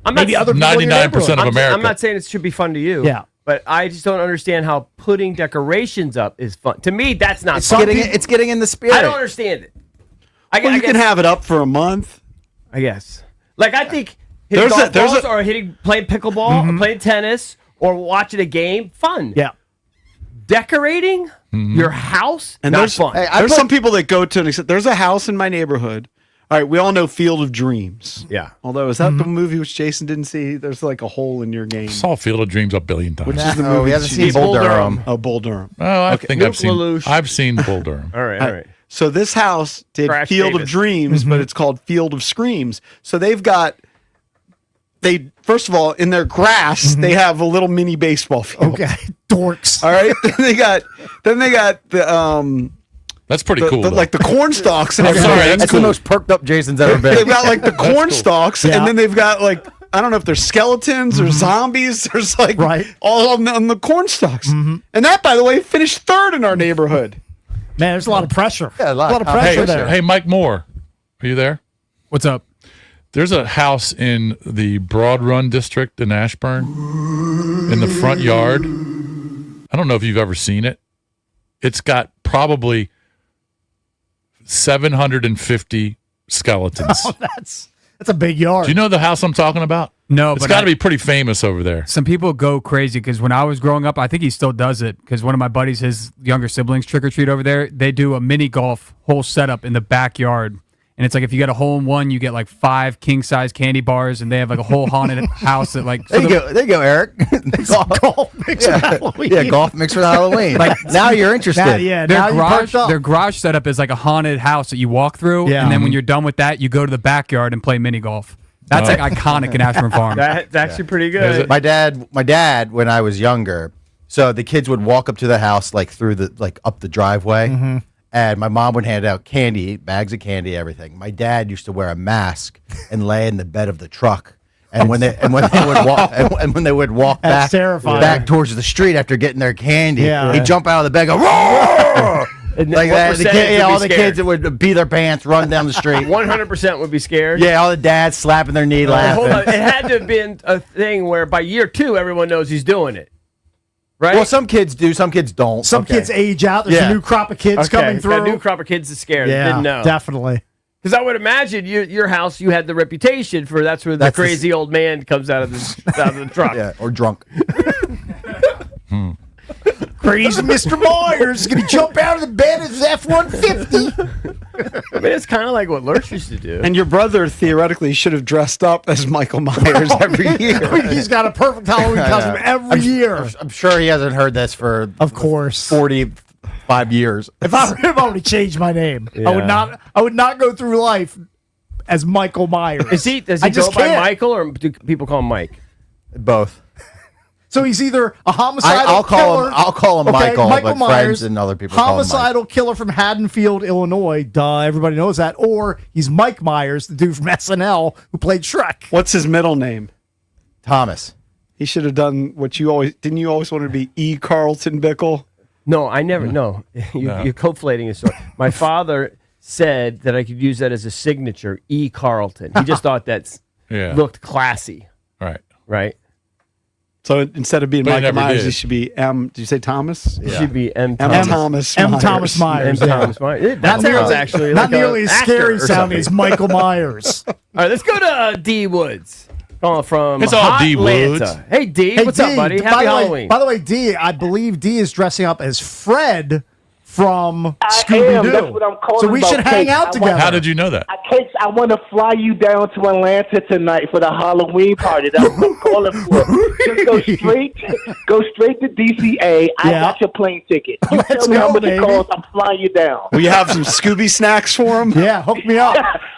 Speaker 13: I'm
Speaker 3: maybe
Speaker 13: not,
Speaker 3: other people in your
Speaker 2: 99% of
Speaker 3: neighborhood.
Speaker 2: America.
Speaker 13: I'm not saying it should be fun to you.
Speaker 3: Yeah.
Speaker 13: But I just don't understand how putting decorations up is fun. To me, that's not
Speaker 5: It's
Speaker 13: fun.
Speaker 5: getting in the spirit.
Speaker 13: I don't understand it.
Speaker 1: Well, you can have it up for a month.
Speaker 13: I guess. Like I think hitting golf balls or playing pickleball or playing tennis or watching a game, fun.
Speaker 3: Yeah.
Speaker 13: Decorating your house,
Speaker 1: And
Speaker 13: not
Speaker 1: there's
Speaker 13: fun.
Speaker 1: there's some people that go to and except there's a house in my neighborhood. All right, we all know Field of Dreams.
Speaker 13: Yeah.
Speaker 1: Although is that the movie which Jason didn't see? There's like a hole in your game.
Speaker 2: Saw Field of Dreams a billion times.
Speaker 1: Which is the
Speaker 5: No,
Speaker 1: movie?
Speaker 5: he hasn't seen Bull Durham.
Speaker 1: Oh, Bull Durham.
Speaker 2: Oh, I think
Speaker 13: Luke Lelouch.
Speaker 2: I've seen Bull Durham.
Speaker 13: all right.
Speaker 1: So this house did
Speaker 13: Crash
Speaker 1: Field
Speaker 13: Davis.
Speaker 1: of Dreams, but it's called Field of Screams. So they first of all in their grass they have a little mini baseball field.
Speaker 3: Okay, dorks.
Speaker 1: All right, then they got the
Speaker 2: That's pretty cool. though.
Speaker 1: like the corn stalks and
Speaker 2: I'm
Speaker 1: everything.
Speaker 2: sorry,
Speaker 5: That's the most perked up Jason's ever been.
Speaker 1: They've got like the corn stalks,
Speaker 3: Yeah.
Speaker 1: and then they've got like I don't know if they're skeletons or zombies. There's like all on the corn stalks, and that, by the way, finished third in our neighborhood.
Speaker 3: Man, there's a lot of pressure.
Speaker 5: Yeah, a lot of
Speaker 3: of pressure
Speaker 2: hey,
Speaker 3: there.
Speaker 2: hey, Mike Moore, are you there?
Speaker 6: What's up?
Speaker 2: There's a house in the Broad Run district in Ashburn in the front yard. I don't know if you've ever seen it. It's got probably 750 skeletons.
Speaker 3: Oh, that's a big yard.
Speaker 2: Do you know the house I'm talking about?
Speaker 6: No,
Speaker 2: It's
Speaker 6: but
Speaker 2: got to be pretty famous over there.
Speaker 6: Some people go crazy because when I was growing up, I think he still does it because one of my buddies, his younger siblings, trick or treat over there. They do a mini golf whole setup in the backyard. And it's like if you get a hole in one, you get like 5 king size candy bars, and they have like a whole haunted house that like.
Speaker 5: There you go, Eric.
Speaker 3: golf mix with Halloween.
Speaker 5: Yeah, golf mix for Halloween. Now you're interested.
Speaker 6: Their garage setup is like a haunted house that you walk through,
Speaker 3: Yeah.
Speaker 6: and then when you're done with that, you go to the backyard and play mini golf. That's like iconic in Ashburn Farm.
Speaker 13: That's actually pretty good.
Speaker 5: My dad, when I was younger, so the kids would walk up to the house like through the up the driveway, and my mom would hand out candy, bags of candy, everything. My dad used to wear a mask and lay in the bed of the truck. And when they would walk
Speaker 3: That's terrifying.
Speaker 5: back towards the street after getting their candy,
Speaker 3: Yeah.
Speaker 5: he'd jump out of the bed, and go roar! Like that. All the kids that would pee their pants, run down the street.
Speaker 13: 100% would be scared.
Speaker 5: Yeah, all the dads slapping their knee, laughing.
Speaker 13: Hold on. It had to have been a thing where by year 2, everyone knows he's doing it. Right?
Speaker 5: Well, some kids do, some kids don't.
Speaker 3: Some kids age out. There's a new crop of kids coming through.
Speaker 13: That new crop of kids is scared.
Speaker 3: Yeah,
Speaker 13: Didn't know.
Speaker 3: definitely.
Speaker 13: Because I would imagine your house, you had the reputation for that's where the crazy old man comes out of the truck.
Speaker 5: Yeah, or drunk.
Speaker 3: Crazy Mr. Myers is going to jump out of the bed of his F-150.
Speaker 13: I mean, it's kind of like what Lurch used to do.
Speaker 1: And your brother theoretically should have dressed up as Michael Myers every year.
Speaker 3: He's got a perfect Halloween costume every year.
Speaker 5: I'm sure he hasn't heard this for,
Speaker 3: of course,
Speaker 5: 45 years.
Speaker 3: If I would changed my name, I would not go through life as Michael Myers.
Speaker 13: Does he go by Michael, or do people call him Mike?
Speaker 5: Both.
Speaker 3: So he's either a homicidal killer.
Speaker 5: I'll call him Michael, but
Speaker 3: Myers,
Speaker 5: friends and other people call him Mike.
Speaker 3: homicidal killer from Haddonfield, Illinois. Duh, everybody knows that. Or he's Mike Myers, the dude from SNL who played Shrek.
Speaker 1: What's his middle name?
Speaker 5: Thomas.
Speaker 1: He should have done what you always didn't. You always wanted to be E. Carlton Bickle.
Speaker 13: No, I never. No, you're conflating his story. My father said that I could use that as a signature, E. Carlton. He just thought that looked classy. Right.
Speaker 1: So instead of being
Speaker 2: But he
Speaker 1: Michael
Speaker 2: never
Speaker 1: Myers,
Speaker 2: did.
Speaker 1: he should be M. Did you say Thomas?
Speaker 13: It should be M.
Speaker 1: Thomas.
Speaker 3: M.
Speaker 1: Myers.
Speaker 3: Thomas Myers.
Speaker 13: M. Thomas Myers. That sounds actually
Speaker 3: not
Speaker 13: like
Speaker 3: nearly
Speaker 13: an
Speaker 3: as
Speaker 13: actor
Speaker 3: scary
Speaker 13: or
Speaker 3: sounding
Speaker 13: something.
Speaker 3: as Michael Myers.
Speaker 13: All right, let's go to D. Woods. Calling from
Speaker 2: It's all D.
Speaker 13: Hotlanta.
Speaker 2: Woods.
Speaker 13: Hey, D. What's up, buddy? Happy Halloween.
Speaker 3: By the way, D, I believe D is dressing up as Fred from
Speaker 16: That's
Speaker 3: Scooby-Doo.
Speaker 16: what I'm calling
Speaker 3: So we
Speaker 16: about,
Speaker 3: should hang
Speaker 16: Case.
Speaker 3: out together.
Speaker 2: How did you know that?
Speaker 16: Case, I want to fly you down to Atlanta tonight for the Halloween party. That's what I'm calling for. Just go straight to DCA. I got your plane ticket. You
Speaker 3: Let's
Speaker 16: tell me how
Speaker 3: go,
Speaker 16: much
Speaker 3: baby.
Speaker 16: it costs. I'm flying you down.
Speaker 1: Will you have some Scooby snacks for him?
Speaker 3: Yeah, hook me up.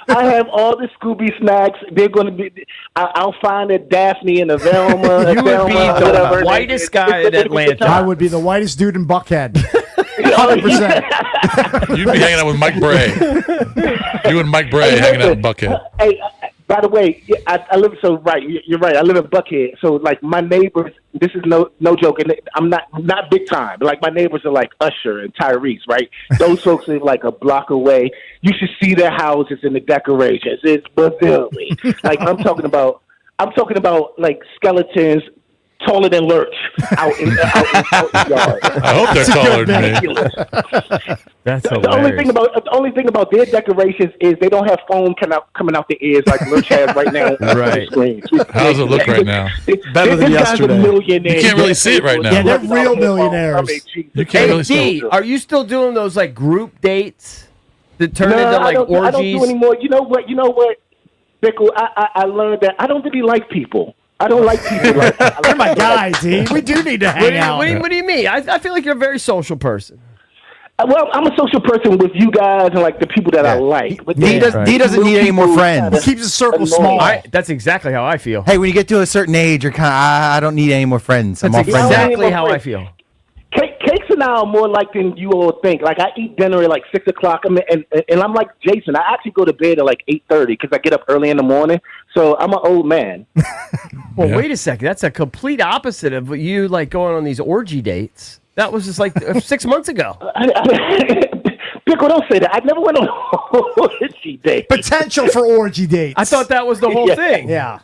Speaker 16: I have all the Scooby snacks. They're going to be. I'll find a Daphne and a Velma.
Speaker 13: You would be the whitest guy in Atlanta.
Speaker 3: I would be the whitest dude in Buckhead. 100%.
Speaker 2: You'd be hanging out with Mike Bray. You and Mike Bray hanging out in Buckhead.
Speaker 16: Hey, by the way, I live You're right. I live in Buckhead, so like my neighbors. This is no joke, and I'm not big time. Like my neighbors are like Usher and Tyrese, right? Those folks live like a block away. You should see their houses and the decorations. It's brilliant. Like I'm talking about like skeletons taller than Lurch out in the yard.
Speaker 2: I hope they're taller than me.
Speaker 13: That's
Speaker 16: the only thing about their decorations is they don't have foam coming out the ears like Lurch has right now.
Speaker 13: Right.
Speaker 2: How does it look right now?
Speaker 1: Better than
Speaker 16: This guy's a
Speaker 1: yesterday.
Speaker 16: millionaire.
Speaker 2: You can't really see it right now.
Speaker 3: Yeah, they're real millionaires.
Speaker 2: You can't
Speaker 13: Hey,
Speaker 2: really see.
Speaker 13: D, are you still doing those like group dates that turn
Speaker 16: No,
Speaker 13: into like
Speaker 16: I don't
Speaker 13: orgies?
Speaker 16: do anymore. You know what, Bickle? I learned that I don't really like people. I don't like people like that.
Speaker 3: You're my guy, D. We do need to hang out.
Speaker 13: What do you mean? I feel like you're a very social person.
Speaker 16: Well, I'm a social person with you guys and like the people that I like. But
Speaker 5: D doesn't need any more friends.
Speaker 3: He keeps his circle small.
Speaker 13: That's exactly how I feel.
Speaker 5: Hey, when you get to a certain age, you're kind of, I don't need any more friends. I'm
Speaker 13: That's
Speaker 5: all friends.
Speaker 13: exactly how I feel.
Speaker 16: Cakes and I are more like than you all think. Like I eat dinner at like 6 o'clock, and I'm like Jason. I actually go to bed at like 8:30 because I get up early in the morning. So I'm an old man.
Speaker 13: Well, wait a second. That's a complete opposite of you like going on these orgy dates. That was just like 6 months ago.
Speaker 16: Pickle, don't say that. I never went on orgy date.
Speaker 3: Potential for orgy dates.
Speaker 13: I thought that was the whole thing.
Speaker 3: Yeah.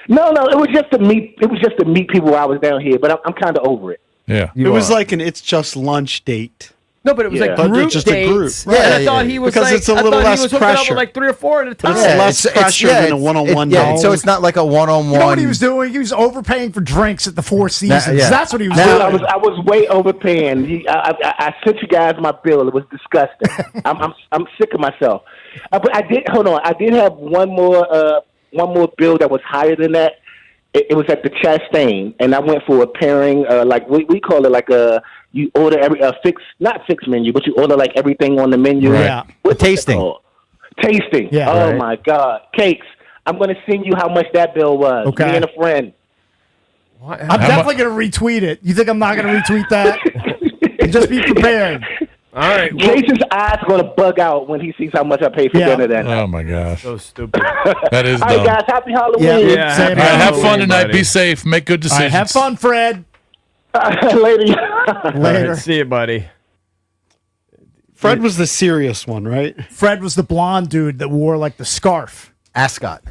Speaker 16: No, it was just to meet. It was just to meet people while I was down here. But I'm kind of over it.
Speaker 2: Yeah.
Speaker 1: It was like an it's just lunch date.
Speaker 13: No, but it was like
Speaker 1: But
Speaker 13: group
Speaker 1: just a group.
Speaker 13: dates.
Speaker 1: Right.
Speaker 13: And I thought he was
Speaker 1: Because
Speaker 13: like,
Speaker 1: it's a
Speaker 13: I
Speaker 1: little
Speaker 13: thought
Speaker 1: less
Speaker 13: he was hooking up
Speaker 1: pressure.
Speaker 13: with like 3 or 4 at a time.
Speaker 1: It's less pressure than a one-on-one
Speaker 5: Yeah,
Speaker 1: date.
Speaker 5: so it's not like a one-on-one.
Speaker 3: You know what he was doing? He was overpaying for drinks at the Four Seasons.
Speaker 5: yeah.
Speaker 3: That's what he was
Speaker 16: Dude,
Speaker 3: doing.
Speaker 16: I was way overpaying. I sent you guys my bill. It was disgusting. I'm sick of myself. But I did I did have one more bill that was higher than that. It was at the Chastain, and I went for a pairing. Like we call it like you order not fixed menu, but you order like everything on the menu.
Speaker 5: Right.
Speaker 3: Yeah.
Speaker 16: What's
Speaker 5: Tasting.
Speaker 16: it called? Tasting.
Speaker 3: Yeah.
Speaker 16: Oh
Speaker 5: Right.
Speaker 16: my God, Cakes! I'm gonna send you how much that bill was.
Speaker 3: Okay.
Speaker 16: Me and a friend.
Speaker 3: I'm definitely going to retweet it. You think I'm not going to retweet that? Just be prepared.
Speaker 13: All right. Well,
Speaker 16: Jason's eyes are gonna bug out when he sees how much I paid for dinner that night.
Speaker 2: Oh my gosh.
Speaker 13: so stupid.
Speaker 2: That is
Speaker 16: All
Speaker 2: dumb.
Speaker 16: right, guys. Happy Halloween.
Speaker 13: Yeah,
Speaker 3: Same
Speaker 2: All right, have
Speaker 13: Halloween,
Speaker 2: fun tonight.
Speaker 13: buddy.
Speaker 2: Be safe. Make good
Speaker 3: All right,
Speaker 2: decisions.
Speaker 3: have fun, Fred.
Speaker 16: Later.
Speaker 13: All
Speaker 3: Later.
Speaker 13: right, see you, buddy.
Speaker 1: Fred was the serious one, right?
Speaker 3: Fred was the blonde dude that wore like the scarf.
Speaker 5: Ascot.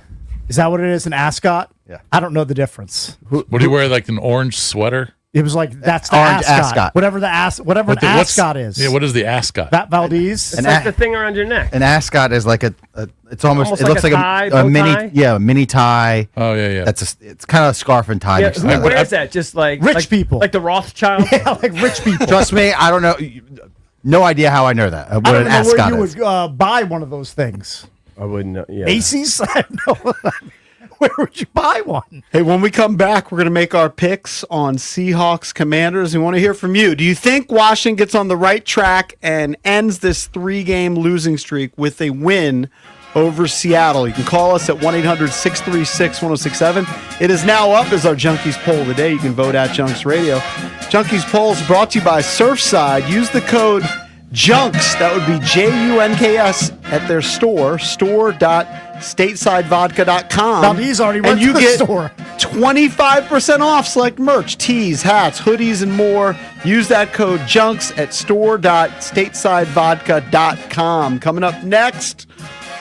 Speaker 3: Is that what it is? An ascot?
Speaker 5: Yeah.
Speaker 3: I don't know the difference.
Speaker 2: What do you wear? Like an orange sweater?
Speaker 3: It was like that's the
Speaker 5: Orange
Speaker 3: ascot.
Speaker 5: ascot.
Speaker 3: Whatever whatever an
Speaker 2: What's-
Speaker 3: ascot is.
Speaker 2: Yeah, what is the ascot?
Speaker 3: Vat Valdez.
Speaker 13: It's like the thing around your neck.
Speaker 5: An ascot is like it's almost
Speaker 13: Almost
Speaker 5: it
Speaker 13: like
Speaker 5: looks
Speaker 13: a
Speaker 5: like
Speaker 13: tie,
Speaker 5: a
Speaker 13: bow
Speaker 5: mini
Speaker 13: tie?
Speaker 5: mini tie.
Speaker 2: Oh yeah, yeah.
Speaker 5: It's kind of a scarf and tie
Speaker 13: Yeah,
Speaker 5: mixed
Speaker 13: who
Speaker 5: together.
Speaker 13: wears that? Just like
Speaker 3: Rich people.
Speaker 13: like the Rothschild.
Speaker 3: Yeah, like rich people.
Speaker 5: Trust me, I don't know. No idea how I know that. What
Speaker 3: I don't
Speaker 5: an
Speaker 3: know where
Speaker 5: ascot
Speaker 3: you
Speaker 5: is.
Speaker 3: would buy one of those things.
Speaker 13: I wouldn't know. Yeah.
Speaker 3: Macy's? I don't know. Where would you buy one?
Speaker 1: Hey, when we come back, we're going to make our picks on Seahawks Commanders. We want to hear from you. Do you think Washington gets on the right track and ends this 3-game losing streak with a win over Seattle? You can call us at 1-800-636-1067. It is now up as our Junkies poll of the day. You can vote at Junks Radio. Junkies polls brought to you by Surfside. Use the code JUNKS, that would be JUNKS, at their store.statesidevodka.com.
Speaker 3: Valdez already went
Speaker 1: and you
Speaker 3: to the
Speaker 1: get
Speaker 3: store.
Speaker 1: 25% off select merch, tees, hats, hoodies, and more. Use that code JUNKS at store.statesidevodka.com. Coming up next,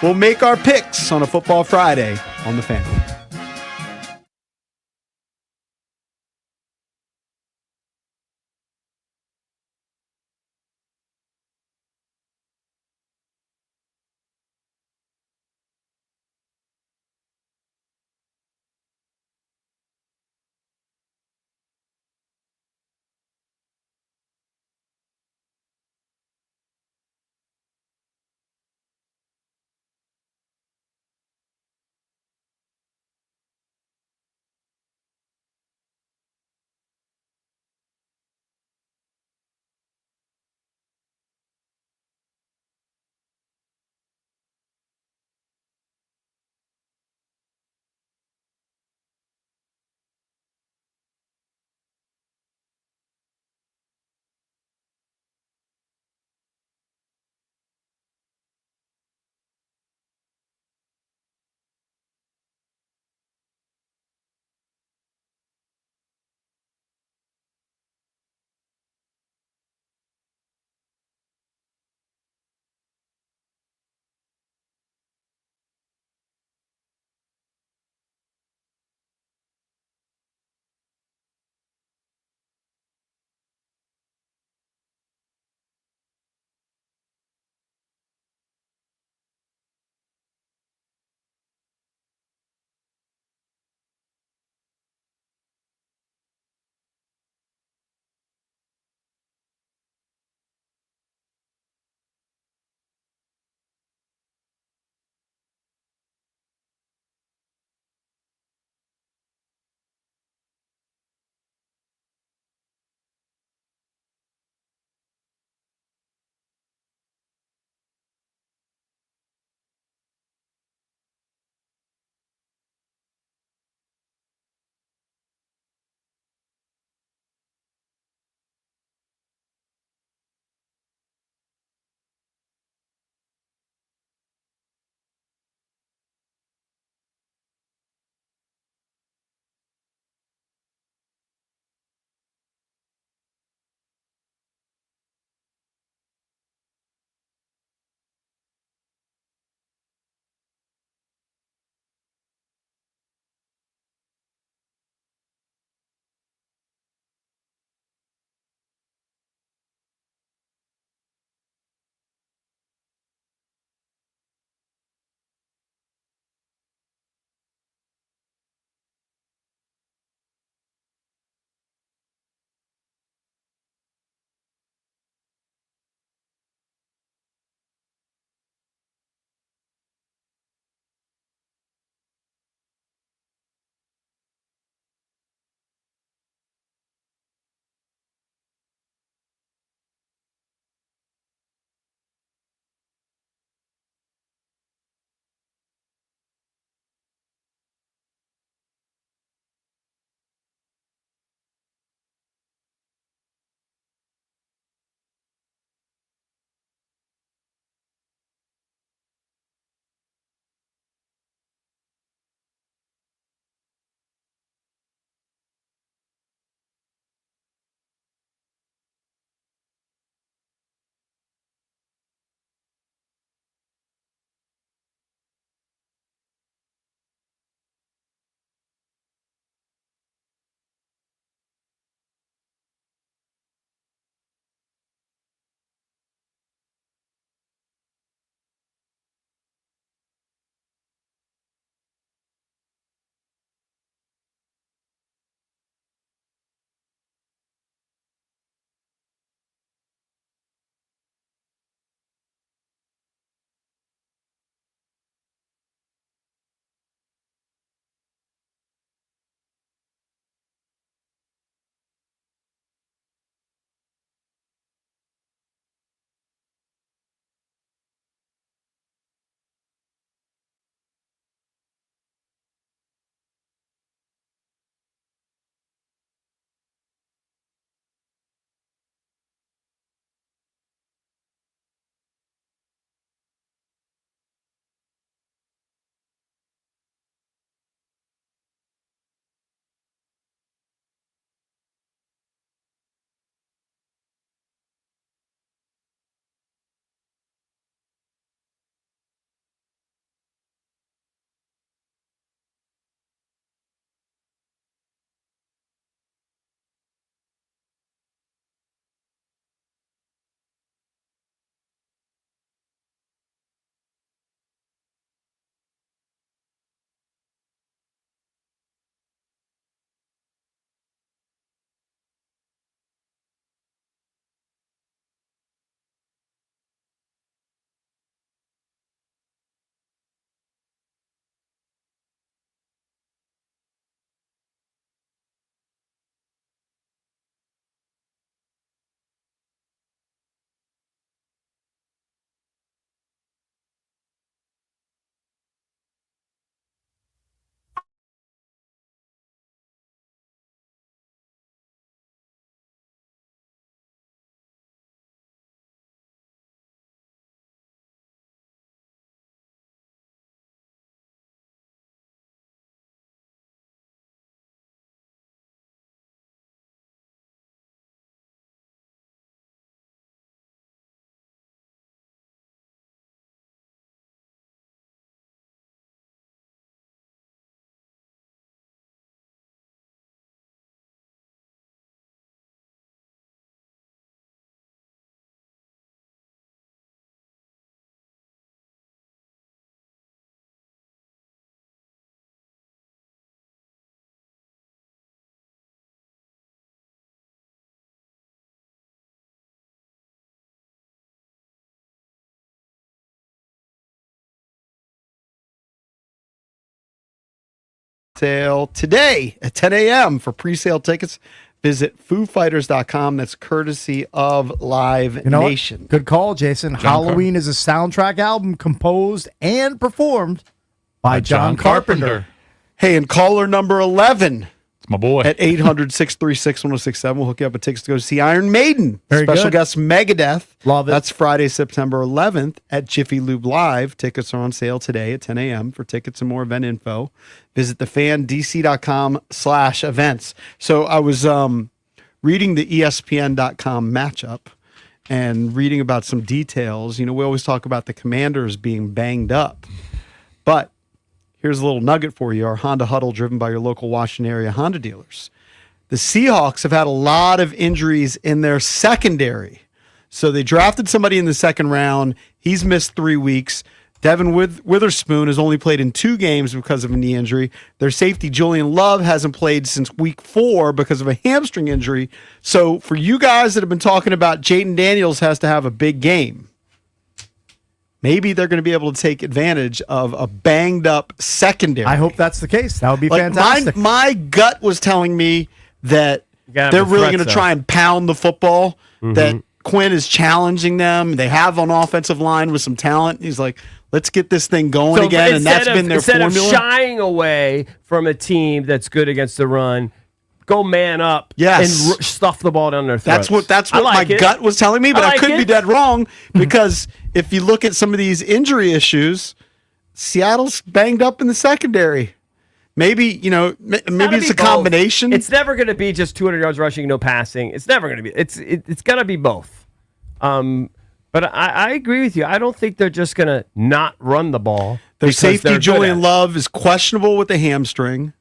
Speaker 1: we'll make our picks on a Football Friday on The Fan. sale today at 10 a.m. For pre-sale tickets, visit foofighters.com. That's courtesy of Live Nation.
Speaker 3: What? Good call, Jason. Halloween is a soundtrack album composed and performed by John Carpenter.
Speaker 1: Hey, and caller number 11.
Speaker 2: It's my boy.
Speaker 1: At 800-636-1067. We'll hook you up with tickets to go see Iron Maiden.
Speaker 3: Very
Speaker 1: Special
Speaker 3: good.
Speaker 1: guest Megadeth.
Speaker 3: Love it.
Speaker 1: That's Friday, September 11th at Jiffy Lube Live. Tickets are on sale today at 10 a.m. For tickets and more event info, visit thefandc.com/events. So I was reading the ESPN.com matchup and reading about some details. You know, we always talk about the Commanders being banged up, but here's a little nugget for you. Our Honda Huddle, driven by your local Washington area Honda dealers. The Seahawks have had a lot of injuries in their secondary. So they drafted somebody in the second round. He's missed 3 weeks. Devin Witherspoon has only played in 2 games because of a knee injury. Their safety, Julian Love, hasn't played since week 4 because of a hamstring injury. So for you guys that have been talking about Jaden Daniels has to have a big game, maybe they're going to be able to take advantage of a banged up secondary.
Speaker 3: I hope that's the case. That would be fantastic.
Speaker 1: My gut was telling me that they're really going to try and pound the football, that Quinn is challenging them. They have an offensive line with some talent. He's like, let's get this thing going again, and that's been their formula.
Speaker 13: Instead of shying away from a team that's good against the run, go man up and stuff the ball down their throats.
Speaker 1: That's what my gut was telling me, but I could be dead wrong because if you look at some of these injury issues, Seattle's banged up in the secondary. Maybe, maybe it's a combination.
Speaker 13: It's never going to be just 200 yards rushing, no passing. It's never going to be. It's going to be both. But I agree with you. I don't think they're just going to not run the ball.
Speaker 1: Their safety, Julian Love, is questionable with the hamstring.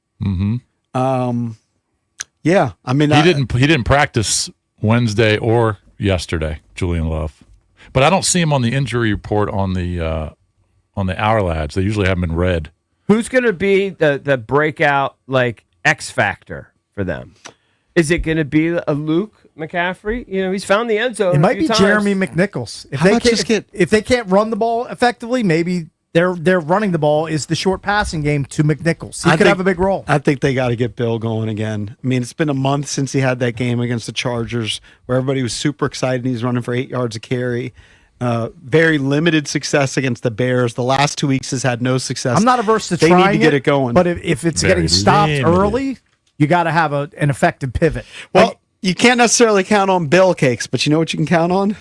Speaker 1: Yeah, I mean,
Speaker 2: he didn't practice Wednesday or yesterday, Julian Love, but I don't see him on the injury report on the Hour Lads. They usually have him in red.
Speaker 13: Who's going to be the breakout X factor for them? Is it going to be a Luke McCaffrey? He's found the end zone.
Speaker 3: It might be
Speaker 13: times.
Speaker 3: Jeremy McNichols. If they can't run the ball effectively, maybe their running the ball is the short passing game to McNichols. He could have a big role.
Speaker 1: I think they got to get Bill going again. I mean, it's been a month since he had that game against the Chargers where everybody was super excited. He's running for 8 yards a carry. Very limited success against the Bears. The last 2 weeks has had no success.
Speaker 3: I'm not averse to
Speaker 1: they
Speaker 3: trying
Speaker 1: need to get it going.
Speaker 3: But if it's getting stopped early, you got to have an effective pivot.
Speaker 1: Well, you can't necessarily count on Bill cakes, but you know what you can count on?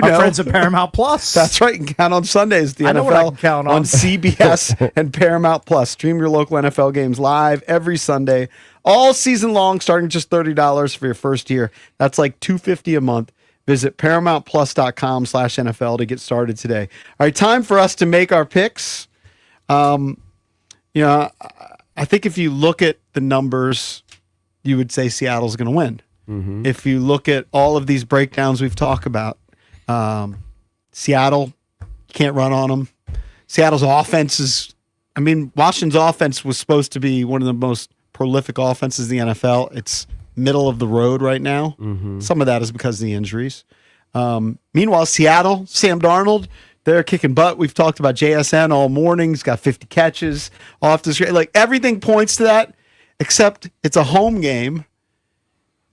Speaker 3: Our friends at Paramount Plus.
Speaker 1: That's right. You can count on Sundays. The
Speaker 3: I know
Speaker 1: NFL
Speaker 3: what I can count on.
Speaker 1: CBS and Paramount Plus. Stream your local NFL games live every Sunday, all season long, starting just $30 for your first year. That's like $250 a month. Visit ParamountPlus.com/NFL to get started today. All right, time for us to make our picks. I think if you look at the numbers, you would say Seattle's going to win. If you look at all of these breakdowns we've talked about, Seattle, can't run on them. Seattle's offense Washington's offense was supposed to be one of the most prolific offenses in the NFL. It's middle of the road right now. Some of that is because of the injuries. Meanwhile, Seattle, Sam Darnold, they're kicking butt. We've talked about JSN all morning. He's got 50 catches off the street. Like, everything points to that, except it's a home game.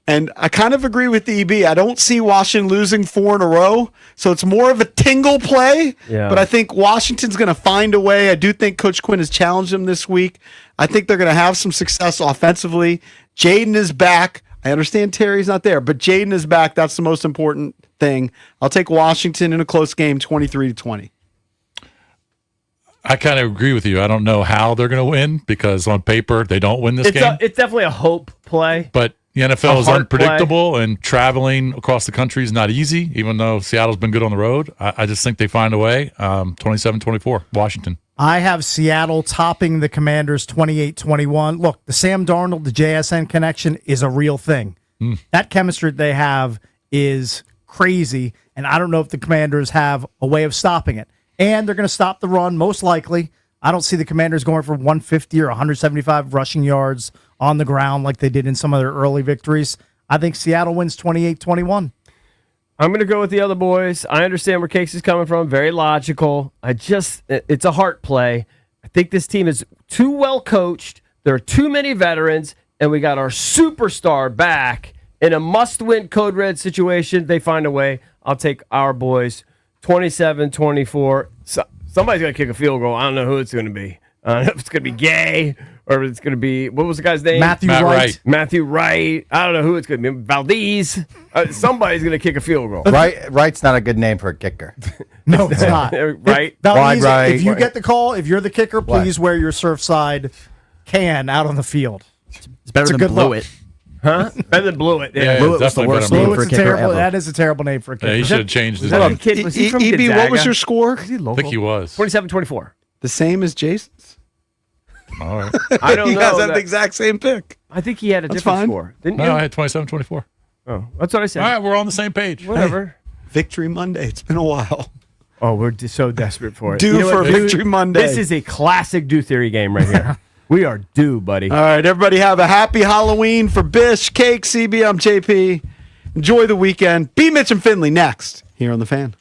Speaker 1: And I kind of agree with the EB. I don't see Washington losing 4 in a row. So it's more of a tingle play.
Speaker 13: Yeah.
Speaker 1: But I think Washington's going to find a way. I do think Coach Quinn has challenged them this week. I think they're going to have some success offensively. Jaden is back. I understand Terry's not there, but Jaden is back. That's the most important thing. I'll take Washington in a close game, 23-20.
Speaker 2: I kind of agree with you. I don't know how they're going to win because on paper they don't win this game.
Speaker 13: It's definitely a hope play.
Speaker 2: But the NFL is unpredictable, and traveling across the country is not easy, even though Seattle's been good on the road. I just think they find a way. 27-24, Washington.
Speaker 3: I have Seattle topping the Commanders 28-21. Look, the Sam Darnold, the JSN connection is a real thing. That chemistry they have is crazy, and I don't know if the Commanders have a way of stopping it. And they're going to stop the run, most likely. I don't see the Commanders going for 150 or 175 rushing yards on the ground like they did in some of their early victories. I think Seattle wins 28-21.
Speaker 13: I'm going to go with the other boys. I understand where Cakes is coming from. Very logical. It's a heart play. I think this team is too well coached. There are too many veterans, and we got our superstar back in a must-win Code Red situation. They find a way. I'll take our boys 27-24. Somebody's going to kick a field goal. I don't know who it's going to be. I don't know if it's going to be Gay or if it's going to be, what was the guy's name?
Speaker 3: Matt Wright.
Speaker 13: Matthew Wright. I don't know who it's going to be. Valdez. Somebody's going to kick a field goal.
Speaker 5: Wright's not a good name for a kicker.
Speaker 3: No, it's not.
Speaker 13: Right?
Speaker 3: Valdez,
Speaker 5: Right.
Speaker 3: if you get the call, if you're the kicker, please wear your Surfside can out on the field.
Speaker 7: It's better than
Speaker 3: good
Speaker 7: Blew
Speaker 3: look.
Speaker 7: It.
Speaker 13: Huh? Better than Blew It.
Speaker 2: Yeah,
Speaker 7: Blew It was the
Speaker 2: definitely
Speaker 7: worst
Speaker 2: better
Speaker 7: name
Speaker 2: than
Speaker 7: for a
Speaker 3: It's a
Speaker 7: kicker
Speaker 3: terrible,
Speaker 7: ever.
Speaker 3: that is a terrible name for a kicker.
Speaker 2: Yeah, he should have changed his
Speaker 13: Was that
Speaker 2: name.
Speaker 13: the kid? Was he from
Speaker 1: EB, what was
Speaker 13: Gonzaga?
Speaker 1: your score?
Speaker 13: Is he
Speaker 2: I
Speaker 13: local?
Speaker 2: think he was.
Speaker 13: 27-24.
Speaker 1: The same as Jason's?
Speaker 2: All right.
Speaker 13: I don't
Speaker 1: You
Speaker 13: know.
Speaker 1: guys have
Speaker 13: that-
Speaker 1: the exact same pick.
Speaker 13: I think he had a
Speaker 1: That's
Speaker 13: different
Speaker 1: fine.
Speaker 13: score. Didn't
Speaker 2: No,
Speaker 13: you?
Speaker 2: I had 27-24.
Speaker 13: Oh, that's what I said.
Speaker 2: All right, we're on the same page.
Speaker 13: Whatever.
Speaker 1: Victory Monday. It's been a while.
Speaker 13: Oh, we're so desperate for it.
Speaker 1: Due
Speaker 13: You know
Speaker 1: for
Speaker 13: what, dude?
Speaker 1: Victory Monday.
Speaker 13: This is a classic Do Theory game right here. We are due, buddy.
Speaker 1: All right, everybody have a happy Halloween for Bish, Cake, CB. I'm JP. Enjoy the weekend. Be Mitch and Finley next here on The Fan.